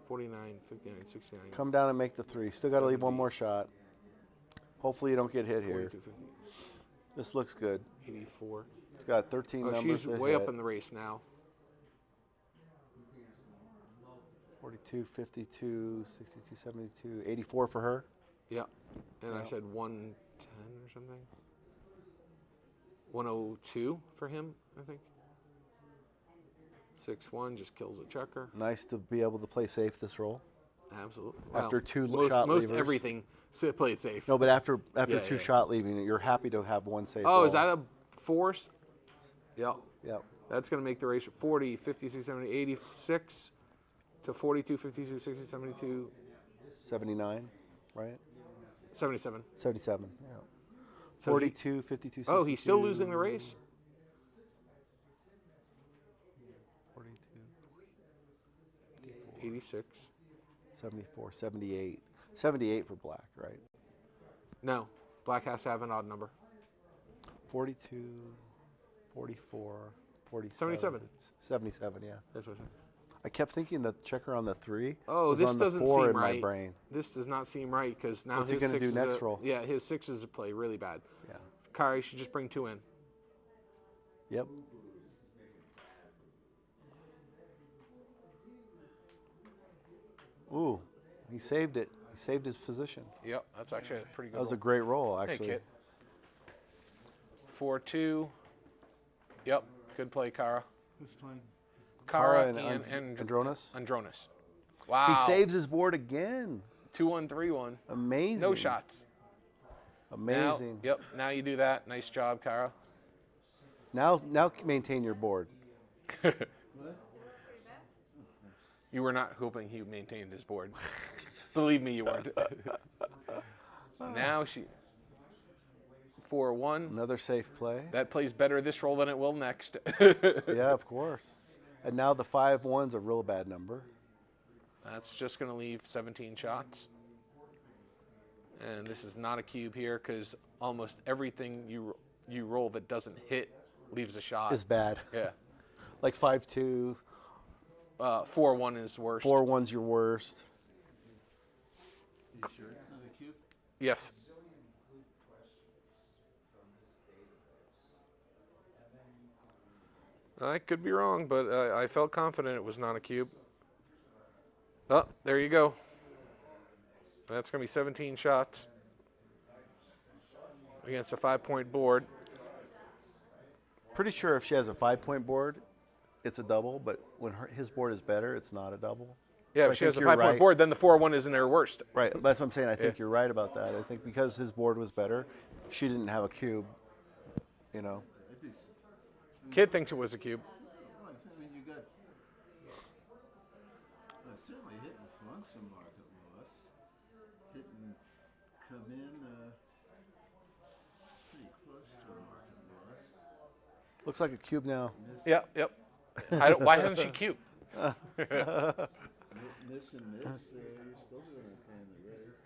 49, 59, 69. Come down and make the 3. Still got to leave one more shot. Hopefully you don't get hit here. 42, 50. This looks good. 84. It's got 13 numbers. She's to way hit. up in the race now. 42, 52, 62, 72, 84 for her. Yeah. And I said 110 or something. 102 for him, I think. 6-1 just kills a checker. Nice to be able to play safe this roll. Absolutely. After Well, 2 most, shot most leavers. everything play it safe. No, but after Yeah, 2 yeah. shot leaving, you're happy to have one safe Oh, roll. is that a force? Yeah. Yep. That's going to make the ratio 40, 56, 70, 86 to 42, 52, 60, 72, 79, right? 77. 77. Yeah. So 42, 52, 62. Oh, he's still losing the race? 42, 86. 74, 78. 78 for black, right? No. Black has to have an odd number. 42, 44, 47. 77. 77, yeah. That's what I'm saying. I kept thinking the checker on the 3 Oh, was this on the doesn't 4 seem in right. my brain. This does not seem right because now What's he his gonna do sixes next are, roll? Yeah, his sixes play really bad. Yeah. Kari should just bring 2 in. Yep. Ooh, he saved it. He saved his position. Yep, that's actually a pretty good That was roll. a great roll, actually. Hey, Kit. 4-2. Yep, good play, Kara. Who's playing? Kara and Andronis? Andronis. Wow. He saves his board again. 2-1, 3-1. Amazing. No shots. Amazing. Now, yep, now you do that. Nice job, Kara. Now maintain your board. You were not hoping he maintained his board. Believe me, you weren't. Now she 4-1. Another safe play. That plays better this roll than it will next. Yeah, of course. And now the 5-1's a real bad number. That's just going to leave 17 shots. And this is not a cube here because almost everything you roll that doesn't hit leaves a shot. Is bad. Yeah. Like 5-2. 4-1 is worst. 4-1's your worst. You sure it's not a cube? Yes. I could be wrong, but I felt confident it was not a cube. Oh, there you go. That's going to be 17 shots against a 5-point board. Pretty sure if she has a 5-point board, it's a double, but when his board is better, it's not a double. Yeah, So if she has a think you're 5-point right. board, then the 4-1 isn't her worst. Right, that's what I'm saying. I think Yeah. you're right about that. I think because his board was better, she didn't have a cube, you know. Kid thinks it was a cube. Well, I mean, you got certainly hitting flunk some market loss. Hitting come in pretty close to a market loss. Looks like a cube now. Yep. Why hasn't she cubed? Miss and miss, you're still doing okay in the race.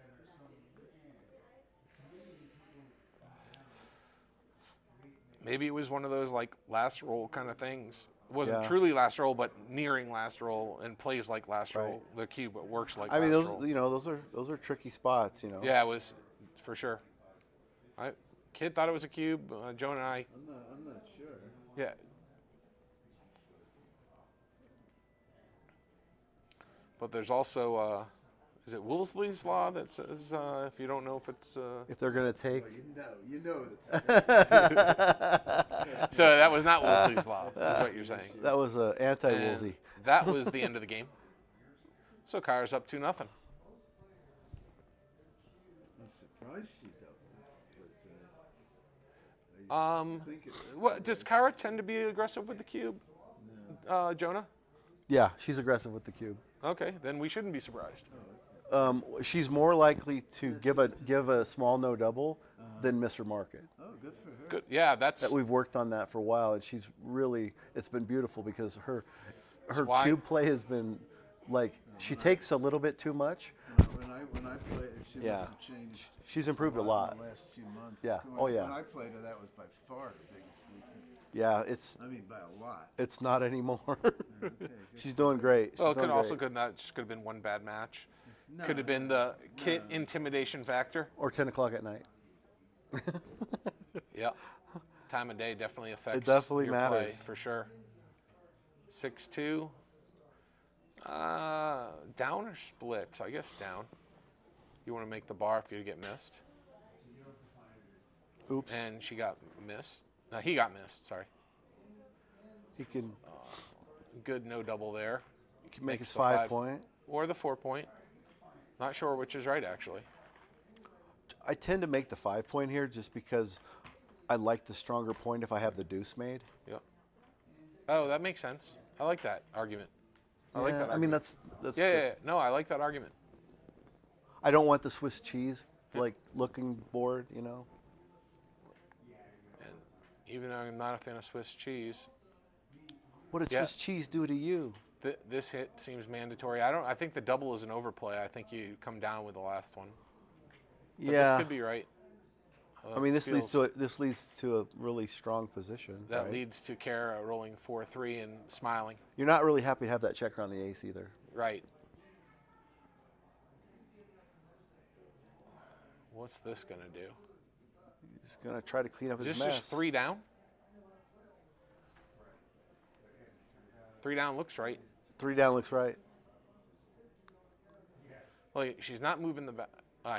Maybe it was one of those like last roll kind of things. It wasn't Yeah. truly last roll, but nearing last roll and plays like last Right. roll. The cube works like I mean, last those roll. you know those are tricky spots, you know. Yeah, it was for sure. Kid thought it was a cube. Joan and I. I'm not sure. Yeah. But there's also, is it Wolseley's law that says if you don't know if it's... If they're going to take... Well, you know that's... So that was not Wolseley's law, is what you're saying. That was anti-Woolsey. And that was the end of the game. So Kara's up 2-0. I'm surprised she doubled. What, does Kara tend to be aggressive with the cube, Jonah? Yeah, she's aggressive with the cube. Okay, then we shouldn't be surprised. She's more likely to give a small no double than miss her market. Oh, good for her. Good, yeah, That we've worked on that for a while, and she's really, it's been beautiful because her why- cube play has been like she takes a little bit too much. When I played, she Yeah. must have changed. She improved a lot. In the last few months. Yeah. When, Oh, yeah. When I played her, that was by far the biggest weakness. Yeah, it's. I mean, by a lot. It's not anymore. Okay, She's doing great. She's Well, it doing could also great. could not just could have been one bad match. No, Could have been the kit intimidation factor. Or 10 o'clock at night. Yep. Time of day definitely affects It definitely your matters. play, for sure. 6-2. Down or split? I guess down. You want to make the bar if you get missed. Oops. And she got missed. No, he got missed, sorry. He can. Good no double there. He can make Makes his the 5-point. Or the 4-point. Not sure which is right, actually. I tend to make the 5-point here just because I like the stronger point if I have the deuce made. Yep. Oh, that makes sense. I like that argument. I like that I mean, argument. that's yeah, good. yeah, yeah. No, I like that argument. I don't want the Swiss cheese like looking board, you know. And even though I'm not a fan of Swiss cheese, What did Yeah. Swiss cheese do to you? this hit seems mandatory. I think the double is an overplay. I think you come down with the last one. But Yeah. this could be right. I mean, this leads to a really strong position. That right? leads to Kara rolling 4-3 and smiling. You're not really happy to have that checker on the ace either. Right. What's this going to do? He's going to try to clean up Is his this mess. just 3 down? 3 down looks right. 3 down looks right. Well, she's not moving the back.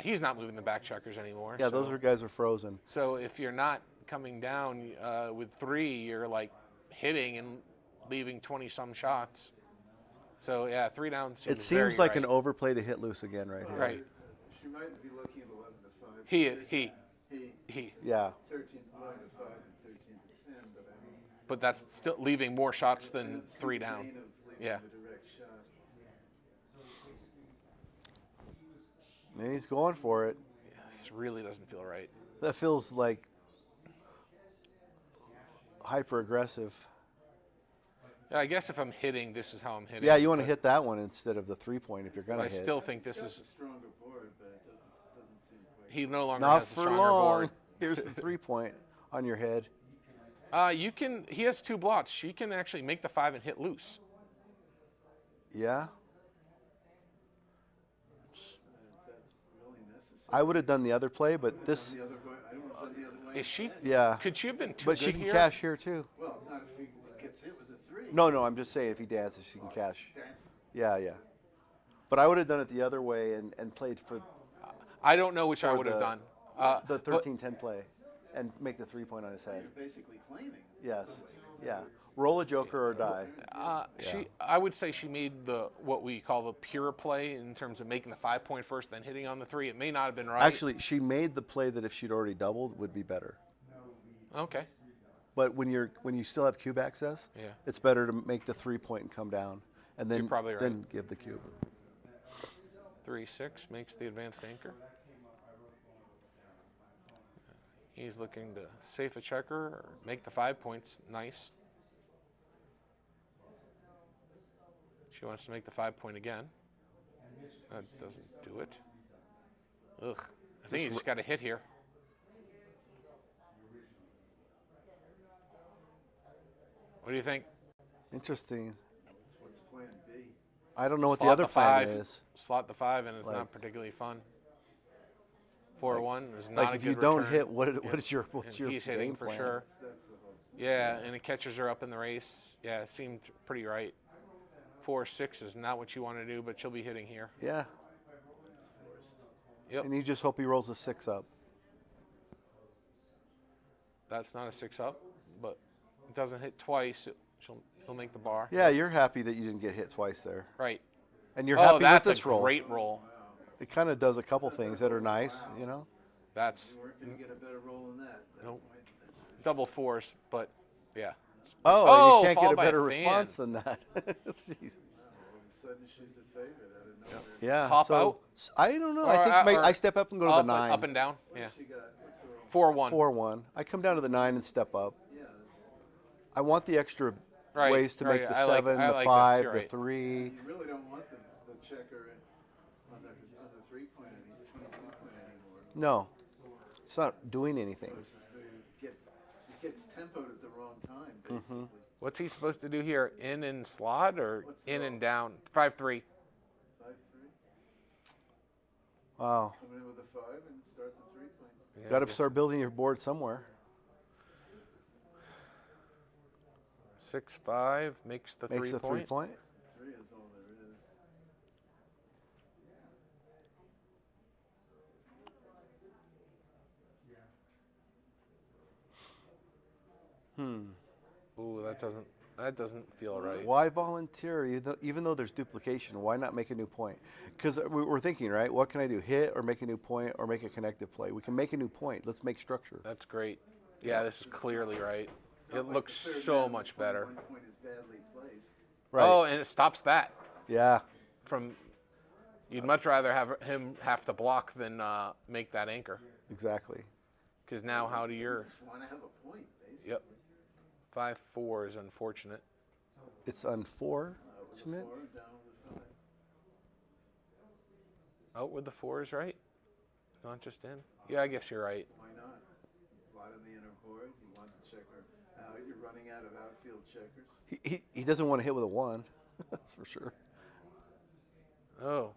He's not moving the back checkers anymore. Yeah, so. those guys are frozen. So if you're not coming down with 3, you're like hitting and leaving 20-some shots. So yeah, 3 down seems It seems very like right. an overplay to hit loose again right here. Right. She might be looking at 11 to 5. He. Yeah. 13, 11 to 5 and 13 to 10, but I mean. But that's still leaving more shots than That's 3 the down. gain of leaving Yeah. the direct shot. And he's going for it. This really doesn't feel right. That feels like hyper aggressive. Yeah, I guess if I'm hitting, this is how I'm hitting. Yeah, you want to but hit that one instead of the 3-point if you're going to I hit. still think this It's is. a stronger board, but it doesn't seem quite. He no longer Not has a for stronger long. board. Here's the 3-point on your head. You can. He has 2 blots. She can actually make the 5 and hit loose. Yeah. Is that really necessary? I would have done the other play, but this. The other way, I would have done the other way. Is she? Yeah. Could she have been too But good she can here? cash here too. Well, not if he gets hit with a 3. No, I'm just saying if he dances, she can cash. Dance. Yeah. But I would have done it the other way and played for I don't know which I for would have the- done. the but 13-10 play and make the 3-point on his head. You're basically claiming. Yes. Yeah. Roll a joker or die. I would say she made the what we call the pure play in terms of making the 5-point first, then hitting on the 3. It may not have been right. Actually, she made the play that if she'd already doubled would be better. Okay. But when you still have cube access, Yeah. it's better to make the 3-point and come down, and then You're probably right. then give the cube. 3-6 makes the advanced anchor. He's looking to safe a checker or make the 5 points nice. She wants to make the 5-point again. That doesn't do it. Ugh. I think you just got to hit here. What do you think? Interesting. What's plan B? I don't know what the Slot other plan 5, is. Slot the 5, and it's Like- not particularly fun. 4-1 is not Like a if good you don't return. hit, what Yeah. is your And your he's hitting game for plan? sure. That's the whole. Yeah, and it catches her up in the race. Yeah, it seemed pretty right. 4-6 is not what you want to do, but she'll be hitting here. Yeah. Yep. And you just hope he rolls a 6 up. That's not a 6 up, but it doesn't hit twice. He'll make the bar. Yeah, you're happy that you didn't get hit twice there. Right. And you're Oh, happy with that's this a roll. great roll. It kind of does a couple things that are nice, you know. That's You weren't going to get a better roll than that. Nope. Double 4s, but yeah. Oh, and you can't get followed a by better fan. response than that. Jeez. All of a sudden, she's a favorite out of nowhere. Yeah. Pop so, out? I don't know. Or- I think or I step up and go to the 9. Up and down. Yeah. She got, what's the roll? 4-1. 4-1. I come down to the 9 and step up. Yeah. I want the extra Right, ways to right. make the I like- 7, I the like this. 5, You're the right. 3. You really don't want the checker on the 3-point anymore, 22-point anymore. No, it's not doing anything. It's just it gets tempoed at the wrong time, basically. What's he supposed to do here? In and slot or What's the in roll? and down? 5-3. 5-3. Wow. Come in with a 5 and start the 3-point. Yeah, Got I to guess start building your board somewhere. 6-5 makes the Makes the 3-point. 3-point. 3 is all there is. Ooh, that doesn't feel right. Why volunteer? Even though there's duplication, why not make a new point? Because we're thinking, right? What can I do? Hit or make a new point or make a connective play? We can make a new point. Let's make structure. That's great. Yeah, this is clearly right. It's not It like looks the third so man on much the better. 21 point is Right. Oh, and it stops that Yeah. from. You'd much rather have him have to block than make that anchor. Exactly. Because now, how do your? Just want to have a point, basically. Yep. 5-4 is unfortunate. It's unfortunate. With a 4, down with a 5. Out with the 4s, right? Not just in. Yeah, I guess you're right. Why not? Bottom of the inner board, you want the checker out. You're running out of outfield checkers. He doesn't want to hit with a 1. That's for sure. Oh.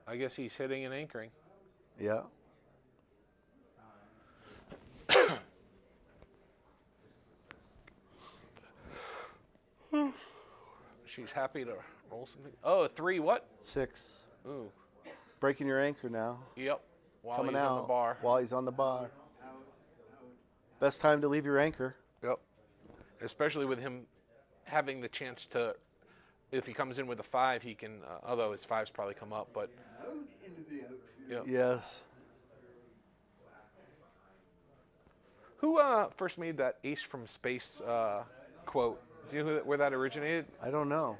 I guess he's hitting and anchoring. Yeah. She's happy to roll something. Oh, a 3 what? 6. Ooh. Breaking your anchor now. Yep. While Coming he's out on the bar. While he's on the bar. Best time to leave your anchor. Yep. Especially with him having the chance to, if he comes in with a 5, he can, although his 5's probably come up, but. Out into the outfield. Yep. Yes. Who first made that ace from space quote? Do you know where that originated? I don't know.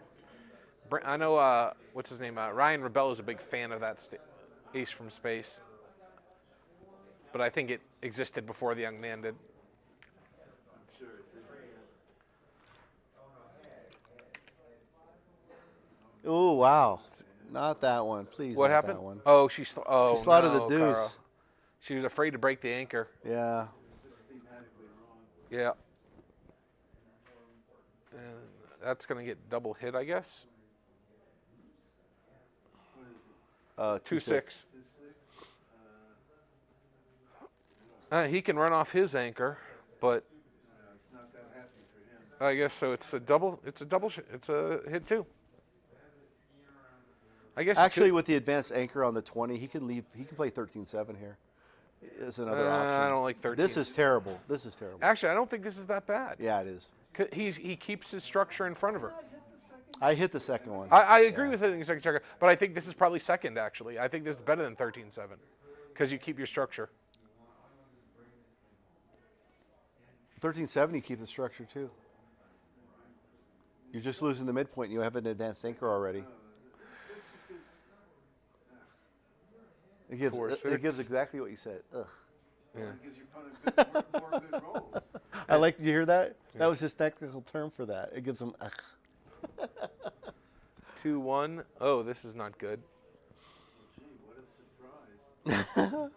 I know, what's his name? Ryan Rebell is a big fan of that ace from space. But I think it existed before the young man did. I'm sure it did. Oh, wow. Not that one. Please. What not happened? That one. Oh, she slotted the deuce. Cara. She was afraid to break the anchor. Yeah. Just thematically wrong. Yeah. And that's going to get double hit, I guess. 2-6. He can run off his anchor, but It's not that happy for him. I guess so. It's a double. It's a hit too. I guess Actually, with the advanced anchor on the 20, he can leave. He can play 13-7 here. Is another option. I don't like 13. This is terrible. This is terrible. Actually, I don't think this is that bad. Yeah, it is. He keeps his structure in front of her. I hit the second one. I agree with hitting the second checker, but I think this is probably second, actually. I think this is better than 13-7 because you keep your structure. 13-7, you keep the structure too. You're just losing the midpoint. You have an advanced anchor already. It gives exactly what you said. Ugh. Yeah. It gives your opponent more good rolls. I like. Did you hear that? That was his technical term for that. It gives them. 2-1. Oh, this is not good. Gee, what a surprise.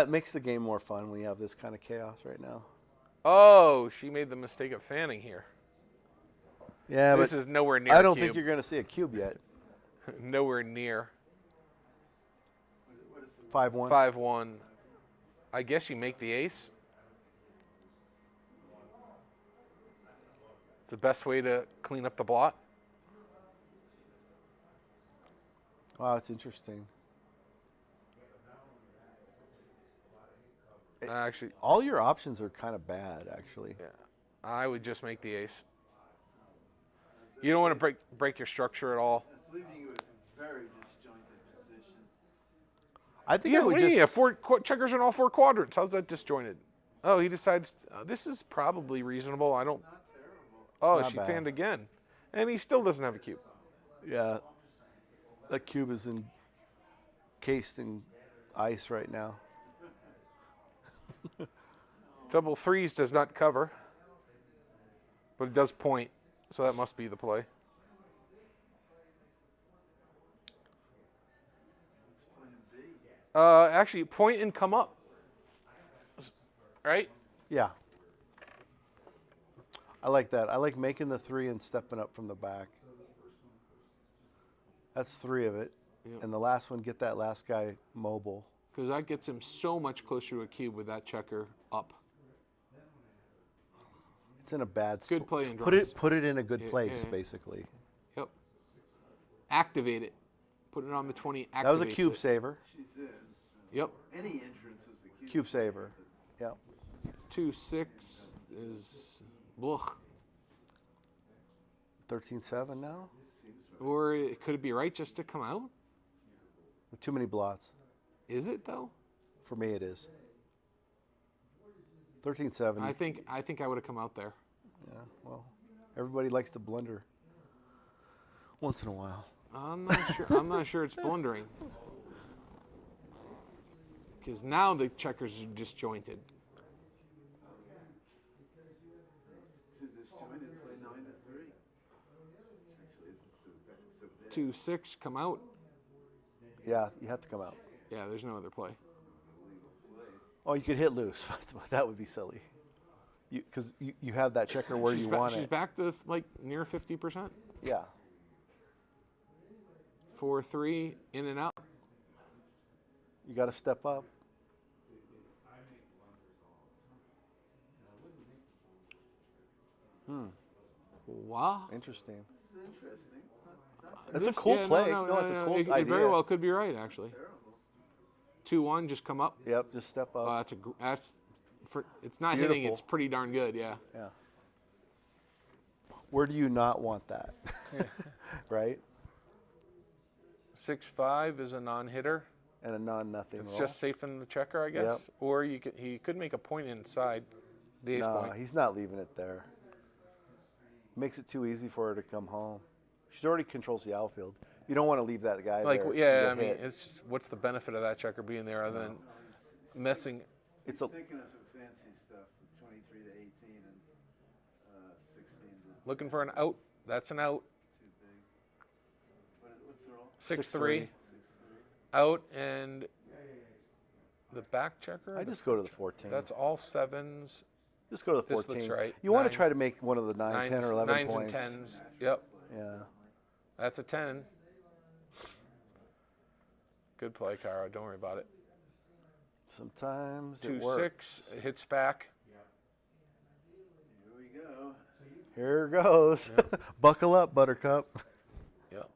It makes the game more fun when you have this kind of chaos right now. Oh, she made the mistake of fanning here. Yeah, this but is nowhere near. I don't think you're going to see a cube yet. Nowhere near. 5-1. 5-1. I guess you make the ace. It's the best way to clean up the blot. Wow, it's interesting. Actually, all your options are kind of bad, actually. Yeah, I would just make the ace. You don't want to break your structure at all. It's leaving you in a very disjointed position. I think I would just. Yeah, 4 checkers in all 4 quadrants. How's that disjointed? Oh, he decides this is probably reasonable. I don't. Not terrible. Oh, Not she bad. fanned again, and he still doesn't have a cube. Yeah, that cube is encased in ice right now. Double 3s does not cover, but it does point, so that must be the play. What's plan B? Actually, point and come up. Right? Yeah. I like that. I like making the 3 and stepping up from the back. That's 3 of it. Yep. And the last one, get that last guy mobile. Because that gets him so much closer to a cube with that checker up. It's in a bad spot. Good play in Put it in a good Yeah, place, yeah. basically. Yep. Activate it. Put it on the 20. That was a activates cube it. saver. She's in. Yep. Any entrance is a cube. Cube saver. Yep. 2-6 is blech. 13-7 now. Or could it be right just to come out? With too many blots. Is it though? For me, it is. 13-7. I think I would have come out there. Yeah. Well. Everybody likes to blunder once in a while. I'm not sure. I'm not sure it's blundering. Because now the checkers are disjointed. To disjoint and play 9-3. Actually, isn't so bad. 2-6, come out. Yeah, you have to come out. Yeah, there's no other play. Oh, you could hit loose. That would be silly. Because you have that checker where you want it. She's back to like near 50%. Yeah. 4-3, in and out. You got to step up. Wow. Interesting. It's interesting. It's not That's a cool play. No, it's a cool idea. It very well could be right, actually. 2-1, just come up. Yep, just step up. It's not Beautiful. hitting. It's pretty darn good. Yeah. Yeah. Where do you not want that? Right? 6-5 is a non-hitter. And a non-nothing. It's roll. just safe in the checker, I guess. Yep. Or he could make a point inside the ace point. He's not leaving it there. Makes it too easy for her to come home. She already controls the outfield. You don't want to leave that guy there. Yeah, I mean, it's just, what's the benefit of that checker being there other than messing? He's thinking of some fancy stuff with 23 to 18 and 16 to... Looking for an out. That's an out. Too big. What's the roll? 6-3. Out and the back checker? I just go to the 14. That's all sevens. Just go to the 14. This looks right. You want to try to make one of the 9, 10, or 11 nines points. and tens. Yep. Yeah. That's a 10. Good play, Cara. Don't worry about it. Sometimes 2-6. it works. It hits back. Here we go. Here goes. Yep. Buckle up, Buttercup. Yep.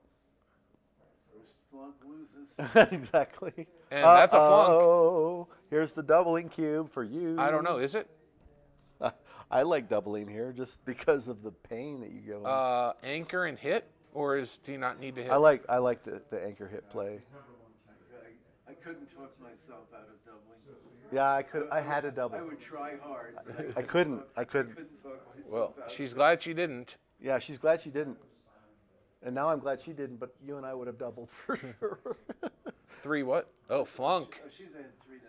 First flunk loses. Exactly. And that's a flunk. Oh, here's the doubling cube for you. I don't know. Is it? I like doubling here just because of the pain that you go in. Anchor and hit, or do you not need to hit? I like the anchor hit play. I couldn't talk myself out of doubling. Yeah, I had to double. I would try hard. But I couldn't. I couldn't talk myself Well, out. she's glad she didn't. Yeah, she's glad she didn't. And now I'm glad she didn't, but you and I would have doubled for sure. 3 what? Oh, flunk. She's ahead 3-0.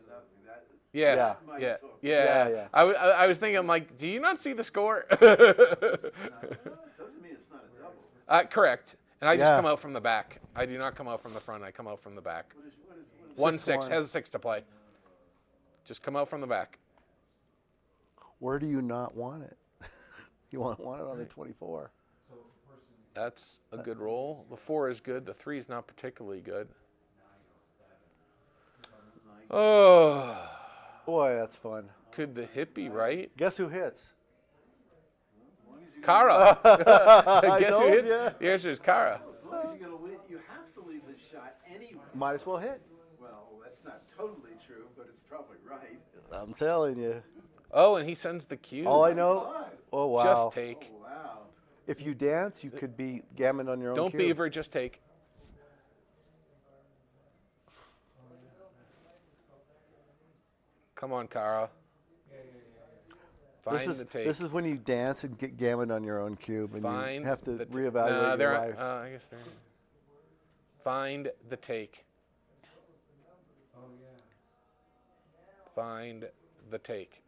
That Yeah. might Yeah. talk. Yeah. I was thinking, like, do you not see the score? It doesn't mean it's not a double. Correct. And I just come out from the back. I do not come out from the front. I come out from the back. What is 1-6 has a 6 to play. Just come out from the back. Where do you not want it? You want it on the 24. That's a good roll. The 4 is good. The 3 is not particularly good. Oh. Boy, that's fun. Could the hit be right? Guess who hits? Cara. Guess who told hits? ya. The answer is Cara. As long as you're going to win, you have to leave the shot anyway. Might as well hit. Well, that's not totally true, but it's probably right. I'm telling you. Oh, and he sends the cue. All I know. Oh wow. Just take. Oh, wow. If you dance, you could be Gammon on your own. Don't cube. beaver, just take. Come on, Cara. Find the take. This is when you dance and get Gammon on your own cube, and you have to reevaluate your life. I guess they're. Find the take. Find the take.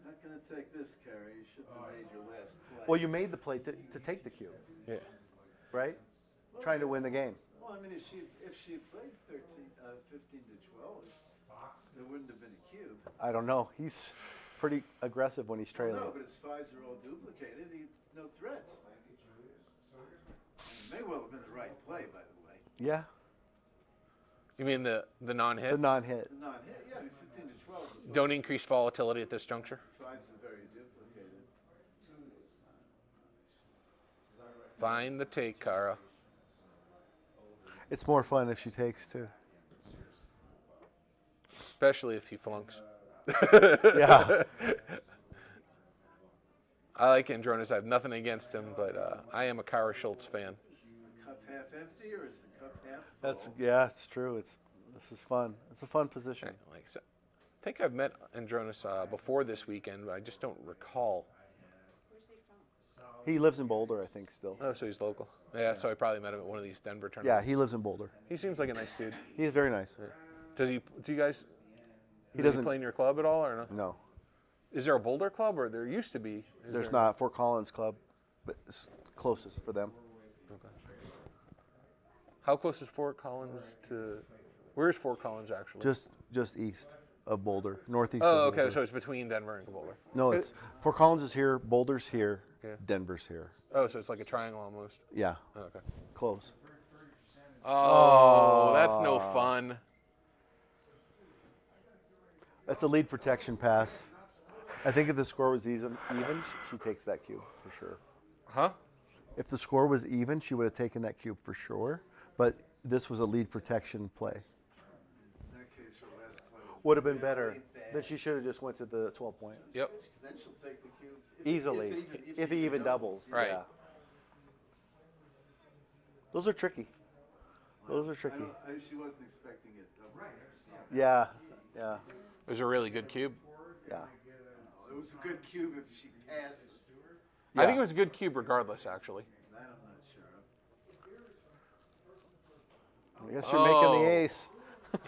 Not going to take this, Carrie. You should have made your last play. Well, you made the play to take the cube. Yeah. Right? Trying to win the game. Well, I mean, if she had played 15 to 12, there wouldn't have been a cube. I don't know. He's pretty aggressive when he's trailing. No, but his 5s are all duplicated. No threats. It may well have been the right play, by the way. Yeah. You mean the non-hit? The non-hit. The non-hit, yeah. I mean, 15 to 12. Don't increase volatility at this juncture. 5s are very duplicated. Find the take, Cara. It's more fun if she takes too. Especially if he flunks. Yeah. I like Andronis. I have nothing against him, but I am a Cara Schultz fan. Is the cup half empty or is the cup half full? It's true. This is fun. It's a fun position. I think I've met Andronis before this weekend, but I just don't recall. He lives in Boulder, I think, still. Oh, so he's local. Yeah, so I probably met him at one of these Denver Yeah, tournaments. he lives in Boulder. He seems like a nice dude. He's very nice. Yeah. Does he? Do you guys? He does doesn't play in your club at all, or no? No. Is there a Boulder club, or there used to be? There's not. Fort Collins Club, but it's closest for them. Okay. How close is Fort Collins to? Where's Fort Collins actually? Just east of Boulder, northeast. Oh, of okay. Boulder. So it's between Denver and Boulder. No, it's Fort Collins is here, Boulder's here, Yeah. Denver's here. Oh, so it's like a triangle almost. Yeah. Oh, okay. Close. Oh, that's no fun. That's a lead protection pass. I think if the score was even, she takes that cube for sure. Huh? If the score was even, she would have taken that cube for sure. But this was a lead protection play. In that case, her last play Would have been better. Then she should have just went to the 12-point. Yep. Then she'll take the cube. Easily, if he even doubles. Right. Yeah. Those are tricky. Those are tricky. She wasn't expecting it. Yeah, yeah. It was a really good cube. Yeah. It was a good cube if she passes. I think it was a good cube regardless, actually. That I'm not sure of. I guess you're making the ace.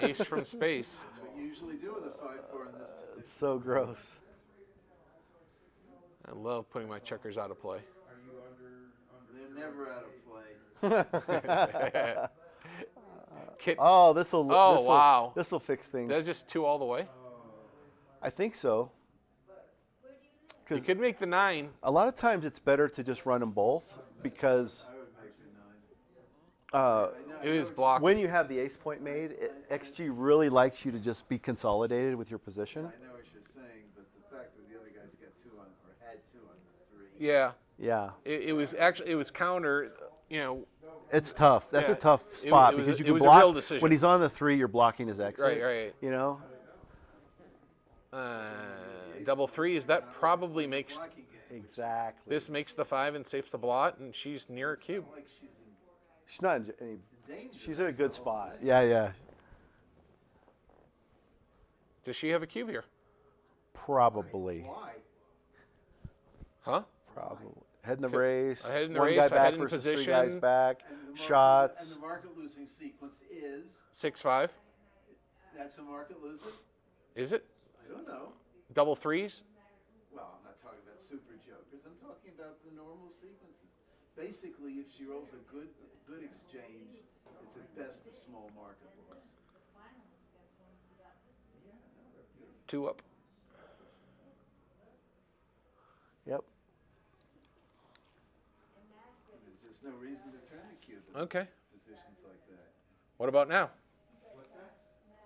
Ace from space. That's what you usually do with a 5-4 in this position. It's so gross. I love putting my checkers out of play. They're never out of play. Oh, this'll. Wow. This'll fix things. That's just 2 all the way. I think so. You could make the 9. A lot of times it's better to just run them both because I would make the 9. It is blocked. when you have the ace point made, XG really likes you to just be consolidated with your position. I know what you're saying, but the fact that the other guys got 2 on, or had 2 on the 3. Yeah. Yeah. It was counter, you know. It's tough. That's Yeah. a tough spot It was because a- you it can was a block real decision. when he's on the 3. You're blocking his exit. Right. You know. Double 3 is that probably makes Exactly. this makes the 5 and safes the blot, and she's near a cube. Like She's not in any. danger. She's in a good spot. Yeah. Does she have a cube here? Probably. Why? Huh? Probably. Head in the race. Ahead in the one race, guy ahead back in versus position. 3 guys back. And Shots. And the market losing sequence is 6-5. that's a market loser. Is it? I don't know. Double 3s? Well, I'm not talking about super jokers. I'm talking about the normal sequences. Basically, if she rolls a good exchange, it's at best a small market loss. 2 up. Yep. There's just no reason to turn the cube in Okay. positions like that. What about now?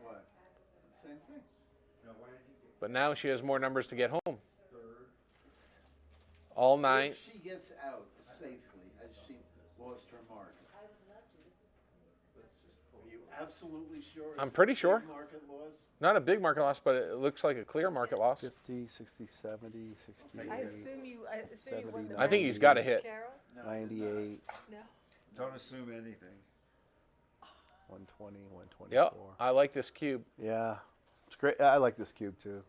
What? Same thing. But now she has more numbers to get home. All 9. If she gets out safely, has she lost her mark? Are you absolutely sure? I'm it's pretty a big sure. Market loss? Not a big market loss, but it looks like a clear market loss. 50, 60, 70, 60. I assume you won the 70, I think he's got a Miss hit. Carol? 98, No. Don't assume anything. 120, 124. Yep. I like this cube. Yeah. It's great. I like this cube too.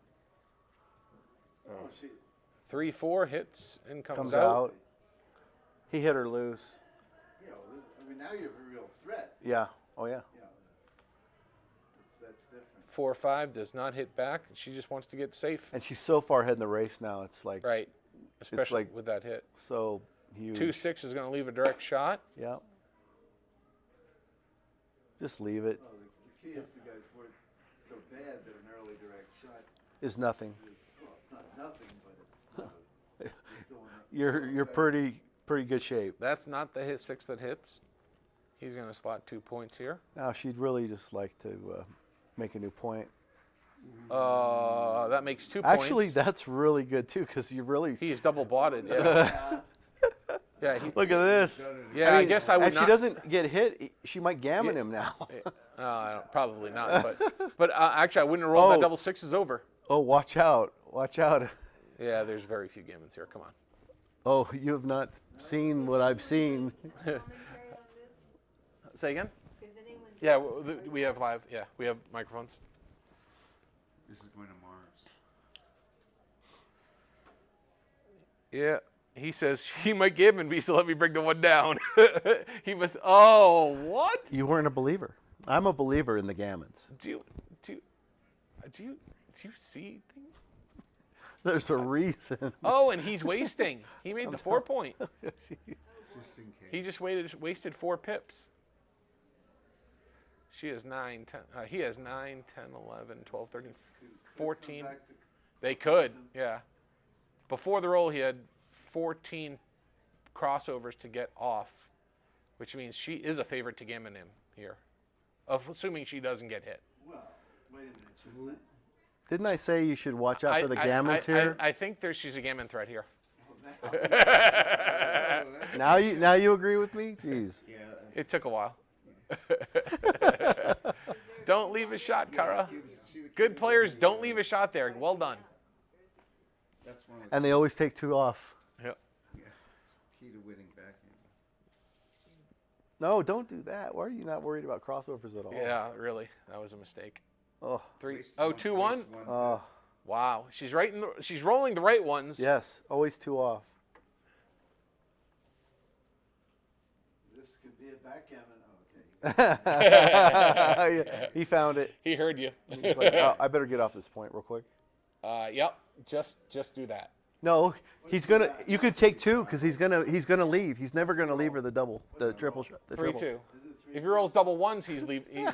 Oh, she, 3-4 hits and Comes out. He hit her loose. you know, I mean, now you have a real threat. Yeah. Oh yeah. You know, that's different. 4-5 does not hit back. She just wants to get safe. And she's so far ahead in the race now. It's like Right. Especially like- with that hit. so huge. 2-6 is going to leave a direct shot. Yeah. Just leave it. Well, the key is the guy's board's so bad that an early direct shot Is nothing. is, well, it's not nothing, but it's still You're pretty good shape. That's not the hit 6 that hits. He's going to slot 2 points here. Now she'd really just like to make a new point. That makes 2 points. Actually, that's really good too, because you really. He's double blotted. Yeah. Yeah. Look at this. Yeah, I guess I would if not. she doesn't get hit, she might gammon him now. Probably not. But actually, I wouldn't have rolled that double 6s over. Oh, watch out! Watch out! Yeah, there's very few gammons here. Come on. Oh, you have not seen what I've seen. Say again? Yeah, we have live. Yeah, we have microphones. This is going to Mars. Yeah, He says he might give me, so let me bring the one down. He was. Oh, what? You weren't a believer. I'm a believer in the Gammons. Do you see things? There's a reason. Oh, and he's wasting. He made the 4 point. Just in case. He just wasted 4 pips. She has 9, 10. He has 9, 10, 11, 12, 13, 14. They could, yeah. Before the roll, he had 14 crossovers to get off, which means she is a favorite to Gammon him here, assuming she doesn't get hit. Well, wait a minute. She's not, Didn't I say you should watch out for the Gammons here? I think she's a Gammon threat here. Now you agree with me? Jeez. Yeah. It took a while. Don't leave a shot, Kara. Good players don't leave a shot there. Well done. That's one of the And they always take 2 off. Yep. yeah, it's key to winning backhand. No, don't do that. Why are you not worried about crossovers at all? Yeah, really. That was a mistake. Oh. 3. Oh, 2-1. Oh. Wow. She's rolling the right ones. Yes, always 2 off. this could be a backgammon. Yeah, he found it. He heard you. He's like, oh, I better get off this point real quick. Yep. Just do that. No, he's gonna. You could take 2 because he's gonna leave. He's never gonna leave her the double, the triple shot. 3-2. If he rolls double ones, he's leaving.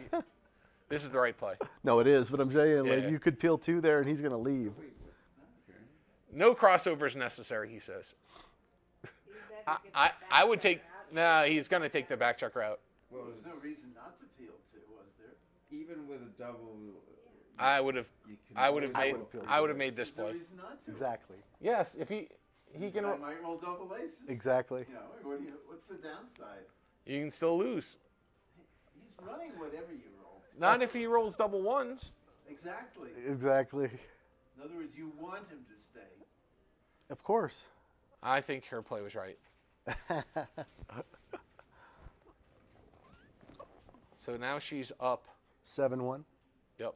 This is the right play. No, it is. But I'm saying, like, Yeah. you could peel 2 there, and he's gonna leave. No crossovers necessary, he says. I would take. Nah, he's gonna take the back check route. Well, there's no reason not to peel 2, was there? Even with a double. I would have made this There's no play. reason not to. Exactly. Yes, if he can. I might roll double aces. Exactly. You know, what's the downside? You can still lose. He's running whatever you roll. Not if he rolls double ones. Exactly. Exactly. In other words, you want him to stay. Of course. I think her play was right. So now she's up. 7-1. Yep.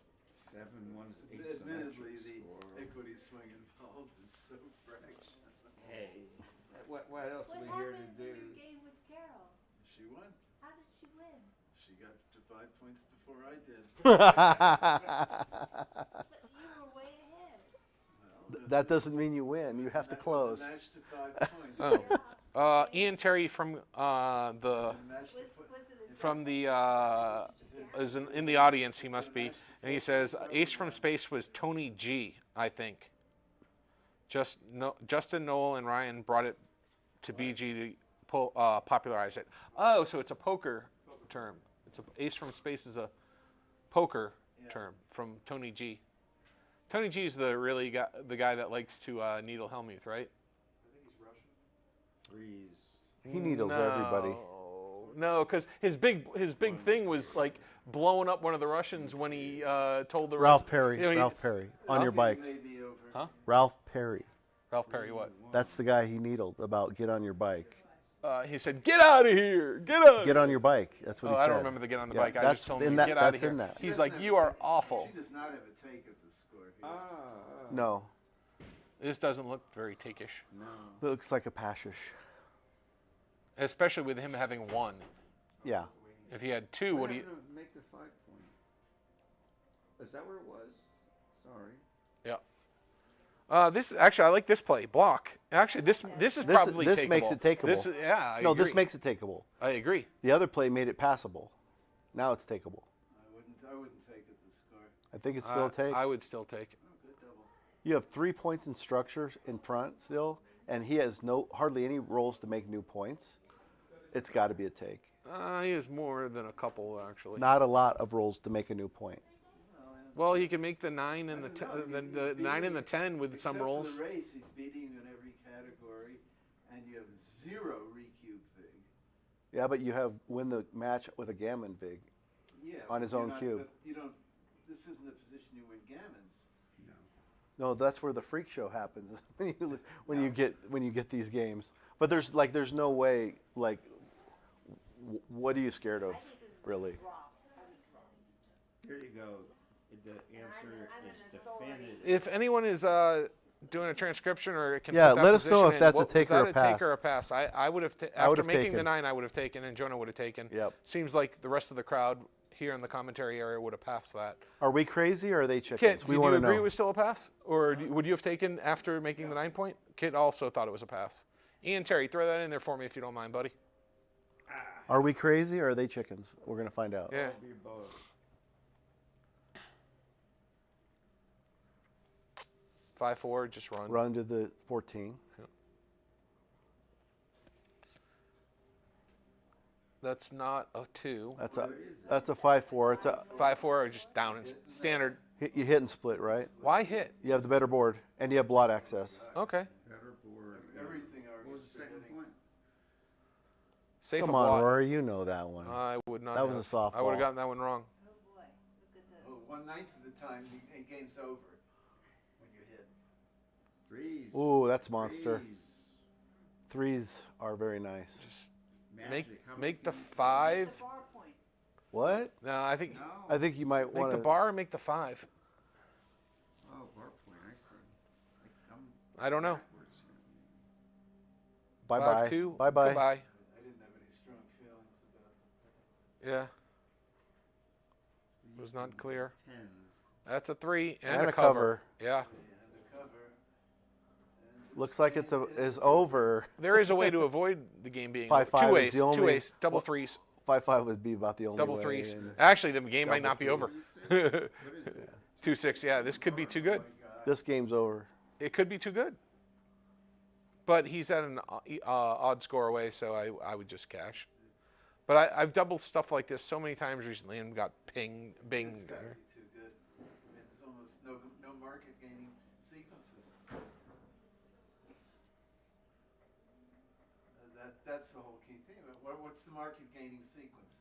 7-1's Admittedly, asymmetric the score. equity swing involved is so fractional. Hey, what else are we here to do? Game with Carol. She won. How did she win? She got to 5 points before I did. But you were way ahead. That doesn't mean you win. You have to close. Match to 5 points. Oh. Ian Terry from the is in the audience. He must be, and he says Ace from Space was Tony G. I think. Justin Noel and Ryan brought it to BG to popularize it. Oh, so it's a poker term. Ace from Space is a poker term from Tony G. Tony G is the guy that likes to needle Helmuth, right? He needles everybody. No, because his big thing was like blowing up one of the Russians when he told the Ralph Perry. You know, Ralph Perry on your bike. Huh? Ralph Perry. Ralph Perry, what? That's the guy he needled about get on your bike. He said, "Get out of here! Get out! Get on your bike." That's what he said. I don't remember the get on the bike. I that's just told him in to that, get out of that's here. in that. He's like, "You are awful." She does not have a take at the score here. No. This doesn't look very takeish. No. Looks like a pashish. Especially with him having 1. Yeah. If he had 2, what do you? Make the 5 point. Is that where it was? Sorry. Yeah. This actually, I like this play. Block. Actually, this is probably this takeable. makes it takeable. I no, agree. this makes it takeable. I agree. The other play made it passable. Now it's takeable. I wouldn't take it the score. I think it's still a take. I would still take. Good double. You have 3 points in structures in front still, and he has hardly any rolls to make new points. It's got to be a take. He has more than a couple actually. Not a lot of rolls to make a new point. Well, he can make the 9 and the 9 and the 10 with some rolls. Except for the race, he's beating you in every category, and you have 0 recube vig. Yeah, but you have win the match with a Gammon vig on his own cube. But you don't. This isn't the position you win gammons. No, that's where the freak show happens when you get these games. But there's no way like. What are you scared of, really? Here you go. The answer is definitive. If anyone is doing a transcription, or it can Yeah, put that let us know position if in. that's a Was take or that a a pass. take or a pass? I would have I after would've making the taken. 9, I would have taken, and Jonah would have taken. Yep. Seems like the rest of the crowd here in the commentary area would have passed that. Are we crazy or are they Kit, chickens? did We you want to agree know. it was still a pass, or would you have taken after making the 9 point? Kit also thought it was a pass. Ian, Terry, throw that in there for me if you don't mind, buddy. Are we crazy or are they chickens? We're going to find out. Yeah. Be both. 5-4, just run. Run to the 14. That's not a 2. That's a 5-4. It's a 5-4, or just down and standard. you hit and split, right? Why hit? You have the better board and you have blot access. Okay. Better board. Everything What was argues the for second hitting. point? Safe Come a on, blot. Rory, you know that one. I would not. That have. was a softball. I would have gotten that one wrong. Oh, 1/9 of the time, the game's over when you hit. Threes. Ooh, that's monster. Threes. Threes are very nice. Make Magic. How many make the can you- 5. What? No, I think No. I think you might make want the to. bar or make the 5. Oh, bar point. I see. I'm I don't know. backwards. Bye bye. 5-2. Bye bye. Goodbye. I didn't have any strong feelings about Yeah. It was not clear. Tens. That's a 3 and, And a a cover. cover. Yeah. and the cover. And Looks like it's over. There is a way to avoid the game being 5-5 two is ace, the only- 2 ace, double threes, 5-5 would be about the only double way. threes. and Actually, the game might Double not be over. What is it? 2-6. Yeah, this could be too good. This game's over. It could be too good. But he's at an odd score away, so I would just cash. But I've doubled stuff like this so many times recently and got binged. It's got to be too good. I mean, there's almost no market gaining sequences. That's the whole key thing. What's the market gaining sequence?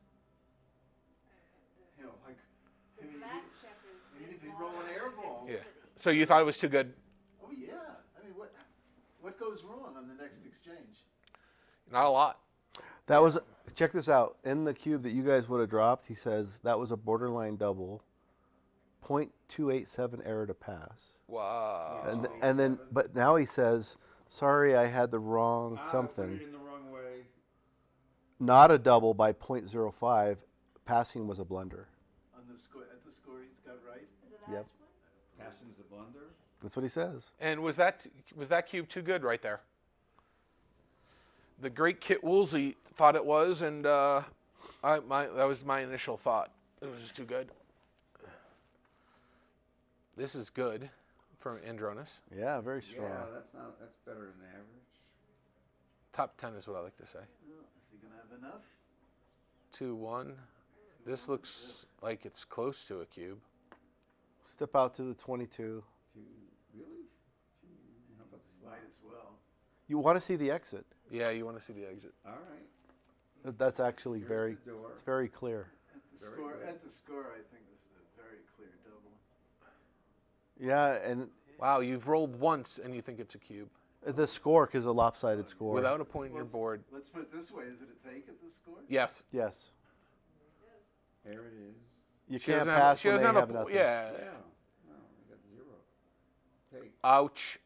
You know, like, I mean, if you roll an air ball. Yeah. So you thought it was too good? Oh yeah. I mean, what goes wrong on the next exchange? Not a lot. That was. Check this out. In the cube that you guys would have dropped, he says that was a borderline double. 0.287 error to pass. Wow. And then, but now he says, sorry, I had the wrong Put something. it in the wrong way. Not a double by 0.05. Passing was a blunder. On the score, at the score he's got right. Yep. Passing's a blunder. That's what he says. And was that cube too good right there? The great Kit Woolsey thought it was, and that was my initial thought. It was too good. This is good from Andronis. Yeah, very strong. Yeah, that's better than average. Top 10 is what I like to say. Well, is he going to have enough? 2-1. This looks like it's close to a cube. Step out to the 22. Really? How about the slide? Might as well. You want to see the exit. Yeah, you want to see the exit. All right. That's actually Here's very, the door. it's very clear. At the score, I think this is a very clear double. Yeah, and Wow, you've rolled once and you think it's a cube. the score is a lopsided score. Without a point in your board. Let's put it this way: is it a take at the score? Yes. Yes. There it is. You She can't doesn't have- pass she when they doesn't have have a, nothing. yeah. Yeah. No, we got 0. Take. Ouch.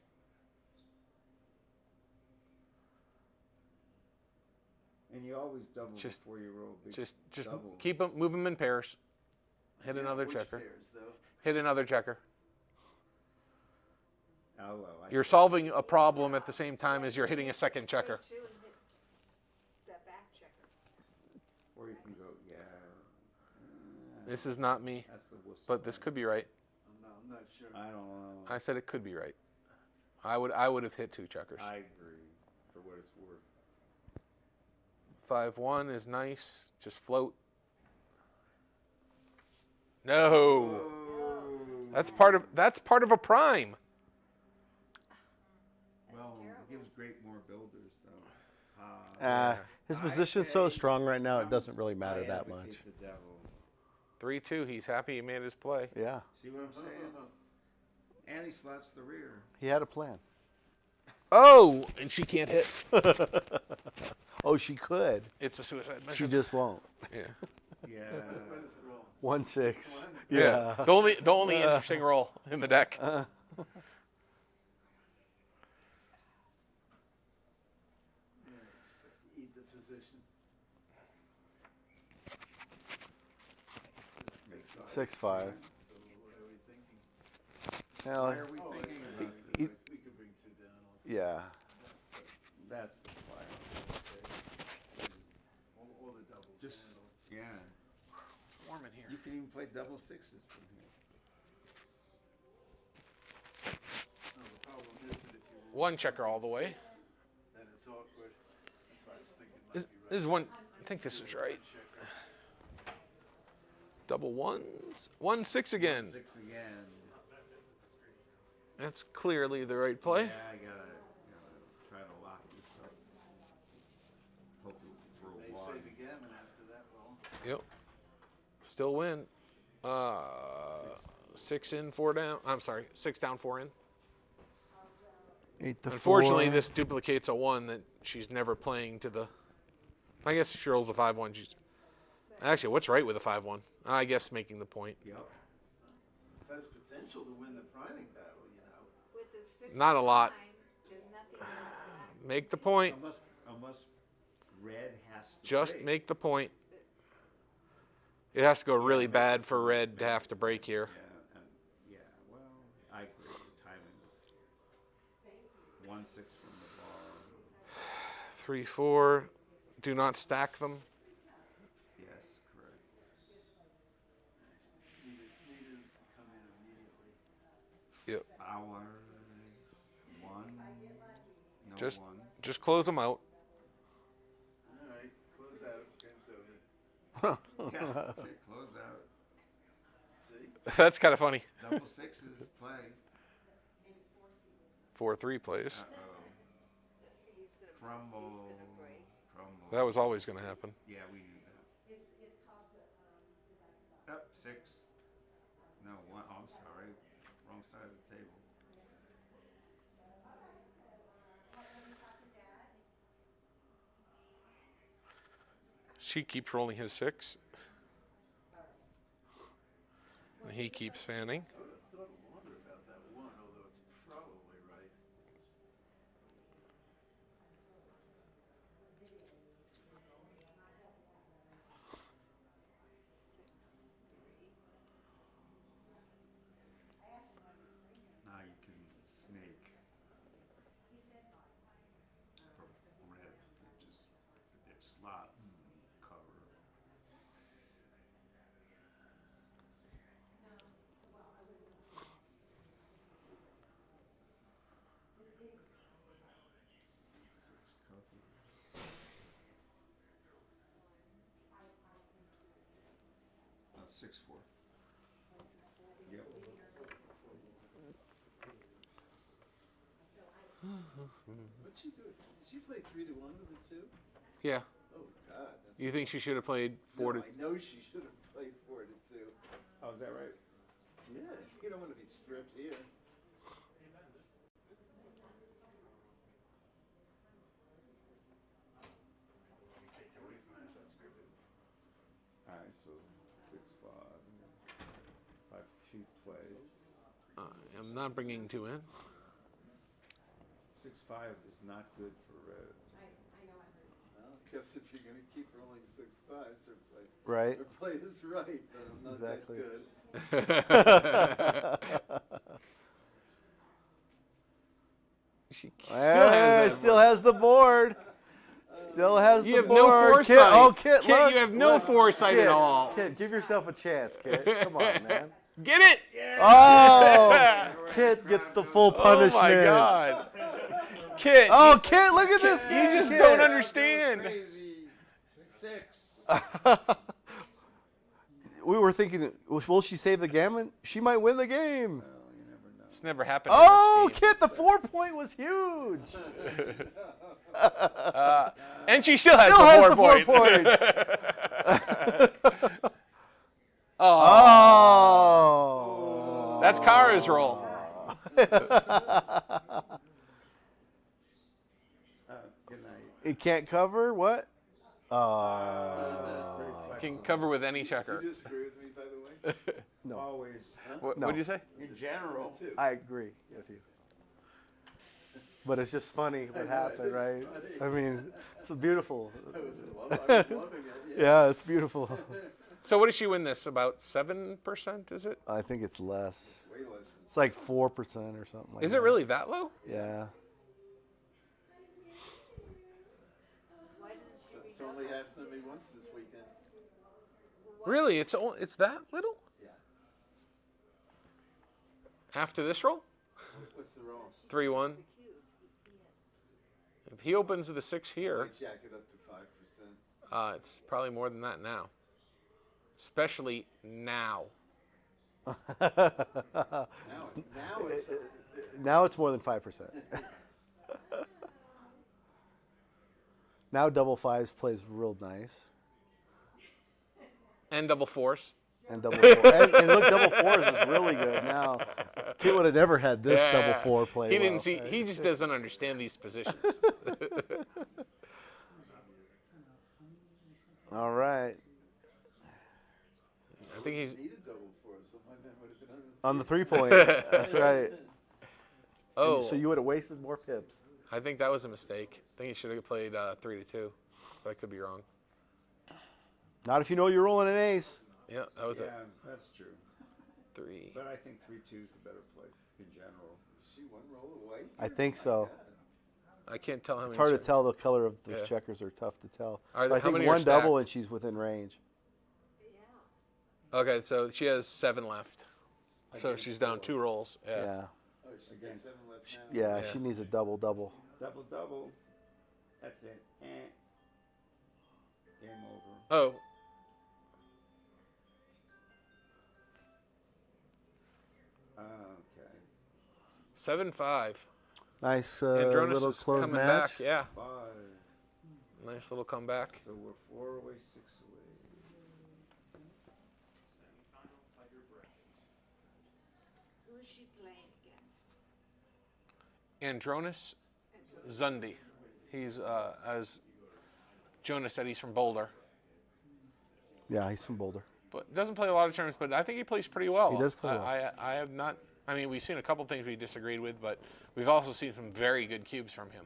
And you always double Just- before you roll big Just doubles. keep them, move them in pairs. Hit Yeah, another which checker. pairs, though? Hit another checker. Oh, well. You're solving a problem at the same time as you're hitting a second checker. Or you can go, yeah. This is not me, That's the wuss but this one. could be right. I'm not sure. I don't know. I said it could be right. I would have hit 2 checkers. I agree, for what it's worth. 5-1 is nice. Just float. No. That's part of a prime. Well, it gives great more builders, though. His position's so strong right now, it doesn't really matter I that advocate much. the devil. 3-2. He's happy he made his play. Yeah, See what I'm saying? And he slats the rear. he had a plan. Oh, and she can't hit. Oh, she could. It's a suicide She mission. just won't. Yeah. Yeah. What is the roll? 1-6. Yeah. Yeah. The only interesting roll in the deck. position? 6-5. So what are we thinking? Well, Why are we thinking about it? he- We could bring 2 down also. yeah. That's the plan. All the doubles Just, handle. yeah. Warm in here. You can even play double sixes from here. No, the problem is that if you roll One checker all the way. 6, then it's awkward. That's why I was thinking it This, might be right. this is one. I think this is right. Checker. Double ones. 1-6 again. 6 again. That's clearly the right play. Yeah, I gotta try to lock this up. Hope for a May wad. save a gammon after that roll. Yep. Still win. 6 in, 4 down. I'm sorry, 6 down, 4 in. 8 to 4. Unfortunately, this duplicates a 1 that she's never playing to the. I guess if she rolls a 5-1, she's. Actually, what's right with a 5-1? I guess making the point. Yep. It has potential to win the priming battle, you know. With the 6 Not a lot. time, there's nothing wrong with that. Make the point. Unless red has to Just break. make the point. It has to go really bad for red to have to break here. Yeah, well, I agree. The timing is 1-6 from the bar. 3, 4. Do not stack them. Yes, correct. Needed it to come in immediately. Yep. Hours, 1, no Just 1. just close them out. All right, close out. Game's over. Yeah, okay, close out. See? That's kind of funny. Double sixes, play. 4-3 plays. Uh-oh. Crumble. Crumble. That was always going to happen. Yeah, we knew that. Up, 6. No, 1. Oh, I'm sorry. Wrong side of the table. She keeps rolling his 6. And he keeps fanning. I would have thought longer about that 1, although it's probably right. Now you can snake from red. Just their slot cover. Six covers. No, 6-4. Yep. What'd she do? Did she play 3 to 1 with it too? Yeah. Oh God. That's You think she should have played 4 no, to. I know she should have played 4 to 2. Oh, is that right? Yeah, you don't want to be stripped here. All right, so 6-5. 5-2 plays. I'm not bringing 2 in. 6-5 is not good for red. Well, I guess if you're going to keep rolling 6-5s, Right. her play is right, but I'm not Exactly. that good. She still has the board. Still has You the have board. no foresight. Kit, oh, Kit, Kit, look. you have no foresight Kit, at all. Kit, give yourself a chance, Kit. Come on, man. Get it? Oh, Kit gets the full punishment. Oh my God. Kit. Oh, Kit, look at this. You just Kit. don't understand. Crazy. 6. We were thinking, will she save the gammon? She might win the game. Well, you never know. It's never happened. Oh, in this game. Kit, the 4-point was huge. And she still has the 4 point. Oh. That's Kara's roll. Good night. It can't cover? What? Can cover with any checker. You disagree with me, by the way? No. Always. What No. did you say? In general. I agree with you. But it's just funny what happened, right? I mean, it's beautiful. I was loving it. Yeah, it's beautiful. So what did she win this? About 7%, is it? I think it's less. Way less. It's like 4% or something like Is that. it really that low? Yeah. It's only happened to me once this weekend. Really? It's that little? Yeah. After this roll? What's the roll? 3-1. If he opens the 6 here, Might jack it up to 5%. it's probably more than that now. Especially now. Now it's more than 5%. Now double fives plays real nice. And double fours. And double four. And look, double fours is really good now. Kid would have never had this double four play. He didn't see. He just doesn't understand these positions. All right. I think he's on the 3-point. That's right. Oh, And so you would have wasted more pips. I think that was a mistake. I think he should have played 3-2, but I could be wrong. Not if you know you're rolling an ace. Yeah, that was it. Yeah, that's true. 3. But I think 3-2 is the better play in general. She one roll away? I think so. I can't tell how many. It's hard to tell. The color of those checkers are tough to tell. Are But I how think many one are double stacked? and she's within range. Okay, so she has 7 left. So she's down 2 rolls. Yeah. Yeah. Oh, she's got 7 left now. Yeah, Yeah. she needs a double. Double. That's it. Game over. Oh. Okay. 7-5. Nice Andronis little is close coming match. back. Yeah. 5. Nice little comeback. So we're 4 away, 6 away. Who is she playing against? Andronis Zundi. He's, as Jonah said, he's from Boulder. Yeah, he's from Boulder. But doesn't play a lot of tournaments, but I think he plays pretty well. He does play well. I have not. I mean, we've seen a couple things we disagreed with, but we've also seen some very good cubes from him.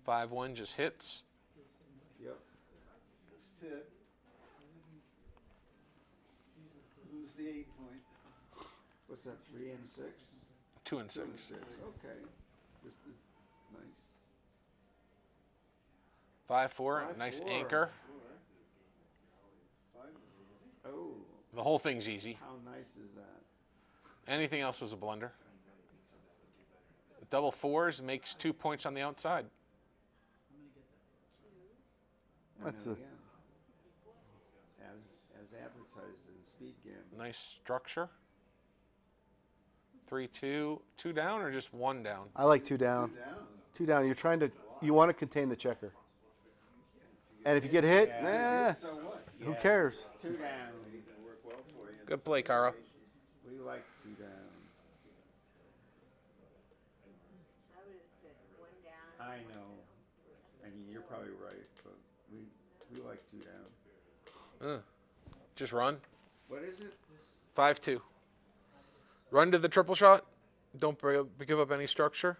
5-1 just hits. Yep. Just hit. Lose the 8-point. What's that, 3 and 6? 2 and 6. 2 and 6. Okay. Just as nice. 5-4. Nice anchor. 5 was easy. Oh. The whole thing's easy. How nice is that? Anything else was a blunder. Double 4s makes 2 points on the outside. That's again, as advertised in Speed Gammon. Nice structure. 3-2. 2 down or just 1 down? I like 2 down. 2 down. You want to contain the checker. And if you get hit, So what? who cares? 2 down. It'll work well for you. Good play, Cara. We like 2 down. I would have said 1 down. I know. And you're probably right, but we like 2 down. Just run. What is it? 5-2. Run to the triple shot. Don't give up any structure,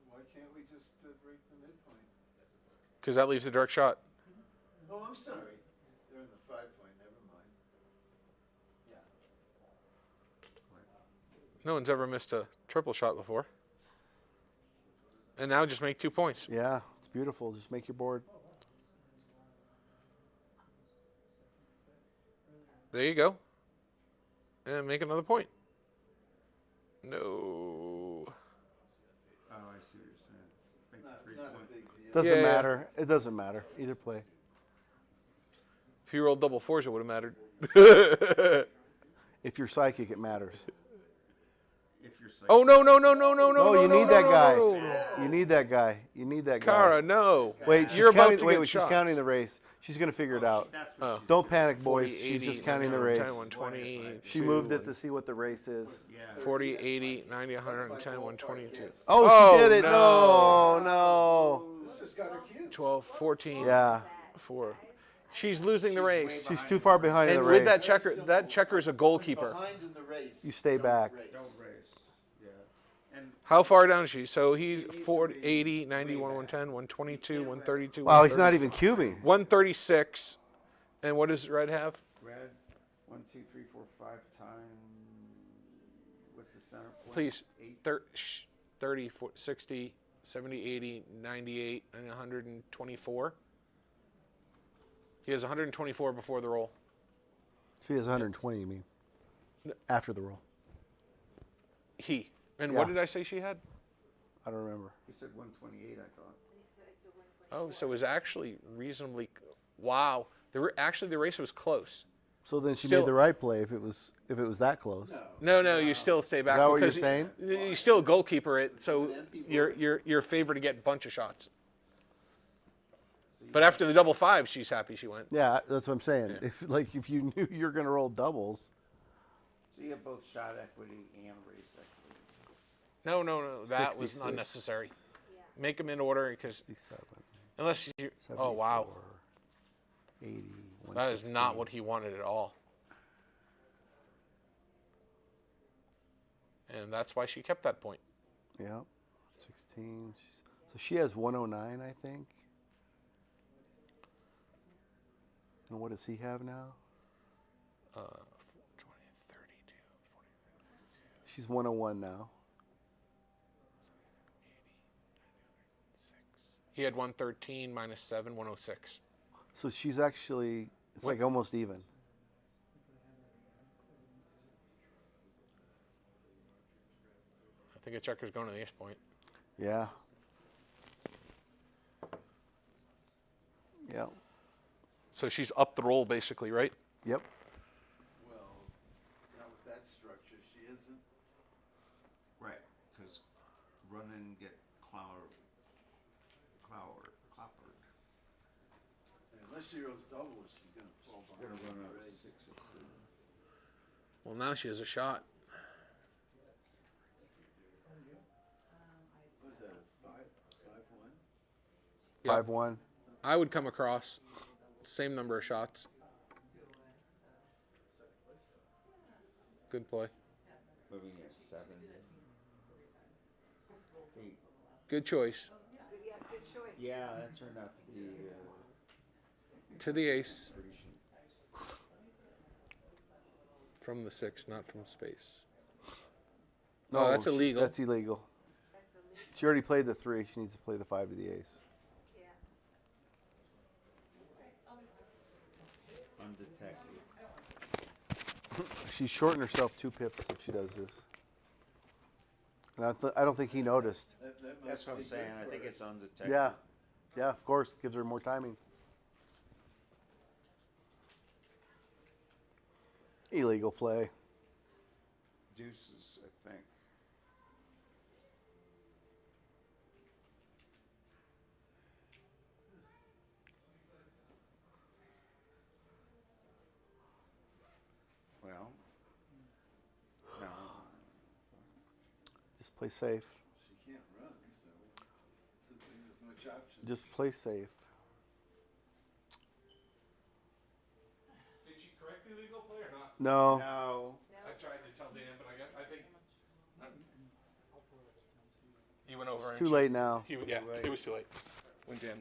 Why can't we just break the midpoint? because that leaves a direct shot. Oh, I'm sorry. They're in the 5-point. Never mind. Yeah. No one's ever missed a triple shot before. And now just make 2 points. Yeah, it's beautiful. Just make your board. There you go. And make another point. No. Oh, I see what you're saying. Make Not 3 a point. big deal. Doesn't Yeah. matter. It doesn't matter. Either play. If you rolled double 4s, it would have mattered. If you're psychic, it matters. If you're psychic. Oh, no. Oh, you need that guy. You need that guy. You need that guy. Cara, no. Wait, she's You're about counting. to Wait, get she's shots. counting the race. She's gonna figure it out. That's what she's Don't panic, 40, boys. 80, She's just counting the race. 120. She moved it to see what the race is. 40, 80, 90, 110, 122. Oh, she did it. No. This just got her cute. 12, 14. Yeah. 4. She's losing the race. She's too far behind in And the with race. that checker is a goalkeeper. Behind in the race. You stay back. Don't race. How far down is she? So he's 40, 80, 91, 110, 122, 132. Wow, he's not even cubing. 136. And what does Red have? Red, 1, 2, 3, 4, 5 times. What's the center point? Please. 8. 30, 40, 60, 70, 80, 98, and 124. He has 124 before the roll. So he has 120, you mean? After the roll. He. And Yeah. what did I say she had? I don't remember. He said 128, I thought. Oh, so it was actually reasonably. Wow. Actually, the race was close. So then she Still- made the right play if it was that close. No, you still stay back. Is that what you're because saying? You still goalkeeper it, so you're favored to get a bunch of shots. But after the double five, she's happy she went. Yeah, that's what I'm saying. If you knew you're going to roll doubles. So you have both shot equity and race equity. No. That was 66. unnecessary. Make them in order because 67. unless you. Oh wow. 80. That is not what he wanted at all. And that's why she kept that point. Yeah. 16. So she has 109, I think. And what does he have now? 20, 32, 40, She's 101 now. He had 113 minus 7, 106. So she's actually, it's like almost even. I think a checker's going to the ace point. Yeah. Yeah. So she's up the roll basically, right? Yep. Well, not with that structure, she isn't. Right, because run and get clobbered. Unless she rolls doubles, she's going to fall behind Gonna run the up race. 6 or 7. Well, now she has a shot. What is that, a 5-1? 5-1. I would come across same number of shots. Good play. Moving at 7. 8. Good choice. Yeah, good choice. Yeah, that turned out to be To the ace pretty cheap. from the 6, not from space. No, Oh, that's illegal. That's illegal. She already played the 3. She needs to play the 5 to the ace. Undetected. She's shorting herself 2 pips if she does this. And I don't think he noticed. That's what I'm saying. I think it's undetected. Yeah. Yeah, of course. Gives her more timing. Illegal play. Deuces, I think. Well, no. Just play safe. She can't run, so there's much option. Just play safe. Did she correct the illegal play or not? No. No. I tried to tell Dan, but I think he went over. It's too late now. It was too late. When Dan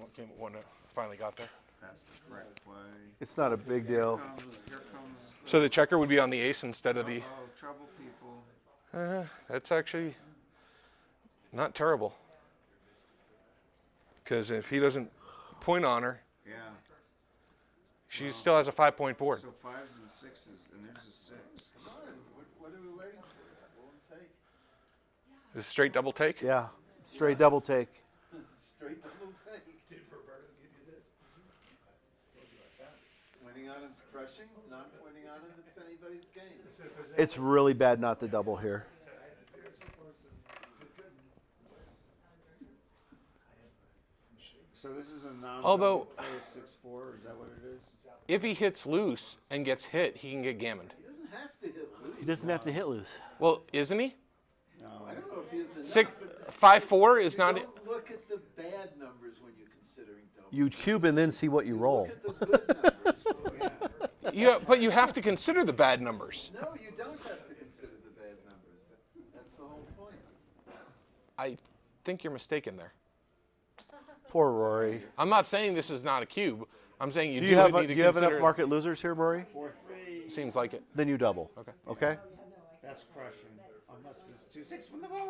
finally got there. That's the correct play. It's not a big deal. Here comes So the checker would be on the ace instead of the. oh, trouble people. That's actually not terrible. Because if he doesn't point on her, Yeah. she still has a 5-point board. So 5s and 6s, and there's a 6. Come on, what are we waiting for? Roll and take. Is it straight double take? Yeah. Straight double take. Straight double take. Did Roberto give you this? Pointing on him's crushing, not pointing on him, it's anybody's game. It's really bad not to double here. So this is a non Although- play of 6-4, is that what it is? If he hits loose and gets hit, he can get gammoned. He doesn't have to hit loose. He doesn't have to hit loose. Well, isn't he? I don't know if he's enough. 5-4 is not. Don't look at the bad numbers when you're considering double. You cube and then see what you roll. Look at the good numbers. But you have to consider the bad numbers. No, you don't have to consider the bad numbers. That's the whole point. I think you're mistaken there. Poor Rory. I'm not saying this is not a cube. I'm saying you Do do, you have need to do you have consider. enough market losers here, Rory? 4-3. Seems like it. Then you double. Okay. Okay. That's crushing. Unless there's 2-6 from the board.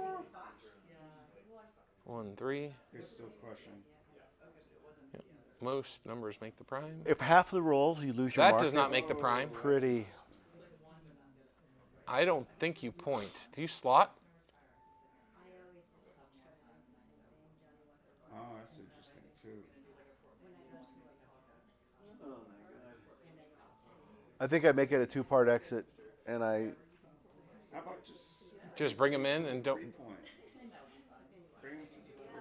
1-3. You're still crushing. Yep. Most numbers make the prime. If half the rolls you lose your That market. does not make the prime. Pretty. I don't think you point. Do you slot? Oh, that's interesting too. Oh my god. I think I make it a 2-part exit, and I. How about Just bring them in and don't. 3-point? Bring them to the 3.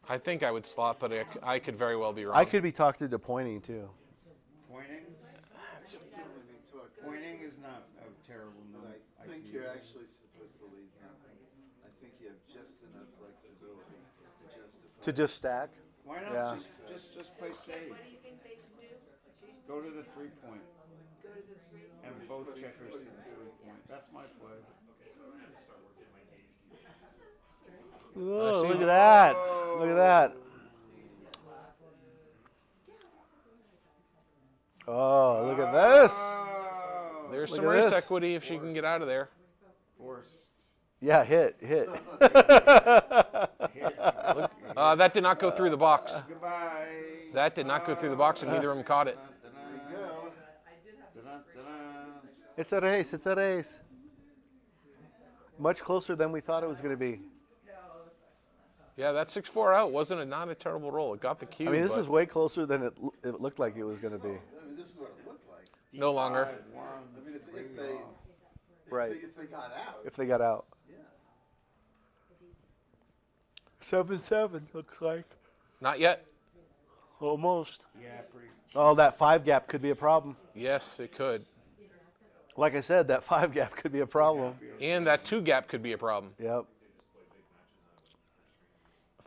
I think I would slot, but I could very well be wrong. I could be talked into pointing too. Pointing? Pointing is not a terrible number. I think you're actually supposed to leave nothing. I think you have just enough flexibility to justify. To just stack. Why not Yeah. just play safe? What do you think they should do? Go to the 3-point. Go to the 3. And both checkers to the 3-point. That's my play. Oh, look at that. Look at that. Oh, look at this. There's Look some at race this. equity if she can get out of there. Forced. Yeah, hit. Look, that did not go through the box. Goodbye. That did not go through the box, and neither of them caught it. There you go. It's a race. It's a race. Much closer than we thought it was going to be. Yeah, that 6-4 out wasn't not a terrible roll. It got the cube. I mean, this but is way closer than it looked like it was going to be. I mean, this is what it looked like. no longer. I mean, if they Right. if they got out. If they got out. Yeah. 7-7 looks like. Not yet. Almost. Yeah, pretty. Oh, that 5 gap could be a problem. Yes, it could. Like I said, that 5 gap could be a problem. And that 2 gap could be a problem. Yep.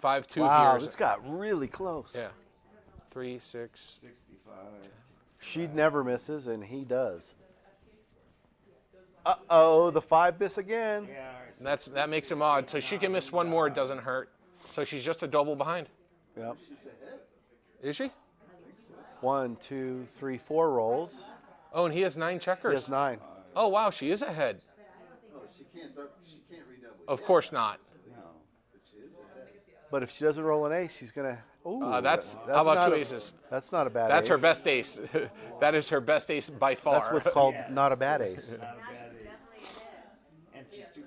5-2 Wow, here. this got really close. Yeah. 3, 6. 65. She never misses, and he does. Uh-oh, the 5 miss again. Yeah. That makes him odd. So she can miss one more. It doesn't hurt. So she's just a double behind. Yep. She's ahead. Is she? 1, 2, 3, 4 rolls. Oh, and he has 9 checkers. He has 9. Oh, wow, she is ahead. Oh, she can't redouble. Of course not. No, but she is ahead. But if she doesn't roll an ace, she's going to... Ooh, That's how about not 2 aces? That's not a bad That's ace. her best ace. That is her best ace by far. That's what's called not a bad ace. Not a bad ace.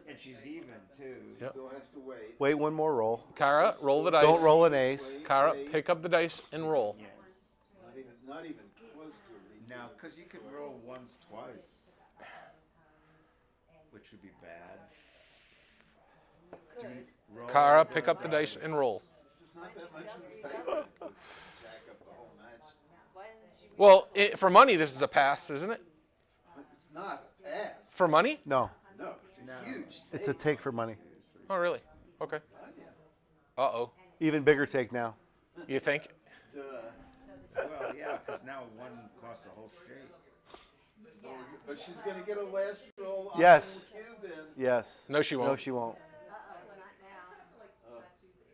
And she's even too. Yep. Still has to wait. Wait one more roll. Kara, roll the dice. Don't roll an ace. Kara, pick up the dice and roll. Yeah. Not even close to a read. Now, because you can roll once, twice, which would be bad. Kara, pick up the dice and roll. It's just not that much of a favor to jack up the whole match. Well, for money, this is a pass, isn't it? But it's not a pass. For money? No, No, it's a huge take. it's a take for money. Oh, really? Okay. Uh-oh. Even bigger take now. You think? Duh. Well, yeah, because now one costs a whole shake. But she's going to get a last roll on Yes. the cube in. Yes. No, she won't. No, she won't.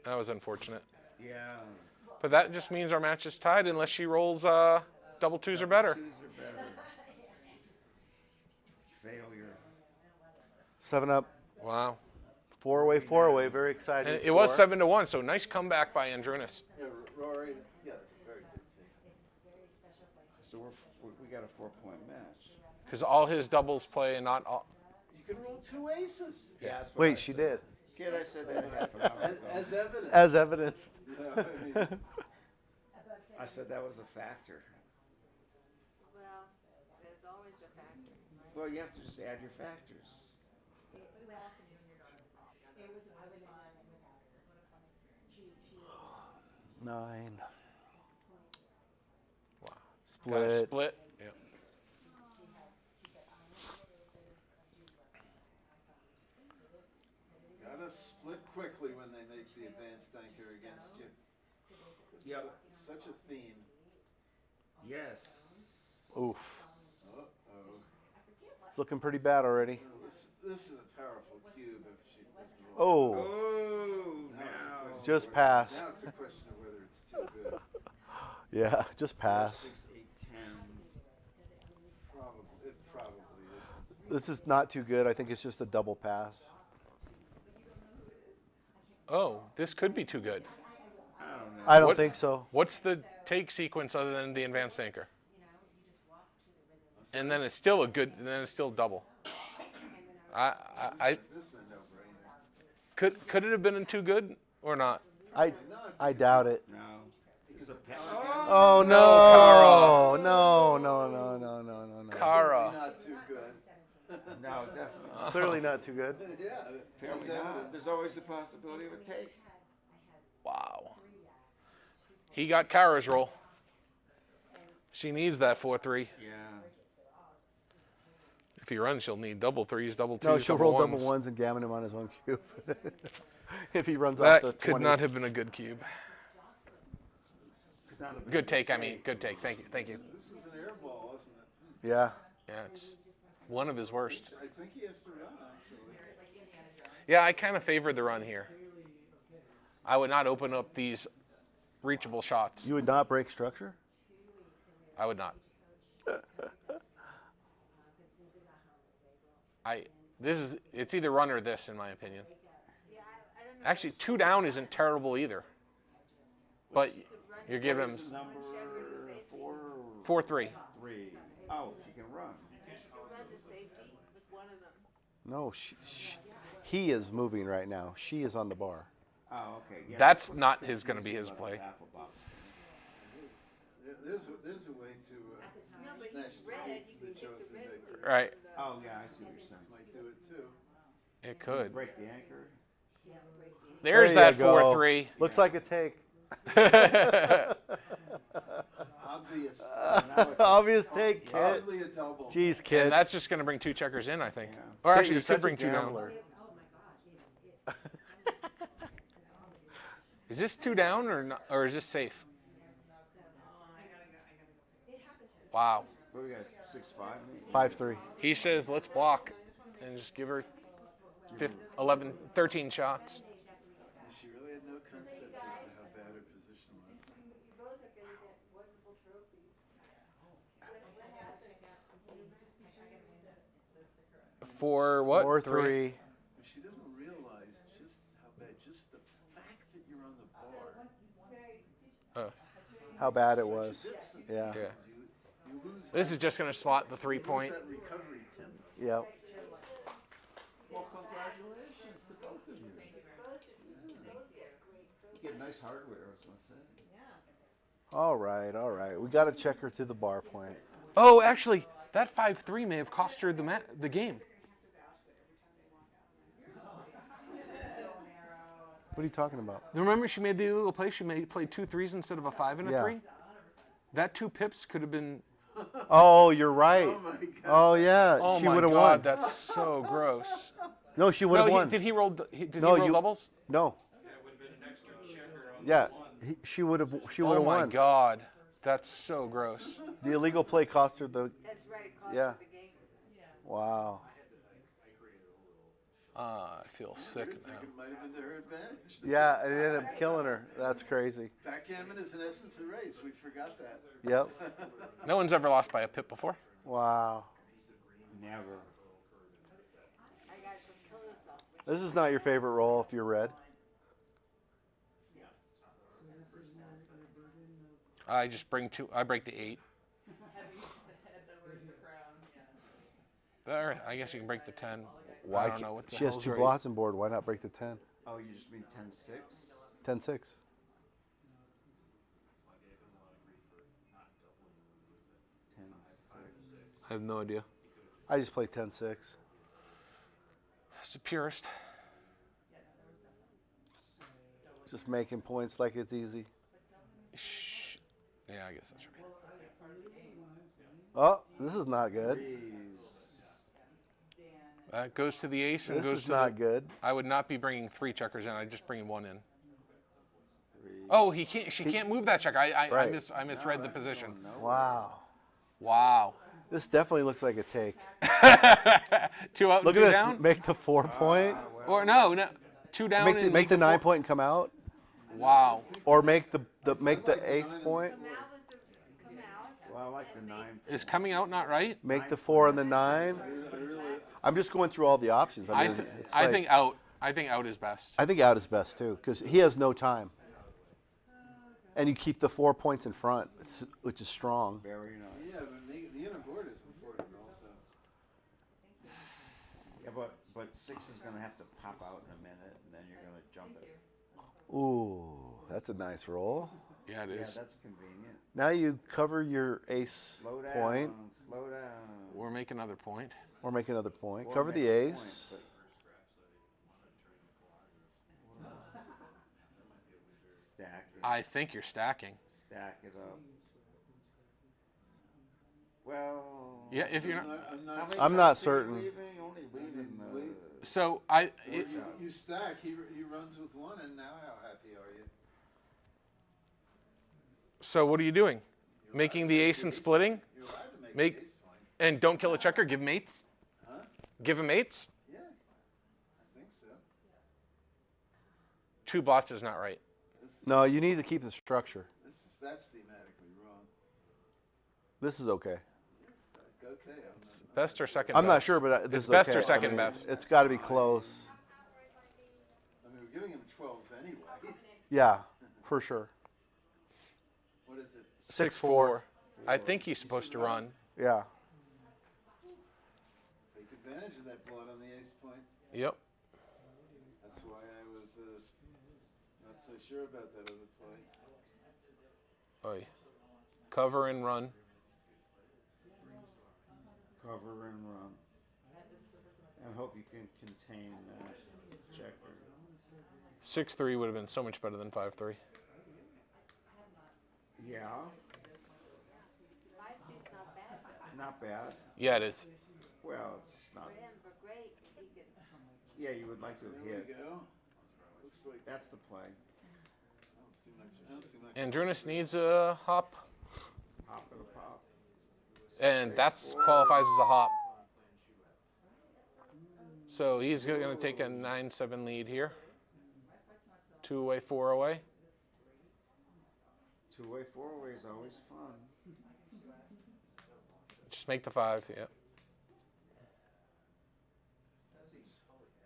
That was unfortunate. Yeah. But that just means our match is tied unless she rolls double twos or better. Twos are better. Failure. 7 up. Wow. 4-away. Very exciting. And it was score. 7-1, so nice comeback by Andrunas. Yeah, Rory, yeah, that's a very big take. So we got a 4-point match. Because all his doubles play and not all. You can roll 2 aces. Yeah. That's what Wait, I she said. did. Kid, I said that half an hour ago. As evidence. As evidence. You know, I mean, I said that was a factor. Well, there's always a factor. Well, you have to just add your factors. 9. Wow. Split. Got a split. Yeah. gotta split quickly when they make the advanced anchor against you. Yep. Such a theme. Yes. Oof. Uh-oh. It's looking pretty bad already. This is a powerful cube if she doesn't Oh, Oh, now. just pass. Now it's a question of whether it's too good. Yeah, just pass. 6, 8, 10. It probably isn't. This is not too good. I think it's just a double pass. Oh, this could be too good. I don't know. I don't What- think so. What's the take sequence other than the advanced anchor? And then it's still a good. And then it's still double. I This is a no-brainer. could it have been too good or not? I doubt it. No. It's a Oh no! No! No! No! No! No! No! No! Kara. Not too good. No, definitely. Clearly not too good. Yeah. Apparently that's not. evidence. There's always the possibility of a take. Wow. He got Kara's roll. She needs that 4-3. Yeah. If he runs, she'll need double threes, double twos, No, she'll double roll ones. double ones and gammon him on his own cube. If he runs That off the could 20. not have been a good cube. It's not a Good take, I mean. Good take. Thank you. Thank you. This is an air ball, isn't it? Yeah. Yeah, it's one of his worst. I think he has to run, actually. Yeah, I kind of favored the run here. I would not open up these reachable shots. You would not break structure? I would not. It's either run or this, in my opinion. Actually, 2 down isn't terrible either. But you're giving him number 4-3. 3. Oh, she can run. No, he is moving right now. She is on the bar. Oh, okay. Yeah. That's not going to be his play. There's a way to snatch the chosen victory. Right. Oh, yeah, I see what you're saying. This might do it too. It could. Break the anchor. There's There that you go. 4-3. Looks like a take. Obvious. Obvious take, kid. Hardly a double. Jeez, kid. And that's just going to bring 2 checkers in, I think. Yeah. Or Kid, actually, you're it such could a bring 2 down. gambler. Is this 2 down or not, or is this safe? Wow. What do we got? 6-5 maybe? 5-3. He says, let's block and just give her 13 shots. She really had no concept as to how bad her position was. For what? 4-3. She doesn't realize just how bad, just the fact that you're on the bar. How bad it was. Yeah. Yeah. You lose This is just going to slot the 3-point. that recovery tip. Yep. Well, congratulations to both of you. You get nice hardware, I was going to say. All right, all right. We got to check her to the bar point. Oh, actually, that 5-3 may have cost her the game. What are you talking about? Remember she made the illegal play? She played 2 3s instead of a 5 and a Yeah. 3? That 2 pips could have been... Oh, you're right. Oh my God. Oh, yeah. Oh she my would have God, won. that's so gross. No, she would have won. Did he roll? Did No, he roll you- doubles? No. Yeah, she would have. She would Oh have my won. God, that's so gross. The illegal play cost her the. That's right, it cost Yeah. her the game. Wow. I feel sick I now. think it might have been to her advantage. Yeah, it ended up killing her. That's crazy. Backgammon is in essence a race. We forgot that. Yep. No one's ever lost by a pip before. Wow. Never. I got to kill yourself. This is not your favorite roll if you're red. I just bring 2. I break the 8. There, I guess you can break the 10. I don't know what the She has hell's 2 right. blots on board. Why not break the 10? Oh, you just mean 10-6? 10-6. I have no idea. I just play 10-6. It's a purist. Just making points like it's easy. Shh. Yeah, I guess that's right. Oh, this is not good. That goes to the ace and This goes is to not the... good. I would not be bringing 3 checkers in. I'd just bring 1 in. Oh, he can't. She can't move that checker. I Right. I misread the position. Wow. Wow. This definitely looks like a take. 2 out, Look and 2 at this. down. Make the 4 point. Or no. 2 down Make and the, make the four- 9 point and come out, Wow. or make the ace point. Come out with the, come out. Well, I like the 9. Is coming out not right? Make the 4 and the 9. I'm just going through all the options. I mean, it's I like- think out. I think out is best. I think out is best too, because he has no time. And you keep the 4 points in front, which is strong. Very nice. Yeah, but the inner board is important also. Yeah, but 6 is going to have to pop out in a minute, and then you're going to jump it. Ooh, that's a nice roll. Yeah, it Yeah, is. that's convenient. Now you cover your ace Slow down. point, Slow down. Or make another point. or make another point. Or Cover make the a ace. point, stack it. I think you're stacking. Stack it up. Well. Yeah, if you're not. how many I'm not shots are you certain. leaving? Only leaving the. So You stack. He runs with 1, and now how happy are you? So what are you doing? Making the ace and splitting? You're allowed to make Make an ace point. and don't kill a checker. Give him eights. Huh? Give him eights. Yeah, I think so. 2 blots is not right. No, you need to keep the structure. That's thematically wrong. This is okay. It's okay. Best or second? I'm not best? sure, but this It's is best okay. or second I mean, best. It's got to be close. I mean, we're giving him 12s anyway. Yeah, for sure. What is it? 6-4. I think he's supposed to run. Yeah. Take advantage of that blood on the ace point. Yep. That's why I was not so sure about that other play. Oy. Cover and run. Cover and run. And hope you can contain that checker. 6-3 would have been so much better than 5-3. Yeah. 5-3's not bad. Not bad. Yeah, it is. Well, it's not. For him, for great, if he could. Yeah, you would like to have There hit. we go. Looks like That's the play. I don't see much. Andrunas needs a hop, Hop and a pop. and that's qualifies as a hop. So he's going to take a 9-7 lead here. 2 away, 4 away. 2-way, 4-way is always fun. Just make the 5. Yeah.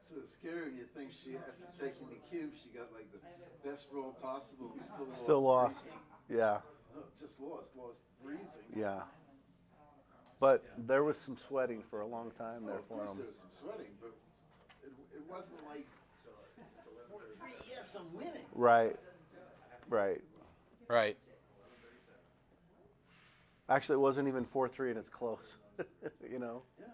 So it's scary when you think she, after taking the cube, she got like the best roll possible and Still lost. breathing. Yeah. Oh, just lost breathing. Yeah. But there was some sweating for a long time there Of for course him. there was some sweating, but it wasn't like 4-3, yes, I'm winning. Right. Right. Right. Actually, it wasn't even 4-3, and it's close. You know. Yeah.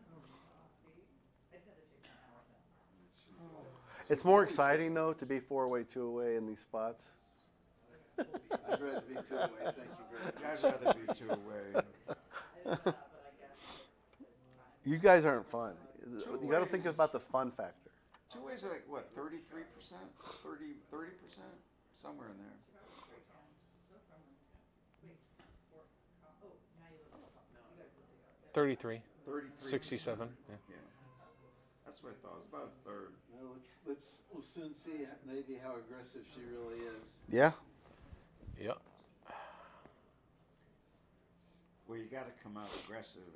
It's more exciting though to be 4-away, 2-away in these spots. I'd rather be 2 away. Thank you very I'd much. rather be 2 away. You guys aren't fun. You got to think about the fun factor. 2 ways are like what, 33%? 30%? Somewhere in there. 33. 33. 67. Yeah. Yeah. That's what I thought. It was about a third. Well, we'll soon see maybe how aggressive she really is. Yeah. Yep. Well, you got to come out aggressive.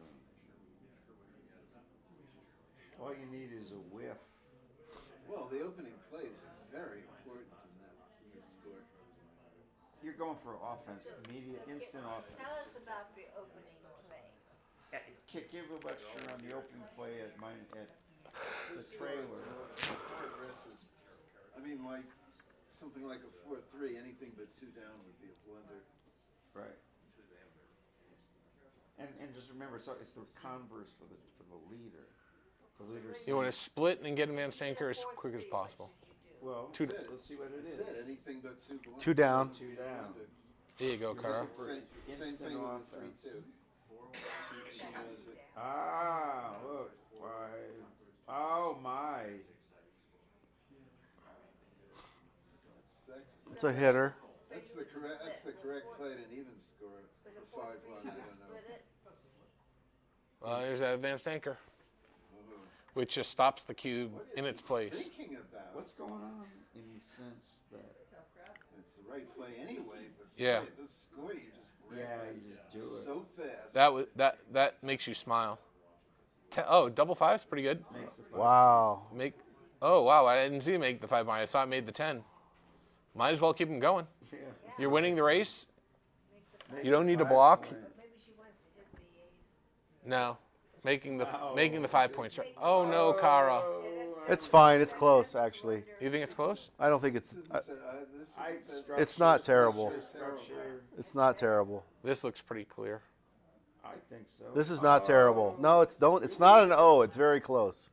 All you need is a whiff. Well, the opening plays are very important in this score. You're going for offense, immediate, instant offense. Tell us about the opening play. Give a lecture on the opening play at the trailer. More aggressive. I mean, like something like a 4-3, anything but 2 down would be a blunder. Right. And just remember, so it's the converse for the leader. The leader. You want to split and get advanced anchor as quick as possible. Well, 2 let's see what it is. Anything but 2 blunders. 2 down. 2 down. There you go, Carl. Same thing with the 3-2. She knows it. Ah, look. Why? Oh, my. It's a hitter. That's the correct play at an even score. The 5-1, I don't know. There's that advanced anchor. which just stops the cube in its place. Thinking about What's going on in the sense that it's the right play anyway, but Yeah. boy, the score you just wreck you just do it so fast. That makes you smile. Oh, double five's pretty good. makes the five. Wow. Oh wow! I didn't see him make the 5 point. I saw it made the 10. Might as well keep him going. Yeah. You're winning the race. Make You don't the need to 5 block. point. Maybe she wants to hit the ace. No, making the 5 points. Oh no, Kara. It's fine. It's close, actually. You think it's close? I don't think it's. This It's not terrible. Structure. It's not terrible. This looks pretty clear. I think so. This is not terrible. No, it's don't. It's not an O. It's very close.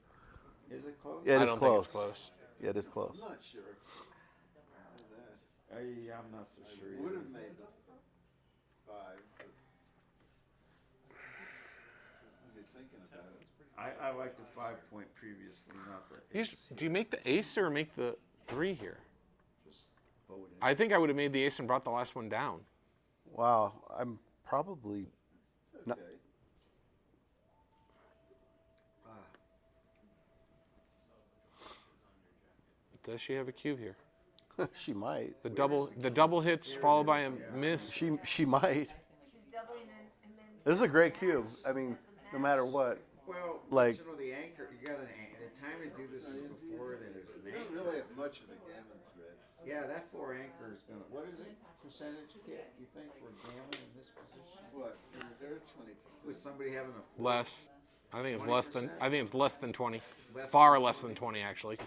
Is it close? Yeah, it I is don't close. think it's close. Yeah, it is close. I'm not sure. Of that. I'm not so sure. Would either. have made the 5. But I've been thinking about it. I like the 5 point previously, not the ace. Do you make the ace or make the 3 here? Just vote in. I think I would have made the ace and brought the last one down. Wow. I'm probably. It's No. okay. Does she have a cube here? She might. The double hits followed by a miss. She might. She's doubling and then. This is a great cube. I mean, no matter what. Well, Like- you know, the anchor, you got an anchor. The time to do this is before there's an You don't anchor. really have much of a Gammon threat. Yeah, that 4 anchor is gonna. What is it? Percentage Kit? You think for Gammon in this position? What? They're 20%. With somebody having a Less. I think it's less than. 20%? I think it's less than 20. Less Far than less than 20 actually.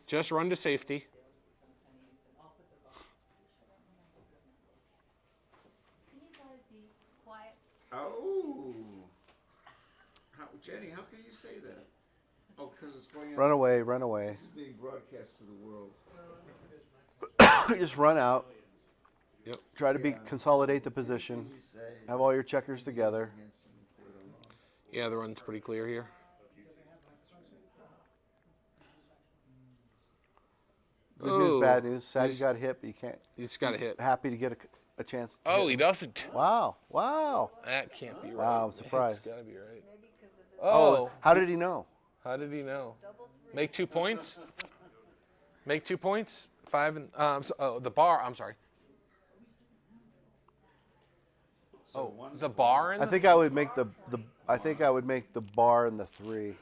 Just run to safety. Can you guys be quiet? Oh. Jenny, how can you say that? Oh, because it's going on. Run away. Run away. This is being broadcast to the world. Just run out. Yep. Try to consolidate the position. You say Have all your checkers together. against them for it alone. Yeah, the run's pretty clear here. Good news, Oh, bad news. Sad you he's- got hit, but you can't. He's got a hit. Happy to get a chance. To Oh, hit. he doesn't. Wow. Wow. That can't be right. Wow, I'm surprised. It's gotta be right. Maybe because of his Oh, How did he know? how did he know? double 3. Make 2 points. Make 2 points. 5 and the bar. I'm sorry. So Oh, the bar and I think I would make the I think I would make the bar and the 3. In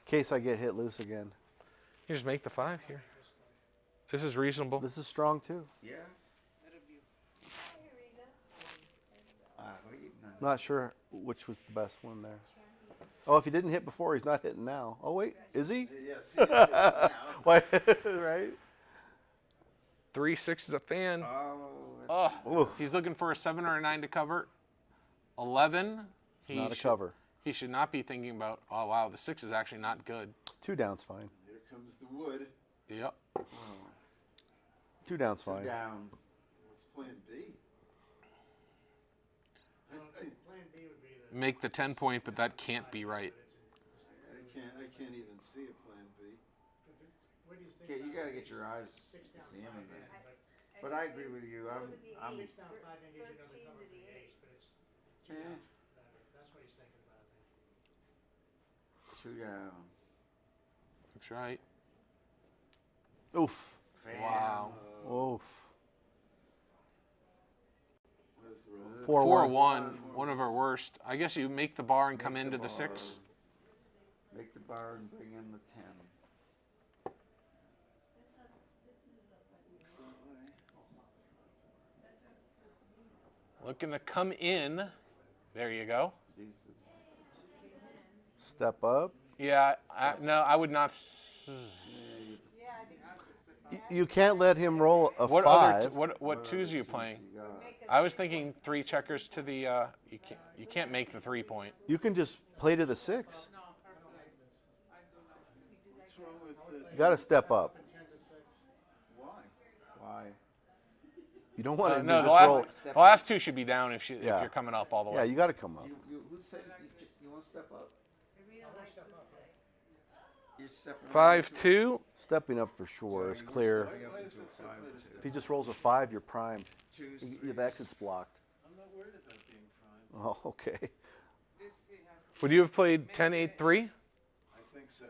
case I get hit loose again. You just make the 5 here. This is reasonable. This is strong too. Yeah. Not sure which was the best one there. Oh, if he didn't hit before, he's not hitting now. Oh wait, is he? Yes, he is now. Why, right? 3-6 is a fan. Oh, Oh, he's looking for a 7 or a 9 to cover. 11. Not a cover. He should not be thinking about. Oh wow, the 6 is actually not good. 2 down's fine. Here comes the wood. Yep. 2 down's fine. down. What's plan B? Make the 10 point, but that can't be right. I can't even see a plan B. Okay, you got to get your eyes examined. But I agree with you. I'm 13 to the ace. eh, 2 down. That's right. Oof. Fan. Wow. Oof. What is the roll? 4-1. One of our worst. I guess you make the bar and come Make into the the 6. Make the bar and bring in the 10. Looking to come in. There you go. Step up. Yeah. No, I would not. You can't let him roll a What 5. other? What 2s are you playing? I was thinking 3 checkers to the. You can't make the 3 point. You can just play to the 6. What's wrong with the? You got to step up. Why? Why? You don't want to No, just roll. the last 2 should be down if Yeah. you're coming up all the way. Yeah, you got to come up. Who said you want to step up? You're stepping up 5-2. Stepping up for sure is clear. stepping up into a 5-2. If he just rolls a 5, you're prime. Twos, The exit's blocked. I'm not worried about being prime. Oh, okay. Would you have played 10-8-3? I think so.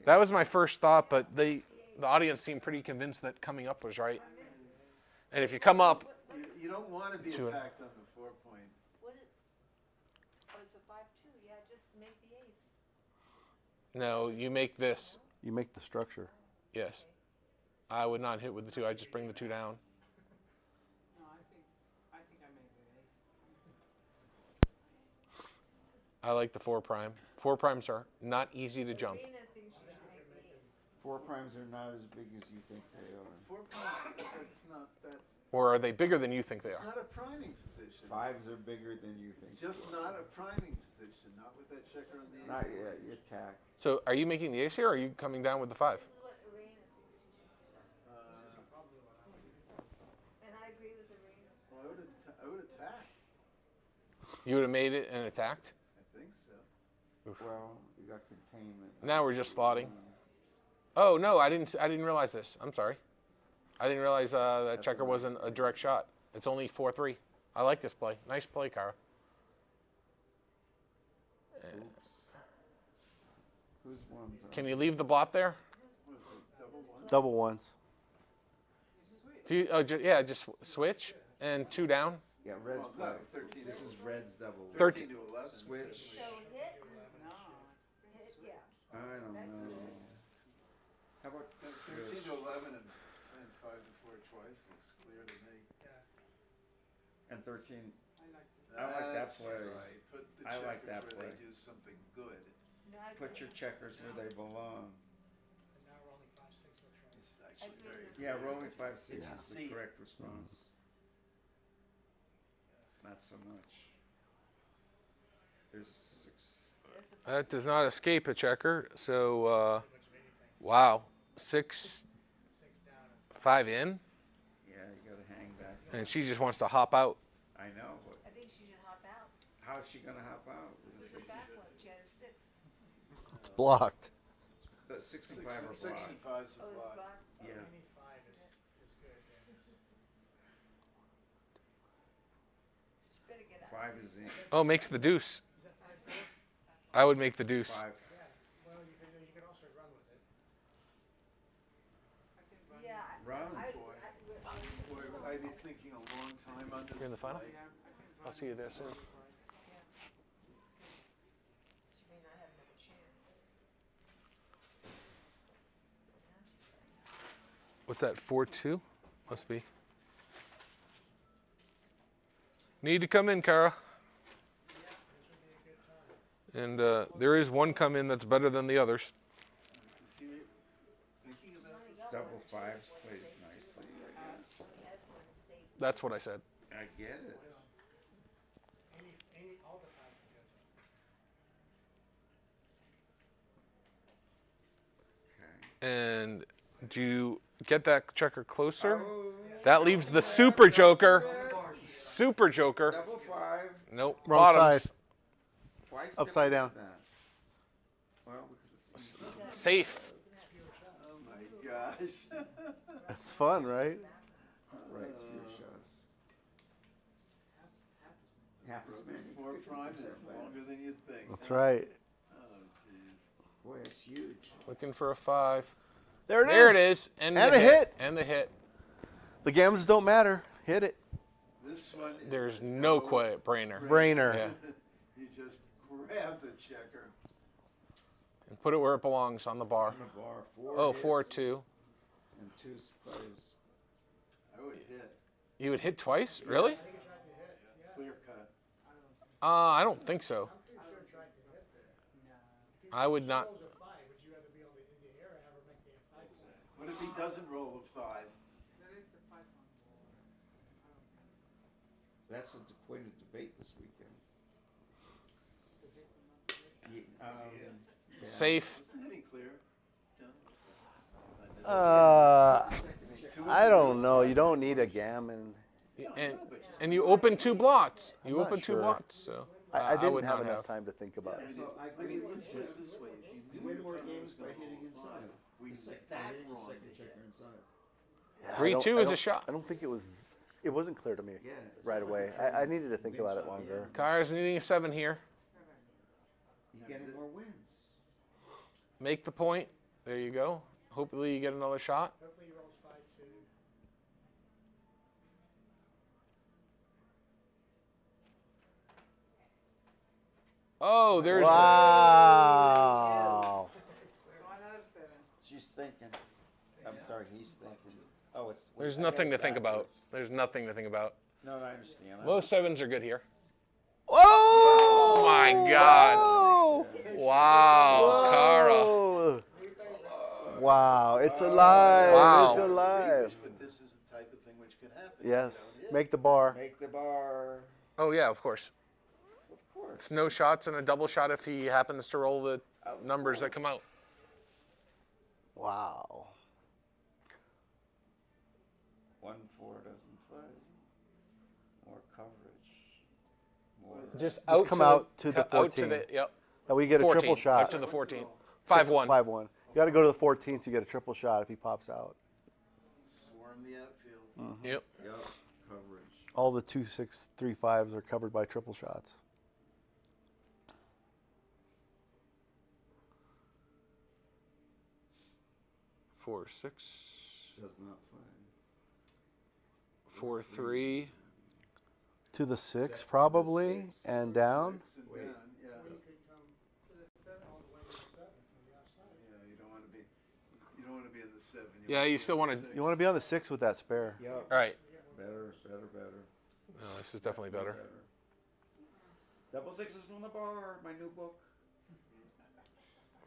That was my first thought, but the audience seemed pretty convinced that coming up was right. And if you come up, You don't want to be To it. attacked on the 4-point. What is, oh, it's a 5-2, yeah, just make the ace. no, you make this. You make the structure. Yes. I would not hit with the 2. I just bring the 2 down. No, I think I made the ace. I like the 4 prime. 4 primes are not easy to jump. Rena thinks you should make the ace. 4 primes are not as big as you think they are. 4 points, that's not that. Or are they bigger than you think they It's are? not a priming position. 5s are bigger than you think. It's just not a priming position. Not with that checker on the ace. Not yet. You attack. So are you making the ace here, or are you coming down with the 5? This is what Arena thinks you should do. And I agree with Arena. Well, I would attack. You would have made it and attacked? I think so. Well, you got containment. Now we're just slotting. Oh no, I didn't realize this. I'm sorry. I didn't realize that checker wasn't a direct shot. It's only 4-3. I like this play. Nice play, Kara. Oops. Whose ones are? Can you leave the blot there? What is this, double one? Double ones. Do you, just switch and 2 down. Yeah, red's Well, no, black. 13 This is red's double. 13 to 11. Switch. So hit? Hit, yeah. I don't know. How about 13 switch? to 11 and 5 to 4 twice looks clear to me. And 13. I like I like that That's play. right. Put the I like checkers that where play. they do something good. No, I Put agree. your checkers where they belong. And now we're only 5-6. We'll try. It's actually agree very with good. Yeah, rolling 5-6 Yeah. is See the it. correct response. Not so much. There's 6. That does not escape a checker. So, wow, 6, 5 in, Yeah, you gotta hang back. and she just wants to hop out. I know, but I think she should hop out. how's she gonna hop out with a With 6? the back one, she had a 6. It's blocked. The 6 and 5 are 6 and blocked. 5's a Oh, it's block. blocked? Yeah. Any 5 is good. She better get out. 5 is in. Oh, makes the deuce. I would make the deuce. 5. Well, you can also run with it. Yeah. Run. Boy, I've been thinking a long time on this. You're in the final? play. I'll see you there soon. She may not have another chance. What's that, 4-2? Must be. Need to come in, Kara. And there is one come in that's better than the others. Is he thinking about this? Double 5s plays nicely, I guess. She has one safe. That's what I said. I get it. All the 5 are good. Okay. And do you get that checker closer? Oh, That leaves the super joker. Super joker. double 5. Nope. Wrong Bottoms. side. Why Upside stipulate down. that? Well, because it's Safe. Oh my gosh. It's fun, right? right, it's fewer shots. Half as many. 4 prime 50% is longer than you'd think. That's right. Oh, jeez. Boy, it's huge. Looking for a 5. There it is. There it is. And And the a hit. And the hit. The gammons don't matter. Hit it. This one. There's no quiet brainer. Brainer. Yeah. You just grab the checker. And put it where it belongs on the bar. On the bar, 4 Oh, hits 4-2. and 2 sprays. I would hit. You would hit twice? Really? Clear cut. I don't think so. I would not. What if he doesn't roll a 5? That's a point of debate this weekend. Yeah. Safe. Isn't hitting clear? John? I don't know. You don't need a gammon. And you open 2 blots. You I'm not open 2 sure. blots. So I didn't would have not enough time to think about it. So I I agree mean, with let's put it this way. If You you win knew more your opponent games was by gonna hitting roll inside. 5, were you By that hitting the wrong to second hit? checker inside. Yeah, 3-2 is a shot. I don't think it was. It wasn't clear to me Yeah, right away. I needed to think about it longer. Kyra's needing a 7 here. getting more wins. Make the point. There you go. Hopefully you get another shot. Hopefully he rolls 5-2. Oh, there's Wow. She's thinking. I'm sorry, he's thinking. Oh, it's. there's nothing to think about. There's nothing to think about. No, I understand. Low sevens are good here. Oh my God. Wow, Kara. Wow, it's alive. Wow. It's alive. But this is the type of thing which could happen. Yes. Make the bar. Make the bar. Oh, yeah, of course. Of course. It's no shots and a double shot if he happens to roll the numbers that come out. Wow. 1-4 doesn't play. More coverage. More. Just come out to the 14. Yep. Now we get a 14, triple shot. Out to the 14. 5-1. 5-1. You got to go to the 14 so you get a triple shot if he pops out. Swarm the outfield. Yep. Yep. Coverage. All the 2, 6, 3, 5s are covered by triple shots. Four, 6. Does not play. 4-3. To the 6 probably and down. Six and Wait. down, yeah. Or you could come to the 7 all the way to the 7 from the outside. Yeah, you don't want to be in the 7. Yeah, you still want to. You want to be on the 6 with that spare. Yep. All right. Better. No, this is definitely better. Double sixes from the bar. My new book.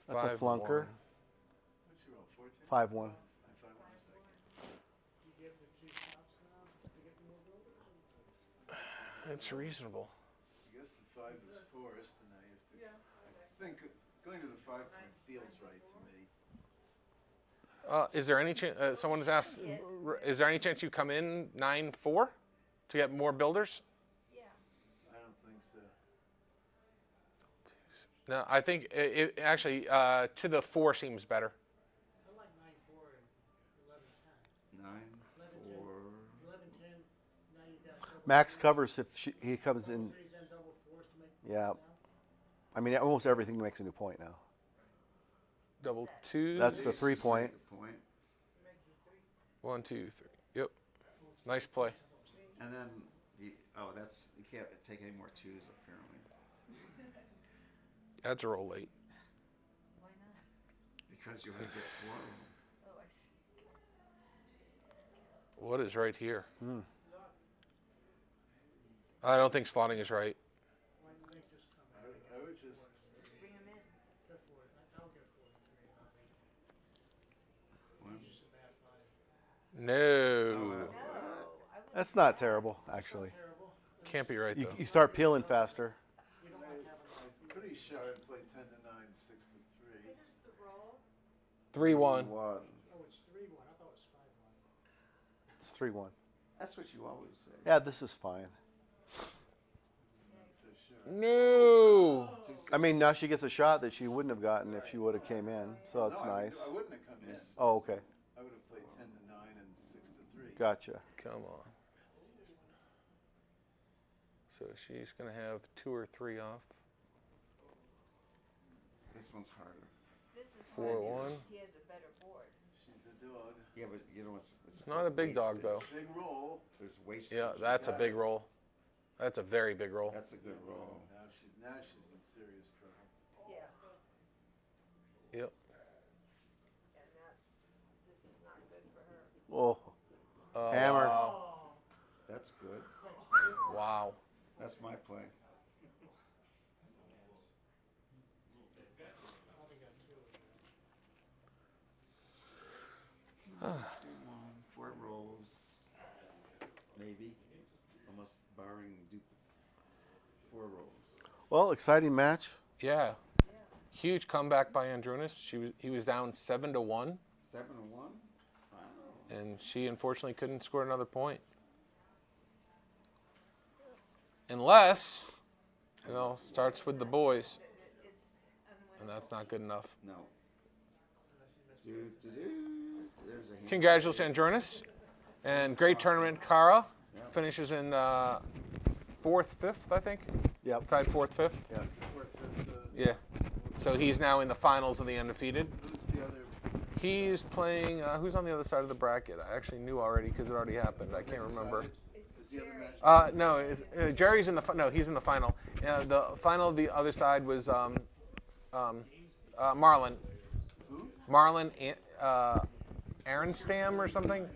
That's a 5-1. flunker. What'd you roll, 14? 5-1. I find one second. You give the 2 shots now to get more builders. It's reasonable. I guess the 5 is forced, and now you have to. I think going to the 5 point feels right to me. Is there any chance? Someone has asked. Is there any chance you come in 9-4 to get more builders? I don't think so. No, I think it actually to the 4 seems better. I like 9-4 and 11-10. 9-4. 11-10. Now you got double Max covers if he comes in. threes and double fours to make. Yeah. I mean, almost everything makes a new point now. Double 2. That's the 3 point. Point. 1, 2, 3. Yep. Nice play. And then that's you can't take any more 2s apparently. That's a roll late. Why not? Because you have to get 4 of them. Oh, I see. What is right here? I don't think slotting is right. Why do they just come I would just. Just bring them in. Go for it. I'll go for it. 3. One. Just a bad 5. No. That's not terrible, actually. Terrible. Can't be right, though. You start peeling faster. We don't like having I'm pretty sure I'd play 10 to 9, 6 to 3. What is the roll? 3-1. 1. Oh, it's 3-1. I thought it was 5-1. It's 3-1. That's what you always say. Yeah, this is fine. Not so sure. No. I mean, now she gets a shot that she wouldn't have gotten if she would have came in, so that's No, nice. I wouldn't have come in. Oh, okay. I would have played 10 to 9 and 6 to 3. Gotcha. Come on. So she's going to have 2 or 3 off. This one's harder. This is 4-1. He has a better board. She's a dog. Yeah, but you know it's Not a big dog, though. Big roll. There's wastage. Yeah, that's a big roll. That's a very big roll. That's a good roll. Now she's in serious trouble. Yeah. Yep. And this is not good for her. Oh, hammer. Wow. That's good. Wow. That's my play. One, 4 rolls, maybe, almost barring 4 rolls. Well, exciting match. Yeah. Huge comeback by Andrunas. He was down 7-1. 7-1. Wow. And she unfortunately couldn't score another point. Unless, starts with the boys. And that's not good enough. No. There's a hand. Congratulations, Andrunas. And great tournament, Kara. Finishes in 4th, 5th, I think. Yep. Tied 4th, 5th. Yeah. Fourth, fifth, Yeah. So he's now in the finals of the undefeated. Who's the other? He's playing. Who's on the other side of the bracket? I actually knew already because it already happened. I can't remember. Is the other match? No, Jerry's in the. No, he's in the final. The final of the other side was Marlon. Who? Marlon Aronstam or something.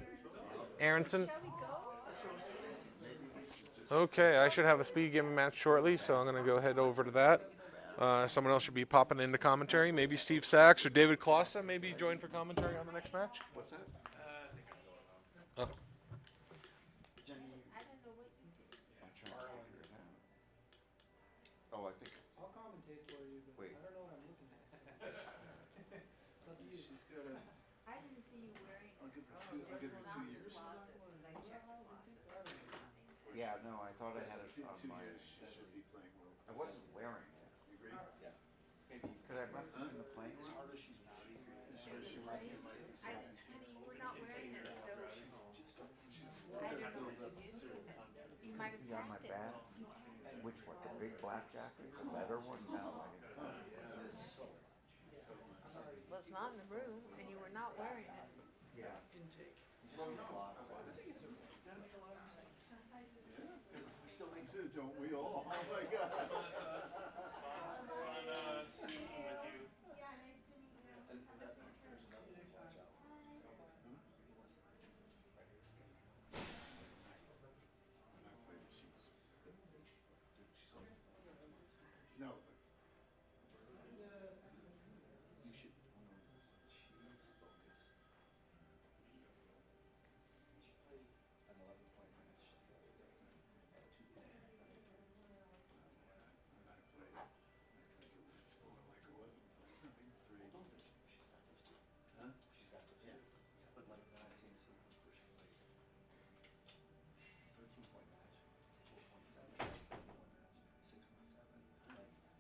Aronson. Okay, I should have a speed game match shortly, so I'm going to go head over to that. Someone else should be popping into commentary. Maybe Steve Sachs or David Klossa maybe join for commentary on the next match. What's that? Oh. I don't know what you do. I'm trying to figure it out. Oh, I think. I'll commentate for you, but Wait. I don't know what I'm looking at. It's up to you. She's got a. I didn't see you wearing. I'll give her 2 years. Because I checked closet. Yeah, no, I thought I had it on 2 my. years. She should be playing world. I wasn't wearing it. You agree? Yeah. Because I left it in the plane room. She might be Honey, you were not wearing it, so I don't know what you did. You might have Be on my packed it. back. Which one? The big black jacket? The leather one? No, I didn't. Well, it's not in the room, and you were not wearing it. Yeah. Intake. Don't we all? Oh my God. No, but you should. When I played it, I think it was more like 11 point, I think 3. Huh? Yeah. But like then I see some pushing like 13-point match, 4.7, 6.7,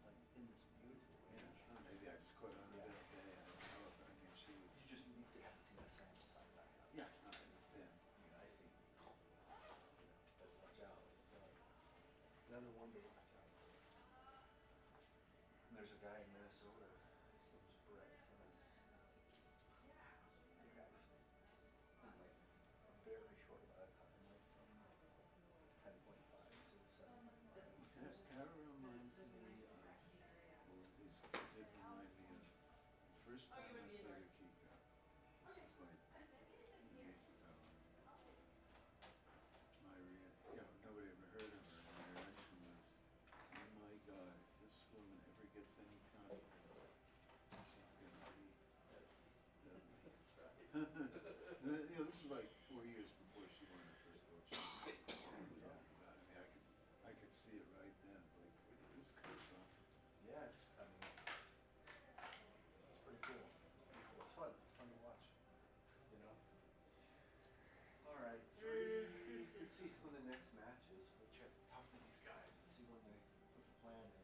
like in this painful Yeah, range. maybe I just caught on a bad day. I don't know, but I mean, she was. You just they haven't seen the sample size I have. Yeah, no, I understand. I mean, I see. But watch out. Another one to watch out. And there's a guy in Minnesota. His name's Brett Hennis. The guy's in like a very short amount of time, like from 10.5 to 7.5. Kara reminds me of, well, at least it did remind me of the first time I played Akiko. This is like 2 years ago. Nobody ever heard of her. My reaction was, oh my God, if this woman ever gets any confidence, she's gonna be deadly. This is like 4 years before she won her first world championship. I could see it right then. It's like, where did this come from? Yeah, I mean, it's pretty cool. It's pretty cool. It's fun. It's fun to watch. You know? All right. Let's see when the next match is. We'll talk to these guys and see what the plan is.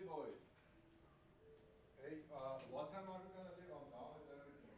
Hey boys. Hey, what time are we gonna leave? I'm done with everything.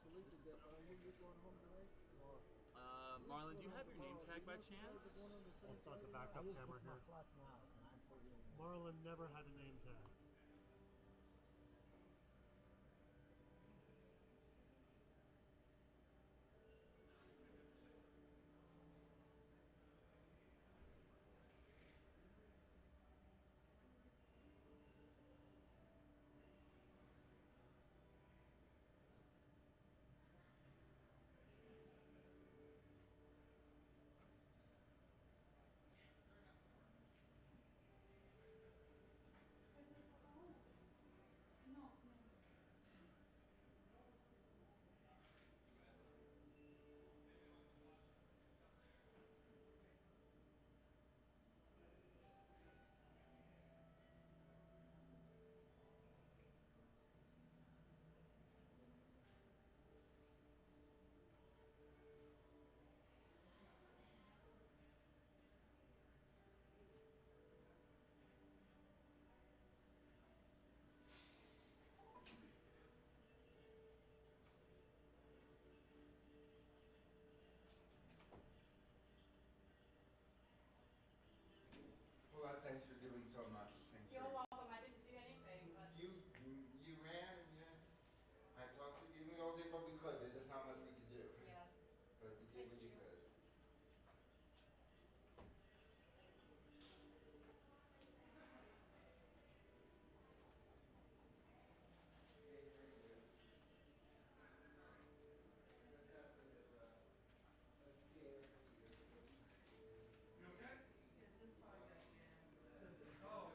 Philippe is that, you're going home tonight? Tomorrow. Marlon, do you have your name tag by chance? I'll start the backup camera here. Marlon never had a name tag. Well, thanks for doing so much. Thanks You're for, welcome. I didn't do anything, but you ran and I talked to you. We all did what we could. There's just not much we could do. yes. But we did what you could. You okay? Yeah, just probably got gas. Oh,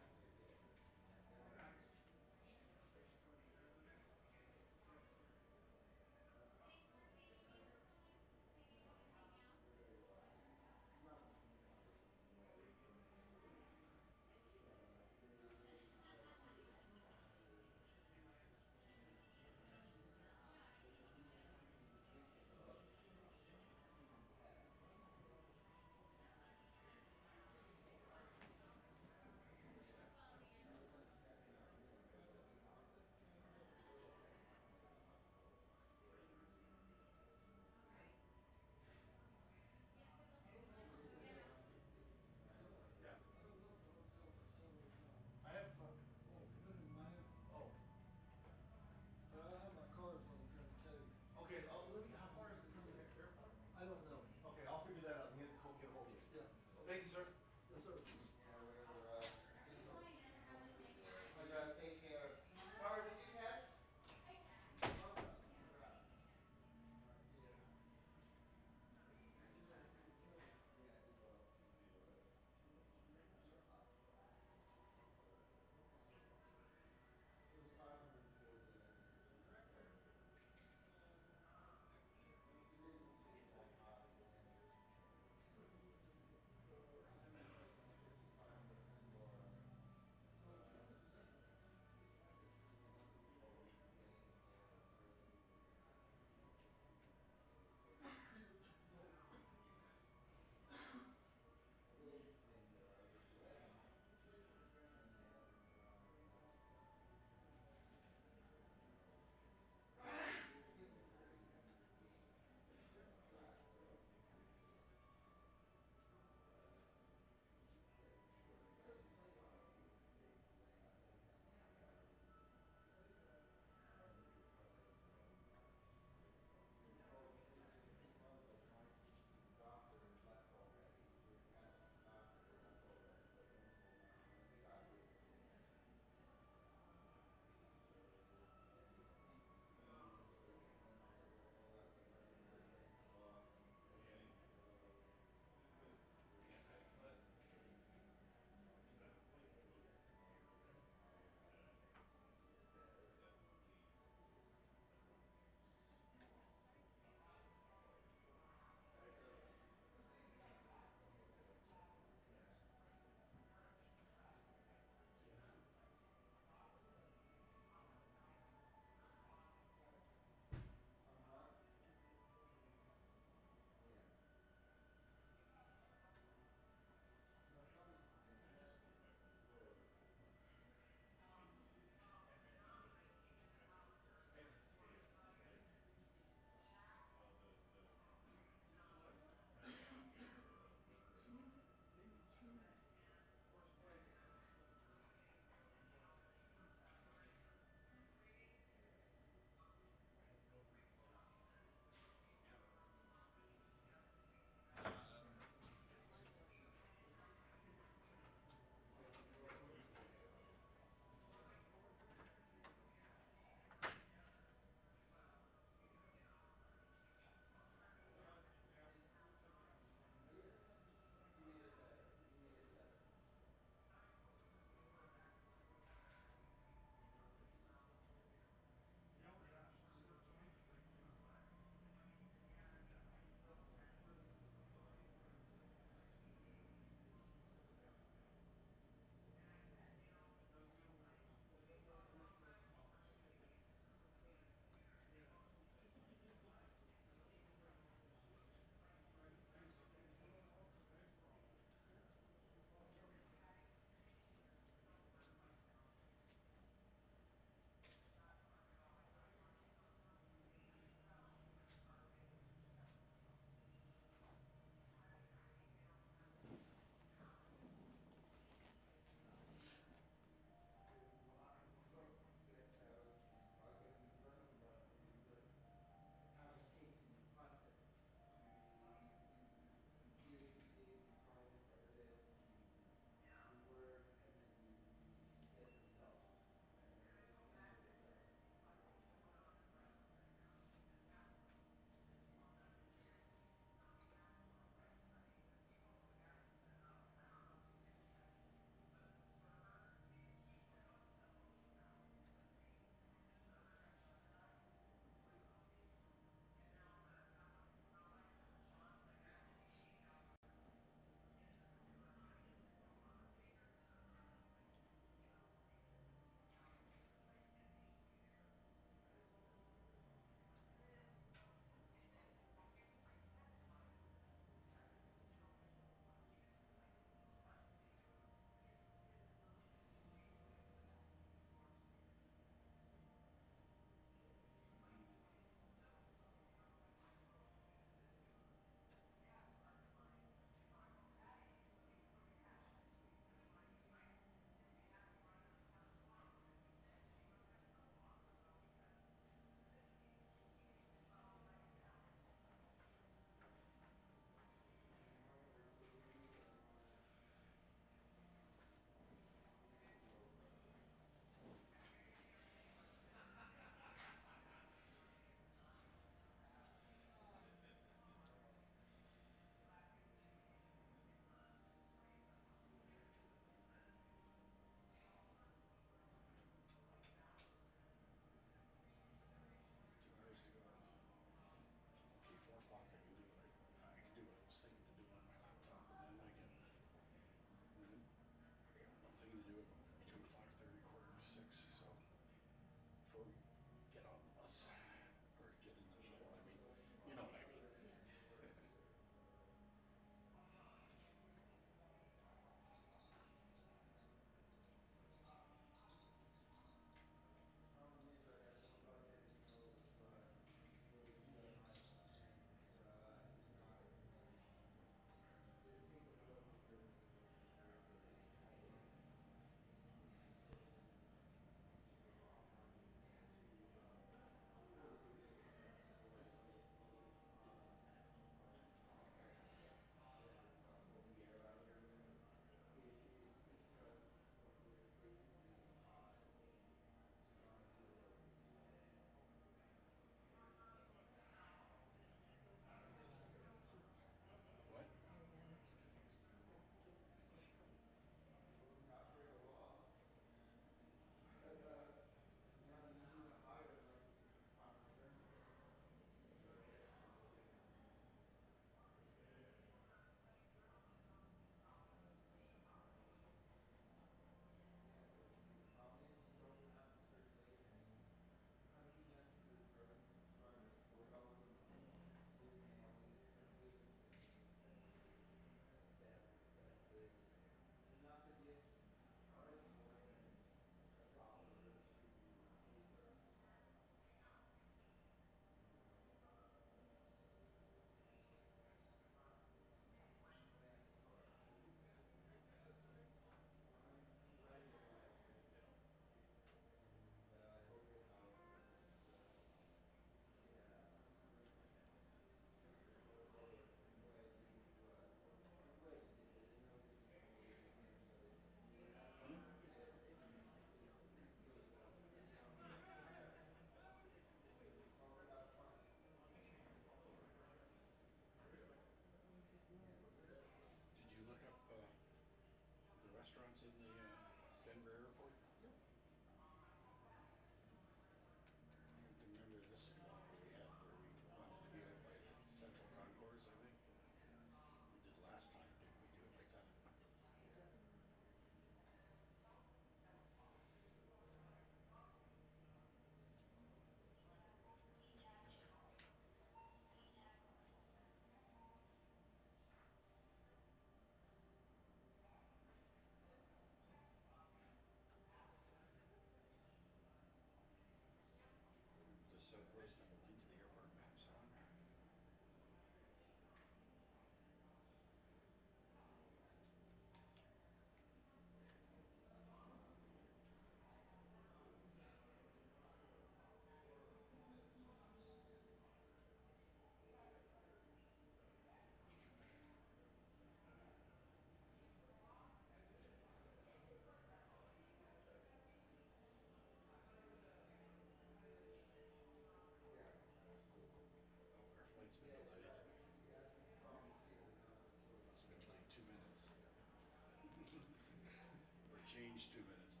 changed 2 minutes.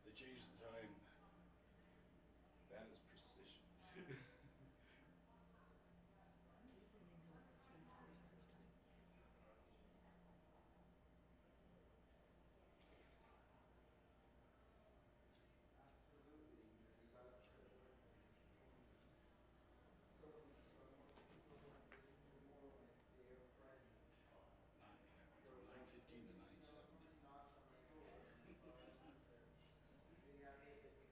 They changed the time. That is precision. Absolutely. You got to spread the word. So most people don't listen to more when it's their friends. From 9:15 to 9:17. Someone knocks on the door and the bartender says, they have this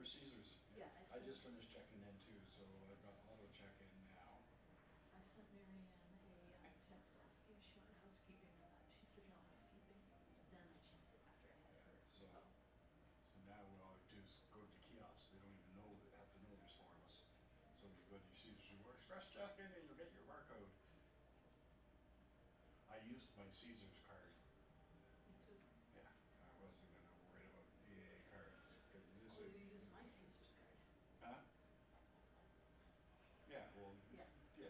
for Caesars. Yeah, I I sent- just finished checking in too, so I've got auto check in now. I sent Mary Ann a text asking if she wanted housekeeping or not. She said no housekeeping. Then I checked it after I had her. So, so now we all do is go to the kiosk. They don't even know, they have to know there's four of us. So you go to your Caesars, you work express check in and you'll get your barcode. I used my Caesars card. Me too. Yeah, I wasn't gonna worry about EA cards because it is. Oh, you use my Caesar's card. Huh? Yeah, well, Yeah. yeah.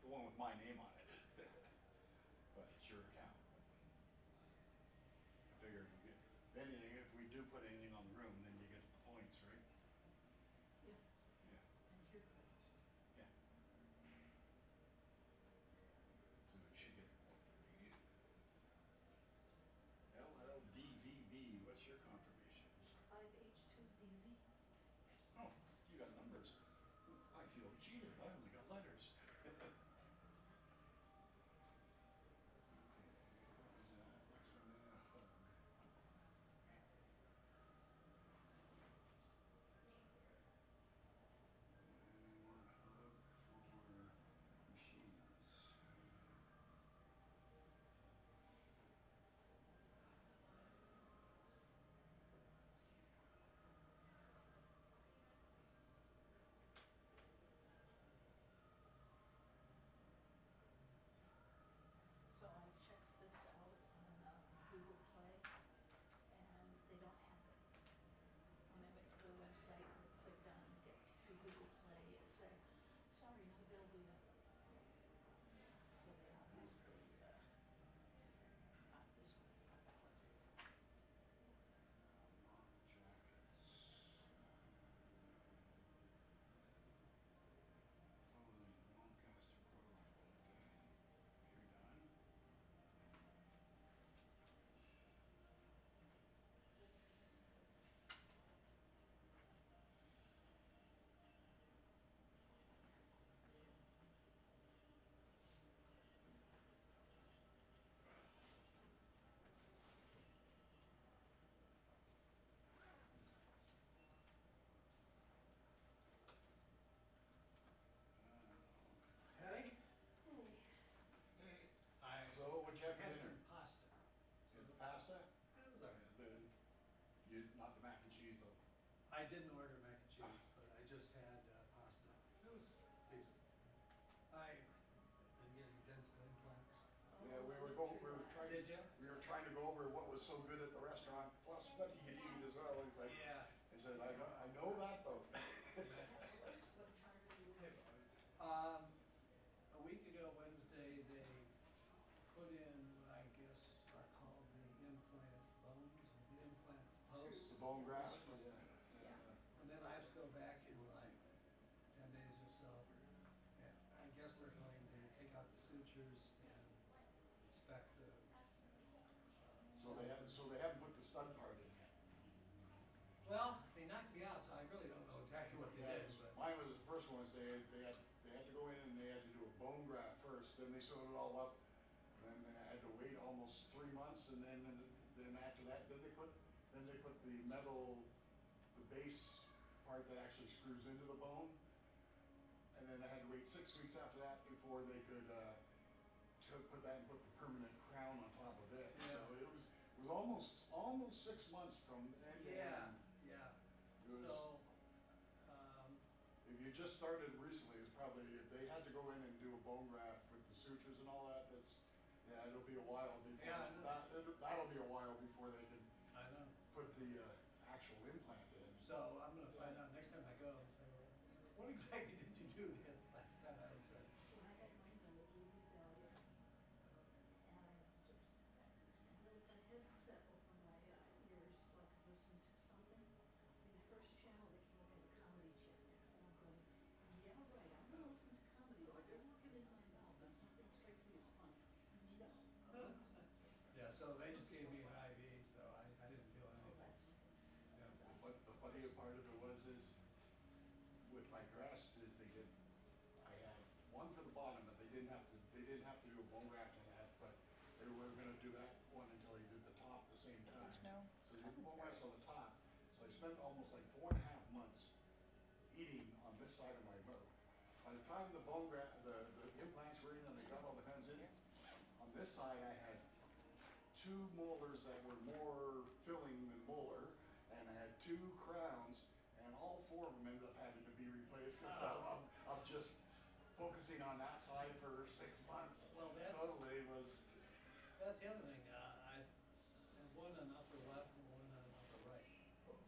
The one with my name on it. But it's your account. I figured if anything, if we do put anything on the room, then you get the points, right? Yeah. Yeah. And tier credits. Yeah. So we should get LLDVB, what's your confirmation? 5H2ZZ. Oh, you got numbers. I feel cheated, I only got letters. Okay, what was that? Next one, hug. And I want hug for machines. So I checked this out on Google Play, and they don't have it. When I went to the website and clicked on get through Google Play, it said, sorry, not available yet. So they obviously, not this one. Mock jackets. Following Lancaster protocol. Okay. You're done. Hey? Hey. So what'd you have for had dinner? some pasta. You had the pasta? It was all right. Not the mac and cheese though. I didn't order mac and cheese, but I just had pasta. It was decent. I am getting dental implants. Yeah, we were trying. Did you? We were trying to go over what was so good at the restaurant, plus what he could eat as well. He's like, Yeah. He said, I know that though. A week ago Wednesday, they put in what I guess are called the implant bones, the implant posts. The bone graft. Yeah. And then I have to go back in like 10 days or so. And I guess they're going to take out the sutures and inspect the. So they haven't put the stud part in yet. Well, they knocked me out, so I really don't know exactly what they did. But Mine was the first one. They had to go in and they had to do a bone graft first. Then they sewed it all up. And then they had to wait almost 3 months. And then after that, then they put the metal, the base part that actually screws into the bone. And then they had to wait 6 weeks after that before they could put that and put the permanent crown on top of it. Yeah. So it was almost 6 months from end to end. Yeah. It was- So, If you just started recently, it's probably, if they had to go in and do a bone graft with the sutures and all that, it'll be a while before, Yeah, I know. that'll be a while before they can I know. put the actual implant in. So I'm gonna find out next time I go and say, well, what exactly did you do the last time I was there? When I had mine done with Louis Valley, and I just had a headset over my ears so I could listen to something. And the first channel that came up was a comedy channel. And I'm going, yeah, right, I'm gonna listen to comedy, but I don't work it in my mouth, and something strikes me as funny. No. Yeah, so they just gave me an IV, so I didn't feel Oh, anything. that's nice. Yeah. The funniest part of it was with my grass I had one for the bottom, but they didn't have to do a bone graft on that, but they were gonna do that one until he did the top at the same time. So they did the bone graft on the top, so I spent almost like 4.5 months eating on this side of my mouth. By the time the the implants were in and they got all the guns in, on this side I had 2 molars that were more filling than molar, and I had 2 crowns, and all 4 of them ended up having to be replaced because I'm just focusing on that side for 6 months. Well, Totally was. that's the other thing. I have one on upper left and one on upper right.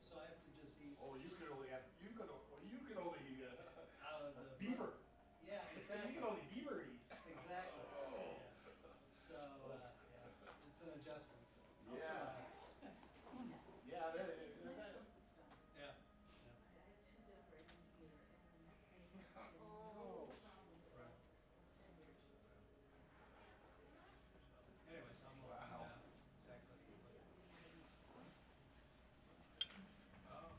So I have to just eat Oh, you could only eat out of the beaver. Yeah, You exactly. can only beaver eat. Exactly. Oh. Yeah. So yeah, it's an adjustment. Yeah. Yeah, that It's is. nice once it's done. Yeah. I had 2 done right in here, and they had no Oh. problem with Right. it. It's 10 years. Anyways, I'm Wow. exactly. Oh.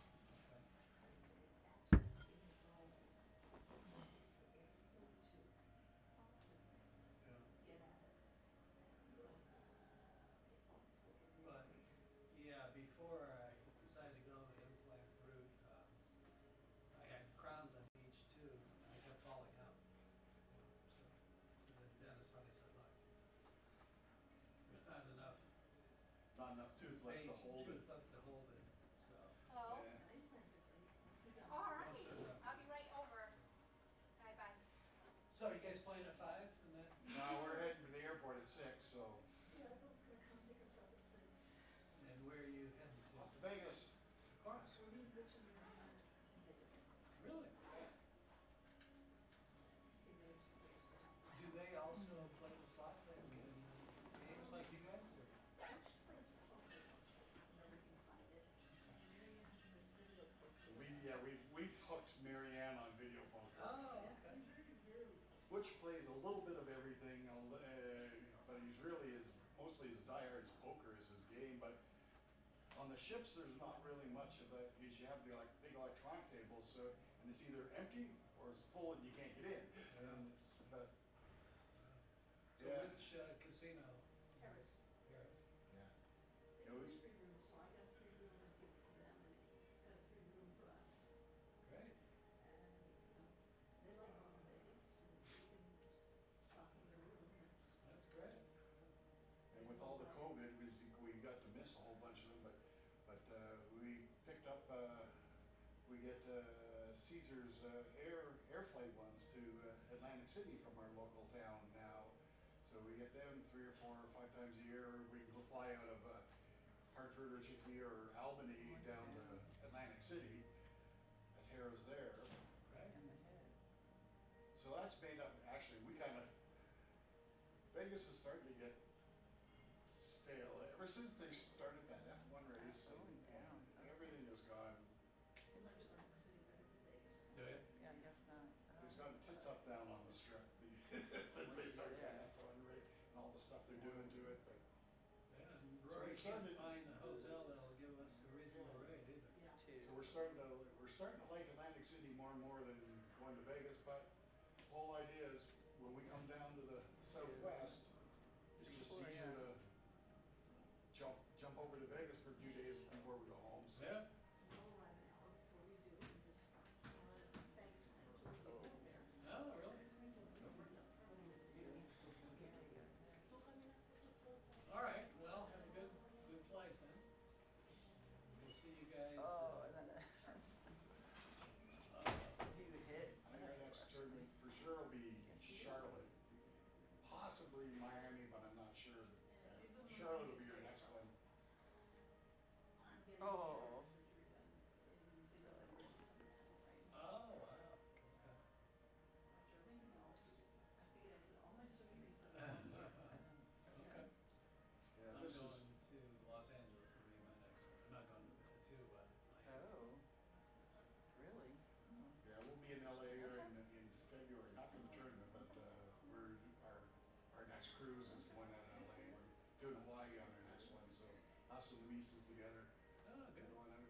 But yeah, before I decided to go the implant route, I had crowns on each tooth. I kept falling out. So the dentist finally said, "Look, there's not enough Not enough tooth left to base hold tooth it. left to hold it." So. Hello? Yeah. All right, I'll be right over. Bye-bye. So you guys playing at 5 and that? No, we're heading to the airport at 6, so Yeah, Bill's gonna come pick us up at 6. And where are you heading to? off to Vegas. Of course. We're meeting Richard and Vegas. Really? See the players down. Do they also play the slots like games like you guys? Or? Which plays poker most? Whenever you can find it. Marianne plays video poker. We've hooked Marianne on video poker. Oh, Yeah, okay. he very Which plays a little bit of everything, but he's really mostly his diehard poker is his game. But on the ships, there's not really much of that because you have the big electronic tables, so and it's either empty or it's full and you can't get in. And it's So yeah. which casino? Harris. Harris. Yeah. They have a free room, so I got a free room and give it to them, and he's got a free room for us. Great. And, they like going to Vegas, and we can stop in their room, That's great. And with all the COVID, we got to miss a whole bunch of them, but we picked up, we get Caesar's air flight ones to Atlantic City from our local town now. So we get them 3 or 4 or 5 times a year. We can go fly out of Hartford or Chicopee or Albany down to Atlantic City at Harrah's there. Right. So that's made up, actually, Vegas is starting to get stale. Ever since they started that F1 race, and everything has gone, They like Atlantic City better than Vegas. Do you? Yeah, I guess not. it's gone tits up down on the strip since they started that F1 race and all the stuff they're doing to it. But Yeah, and So Roy we started- can't find a hotel that'll give us a reasonable rate either. Yeah. so we're starting to like Atlantic City more and more than going to Vegas. But the whole idea is when we come down to the southwest, it's just easier to jump over to Vegas for a few days before we go home. So. Yeah. We'll arrive an hour before we do, and just, Vegas claims we'll get there. Oh, really? All right. Well, have a good flight then. We'll see you guys. Oh, and then do you hit? I think our next tournament for sure will be Charlotte, possibly Miami, but I'm not sure. Charlotte will be our next one. I'm getting Oh. surgery done in November, December timeframe. Oh, wow. After everything else, I figured I did all my surgeries. Okay. Yeah, I'm this going is to Los Angeles. Will be my next one. I'm not going to Miami. Oh, really? Oh. yeah, we'll be in LA in February, not for the tournament, but our next cruise is going out of LA. We're doing Hawaii on our next one, so us and the nieces together. Oh, good. We're going out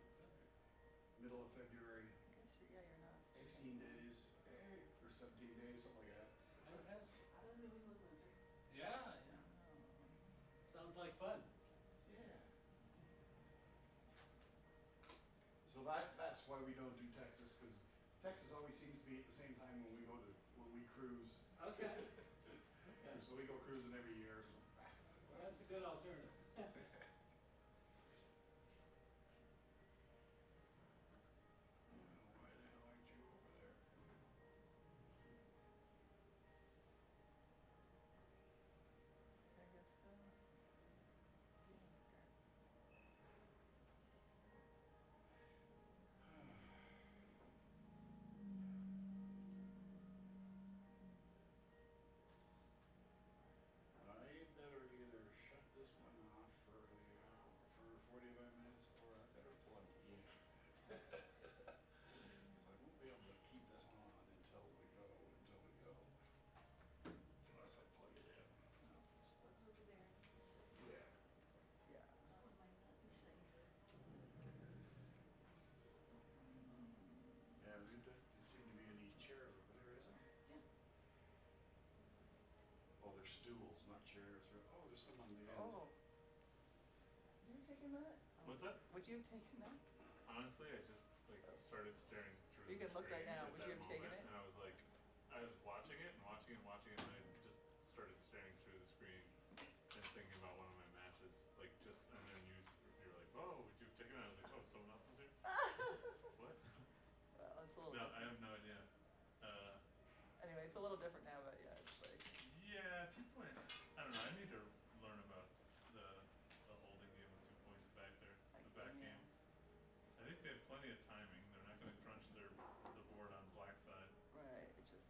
middle of February. I guess you're, yeah, you're not. 16 days, or 17 days, something like that. Fantastic. Out of New England winter. Yeah, yeah. Sounds like fun. Yeah. So why we don't do Texas, because Texas always seems to be at the same time when we cruise. Okay. So we go cruising every year. So. Well, that's a good alternative. Why the hell aren't you over there? I guess so. I better either shut this one off for 45 minutes, or I better plug in. Because I won't be able to keep this on until we go. Unless I plug it in. What's over there? Yeah. Yeah. It might not be safe. Yeah, there doesn't seem to be any chairs over there, is there? Yeah. Oh, there's stools, not chairs. Oh, there's some on the end. Oh. You taking that? What's that? Would you have taken that? Honestly, I just like started staring through You the can look right screen now. at Would that you have taken moment, it? and I was like, I was watching it and watching it and watching it, and I just started staring through the screen and thinking about one of my matches, like just, and then you were like, oh, would you have taken it? I was like, oh, someone else is here? What? Well, it's a little No, different. I have no idea. Anyway, it's a little different now, but yeah, it's like. Yeah, 2 point. I don't know. I need to learn about the holding game with 2 points back there, the back Yeah. game. I think they have plenty of timing. They're not going to crunch the board on black side. Right. It just.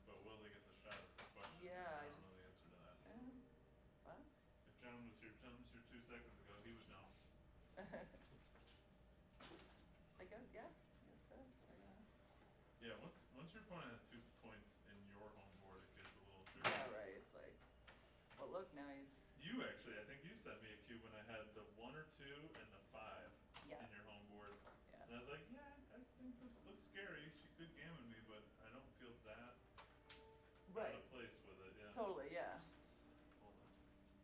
But will they get the shot? Is the question. Yeah, I don't know the answer to that. What? If John was here 2 seconds ago, he would know. I guess. Yeah. I guess so. Yeah. Once your opponent has 2 points in your home board, it gets a little tricky. Yeah. Right. It's like. Well, look, now he's. You actually, I think you sent me a cube when I had the 1 or 2 and the 5 Yeah. in your home board. Yeah. And I was like, yeah, I think this looks scary. She could gammon me, but I don't feel that Right. out of place with it. Yeah. Totally. Yeah. Hold on.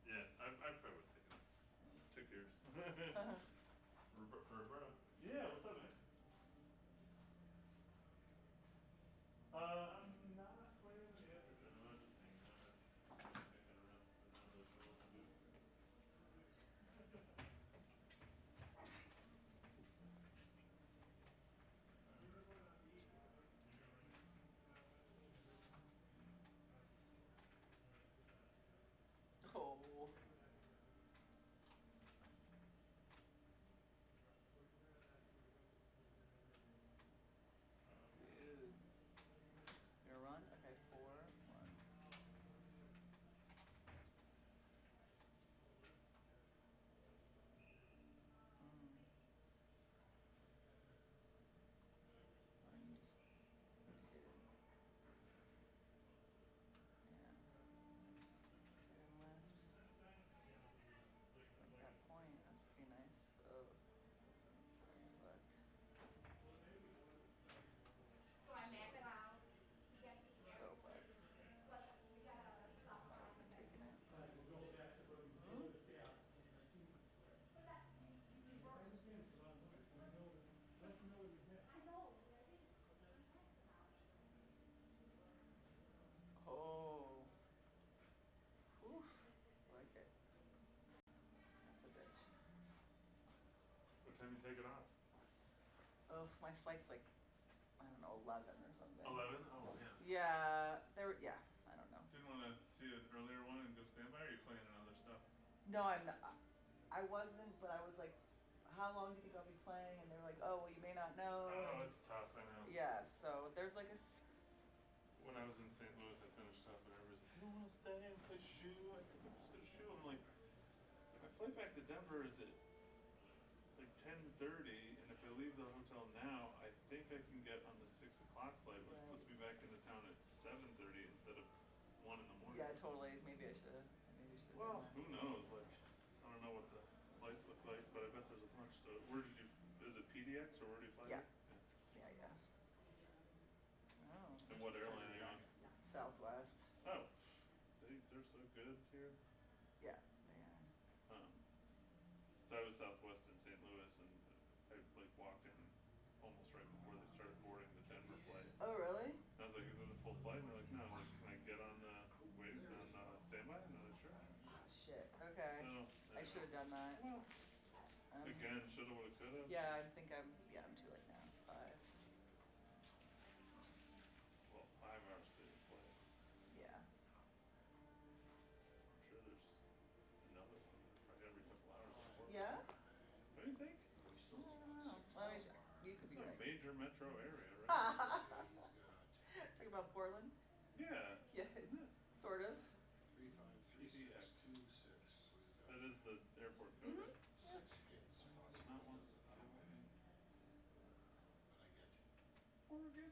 Yeah, I probably would take it. Took yours. Roberta. Yeah, what's up, man? I'm not playing yet. I'm just hanging out. Hanging around. I'm not really sure what to do. Oh. Dude. You're run? Okay, 4, 1. I'm just hit it. Yeah. And left. Like that point, that's pretty nice. Oh. Fucked. So I map it out to get So fucked. but we gotta That's not even taking it. I know. Oh. Oof. Like it. That's a bitch. What time you take it off? Oh, my flight's like, I don't know, 11 or something. 11? Oh, yeah. Yeah, yeah, I don't know. Didn't want to see an earlier one and go stand by, or are you playing in other stuff? No, I'm not. I wasn't, but I was like, how long do you think I'll be playing? And they were like, oh, well, you may not know. Oh, it's tough, I know. Yeah, so there's like a. When I was in St. Louis, I finished up, and everybody's like, you want to stay and play shoe? I think I'm just going to shoe. I'm like, my flight back to Denver is at like 10:30, and if I leave the hotel now, I think I can get on the 6 o'clock flight, which puts me back into town at 7:30 instead of 1 in the morning. Yeah, totally. Maybe I should. Well, who knows? Like, I don't know what the flights look like, but I bet there's a bunch to. Where did you? Is it PDX or where do you fly? Yeah. It's, Yeah, yeah. Oh. and what airline are you on? Southwest. Oh, they're so good here. Yeah, they are. So I was Southwest in St. Louis, and I like walked in home right before they started boarding the Denver flight. Oh, really? And I was like, is it a full flight? And they're like, no. I'm like, can I get on the wait on standby? And they're like, sure. Oh, shit. Okay. So I should have done that. Well, again, shoulda, woulda, coulda. Yeah, I think I'm too late now. It's 5. Well, 5 hours to the flight. Yeah. I'm sure there's another one probably every couple hours. Yeah? What do you think? I don't know. Well, you could It's be a right. major metro area, right? Talking about Portland? Yeah. Yeah, sort of. 3DX. That is the airport code. Right? Yeah. Not one. Oregon.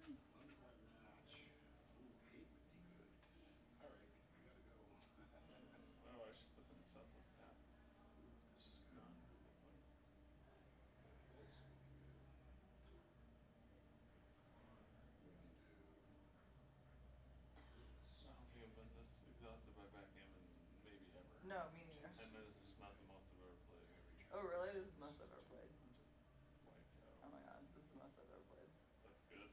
Oh, I should put them in Southwest app. Non Google flights. I don't think I've been this exhausted by backgammon maybe ever. No, me neither. And this is not the most I've ever played. Oh, really? This is the most I've ever played. I'm just wiped out. Oh my god, this is the most I've ever played. That's good.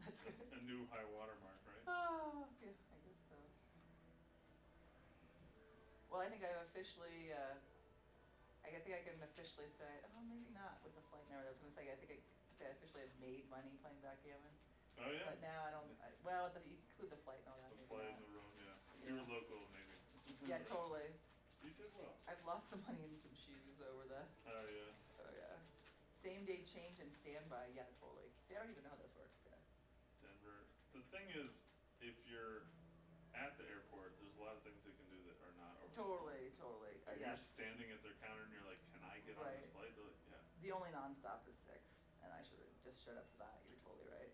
That's good. A new high watermark, right? Oh, yeah, I guess so. Well, I think I've officially, I think I can officially say, oh, maybe not with the flight number. I was going to say, I think I could say I officially have made money playing backgammon. Oh, yeah? But now I don't, well, you include the flight and all that. The maybe flight not. and the room, yeah. You were local, maybe. Yeah, totally. You did well. I've lost some money in some shoes over the. Oh, yeah. Oh, yeah. Same day change and standby. Yeah, totally. See, I don't even know how this works. Yeah. Denver. The thing is, if you're at the airport, there's a lot of things they can do that are not over. Totally, totally. If Yeah. you're standing at their counter and you're like, can I get on this Right. flight? They're like, yeah. The only nonstop is 6, and I should have just showed up for that. You're totally right.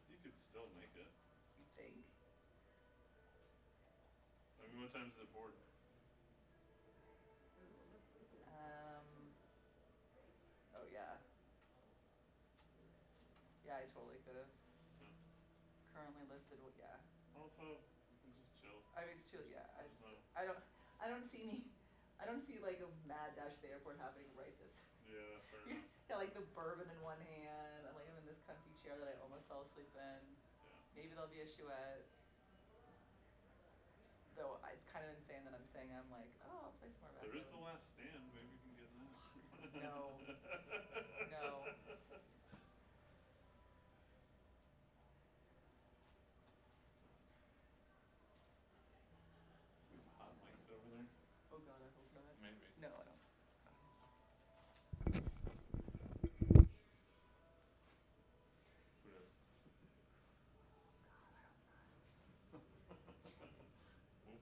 You could still make it. You think? I mean, what time is it board? Oh yeah. Yeah, I totally could have. Yeah. Currently listed. Well, yeah. Also, you can just chill. I mean, it's chill. Yeah. No. I don't see me. I don't see like a mad dash to the airport happening right this. Yeah, fair enough. Got like the bourbon in one hand. I'm like I'm in this comfy chair that I almost fell asleep in. Yeah. Maybe there'll be a chouette. Though it's kind of insane that I'm saying I'm like, oh, I'll play some more There is backgammon. the last stand. Maybe you can get that. No. No. We have hot mics over there. Oh god, I hope not. Maybe. No, I don't. Who knows? Oops.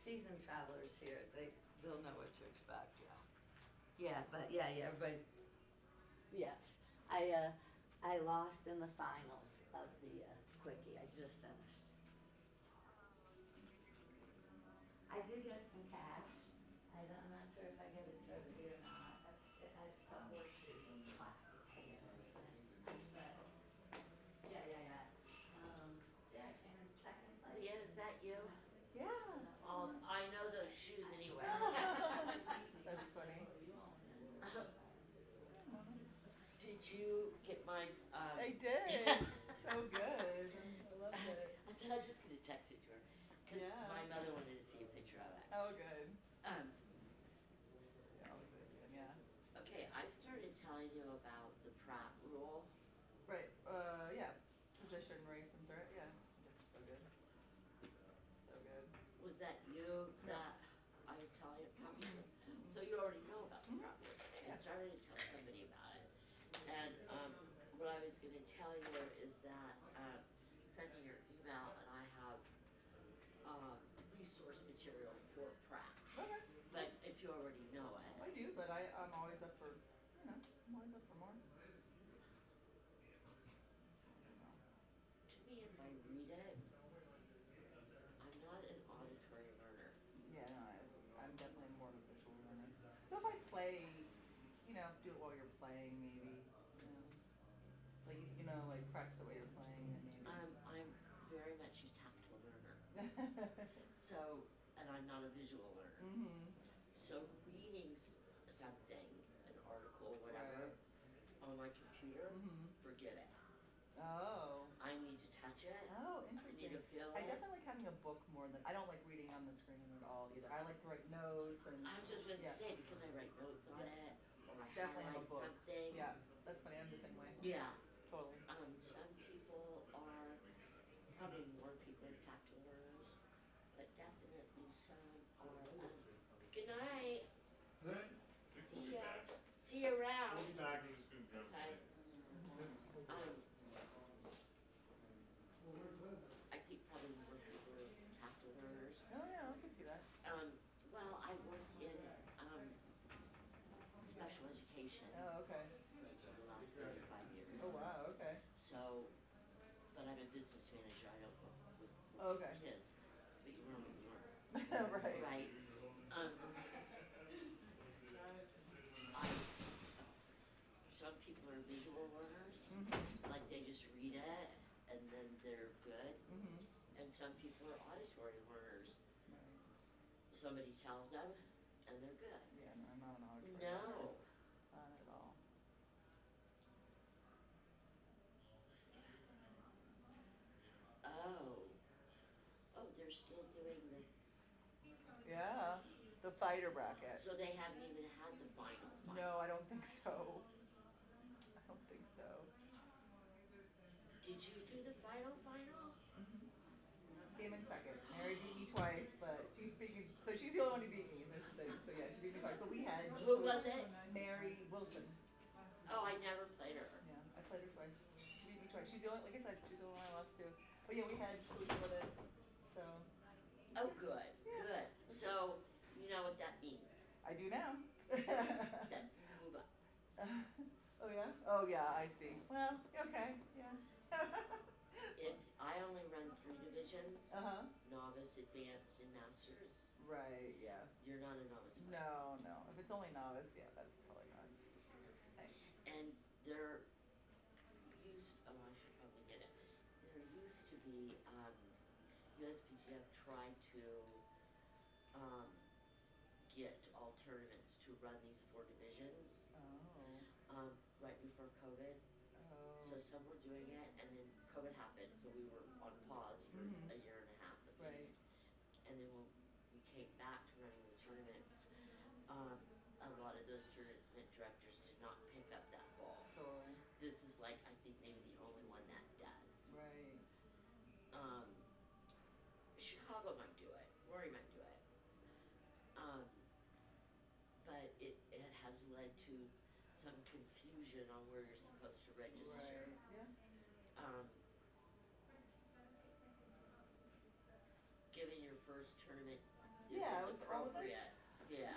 seasoned travelers here, they'll know what to expect. Yeah, but yeah, everybody's. Yes, I lost in the finals of the quickie. I just finished. I did get some cash. I'm not sure if I get a trophy or not. It's a horseshoe plaque. But yeah. See, I came in second place. Yeah, is that you? Yeah. I know those shoes anyway. That's funny. Did you get my? I did. So good. I loved it. I thought I was just gonna text it to her because Yeah. my mother wanted to see a picture of it. Oh, good. Yeah. Okay, I started telling you about the Pratt rule. Right. Yeah. Position, race, and threat. Yeah. This is so good. So good. Was that you that I was telling you? So you already know about the Pratt rule. I started to tell somebody about it, and what I was going to tell you is that send me your email, and I have resource material for Pratt. Okay. But if you already know it. I do, but I'm always up for, I'm always up for more. To me, if I read it, I'm not an auditory learner. Yeah, no, I'm definitely more of a visual learner. So if I play, do it while you're playing, maybe. Like practice it while you're playing, and maybe. I'm very much a tactile learner. So, and I'm not a visual learner. Mm-hmm. So reading something, an article, whatever, on my computer, forget it. Oh. I need to touch it. Oh, interesting. I need to feel I it. definitely like having a book more than, I don't like reading on the screen at all either. I like to write notes and. I was just going to say, because I write notes on it, or I Definitely have a highlight book. something. Yeah, that's funny. I'm the same way. Yeah. Totally. Some people are, probably more people are tactile learners, but definitely some are. Good night. See ya. See you around. We'll be back. I'm just going to go. Okay. I think probably more people are tactile learners. Oh yeah, I can see that. Well, I work in special education. Oh, okay. For the last 35 years. Oh wow, okay. So, but I'm a business manager. I don't work with Okay. kids. But you learn what you learn. Right. Right. Some people are visual learners, like they just read it and then they're good. And some people are auditory learners. Somebody tells them and they're good. Yeah, no, I'm not an auditory. No. Not at all. Oh, they're still doing the. Yeah, the fighter bracket. So they haven't even had the final. No, I don't think so. I don't think so. Did you do the final? Came in second. Mary beat me twice, but she beat me. So she's the only one who beat me in this thing. So yeah, she beat me twice. But we had. Who was it? Mary Wilson. Oh, I never played her. Yeah, I played her twice. She beat me twice. She's the only, like I said, she's the only one I lost to. But yeah, we had, so we split it. So. Oh, good, good. So, you know what that means. I do now. Then move up. Oh yeah? Oh yeah, I see. Well, okay, yeah. If I only run 3 divisions, Uh-huh. novice, advanced, and masters. Right, yeah. You're not a novice player. No. If it's only novice, yeah, that's probably not. Thanks. And there used, I should probably get it. There used to be, USPGF tried to get all tournaments to run these 4 divisions. Oh. Right before COVID. Oh. So some were doing it, and then COVID happened, so we were on pause for a year and a half at least. And then when we came back to running the tournaments, a lot of those tournament directors did not pick up that ball. Totally. This is like, I think maybe the only one that does. Right. Chicago might do it. Rory might do it. But it has led to some confusion on where you're supposed to register. Right. Yeah. Given your first tournament it Yeah, was it was wrong with it? appropriate. Yeah.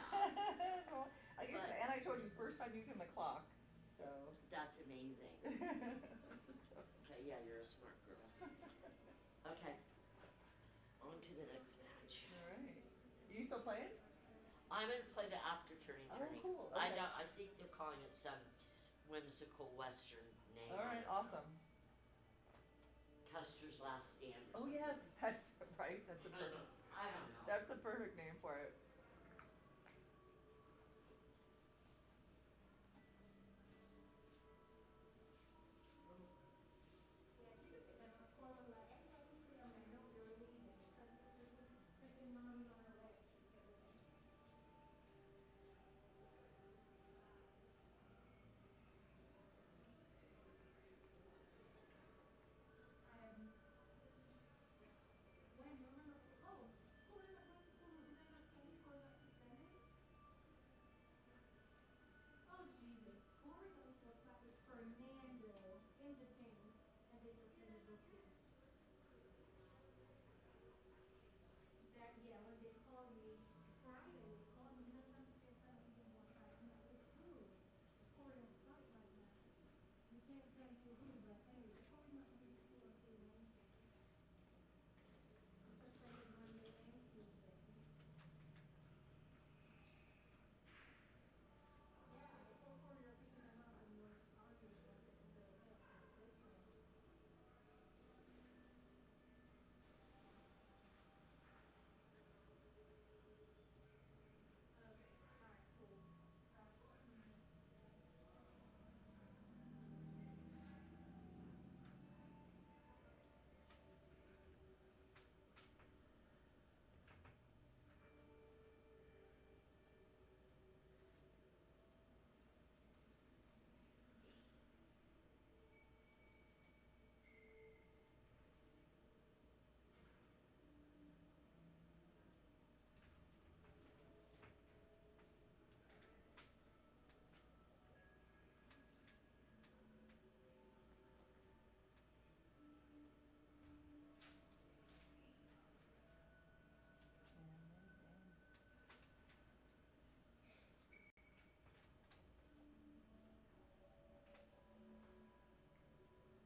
So, I guess, But- and I told you, first time using the clock, so. That's amazing. Okay, yeah, you're a smart girl. Okay. On to the next match. Alright. You still playing? I'm gonna play the after turning Oh, tourney. cool, I okay. don't, I think they're calling it some whimsical Western name. Alright, awesome. Custer's Last Stand or Oh, something. yes, that's right, that's a I perfect. don't know. That's the perfect name for it.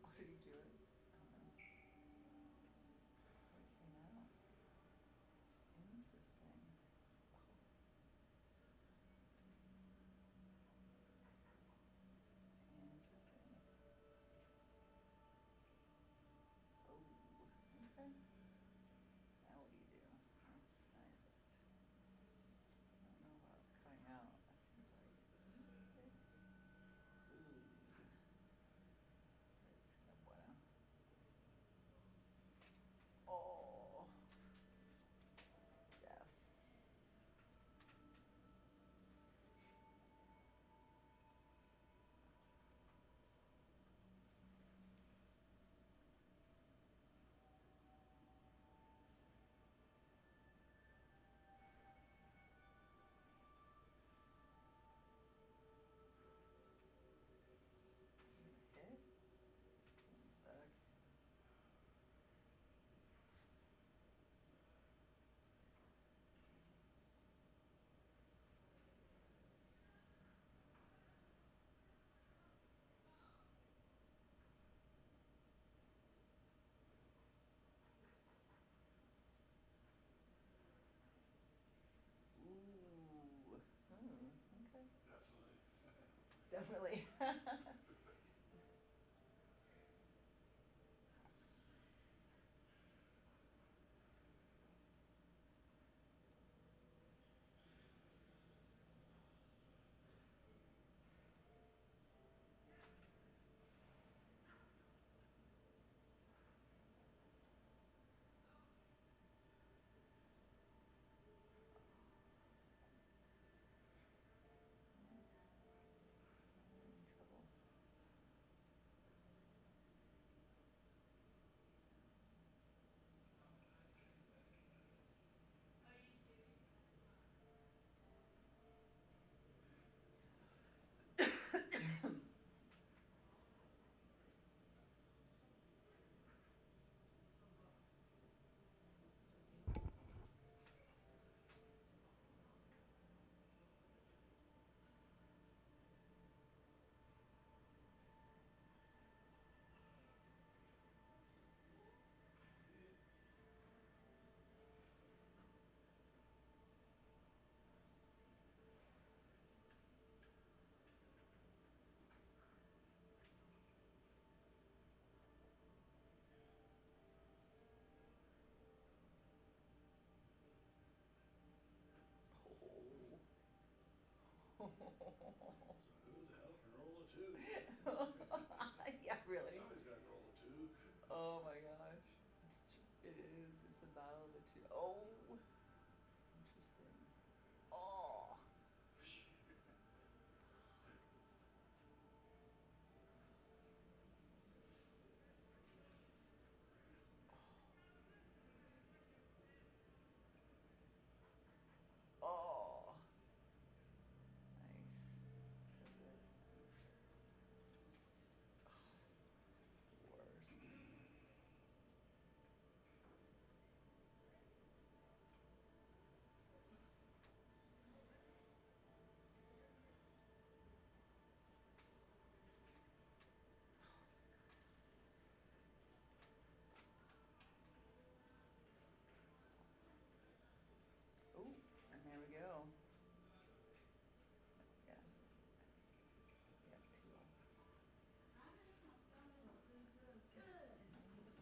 Oh, did he do it? I don't know. What came out? Interesting. Interesting. Oh, okay. Now what do you do? Let's snipe it. I don't know about cutting out. That seems like. Ooh. It's no bueno. Oh. Death. Okay. Back. Ooh. Okay. Definitely. Definitely. I'm in trouble. who the hell can roll a two? Yeah, really. Somebody's got to roll a two. Oh my gosh. It is. It's a battle of the two. Oh. Interesting. Oh. Oh. Nice. That's it. Worst. Ooh, and there we go. Yeah. Yeah, two.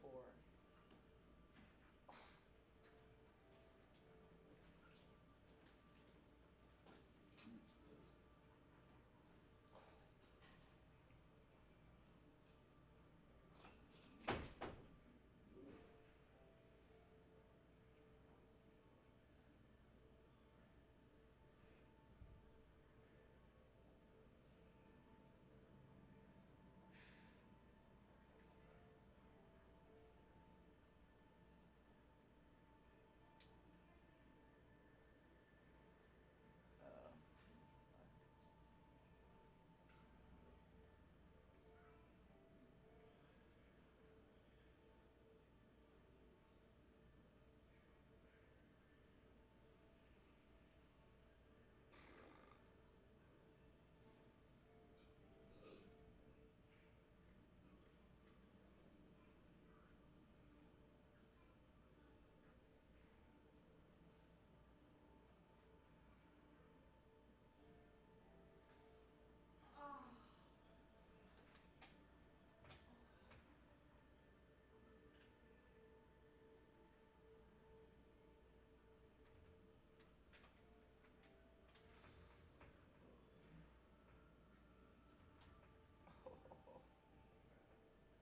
Four.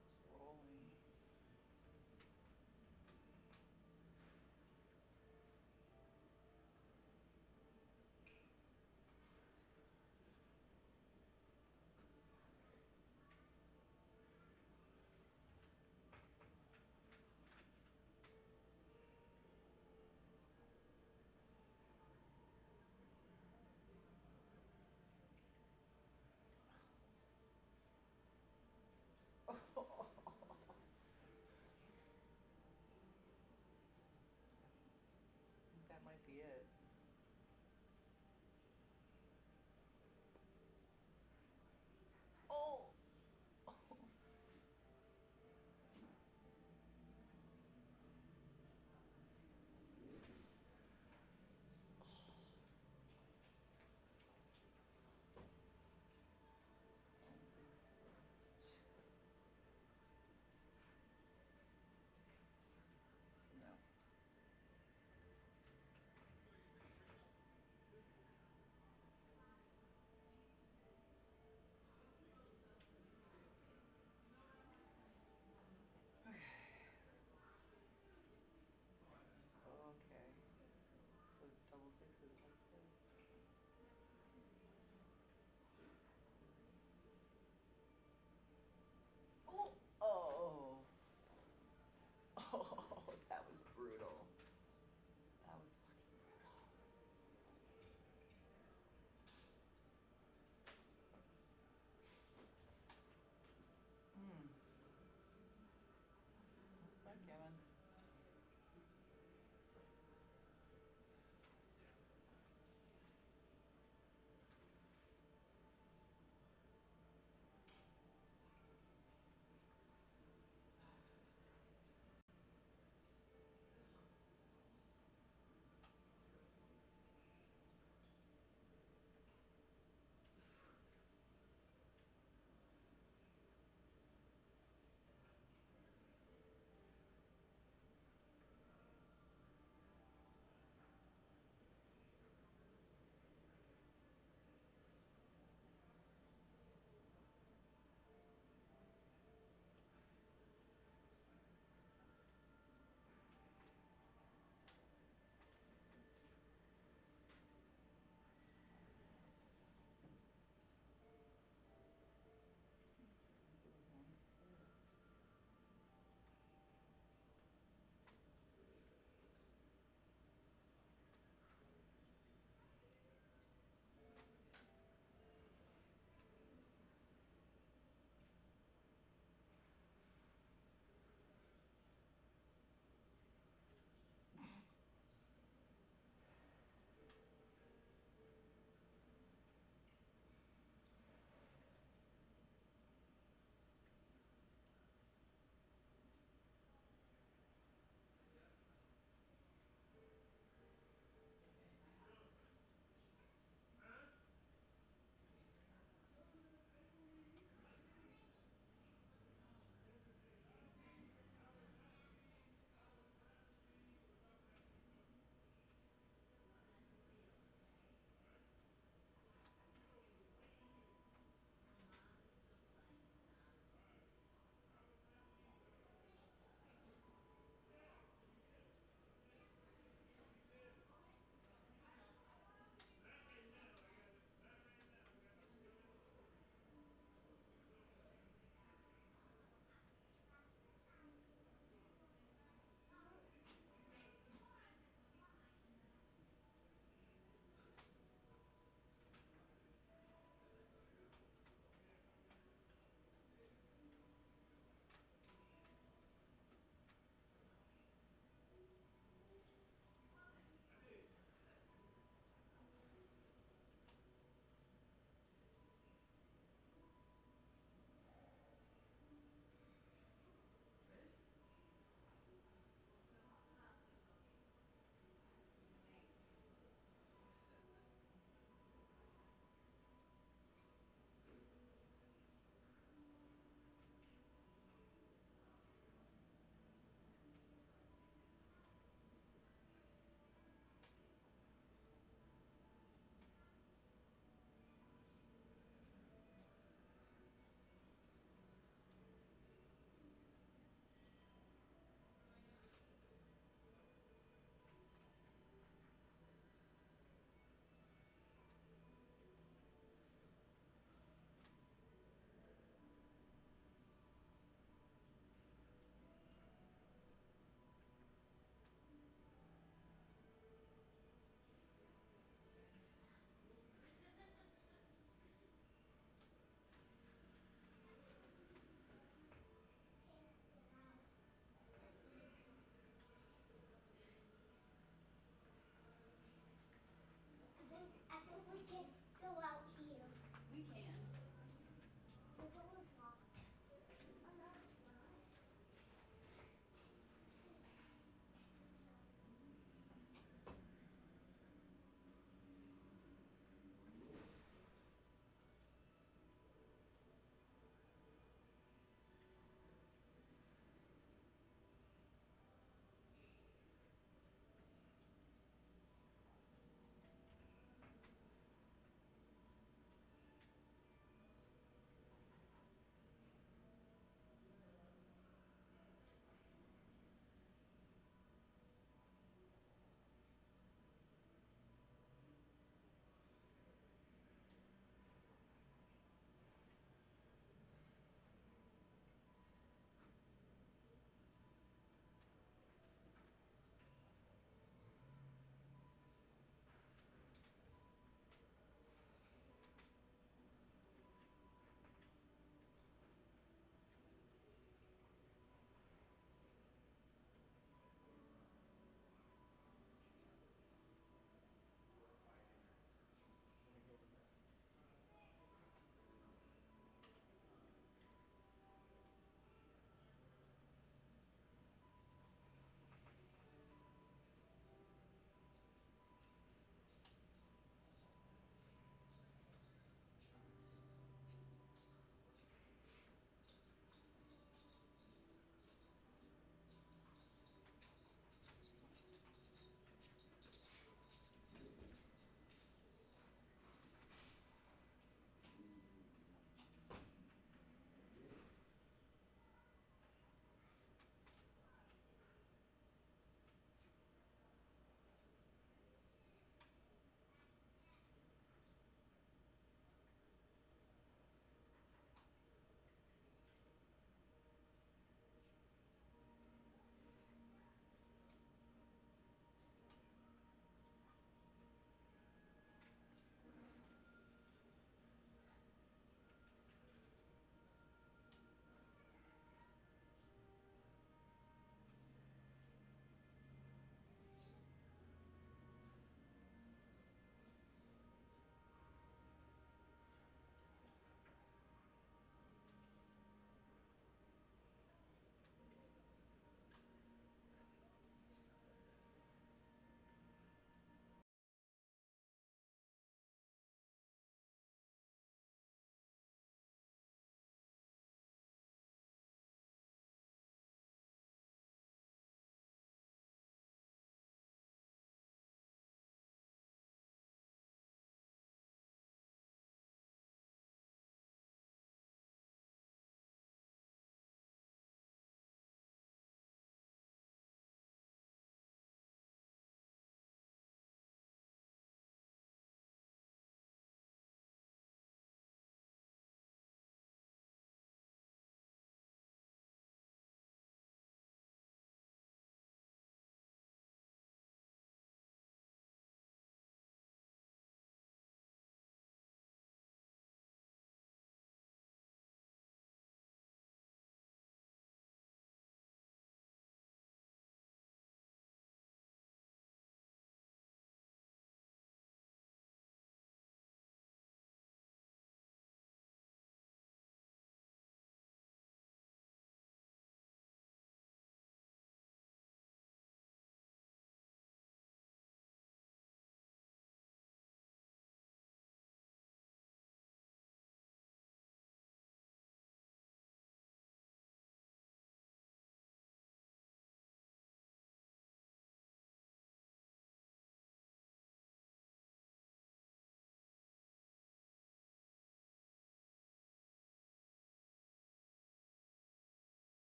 It's rolling. I think that might be it. Oh! No. Okay. So double sixes like the. Oh! Oh! Oh, that was brutal. That was fucking brutal. Hmm. That's backgammon.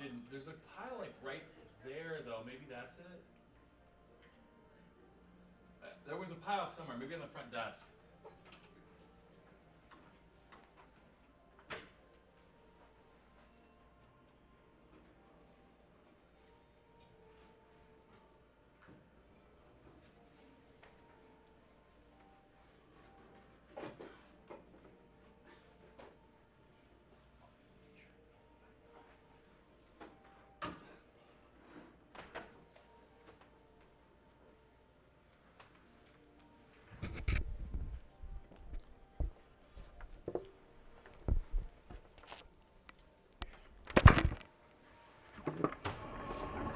didn't. There's a pile like right there though. Maybe that's it. There was a pile somewhere. Maybe on the front desk.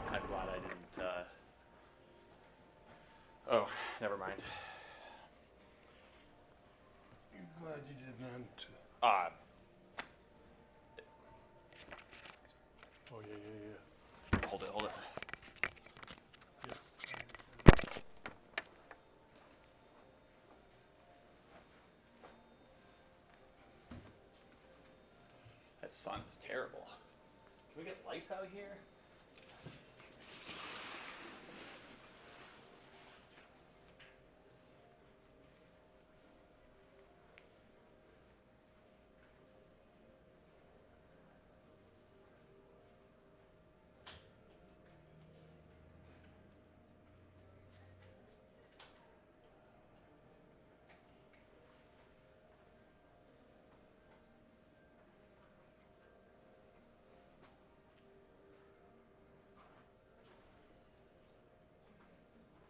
I'm glad I didn't. Oh, never mind. You're glad you didn't. Oh yeah. Hold it. That sun is terrible. Can we get lights out here?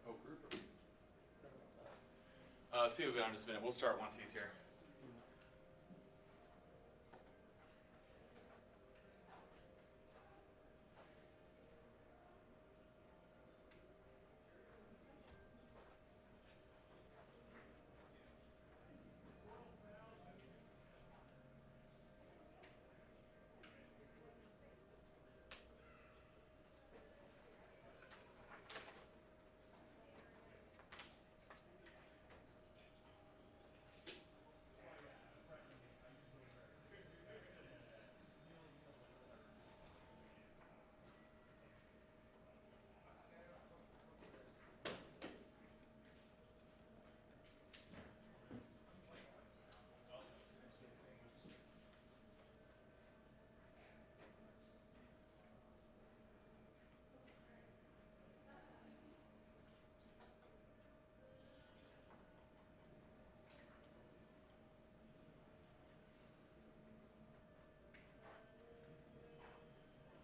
Oh, grouper. See you in just a minute. We'll start once he's here.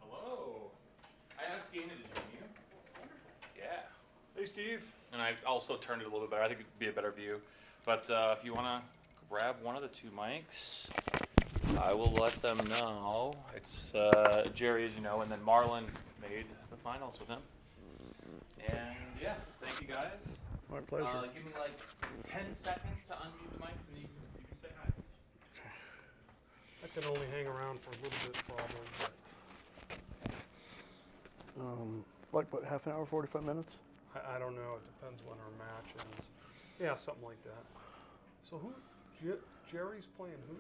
Hello. I asked Dana to join you. Wonderful. Yeah. Hey, Steve. And I also turned it a little bit better. I think it would be a better view. But if you want to grab one of the two mics, I will let them know. It's Jerry, as you know, and then Marlon made the finals with him. And yeah, thank you guys. My pleasure. Give me like 10 seconds to unmute the mics and you can say hi. I can only hang around for a little bit probably, but Like what, half an hour, 45 minutes? I don't know. It depends when our match ends. Yeah, something like that. So Jerry's playing who?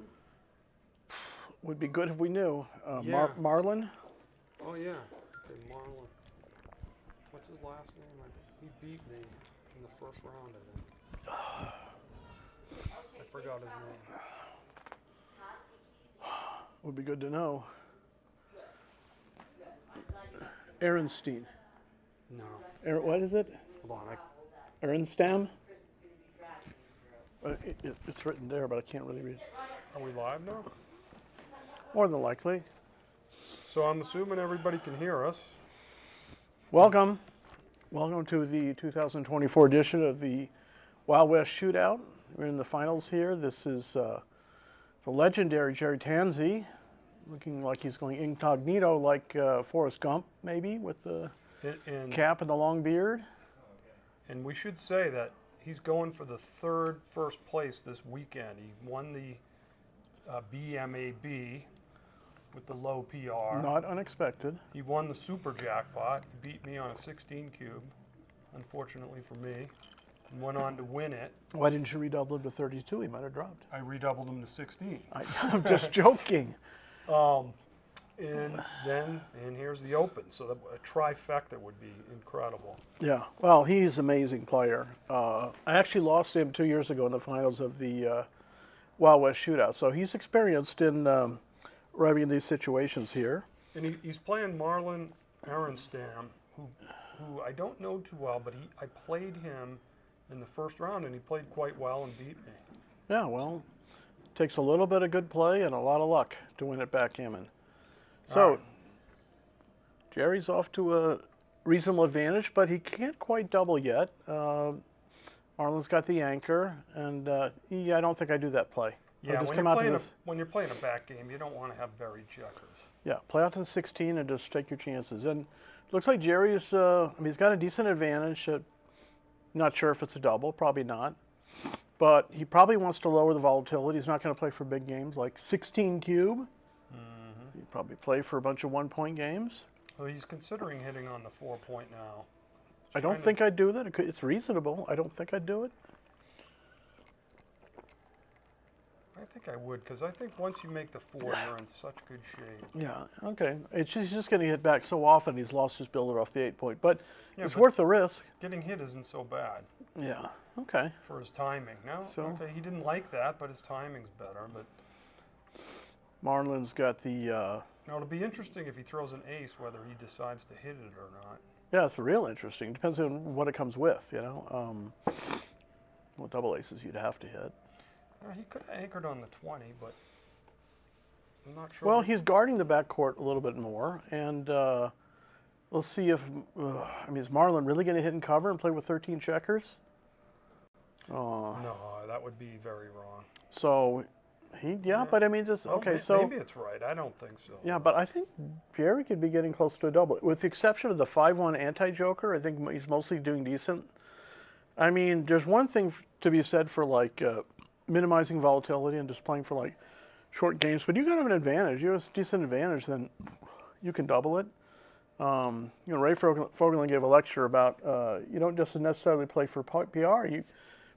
Would be good if we knew. Yeah. Marlon? Oh yeah. Okay, Marlon. What's his last name? He beat me in the first round, I think. I forgot his name. Would be good to know. Ehrenstein. No. What is it? Hold on. Ehrenstam? It's written there, but I can't really read it. Are we live now? More than likely. So I'm assuming everybody can hear us. Welcome. Welcome to the 2024 edition of the Wild West Shootout. We're in the finals here. This is the legendary Jerry Tanzi, looking like he's going incognito like Forrest Gump, maybe, with the cap and the long beard. And we should say that he's going for the first place this weekend. He won the BMAB with the low PR. Not unexpected. He won the super jackpot. He beat me on a 16 cube, unfortunately for me, and went on to win it. Why didn't you redouble him to 32? He might have dropped. I redoubled him to 16. I'm just joking. And here's the Open. So a trifecta would be incredible. Yeah, well, he's an amazing player. I actually lost him 2 years ago in the finals of the Wild West Shootout. So he's experienced in arriving in these situations here. And he's playing Marlon Arenstam, who I don't know too well, but I played him in the first round, and he played quite well and beat me. Yeah, well, takes a little bit of good play and a lot of luck to win at backgammon. So, right. Jerry's off to a reasonable advantage, but he can't quite double yet. Marlon's got the anchor, and I don't think I do that play. Yeah, when you're playing a back game, you don't want to have buried checkers. Yeah, play out to 16 and just take your chances. And it looks like Jerry's, he's got a decent advantage. Not sure if it's a double, probably not. But he probably wants to lower the volatility. He's not going to play for big games like 16 cube. Mm-hmm. He'd probably play for a bunch of 1-point games. Well, he's considering hitting on the 4-point now. I don't think I'd do that. It's reasonable. I don't think I'd do it. I think I would, because I think once you make the 4, you're in such good shape. Yeah, okay. He's just going to hit back so often he's lost his builder off the 8-point. But it's worth the risk. Getting hit isn't so bad. Yeah, okay. For his timing. Okay, he didn't like that, but his timing's better. But Marlon's got the... Now, it'll be interesting if he throws an ace, whether he decides to hit it or not. Yeah, it's real interesting. Depends on what it comes with, what double aces you'd have to hit. He could have anchored on the 20, but I'm not sure. Well, he's guarding the backcourt a little bit more, and we'll see if, is Marlon really going to hit and cover and play with 13 checkers? No, that would be very wrong. So, but maybe it's right. I don't think so. Yeah, but I think Jerry could be getting close to a double. With the exception of the 5-1 anti-joker, I think he's mostly doing decent. I mean, there's one thing to be said for, minimizing volatility and just playing for short games, but you got to have an advantage. You have a decent advantage, then you can double it. Ray Fogelin gave a lecture about you don't just necessarily play for PR. You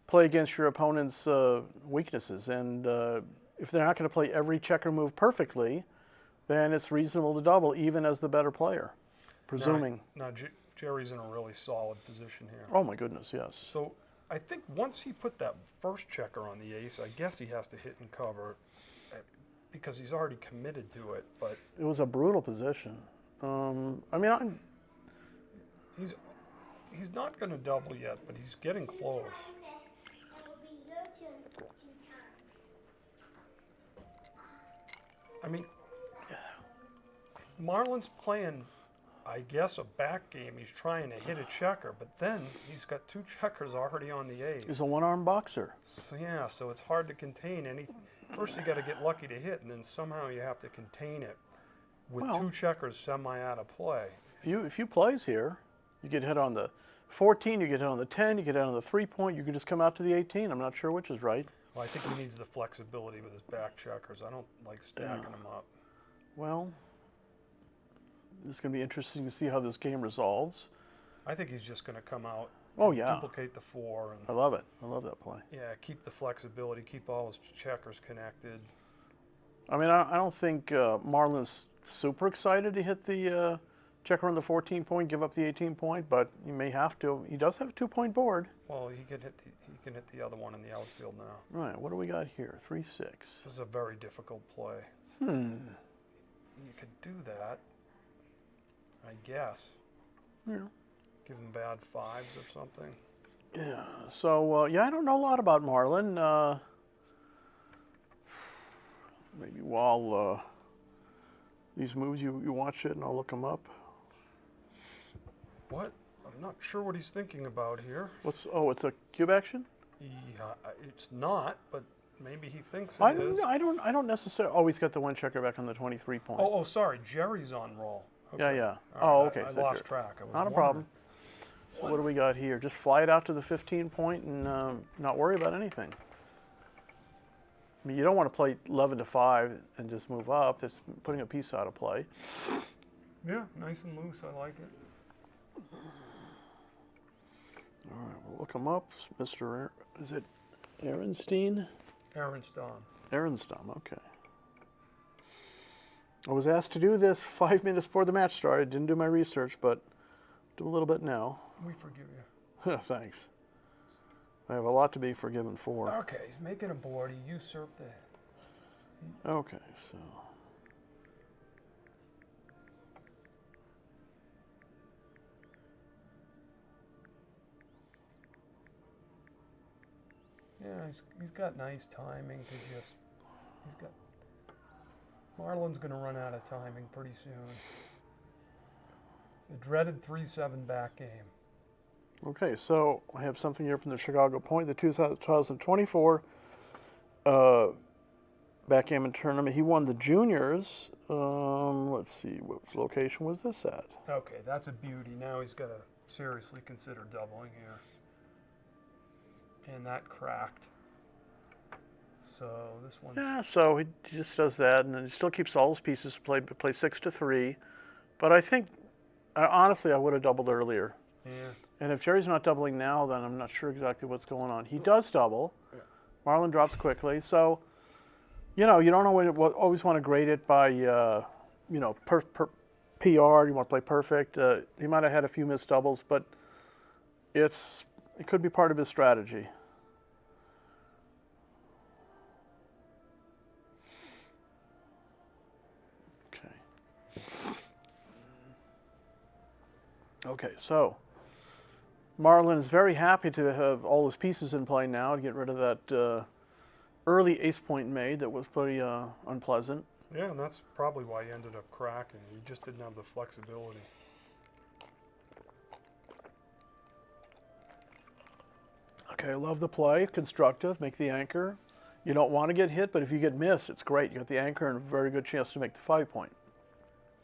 play against your opponent's weaknesses, and if they're not going to play every checker move perfectly, then it's reasonable to double even as the better player, presuming. Now Jerry's in a really solid position here. Oh my goodness, yes. So I think once he put that first checker on the ace, I guess he has to hit and cover because he's already committed to it. But it was a brutal position. He's not going to double yet, but he's getting close. I mean, Marlon's playing, I guess, a back game. He's trying to hit a checker, but then he's got 2 checkers already on the ace. He's a one-arm boxer. So it's hard to contain anything. First, you got to get lucky to hit, and then somehow you have to contain it with 2 checkers semi out of play. If you plays here, you get hit on the 14, you get hit on the 10, you get hit on the 3-point, you can just come out to the 18. I'm not sure which is right. Well, I think he needs the flexibility with his back checkers. I don't like stacking them up. Well, it's going to be interesting to see how this game resolves. I think he's just going to come out, duplicate the 4. And I love it. I love that play. Yeah, keep the flexibility, keep all his checkers connected. I mean, I don't think Marlon's super excited to hit the checker on the 14-point, give up the 18-point, but he may have to. He does have a 2-point board. Well, he can hit the other one in the outfield now. Right. What do we got here? 3-6. This is a very difficult play. You could do that, I guess. Yeah. Give him bad 5s or something. Yeah. So I don't know a lot about Marlon. Maybe while these moves you watch it and I'll look them up. What? I'm not sure what he's thinking about here. It's a cube action? Yeah, it's not, but maybe he thinks it is. I don't necessarily. Oh, he's got the 1 checker back on the 23-point. Oh, sorry. Jerry's on roll. Okay. Yeah. All right, okay. I lost track. Not a problem. So what do we got here? Just fly it out to the 15-point and not worry about anything. I mean, you don't want to play 11-5 and just move up. That's putting a piece out of play. Yeah, nice and loose. I like it. All right, we'll look him up. Mr. Is it Ehrenstein? Arenstam. Ehrenstein, okay. I was asked to do this 5 minutes before the match started. Didn't do my research, but do a little bit now. We forgive you. Thanks. I have a lot to be forgiven for. Okay, he's making a board. He usurped the... Okay, so... Yeah, he's got nice timing to just... He's got... Marlon's going to run out of timing pretty soon. The dreaded 3-7 back game. Okay, so I have something here from the Chicago Point, the 2024 backgammon tournament. He won the juniors. Let's see, what location was this at? Okay, that's a beauty. Now he's got to seriously consider doubling here. And that cracked. So this one's... Yeah, so he just does that, and then he still keeps all his pieces to play 6-3. But I think, honestly, I would have doubled earlier. Yeah. And if Jerry's not doubling now, then I'm not sure exactly what's going on. He does double. Yeah. Marlon drops quickly. So, you know, you don't always want to grade it by, you know, PR. You want to play perfect. He might have had a few missed doubles, but it could be part of his strategy. Okay, so Marlon is very happy to have all his pieces in play now to get rid of that early ace point made that was pretty unpleasant. Yeah, and that's probably why he ended up cracking. He just didn't have the flexibility. Okay, I love the play. Constructive, make the anchor. You don't want to get hit, but if you get missed, it's great. You got the anchor and a very good chance to make the 5 point.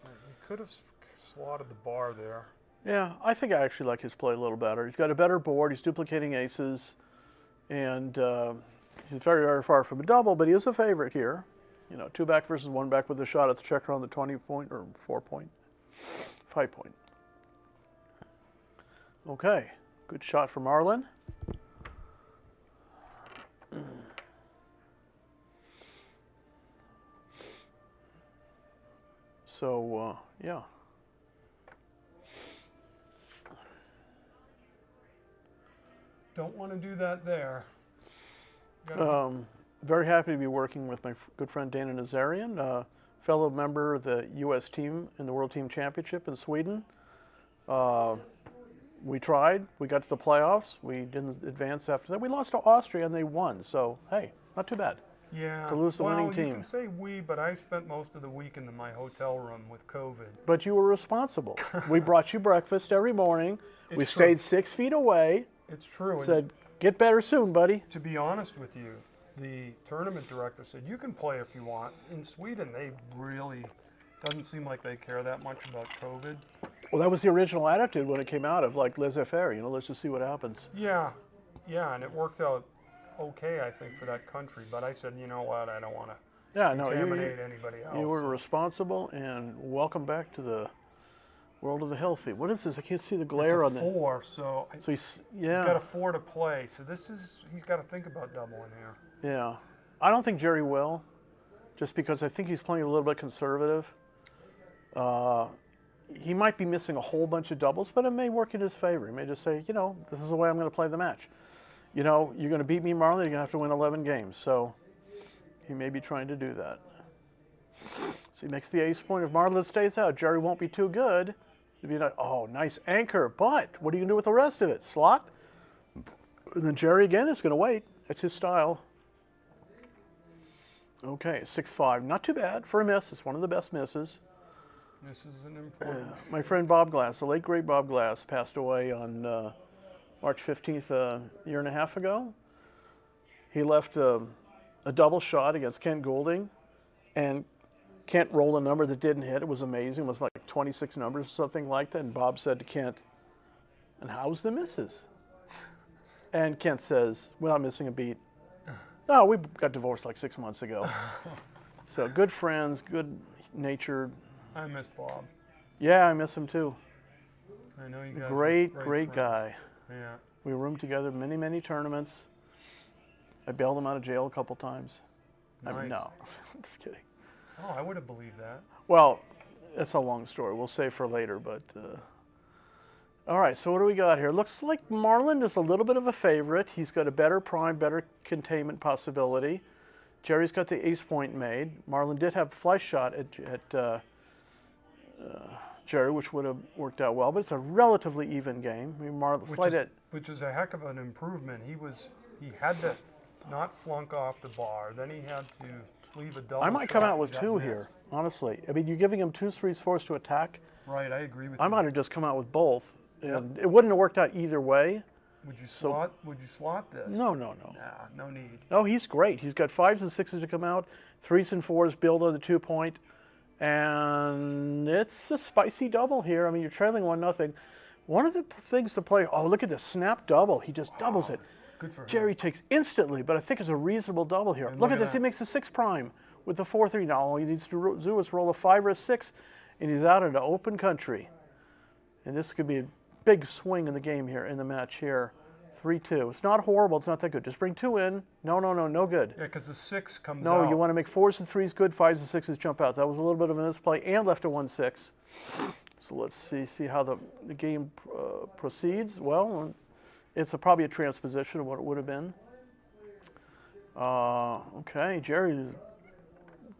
He could have slotted the bar there. Yeah, I think I actually like his play a little better. He's got a better board. He's duplicating aces, and he's very, very far from a double, but he is a favorite here. You know, 2 back versus 1 back with a shot at the checker on the 20 point or 4 point, 5 point. Okay, good shot for Marlon. So, yeah. Don't want to do that there. Very happy to be working with my good friend Dana Nazarian, fellow member of the U.S. team in the World Team Championship in Sweden. We tried. We got to the playoffs. We didn't advance after that. We lost to Austria and they won. So, hey, not too bad. Yeah. To lose the winning team. You can say we, but I spent most of the week in my hotel room with COVID. But you were responsible. We brought you breakfast every morning. We stayed 6 feet away. It's true. Said, get better soon, buddy. To be honest with you, the tournament director said, you can play if you want. In Sweden, they really, doesn't seem like they care that much about COVID. Well, that was the original attitude when it came out of like laissez-faire, you know, let's just see what happens. Yeah, and it worked out okay, I think, for that country. But I said, you know what, I don't want to contaminate anybody else. You were responsible, and welcome back to the world of the healthy. What is this? I can't see the glare on that. It's a 4, so he's got a 4 to play. So he's got to think about doubling here. Yeah, I don't think Jerry will, just because I think he's playing a little bit conservative. He might be missing a whole bunch of doubles, but it may work in his favor. He may just say, you know, this is the way I'm going to play the match. You know, you're going to beat me, Marlon, you're going to have to win 11 games. So he may be trying to do that. So he makes the ace point. If Marlon stays out, Jerry won't be too good. He'd be like, oh, nice anchor, but what are you going to do with the rest of it? Slot? And then Jerry again is going to wait. That's his style. Okay, 6-5. Not too bad for a miss. It's one of the best misses. This is an important... my friend Bob Glass, the late great Bob Glass, passed away on March 15th a year and a half ago. He left a double shot against Kent Goulding, and Kent rolled a number that didn't hit. It was amazing. It was like 26 numbers or something like that. And Bob said to Kent, and how's the misses? And Kent says, without missing a beat, no, we got divorced like 6 months ago. So good friends, good natured. I miss Bob. Yeah, I miss him too. I know you guys. Great guy. Yeah. We roomed together many tournaments. I bailed him out of jail a couple times. Nice. I mean, no, just kidding. Oh, I would have believed that. Well, it's a long story. We'll save for later, but... all right, so what do we got here? Looks like Marlin is a little bit of a favorite. He's got a better prime, better containment possibility. Jerry's got the ace point made. Marlin did have a flush shot at Jerry, which would have worked out well, but it's a relatively even game. I mean, Marlin which is a heck of an improvement. He had to not flunk off the bar. Then he had to leave a double I might shot come out with and got two missed. here, honestly. I mean, you're giving him 2s, 3s, 4s to attack. Right, I agree with I you. might have just come out with both, and it wouldn't have worked out either way. Would you slot this? No. Nah, no need. No, he's great. He's got 5s and 6s to come out, 3s and 4s build on the 2-point, and it's a spicy double here. I mean, you're trailing 1-0. One of the things to play, oh, look at this snap double. He just doubles it. Good for him. Jerry takes instantly, but I think it's a reasonable double here. And Look at this. He makes a 6 prime with the 4-3. Now all he needs to do is roll a 5 or a 6, and he's out into open country. And this could be a big swing in the game here, in the match here. 3-2. It's not horrible. It's not that good. Just bring 2 in. No good. Yeah, because the 6 comes out. No, you want to make 4s and 3s good, 5s and 6s jump out. That was a little bit of a misplay and left a 1-6. So let's see how the game proceeds. Well, it's probably a transposition of what it would have been. Okay, Jerry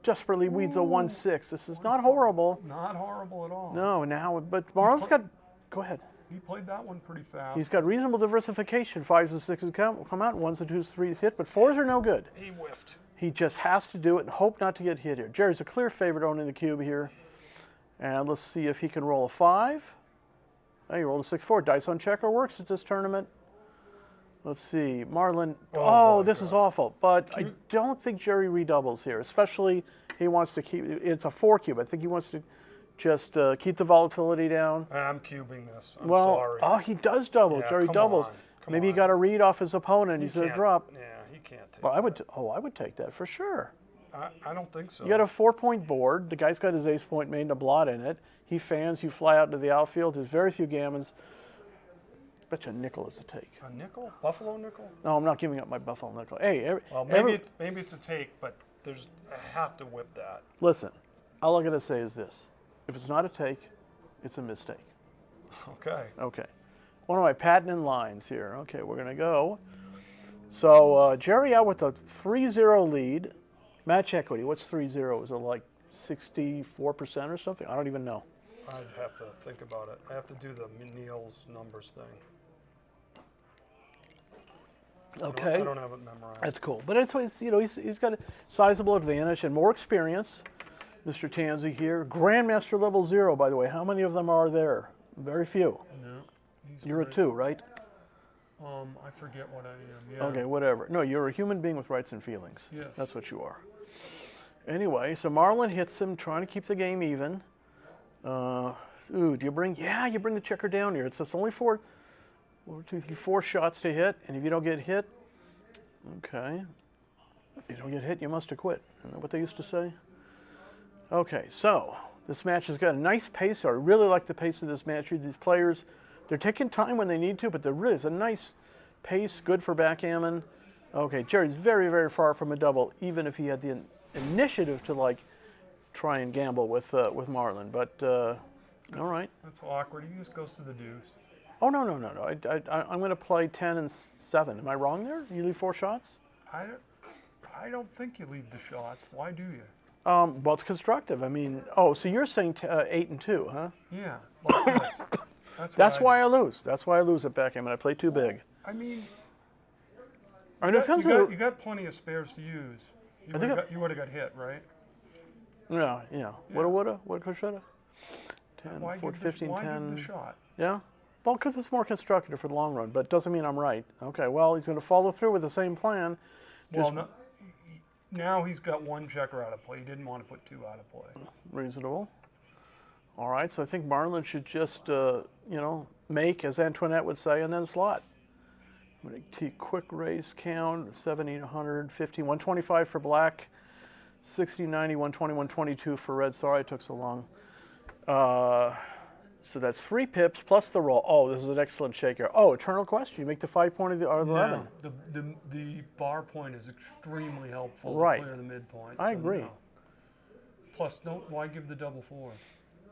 desperately weeds a 1-6. This is not horrible. Not horrible at all. No, but Marlin's got... Go ahead. He played that one pretty fast. He's got reasonable diversification. 5s and 6s come out, 1s and 2s, 3s hit, but 4s are no good. He whiffed. He just has to do it and hope not to get hit here. Jerry's a clear favorite owning the cube here. And let's see if he can roll a 5. Oh, he rolled a 6-4. Dice on checker works at this tournament. Let's see. Marlin. Oh, this is awful. But I don't think Jerry redoubles here, especially he wants to keep. It's a 4 cube. I think he wants to just keep the volatility down. I'm cubing this. I'm well, sorry. Oh, he does double. Yeah, Jerry doubles. Maybe he got a read off his opponent. He's going to drop. Yeah, he can't take well, I would take that for sure. I don't think so. You got a 4-point board. The guy's got his ace point made and a blot in it. He fans. You fly out into the outfield. There's very few gammons. Bet you a nickel is a take. A nickel? Buffalo nickel? No, I'm not giving up my Buffalo nickel. Hey, well, maybe it's a take, but I have to whip that. Listen, all I gotta say is this: if it's not a take, it's a mistake. Okay. Okay. One of my patented lines here. Okay, we're gonna go. So Jerry out with a 3-0 lead. Match equity. What's 3-0? Is it like 64% or something? I don't even know. I'd have to think about it. I have to do the Neil's numbers thing. Okay. I don't have it memorized. That's cool. But it's he's got a sizable advantage and more experience. Mr. Tanzi here. Grandmaster level 0, by the way. How many of them are there? Very few. No. You're a 2, right? I forget what I am. Yeah. Okay, whatever. No, you're a human being with rights and feelings. Yes. That's what you are. Anyway, so Marlin hits him, trying to keep the game even. Do you bring? Yeah, you bring the checker down here. It's just only 4 shots to hit, and if you don't get hit, okay. If you don't get hit, you must have quit. Isn't that what they used to say? Okay, so this match has got a nice pace. I really like the pace of this match. These players, they're taking time when they need to, but there really is a nice pace, good for backgammon. Okay, Jerry's very, very far from a double, even if he had the initiative to try and gamble with Marlin. But all right. That's awkward. He just goes to the deuce. Oh no. I'm going to play 10 and 7. Am I wrong there? You leave 4 shots? I don't think you leave the shots. Why do you? Well, it's constructive. I mean, so you're saying 8 and 2, huh? Yeah. Like this. That's why I lose. That's why I lose at backgammon. I play too big. I mean, you got plenty of spares to use. You would have got hit, right? Yeah. Woulda, shoulda. 10, why 14, give 15, why 10. give the shot? Yeah? Well, because it's more constructive for the long run, but it doesn't mean I'm right. Okay, well, he's going to follow through with the same plan. Now he's got 1 checker out of play. He didn't want to put 2 out of play. Reasonable. All right, so I think Marlin should just, make, as Antoinette would say, and then slot. I'm going to take quick raise count, 70, 100, 50, 125 for black, 60, 90, 120, 122 for red. Sorry it took so long. So that's 3 pips plus the roll. Oh, this is an excellent shaker. Oh, eternal question. You make the 5 point of the 11. No, the bar point is extremely helpful right. to clear the midpoint. I agree. No. Plus, why give the double fours?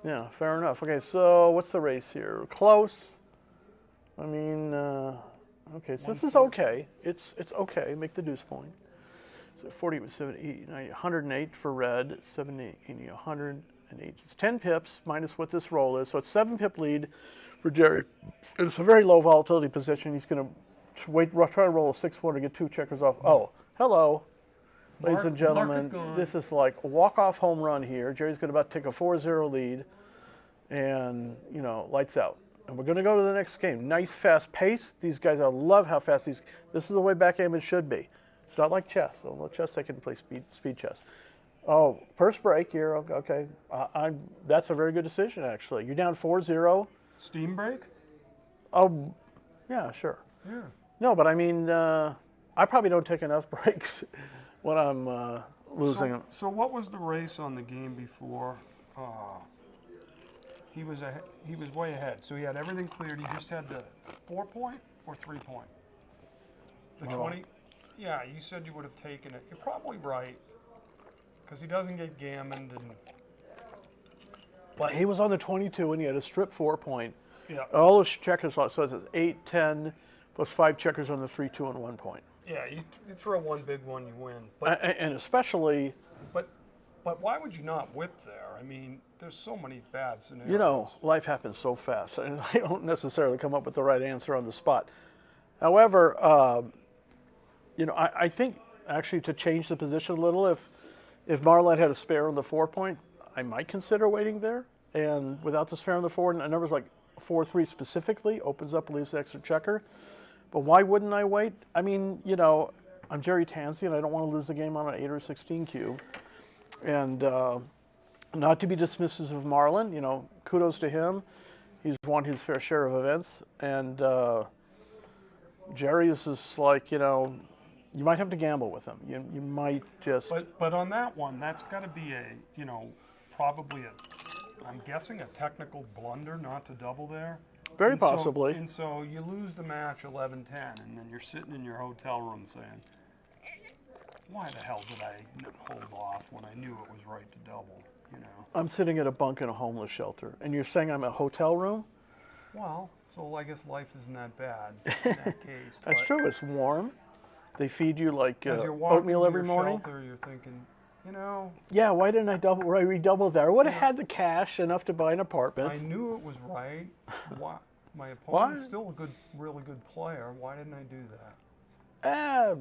Yeah, fair enough. Okay, so what's the race here? Close. I mean, okay, so this is okay. It's okay. Make the deuce point. So 40 with 70, 108 for red, 70, 108. It's 10 pips minus what this roll is. So it's 7 pip lead for Jerry. It's a very low volatility position. He's going to try to roll a 6-1 to get 2 checkers off. Oh, hello. Ladies and gentlemen, this is like a walk-off home run here. Jerry's going to about take a 4-0 lead and, you know, lights out. And we're going to go to the next game. Nice fast pace. These guys, I love how fast this is the way backgammon should be. It's not like chess. Although chess, they can play speed chess. Oh, first break here. Okay. That's a very good decision, actually. You're down 4-0. Steam break? Oh, yeah, sure. Yeah. No, but I mean, I probably don't take enough breaks when I'm losing. So what was the race on the game before? He was way ahead. So he had everything cleared. He just had the 4-point or 3-point. The 20. Yeah, you said you would have taken it. You're probably right, because he doesn't get gammoned and. But he was on the 22 and he had a strip 4-point. Yeah. All those checkers, so it's 8, 10, plus 5 checkers on the 3, 2, and 1 point. Yeah, you throw one big one, you win. But, and especially. But why would you not whip there? I mean, there's so many bad scenarios. You know, life happens so fast, and I don't necessarily come up with the right answer on the spot. However, you know, I think actually to change the position a little, if Marlon had a spare on the 4-point, I might consider waiting there. And without the spare on the 4, and numbers like 4-3 specifically opens up, leaves the extra checker. But why wouldn't I wait? I mean, you know, I'm Jerry Tansey, and I don't want to lose the game on an 8 or 16 cube. And not to be dismissive of Marlon, you know, kudos to him. He's won his fair share of events. And Jerry is just like, you know, you might have to gamble with him. You might just. But on that one, that's got to be a, you know, probably I'm guessing a technical blunder not to double there. Very possibly. And so you lose the match 11-10, and then you're sitting in your hotel room saying, why the hell did I hold off when I knew it was right to double, you know? I'm sitting at a bunk in a homeless shelter, and you're saying I'm in a hotel room? Well, so I guess life isn't that bad in that case. That's true. It's warm. They feed you like as you're walking oatmeal every to your morning. Shelter, you're thinking, you know. Yeah, why didn't I redouble there? I would have had the cash enough to buy an apartment. I knew it was right. Why? My opponent's still really good player. Why didn't I do that?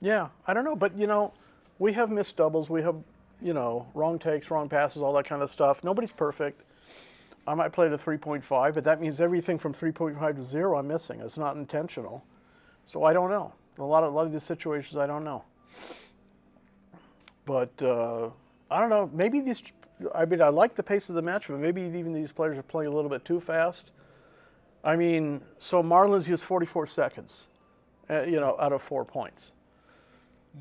Yeah, I don't know. But, you know, we have missed doubles. We have, you know, wrong takes, wrong passes, all that kind of stuff. Nobody's perfect. I might play to 3.5, but that means everything from 3.5 to 0 I'm missing. It's not intentional. So I don't know. A lot of these situations I don't know. But I don't know. Maybe these, I mean, I like the pace of the match, but maybe even these players are playing a little bit too fast. I mean, so Marlon's used 44 seconds, you know, out of 4 points.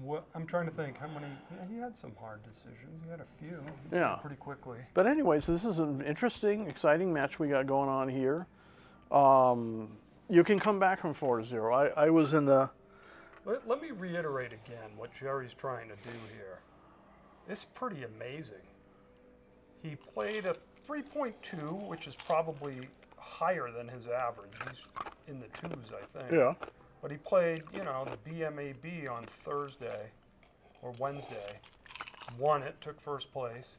What, I'm trying to think how many. Yeah, he had some hard decisions. He had a few. Yeah. Pretty quickly. But anyways, this is an interesting, exciting match we got going on here. You can come back from 4-0. I was in the. Let me reiterate again what Jerry's trying to do here. It's pretty amazing. He played a 3.2, which is probably higher than his average. He's in the 2s, I think. Yeah. But he played, you know, the BMAB on Thursday or Wednesday, won it, took first place.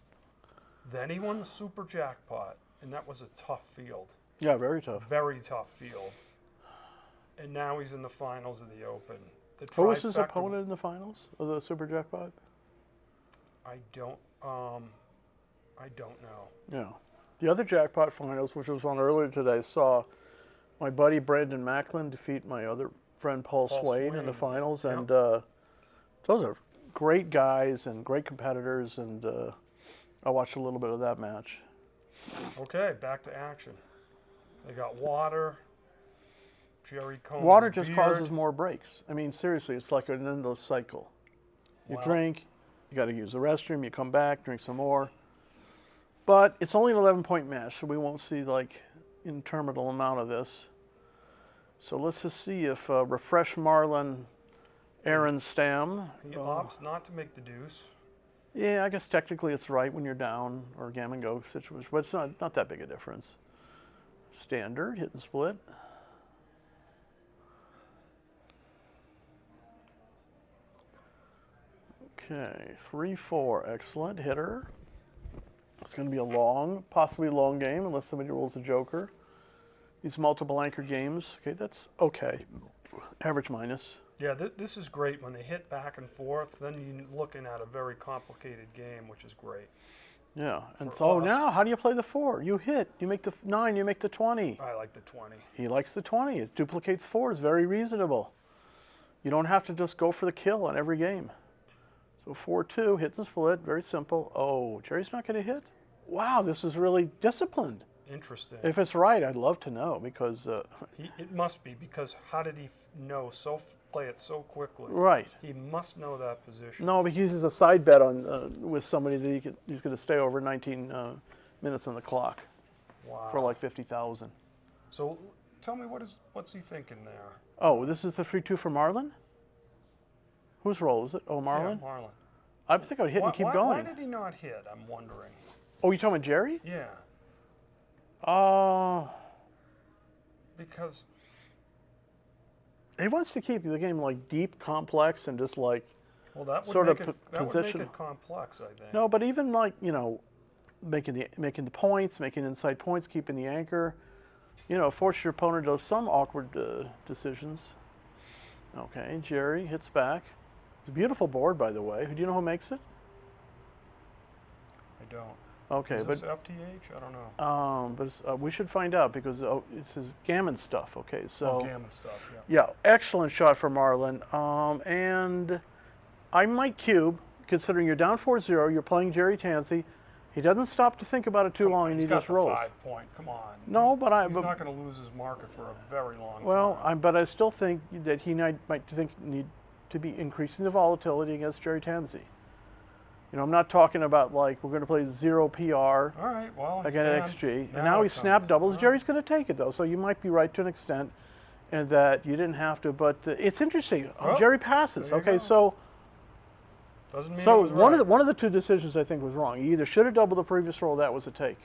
Then he won the super jackpot, and that was a tough field. Yeah, very tough. Very tough field. And now he's in the finals of the Open. Who was his opponent in the finals of the super jackpot? I don't know. Yeah. The other jackpot finals, which was on earlier today, saw my buddy Brandon Macklin defeat my other friend Paul Swain in the finals. Yep. And those are great guys and great competitors. And I watched a little bit of that match. Okay, back to action. They got water. Jerry Combs' Water just beard. causes more breaks. I mean, seriously, it's like an endless cycle. You drink, you got to use the restroom, you come back, drink some more. But it's only an 11-point match, so we won't see like interminable amount of this. So let's just see if Refresh Marlon, Aaron Stam. He opts not to make the deuce. Yeah, I guess technically it's right when you're down or gammon go situation, but it's not that big a difference. Standard, hit and split. Okay, 3-4, excellent hitter. It's going to be a long, possibly long game unless somebody rolls a joker. These multiple anchor games, okay, that's okay. Average minus. Yeah, this is great. When they hit back and forth, then you're looking at a very complicated game, which is great. Yeah, and For so us. now how do you play the 4? You hit, you make the 9, you make the 20. I like the 20. He likes the 20. It duplicates 4. It's very reasonable. You don't have to just go for the kill on every game. So 4-2, hit and split, very simple. Oh, Jerry's not going to hit? Wow, this is really disciplined. Interesting. If it's right, I'd love to know because... It must be, because how did he know play it so quickly? Right. He must know that position. No, but he uses a side bet on with somebody that he's going to stay over 19 minutes on the clock. Wow. For like 50,000. So tell me, what's he thinking there? Oh, this is the 3-2 for Marlon? Whose roll is it? Oh, Marlon? Yeah, Marlon. I think I would hit and keep going. Why did he not hit? I'm wondering. Oh, you talking about Jerry? Yeah. Because he wants to keep the game like deep, complex, and just like that would sort make of would make it complex, I think. No, but even like making the points, making inside points, keeping the anchor. Force your opponent to some awkward decisions. Okay, Jerry hits back. It's a beautiful board, by the way. Do you know who makes it? I don't. Okay, is this FTH? I don't know. But we should find out because it's his Gammon stuff. Okay, so Gammon stuff. Yeah. Yeah, excellent shot for Marlon. And I might cube, considering you're down 4-0. You're playing Jerry Tansey. He doesn't stop to think about it too long, and he just rolls. 5 point. Come on. No, he's not going to lose his market for a very long time. But I still think that he might need to be increasing the volatility against Jerry Tansey. I'm not talking about like we're going to play 0 PR All right, well, against XG. And now he snap doubles. Jerry's going to take it, though, so you might be right to an extent and that you didn't have to. But it's interesting. Jerry passes. Okay, so doesn't mean so it was right. one of the two decisions I think was wrong. You either should have doubled the previous roll, that was a take.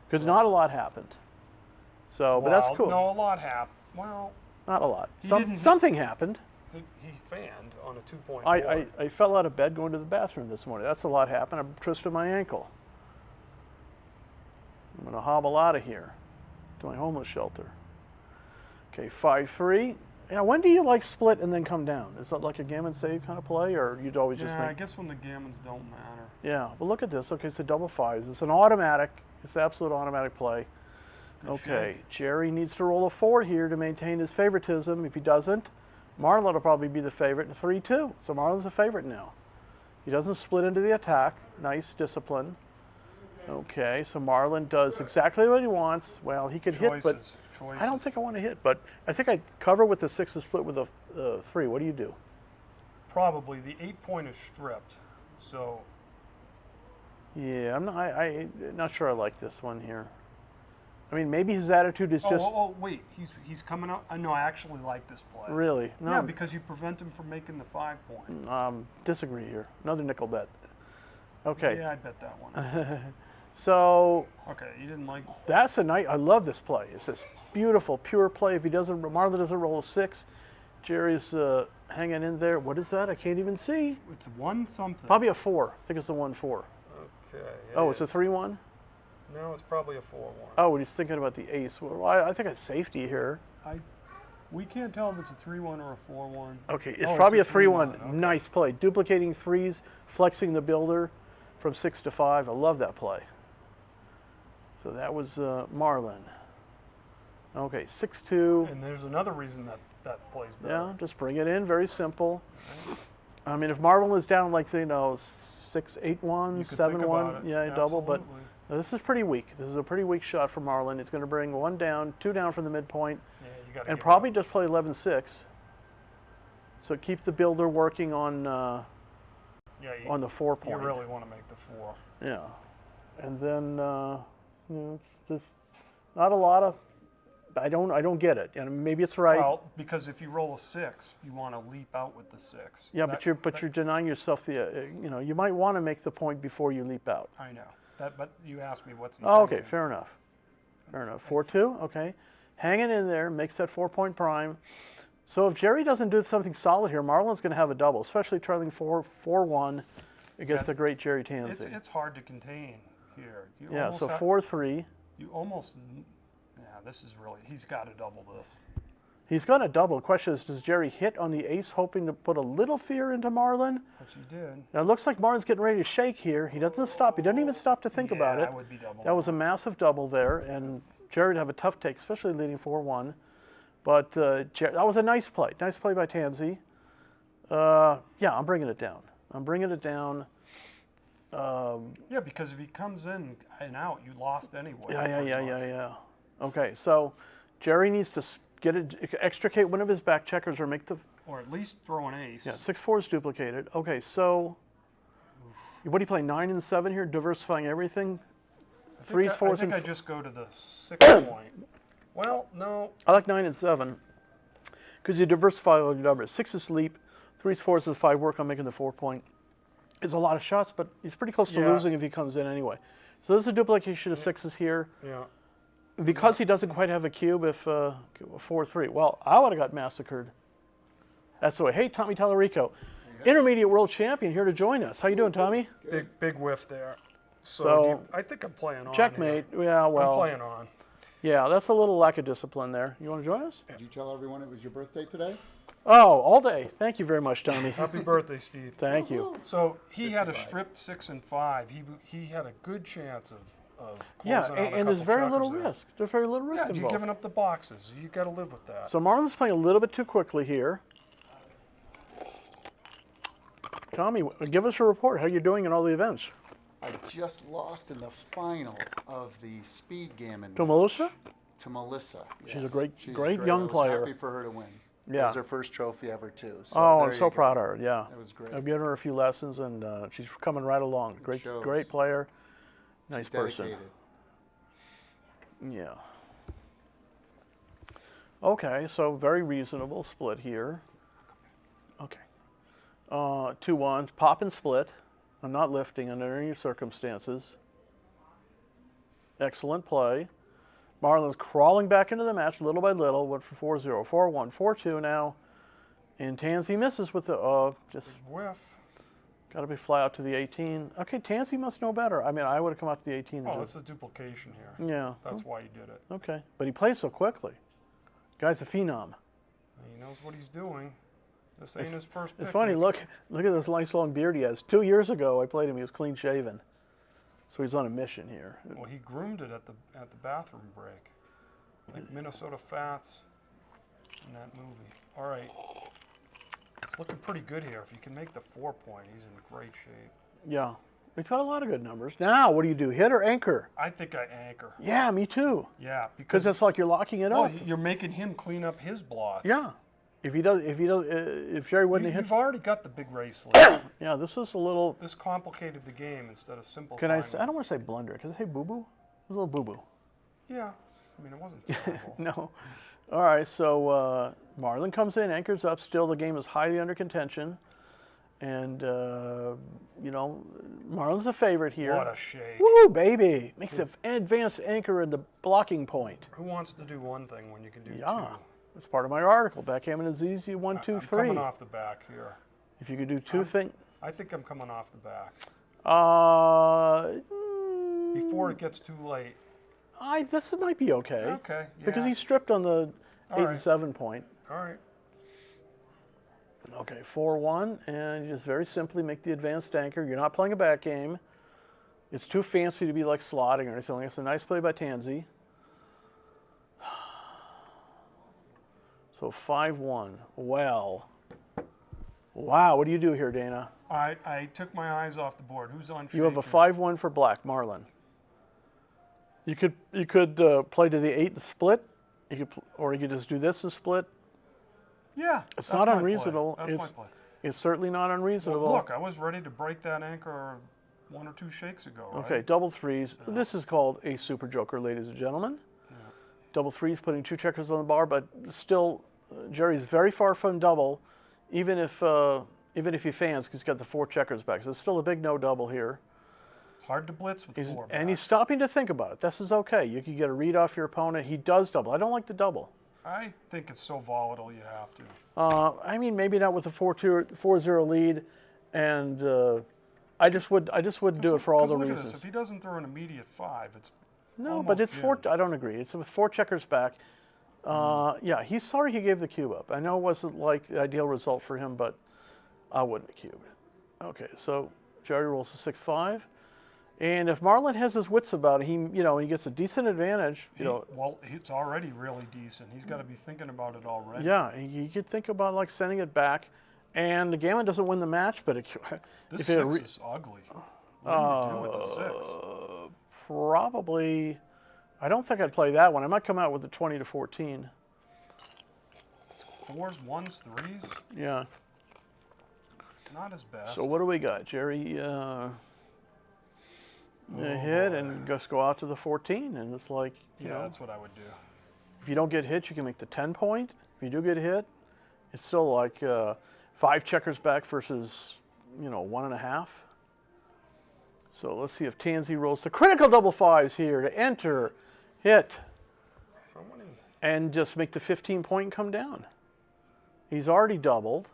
Because not a lot happened. So, but that's cool. No, a lot happened. Well, not a lot. Something happened. He fanned on a 2-point I fell out of bed going to the bathroom this morning. That's a lot happened. I twisted my ankle. I'm going to hobble out of here to my homeless shelter. Okay, 5-3. Now, when do you like split and then come down? Is that like a gammon save kind of play, or you'd always just make... I guess when the gammons don't matter. Yeah, well, look at this. Okay, it's a double 5s. It's an automatic. It's absolute automatic play. Okay, Jerry needs to roll a 4 here to maintain his favoritism. If he doesn't, Marlon will probably be the favorite in 3-2. So Marlon's the favorite now. He doesn't split into the attack. Nice discipline. Okay, so Marlon does exactly what he wants. Well, he could hit, but I don't think I want to hit. But I think I'd cover with the 6 and split with a 3. What do you do? Probably. The 8-point is stripped. So. Yeah, I'm not sure I like this one here. I mean, maybe his attitude is just... Oh, wait. He's coming up? No, I actually like this play. Really? No. Yeah, because you prevent him from making the 5-point. Disagree here. Another nickel bet. Okay. Yeah, I bet that one. So... Okay, you didn't like... That's a nice... I love this play. It's this beautiful, pure play. If Marlon doesn't roll a 6, Jerry's hanging in there. What is that? I can't even see. It's 1 something. Probably a 4. I think it's a 1-4. Okay. Oh, it's a 3-1? No, it's probably a 4-1. Oh, he's thinking about the ace. Well, I think it's safety here. We can't tell if it's a 3-1 or a 4-1. Okay, it's probably a 3-1. Okay. Nice play. Duplicating 3s, flexing the builder from 6 to 5. I love that play. So that was Marlon. Okay, 6-2. And there's another reason that plays better. Yeah, just bring it in. Very simple. I mean, if Marlon is down like, 6-8-1, 7-1, yeah, double. But this is pretty weak. This is a pretty weak shot for Marlon. It's going to bring 1 down, 2 down from the midpoint, and probably just play 11-6. So keep the builder working on the 4-point. You really want to make the 4. Yeah, and then it's just not a lot of I don't get it. And maybe it's right. Well, because if you roll a 6, you want to leap out with the 6. Yeah, but you're denying yourself the you might want to make the point before you leap out. I know that, but you asked me what's. Oh, okay, fair enough. Fair enough. 4-2. Okay, hanging in there makes that 4-point prime. So if Jerry doesn't do something solid here, Marlon's going to have a double, especially trailing 4-1 against the great Jerry Tansey. It's hard to contain here. Yeah. So 4-3. You almost. Yeah, this is really. He's got to double this. He's going to double. The question is, does Jerry hit on the ace, hoping to put a little fear into Marlon? Which he did. Now, it looks like Marlon's getting ready to shake here. He doesn't stop. He doesn't even stop to think about it. I would be doubling. That was a massive double there, and Jerry would have a tough take, especially leading 4-1. But that was a nice play. Nice play by Tansey. Yeah, I'm bringing it down. I'm bringing it down. Yeah, because if he comes in and out, you lost anyway. Yeah. Okay, so Jerry needs to extricate one of his back checkers or make the... Or at least throw an ace. Yeah, 6-4 is duplicated. Okay, so what do you play, 9 and 7 here, diversifying everything? I think I just go to the 6 point. Well, no. I like 9 and 7 because you diversify all your numbers. 6 is sleep, 3s, 4s is 5 work on making the 4 point. It's a lot of shots, but he's pretty close to losing if he comes in anyway. So this is a duplication of 6s here. Yeah. Because he doesn't quite have a cube, if 4-3. Well, I would have got massacred. That's the way. Hey, Tommy Tallarico, intermediate world champion, here to join us. How you doing, Tommy? Big whiff there. So I think I'm playing on. Checkmate. Here. Yeah, well. I'm playing on. Yeah, that's a little lack of discipline there. You want to join us? Did you tell everyone it was your birthday today? Oh, all day. Thank you very much, Tommy. Happy birthday, Steve. Thank you. So he had a stripped 6 and 5. He had a good chance of closing out a and there's very little there. risk. There's very little risk Yeah, involved. you're giving up the boxes. You got to live with that. So Marlon's playing a little bit too quickly here. Tommy, give us a report. How you doing in all the events? I just lost in the final of the speed gammon. To Melissa? To Melissa. She's yes. a great She's young I was player. Happy for her to win. Yeah. It was her first trophy ever too. So oh, I'm so proud of her. Yeah. It was great. I've given her a few lessons, and she's coming right along. Great player. Nice person. Dedicated. Yeah. Okay, so very reasonable split here. Okay. 2-1, pop and split. I'm not lifting under any circumstances. Excellent play. Marlon's crawling back into the match little by little. Went for 4-0, 4-1, 4-2 now. And Tansey misses with the just whiff. Got to be fly out to the 18. Okay, Tansey must know better. I mean, I would have come out to the 18. Oh, it's a duplication here. Yeah. That's why you did it. Okay, but he plays so quickly. Guy's a phenom. He knows what he's doing. This ain't his first pick. It's funny. Look at this nice long beard he has. 2 years ago, I played him. He was clean shaven. So he's on a mission here. Well, he groomed it at the bathroom break, like Minnesota Fats in that movie. All right, it's looking pretty good here. If you can make the 4 point, he's in great shape. Yeah, he's got a lot of good numbers. Now, what do you do? Hit or anchor? I think I anchor. Yeah, me too. Yeah, because it's like you're locking it up. You're making him clean up his blots. Yeah. If Jerry wouldn't have hit, you've already got the big race lead. Yeah, this is a little. This complicated the game instead of simple. Can I say? I don't want to say blunder. Can I say boo boo? It was a little boo boo. Yeah, I mean it wasn't terrible. No. All right, so Marlon comes in, anchors up. Still, the game is highly under contention, and Marlon's a favorite here. What a shake! Woo, baby! Makes the advanced anchor in the blocking point. Who wants to do one thing when you can do two? That's part of my article. Backgammon is easy. 1, 2, 3. I'm coming off the back here. If you could do two things. I think I'm coming off the back. Before it gets too late. This might be okay. Okay. Yeah. Because he stripped on the 8 and 7 point. All right. Okay, 4-1, and you just very simply make the advanced anchor. You're not playing a back game. It's too fancy to be like slotting or anything. It's a nice play by Tansey. So 5-1. Well, wow. What do you do here, Dana? I took my eyes off the board. Who's on? You have a 5-1 for black, Marlon. You could play to the 8 and split. Or you could just do this and split. Yeah, it's not unreasonable. That's my play. It's certainly not unreasonable. Well, look, I was ready to break that anchor 1 or 2 shakes ago. Right? Okay, double threes. Yeah. This is called a super joker, ladies and gentlemen. double threes, putting 2 checkers on the bar, but still, Jerry's very far from double, even if he fans, because he's got the 4 checkers back. So it's still a big no double here. It's hard to blitz with 4 back. And he's stopping to think about it. This is okay. You can get a read off your opponent. He does double. I don't like the double. I think it's so volatile you have to. I mean, maybe not with a 4-0 lead, and I just wouldn't do it for all the look reasons. At this. If he doesn't throw an immediate 5, it's no, but it's 4. I don't agree. It's with 4 checkers back. Yeah, he's sorry he gave the cube up. I know it wasn't like the ideal result for him, but I wouldn't have cubed. Okay, so Jerry rolls a 6-5. And if Marlon has his wits about it, he gets a decent advantage. Well, it's already really decent. He's got to be thinking about it already. Yeah, you could think about like sending it back, and the Gammon doesn't win the match, but this 6 is ugly. What do you do with the 6? Probably, I don't think I'd play that one. I might come out with the 20-14. 4s, 1s, 3s. Yeah. Not his best. So what do we got, Jerry? Hit and just go out to the 14, and it's like you know. That's what I would do. If you don't get hit, you can make the 10 point. If you do get hit, it's still like 5 checkers back versus 1.5. So let's see if Tansy rolls the critical double 5s here to enter, hit, How many? and just make the 15 point come down. He's already doubled,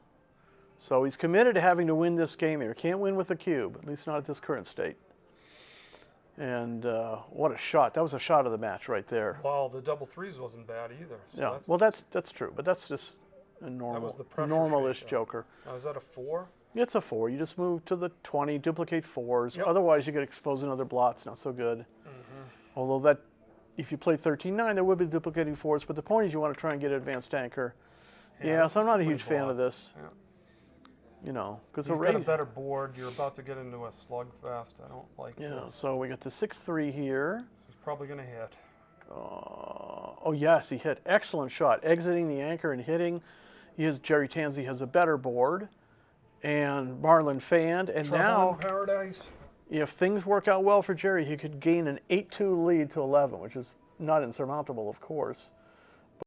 so he's committed to having to win this game here. Can't win with a cube, at least not at this current state. And what a shot. That was a shot of the match right there. Well, the double 3s wasn't bad either. So Yeah, that's, well, that's true, but that's just a normal-ish joker. Now, is that a 4? It's a 4. You just move to the 20, duplicate 4s. Yep. Otherwise, you could expose another blot. It's not so good. Although that, if you play 13-9, there would be duplicating 4s. But the point is you want to try and get an advanced anchor. Yeah, so I'm not a huge fan of this. Yeah. Because he's got a better board. You're about to get into a slugfest. I don't like Yeah, this. so we got the 6-3 here. He's probably going to hit. Oh, yes, he hit. Excellent shot. Exiting the anchor and hitting. Jerry Tansy has a better board. And Marlon fanned. And Trouble now, in paradise. if things work out well for Jerry, he could gain an 8-2 lead to 11, which is not insurmountable, of course,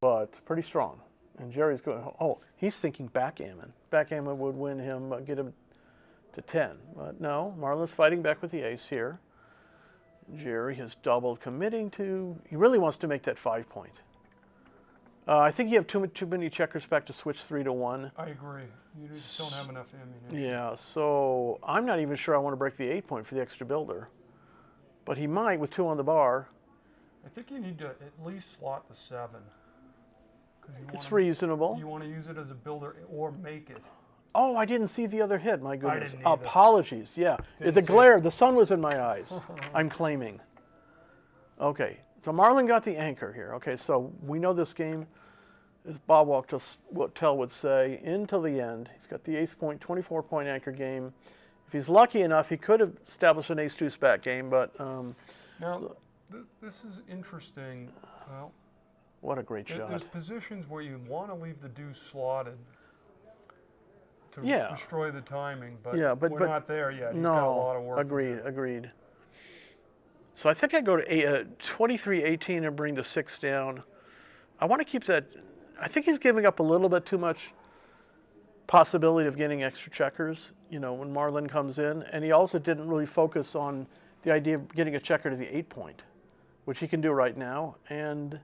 but pretty strong. And Jerry's going, he's thinking backgammon. Backgammon would win him, get him to 10. But no, Marlon's fighting back with the ace here. Jerry has doubled, committing to, he really wants to make that 5 point. I think you have too many checkers back to switch 3 to 1. I agree. You just don't have enough ammunition. Yeah, so I'm not even sure I want to break the 8 point for the extra builder. But he might with 2 on the bar. I think you need to at least slot the 7. It's reasonable. You want to use it as a builder or make it. Oh, I didn't see the other hit. My goodness. didn't either. Apologies. Yeah. The glare, the sun was in my eyes. I'm claiming. Okay. So Marlon got the anchor here. Okay, so we know this game, as Bob Wachtell would say, until the end. He's got the ace point, 24-point anchor game. If he's lucky enough, he could have established an ace-2 spat game, but... now, this is interesting. Well, what a great shot. There's positions where you want to leave the deuce slotted to destroy the timing, but, we're not there yet. He's got a lot of work Agreed. So I think I go to 23-18 and bring the 6 down. I want to keep that. I think he's giving up a little bit too much possibility of getting extra checkers, when Marlon comes in. And he also didn't really focus on the idea of getting a checker to the 8 point, which he can do right now. And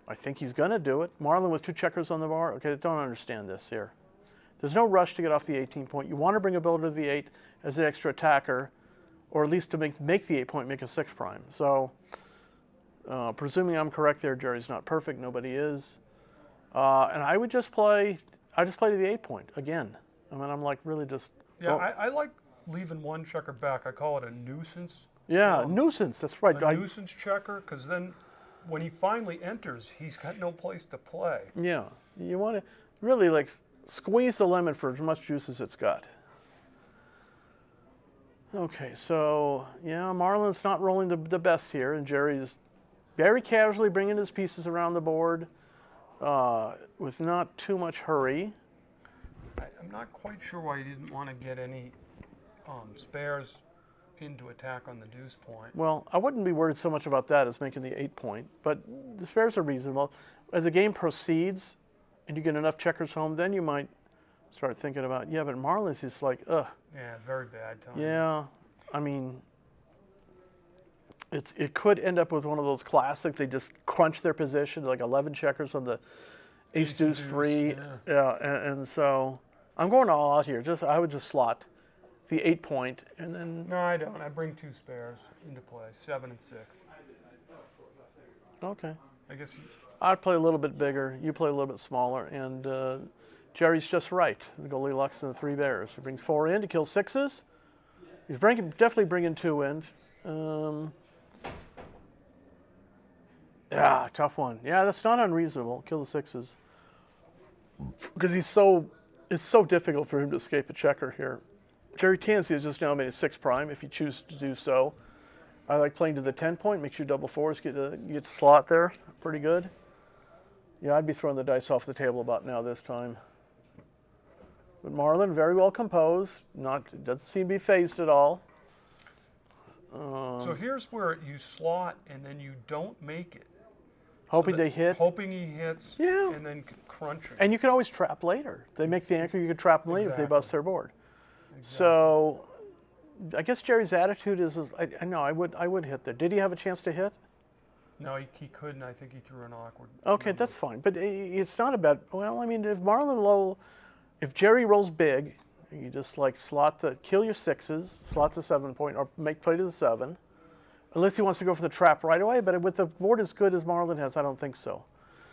I think he's going to do it. Marlon with 2 checkers on the bar. Okay, I don't understand this here. There's no rush to get off the 18 point. You want to bring a builder to the 8 as an extra attacker, or at least to make the 8 point, make a 6 prime. So, presuming I'm correct there, Jerry's not perfect. Nobody is. And I would just play to the 8 point again. I mean, I'm like really just. Yeah, I like leaving 1 checker back. I call it a nuisance. Yeah, nuisance. That's right. A nuisance checker, because then when he finally enters, he's got no place to play. Yeah, you want to really like squeeze the lemon for as much juice as it's got. Okay, so yeah, Marlon's not rolling the best here, and Jerry's very casually bringing his pieces around the board with not too much hurry. I'm not quite sure why he didn't want to get any spares in to attack on the deuce point. Well, I wouldn't be worried so much about that as making the 8 point, but the spares are reasonable. As the game proceeds and you get enough checkers home, then you might start thinking about, yeah, but Marlin's just like, ugh. Yeah, very bad time. Yeah, I mean, it could end up with one of those classic, they just crunch their position, like 11 checkers on the ace deuce 3. Yeah, and so I'm going all out here. I would just slot the 8 point, and then... No, I don't. I bring 2 spares into play, 7 and 6. Okay. I guess I'd play a little bit bigger. You play a little bit smaller, and Jerry's just right. The Goldilocks and the 3 bears. He brings 4 in to kill 6s. He's definitely bringing 2 in. Yeah, tough one. Yeah, that's not unreasonable. Kill the 6s because it's so difficult for him to escape a checker here. Jerry Tansey has just now made a 6 prime if you choose to do so. I like playing to the 10 point, make sure double 4s get the slot there. Pretty good. Yeah, I'd be throwing the dice off the table about now this time. But Marlin, very well composed, doesn't seem to be phased at all. So here's where you slot and then you don't make it. Hoping they hit. Hoping he hits. Yeah. And then crunching. And you can always trap later. They make the anchor, you can trap them later if they bust their board. Exactly. So I guess Jerry's attitude is I know I would hit there. Did he have a chance to hit? No, he couldn't. I think he threw an awkward. Okay, number. that's fine. But it's not about, well, I mean, if Jerry rolls big, you just like kill your 6s, slot the 7 point, or make play to the 7. Unless he wants to go for the trap right away, but with the board as good as Marlin has, I don't think so.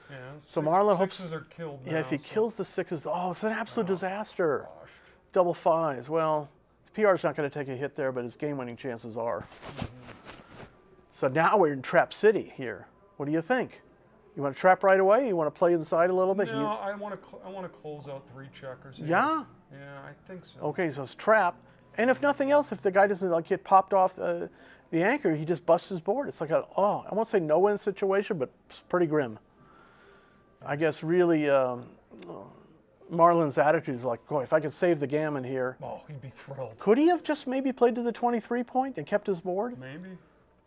Yeah, so Marlin hopes. 6s are killed now, yeah, if he kills the 6s, it's an absolute disaster. Gosh. Double 5s. Well, his PR's not going to take a hit there, but his game-winning chances are. Mm-hmm. So now we're in Trap City here. What do you think? You want to trap right away? You want to play inside a little bit? No, I want to close out 3 checkers. Here. Yeah. Yeah, I think so. Okay, so it's trap, and if nothing else, if the guy doesn't get popped off the anchor, he just busts his board. It's like I won't say no-win situation, but it's pretty grim. I guess really Marlin's attitude is like, if I could save the gammon here. Oh, he'd be thrilled. Could he have just maybe played to the 23 point and kept his board? Maybe.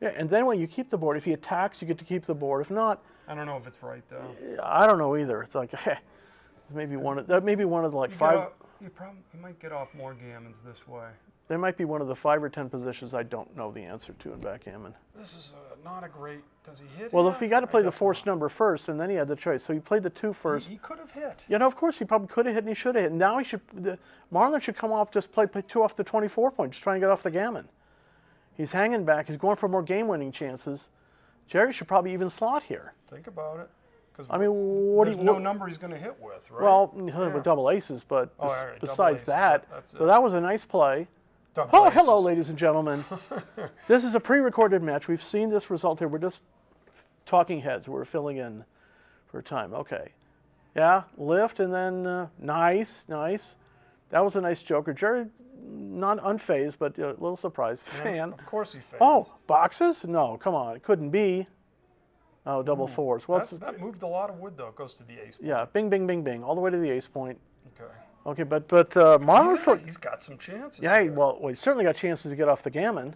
Yeah, and then when you keep the board, if he attacks, you get to keep the board. If not, I don't know if it's right though. I don't know either. It's like maybe one of the like 5. You might get off more gammons this way. There might be one of the 5 or 10 positions I don't know the answer to in backgammon. This is not a great. Does he hit? Well, here? if he got to play the forced number first, and then he had the choice. So he played the 2 first. He could have hit. Yeah, no, of course he probably could have hit, and he should have hit. Now Marlin should come off, just play 2 off the 24 point, just trying to get off the gammon. He's hanging back. He's going for more game-winning chances. Jerry should probably even slot here. Think about it. I mean, there's no number he's going to hit with, right? Well, with double aces, but right, besides double that, aces, so that was a nice play. Double aces. Hello, ladies and gentlemen. This is a pre-recorded match. We've seen this result here. We're just talking heads. We're filling in for time. Okay. Yeah, lift, and then nice. That was a nice joker. Jerry, not unfazed, but a little surprised. Fan. Of course he fans. Oh, boxes? No, come on. It couldn't be. Oh, double 4s. Well, that moved a lot of wood, though. It goes to the ace point. Yeah, bing, bing, bing, bing, all the way to the ace point. Okay. Okay, but Marlin... He's got some chances. Yeah, well, he's certainly got chances to get off the gammon.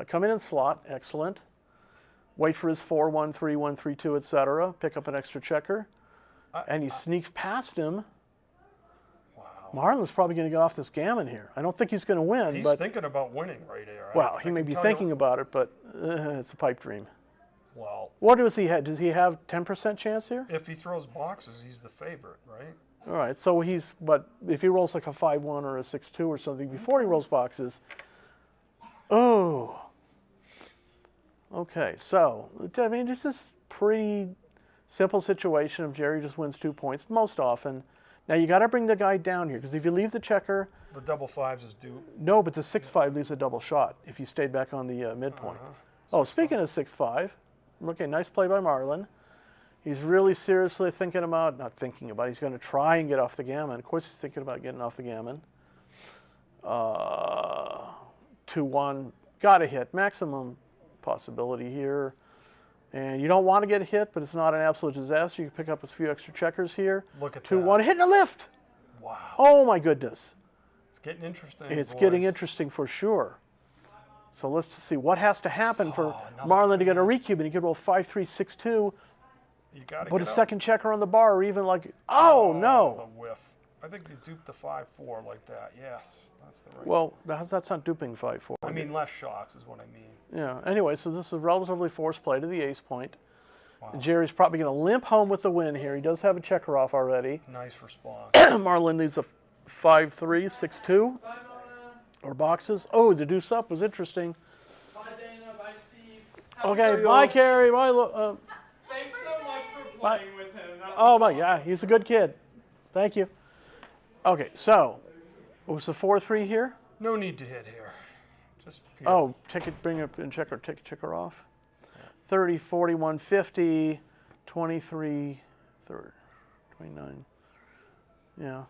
Come in and slot. Excellent. Wait for his 4-1, 3-1, 3-2, etc. Pick up an extra checker. And he sneaks past him. Wow. Marlin's probably going to get off this gammon here. I don't think he's going to win. He's thinking about winning right here. Well, he may be thinking about it, but it's a pipe dream. Well, what does he have? Does he have 10% chance here? If he throws boxes, he's the favorite, right? All right. So but if he rolls like a 5-1 or a 6-2 or something before he rolls boxes, oh. Okay. So I mean, it's just pretty simple situation of Jerry just wins 2 points most often. Now you got to bring the guy down here because if you leave the checker, the double 5s is due. No, but the 6-5 leaves a double shot if you stayed back on the midpoint. Speaking of 6-5. Okay, nice play by Marlin. He's really seriously he's going to try and get off the gammon. Of course he's thinking about getting off the gammon. 2-1, got to hit. Maximum possibility here. And you don't want to get hit, but it's not an absolute disaster. You can pick up a few extra checkers here. Look at 2-1, hitting a lift. Wow. Oh my goodness. It's getting interesting. It's getting interesting for sure. So let's just see what has to happen for another Marlon to get a fan. recube, and he could roll 5, 3, 6, 2, You got to put get a up. second checker on the bar, or even like, oh no. The whiff. I think you duped the 5-4 like that. Yes, that's the right. Well, that's not duping 5-4. I mean, less shots is what I mean. Yeah. Anyway, so this is a relatively forced play to the ace point. Wow. Jerry's probably going to limp home with the win here. He does have a checker off already. Nice response. Marlon needs a 5-3, 6-2, or boxes. Oh, the deuce up was interesting. Bye, Dana. Bye, Steve. Okay, bye, Carrie. Bye. Thanks so much for playing with him. That was Oh my awesome. God, he's a good kid. Thank you. Okay, so what was the 4-3 here? No need to hit here. Just here. Oh, take it, bring it and checker, take a checker off. 30, 41, 50, 23, 30, 29. Yeah.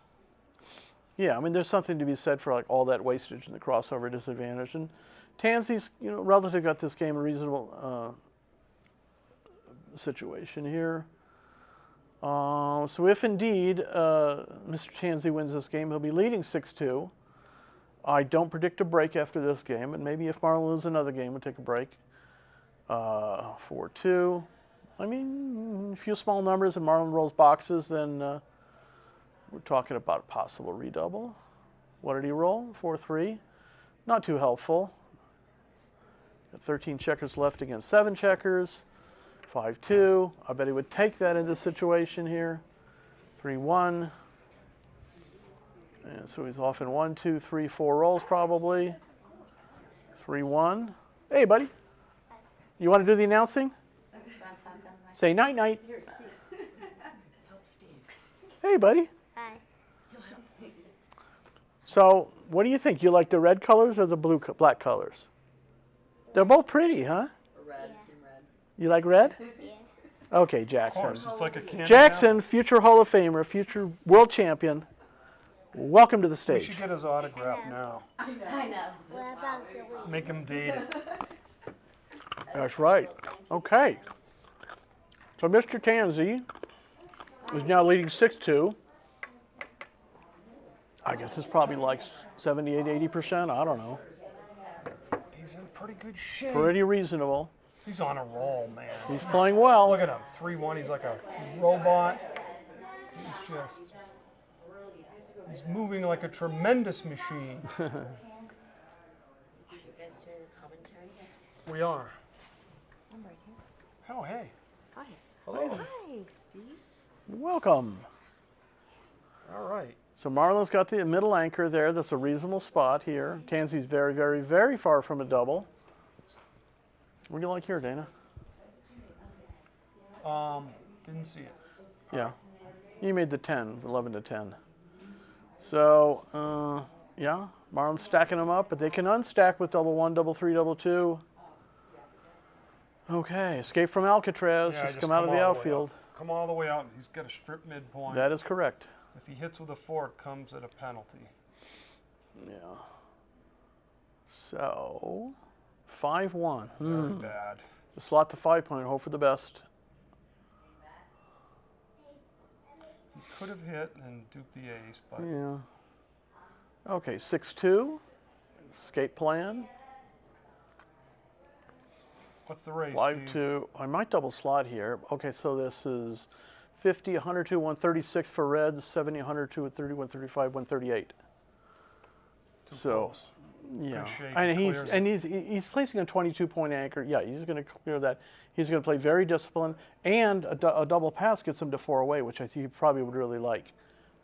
Yeah, I mean, there's something to be said for like all that wastage and the crossover disadvantage. And Tansy's, relative got this game a reasonable situation here. So if indeed Mr. Tansy wins this game, he'll be leading 6-2. I don't predict a break after this game, and maybe if Marlon loses another game, we'll take a break. 4-2. I mean, a few small numbers and Marlon rolls boxes, then we're talking about a possible redouble. What did he roll? 4-3. Not too helpful. Got 13 checkers left against 7 checkers. 5-2. I bet he would take that in this situation here. 3-1. And so he's off in 1, 2, 3, 4 rolls probably. 3-1. Hey, buddy. You want to do the announcing? Say night-night. Here, Steve. Help Steve. Hey, buddy. Hi. He'll help me. So, what do you think? You like the red colors or the black colors? They're both pretty, huh? Red, team red. You like red? Yeah. Okay, Of Jackson. course, it's like a candy Jackson, future Hall of Famer, future world champion. Welcome to the We stage. should get his autograph now. I know. What about the week? Make him date it. That's right. Okay. So Mr. Tansy is now leading 6-2. I guess it's probably like 78, 80%. I don't know. He's in pretty good shape. Pretty reasonable. He's on a roll, man. He's playing well. Look at him. 3-1. He's like a robot. He's moving like a tremendous machine. Are you guys doing a commentary? We are. I'm right here. Oh, hey. Hi. Hello. Hi, Steve. Welcome. All right. So Marlon's got the middle anchor there. That's a reasonable spot here. Tansy's very, very, very far from a double. What do you like here, Dana? Didn't see it. Yeah. You made the 10, 11 to 10. So, yeah, Marlon's stacking them up, but they can unstack with double 1, double 3, double 2. Okay, escape from Alcatraz. Yeah, Just come out of the all way outfield. up. Come all the way out. He's got a strip midpoint. That is correct. If he hits with a 4, it comes at a penalty. Yeah. So, 5-1. Very bad. Just slot the 5-point, hope for the best. He could have hit and duped the ace, but Yeah. Okay, 6-2. Escape plan. what's the race, 5-2. I might double slot here. Okay, so this is 50, 102, 136 for reds, 70, 102, 130, 135, 138. Too So, close. yeah, Good shape, and he he's clears it. he's placing a 22-point anchor. Yeah, he's going to clear that. He's going to play very disciplined, and a double pass gets him to 4 away, which I think he probably would really like.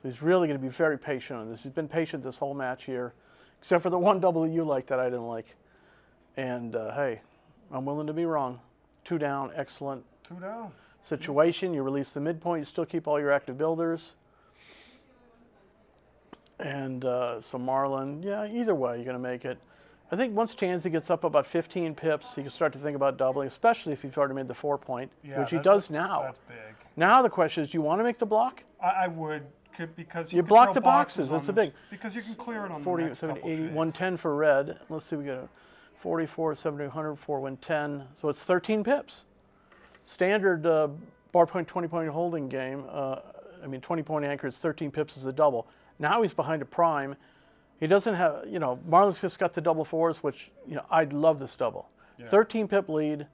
So he's really going to be very patient on this. He's been patient this whole match here, except for the one double that you liked that I didn't like. And hey, I'm willing to be wrong. 2 down, excellent. 2 down. Situation. You release the midpoint. You still keep all your active builders. And so Marlon, yeah, either way, you're going to make it. I think once Tansy gets up about 15 pips, he can start to think about doubling, especially if you've already made the 4-point, Yeah, which he does now. That's big. Now the question is, do you want to make the block? I would, because You can block throw the boxes. on That's a this- big. Because you can clear it on 40, the next 70, couple 80, shades. 110 for red. Let's see, we got a 44, 70, 104, 110. So it's 13 pips. Standard bar point, 20-point holding game. 20-point anchor is 13 pips is a double. Now he's behind a prime. He doesn't have, Marlon's just got the double fours, which, I'd love this double. Yeah. 13 pip lead,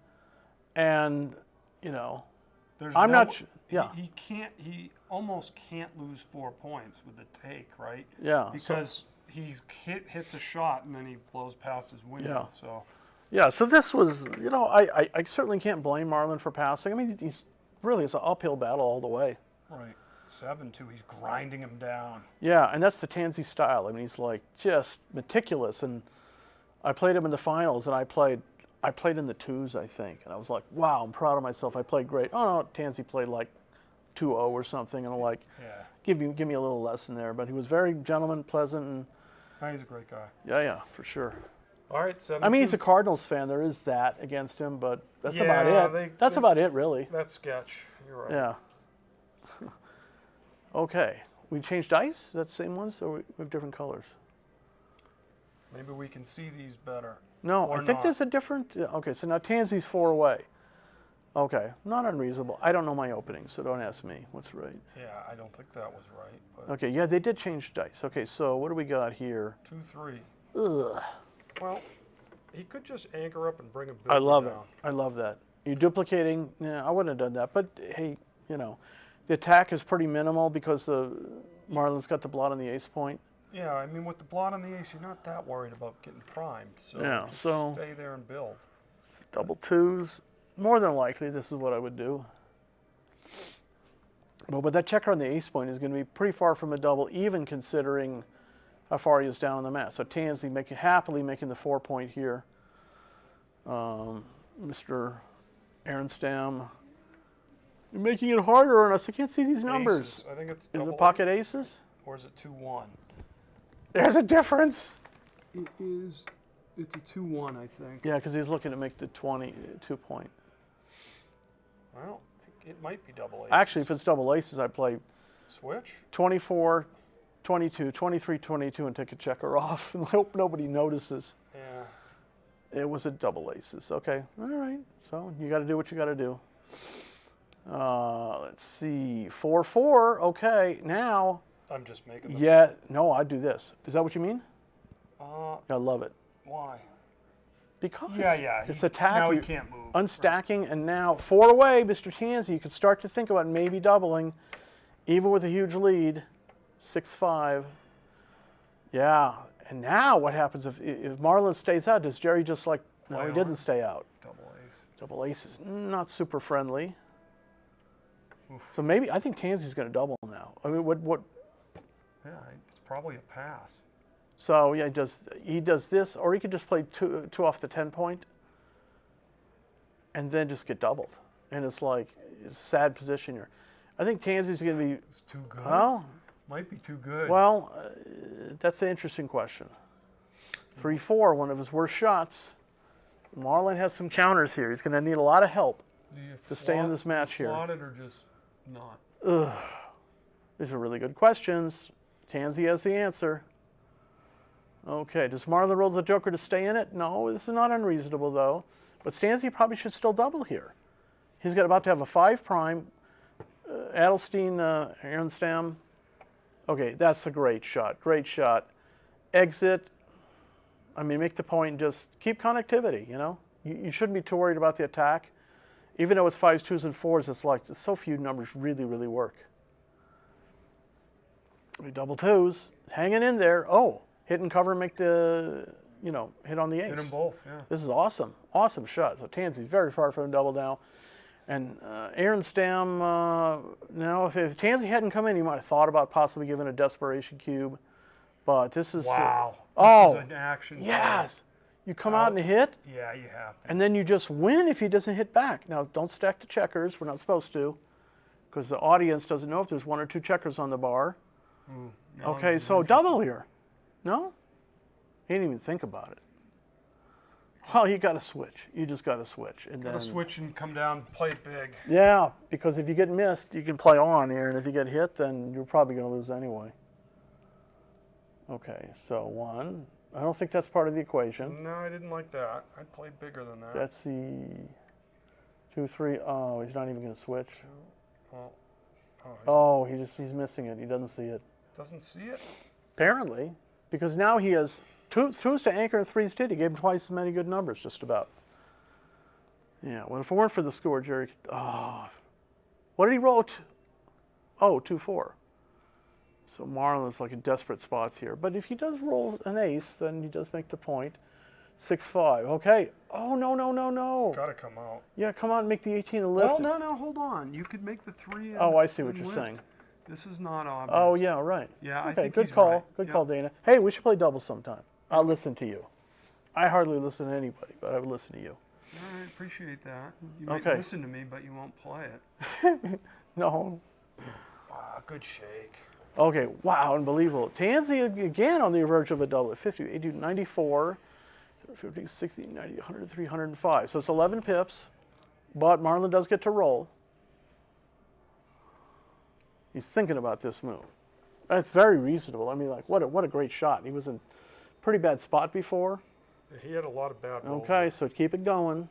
and, There's I'm no- not, yeah. He almost can't lose 4 points with the take, right? Yeah, Because he hits a shot and then he blows past his window. Yeah. So Yeah, so this was, I certainly can't blame Marlon for passing. I mean, it's an uphill battle all the way. right, 7-2, he's grinding him down. Yeah, and that's the Tansy style. I mean, he's like just meticulous. And I played him in the finals, and I played in the twos, I think. And I was like, wow, I'm proud of myself. I played great. Oh no, Tansy played like 2-0 or something, and I'm like, Yeah. give me a little lesson there. But he was very gentleman, pleasant, and He's a great guy. yeah, for sure. All right, 7-2. I mean, he's a Cardinals fan. There is that against him, but that's Yeah, about it. That's about it, really. That's sketch. You're right. Yeah. Okay. We changed dice? Is that the same ones, or we have different colors? Maybe we can see these better. No, Or I think not. there's a different. Yeah, okay, so now Tansy's 4 away. Okay, not unreasonable. I don't know my openings, so don't ask me what's right. Yeah, I don't think that was right. But Okay, yeah, they did change dice. Okay, so what do we got here? 2-3. Ugh. Well, he could just anchor up and bring a big I love it. down. I love that. You're duplicating. Yeah, I wouldn't have done that. But hey, the attack is pretty minimal because the Marlon's got the blot on the ace point. Yeah, I mean, with the blot on the ace, you're not that worried about getting primed. So Yeah, just so- stay there and build. Double twos. More than likely, this is what I would do. But that checker on the ace point is going to be pretty far from a double, even considering how far he is down on the mat. So Tansy happily making the 4 point here. Mr. Aronstam, you're making it harder on us. I can't see these numbers. Aces. I think it's Is double it pocket aces? Or is it 2-1? There's a difference. It is. It's a 2-1, I think. Yeah, because he's looking to make the 22 point. Well, it might be double aces. Actually, if it's double aces, I play Switch? 24, 22, 23, 22, and take a checker off and hope nobody notices. Yeah. It was a double aces. Okay, all right. So you got to do what you got to do. Let's see, 4-4. Okay, now. I'm just making the. Yeah, no, I'd do this. Is that what you mean? I love it. Why? Because Yeah. it's attack. Now he you- can't move. Unstacking, and now 4 away, Mr. Tansy. You could start to think about maybe doubling, even with a huge lead, 6-5. Yeah, and now what happens if Marlon stays out? Does Jerry just like? No, Play he on. didn't stay out. Double ace. Double aces, not super friendly. Oof. So maybe I think Tansy's going to double now. I mean, what? Yeah, it's probably a pass. So yeah, he does this, or he could just play two off the 10 point, and then just get doubled. And it's like it's a sad position here. I think Tansy's going to be. It's too good. Well, Might be too good. well, that's an interesting question. 3-4, one of his worst shots. Marlon has some counters here. He's going to need a lot of help Do you to stay in flaunt- this match you here. flaunt it or just not? Ugh. These are really good questions. Tansy has the answer. Okay, does Marlon roll the joker to stay in it? No, this is not unreasonable though. But Tansy probably should still double here. He's got about to have a 5 prime. Adelstein, Aronstam. Okay, that's a great shot. Great shot. Exit. I mean, make the point. Just keep connectivity. You shouldn't be too worried about the attack. Even though it's 5s, 2s, and 4s, it's like so few numbers really, really work. We double twos, hanging in there. Oh, hit and cover, make the, hit on the ace. Hit them both, yeah. This is awesome. Awesome shot. So Tansy's very far from double now. And Aronstam, now, if Tansy hadn't come in, he might have thought about possibly giving a desperation cube. But this is. Wow. Oh, This is an action. yes. You come out and hit, Yeah, you have to. and then you just win if he doesn't hit back. Now, don't stack the checkers. We're not supposed to, because the audience doesn't know if there's 1 or 2 checkers on the bar. Ooh, now Okay, this is so interesting. double here. No? He didn't even think about it. Well, you got to switch. You just got to switch. And Gotta then, switch and come down, play it big. Yeah, because if you get missed, you can play on here, and if you get hit, then you're probably going to lose anyway. Okay, so 1. I don't think that's part of the equation. No, I didn't like that. I'd play bigger than that. That's the 2, 3. Oh, he's not even going to switch. Well, Oh, he's missing it. He doesn't see it. doesn't see it. Apparently. because now he has twos to anchor and threes to. He gave him twice as many good numbers, just about. Yeah, well, if it weren't for the score, Jerry, what did he roll? 2-4. So Marlon's like in desperate spots here. But if he does roll an ace, then he does make the point. 6-5. Okay. Oh, no. Gotta come out. Yeah, come on, make the 18 a lift. Well, no, hold on. You could make the 3 and Oh, I see what and you're lift. saying. This is not obvious. Oh, yeah, right. Yeah, I okay, think good he's call. right. Good Yeah. call, Dana. Hey, we should play doubles sometime. I'll listen to you. I hardly listen to anybody, but I would listen to you. I appreciate that. You might Okay. listen to me, but you won't play it. No. Wow, good shake. Okay, wow, unbelievable. Tansy again on the verge of a double at 50, 80, 94, 50, 60, 90, 103, 105. So it's 11 pips, but Marlon does get to roll. He's thinking about this move. It's very reasonable. I mean, like, what a great shot. He was in a pretty bad spot before. He had a lot of bad rolls. Okay, so keep it going.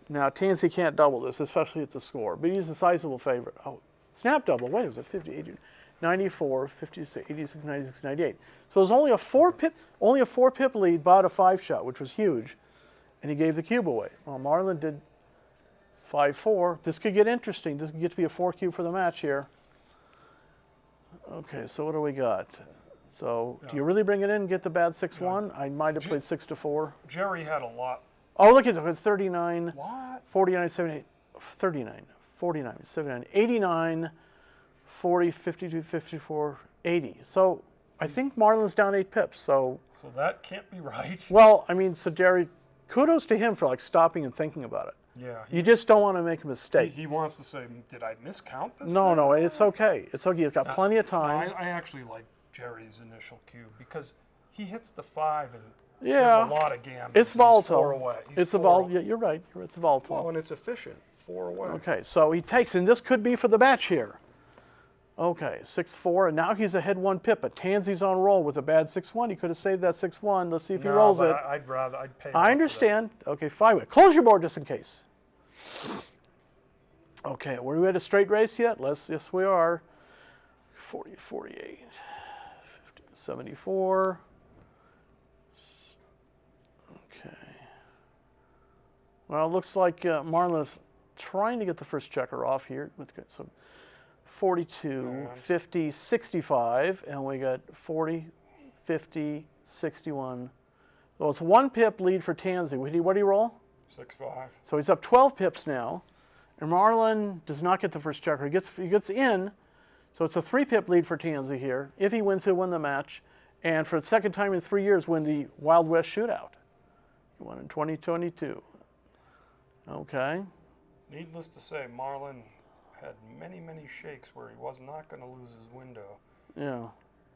Now, Tansy can't double this, especially at the score, but he's a sizable favorite. Oh, snap double. Wait, was it 50, 80, 94, 56, 86, 96, 98. So it was only a 4-pip lead, but a 5-shot, which was huge, and he gave the cube away. Well, Marlon did 5-4. This could get interesting. This could get to be a 4 cube for the match here. Okay, so what do we got? So do you really bring it in and get the bad 6-1? I might have played 6-4. Jerry had a lot. Oh, look at it. It's 39, What? 49, 78, 39, 49, 79, 89, 40, 52, 54, 80. So I think Marlon's down 8 pips. So that can't be right. well, I mean, so Jerry, kudos to him for like stopping and thinking about it. Yeah. You just don't want to make a mistake. He wants to say, did I miscount this? No, it's okay. It's okay. You've got plenty of time. I actually like Jerry's initial cube because he hits the 5 and Yeah, there's a lot of gambits. it's volatile. 4 away. It's a volatile. You're right. It's volatile. Well, and it's efficient. 4 away. Okay, so he takes, and this could be for the match here. Okay, 6-4, and now he's ahead 1 pip, but Tansy's on roll with a bad 6-1. He could have saved that 6-1. Let's see if he rolls it. I'd pay. I understand. Okay, 5-way. Close your board just in case. Okay, were we at a straight race yet? Yes, we are. 40, 48, 50, 74. Okay. Well, it looks like Marlon's trying to get the first checker off here. So 42, 50, 65, and we got 40, 50, 61. Well, it's 1 pip lead for Tansy. What did he roll? 6-5. So he's up 12 pips now, and Marlon does not get the first checker. He gets in, so it's a 3-pip lead for Tansy here. If he wins, he'll win the match, and for the second time in 3 years, win the Wild West Shootout. He won in 2022. Okay. Needless to say, Marlon had many, many shakes where he was not going to lose his window. Yeah.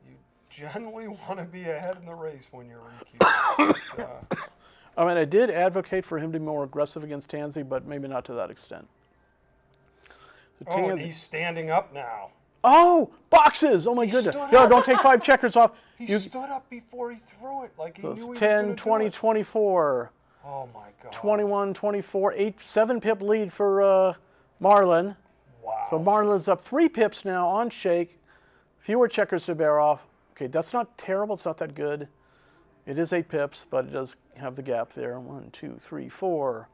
You generally want to be ahead in the race when you're in queue. I mean, I did advocate for him to be more aggressive against Tansy, but maybe not to that extent. So and he's standing up now. Oh, boxes! Oh my goodness. No, don't take 5 checkers off. He stood up before he threw it, like he knew he was 10, going to 20, do it. 24. Oh my God. 21, 24, 7-pip lead for Marlon. Wow. So Marlon's up 3 pips now on shake. Fewer checkers to bear off. Okay, that's not terrible. It's not that good. It is 8 pips, but it does have the gap there. 1, 2, 3, 4.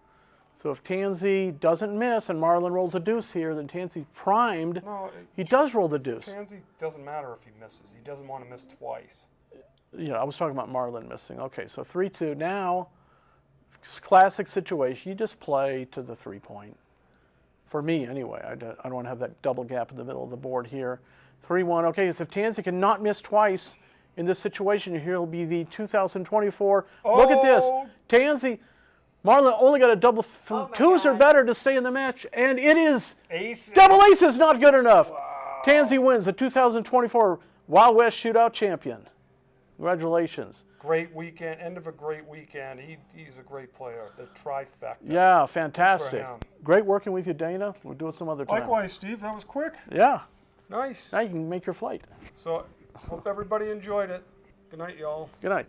So if Tansy doesn't miss and Marlon rolls a deuce here, then Tansy primed. No, he does roll the deuce. Tansy doesn't matter if he misses. He doesn't want to miss twice. Yeah, I was talking about Marlon missing. Okay, so 3-2. Now, classic situation. You just play to the 3-point. For me, anyway. I don't want to have that double gap in the middle of the board here. 3-1. Okay, so if Tansy cannot miss twice in this situation, here will be the 2024. Look at this. Tansy, Marlon only got a double. Twos are better to stay in the match, and it is aces. Double aces not good enough. Wow. Tansy wins the 2024 Wild West Shootout champion. Congratulations. Great weekend, end of a great weekend. He's a great player. The trifecta. Yeah, fantastic. Great working with you, Dana. We'll do it some other time. Likewise, Steve. That was quick. Yeah. Nice. Now you can make your flight. So, hope everybody enjoyed it. Good night, y'all. Good night.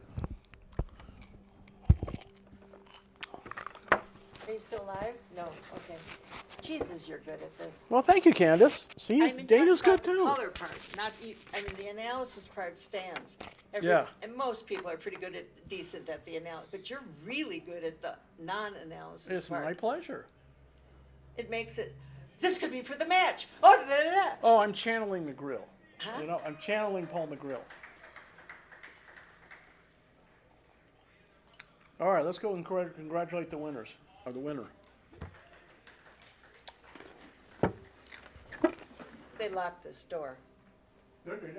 Are you still live? No. Okay. Jesus, you're good at this. Well, thank you, Candace. See, I mean, Dana's talk good about the too. color part, not you. I mean, the analysis part stands. Yeah. And most people are pretty good at, decent at the analysis, but you're really good at the non-analysis It's part. my pleasure. It makes it, this could be for the match. Oh, da, da, da. Oh, I'm channeling McGrill. Huh? You know, I'm channeling Paul McGrill. All right, let's go and congratulate the winners, or the winner. They locked this door. Good, did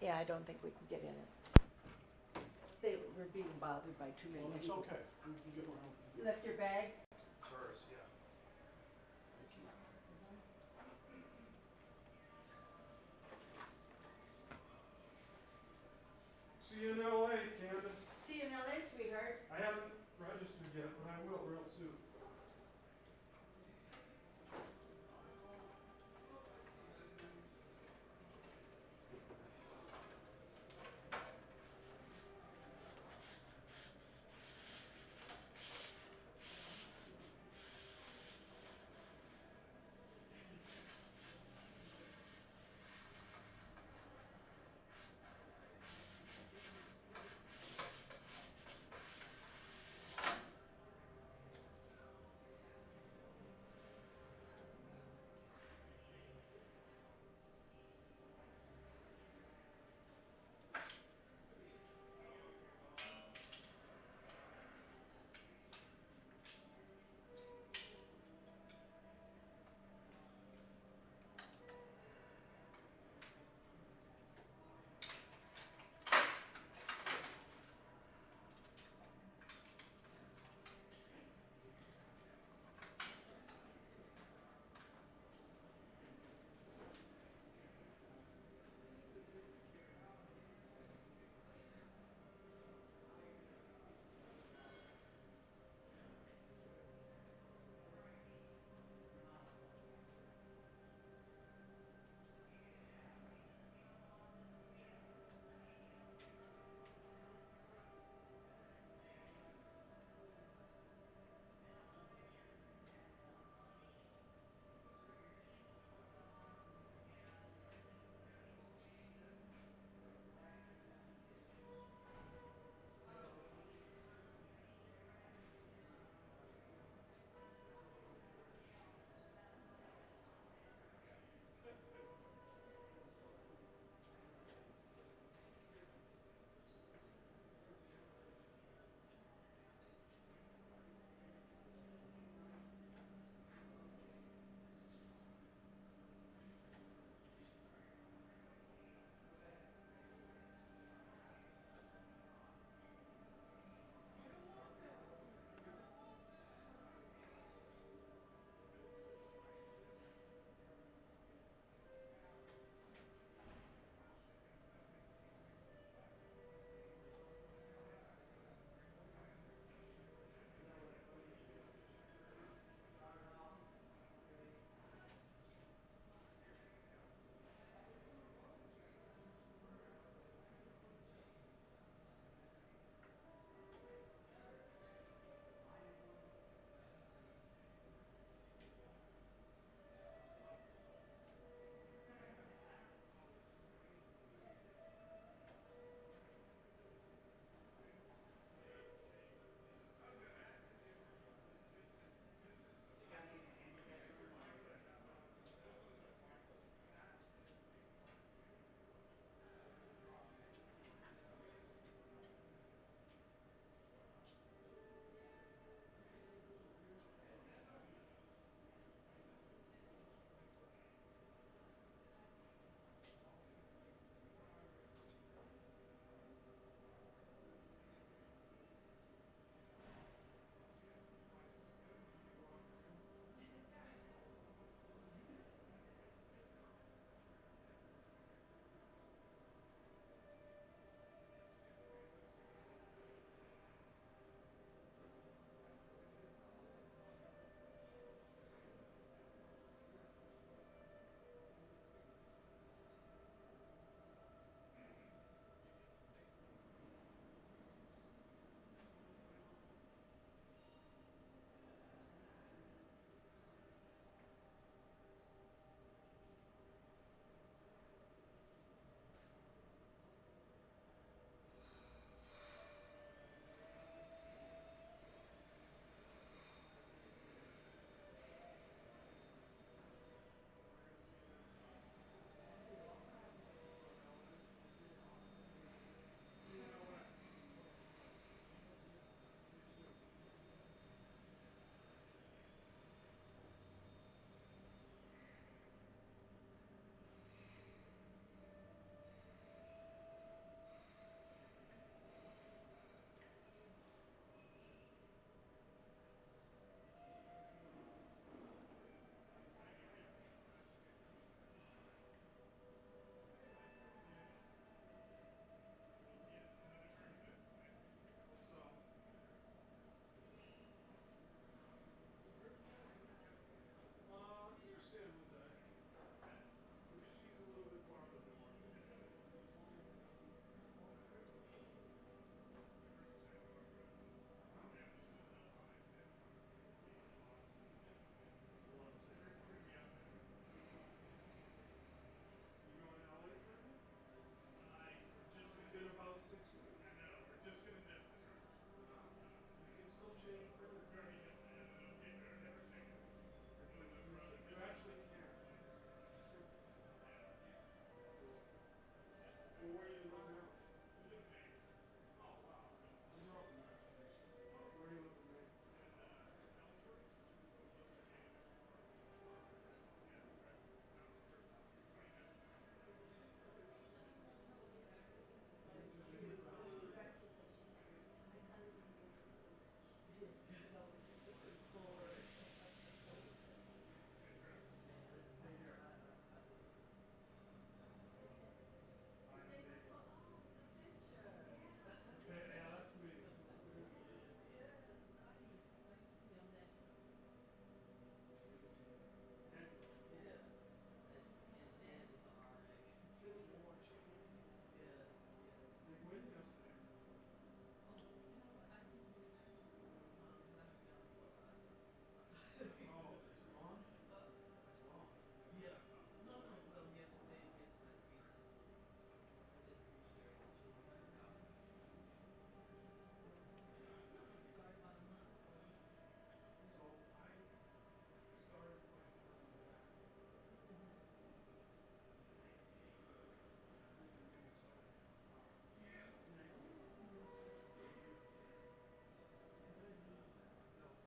Yeah, I don't think we can get in it. They were being bothered by too many It's people. okay. We can get around. You left your bag? It's hers, yeah. So you know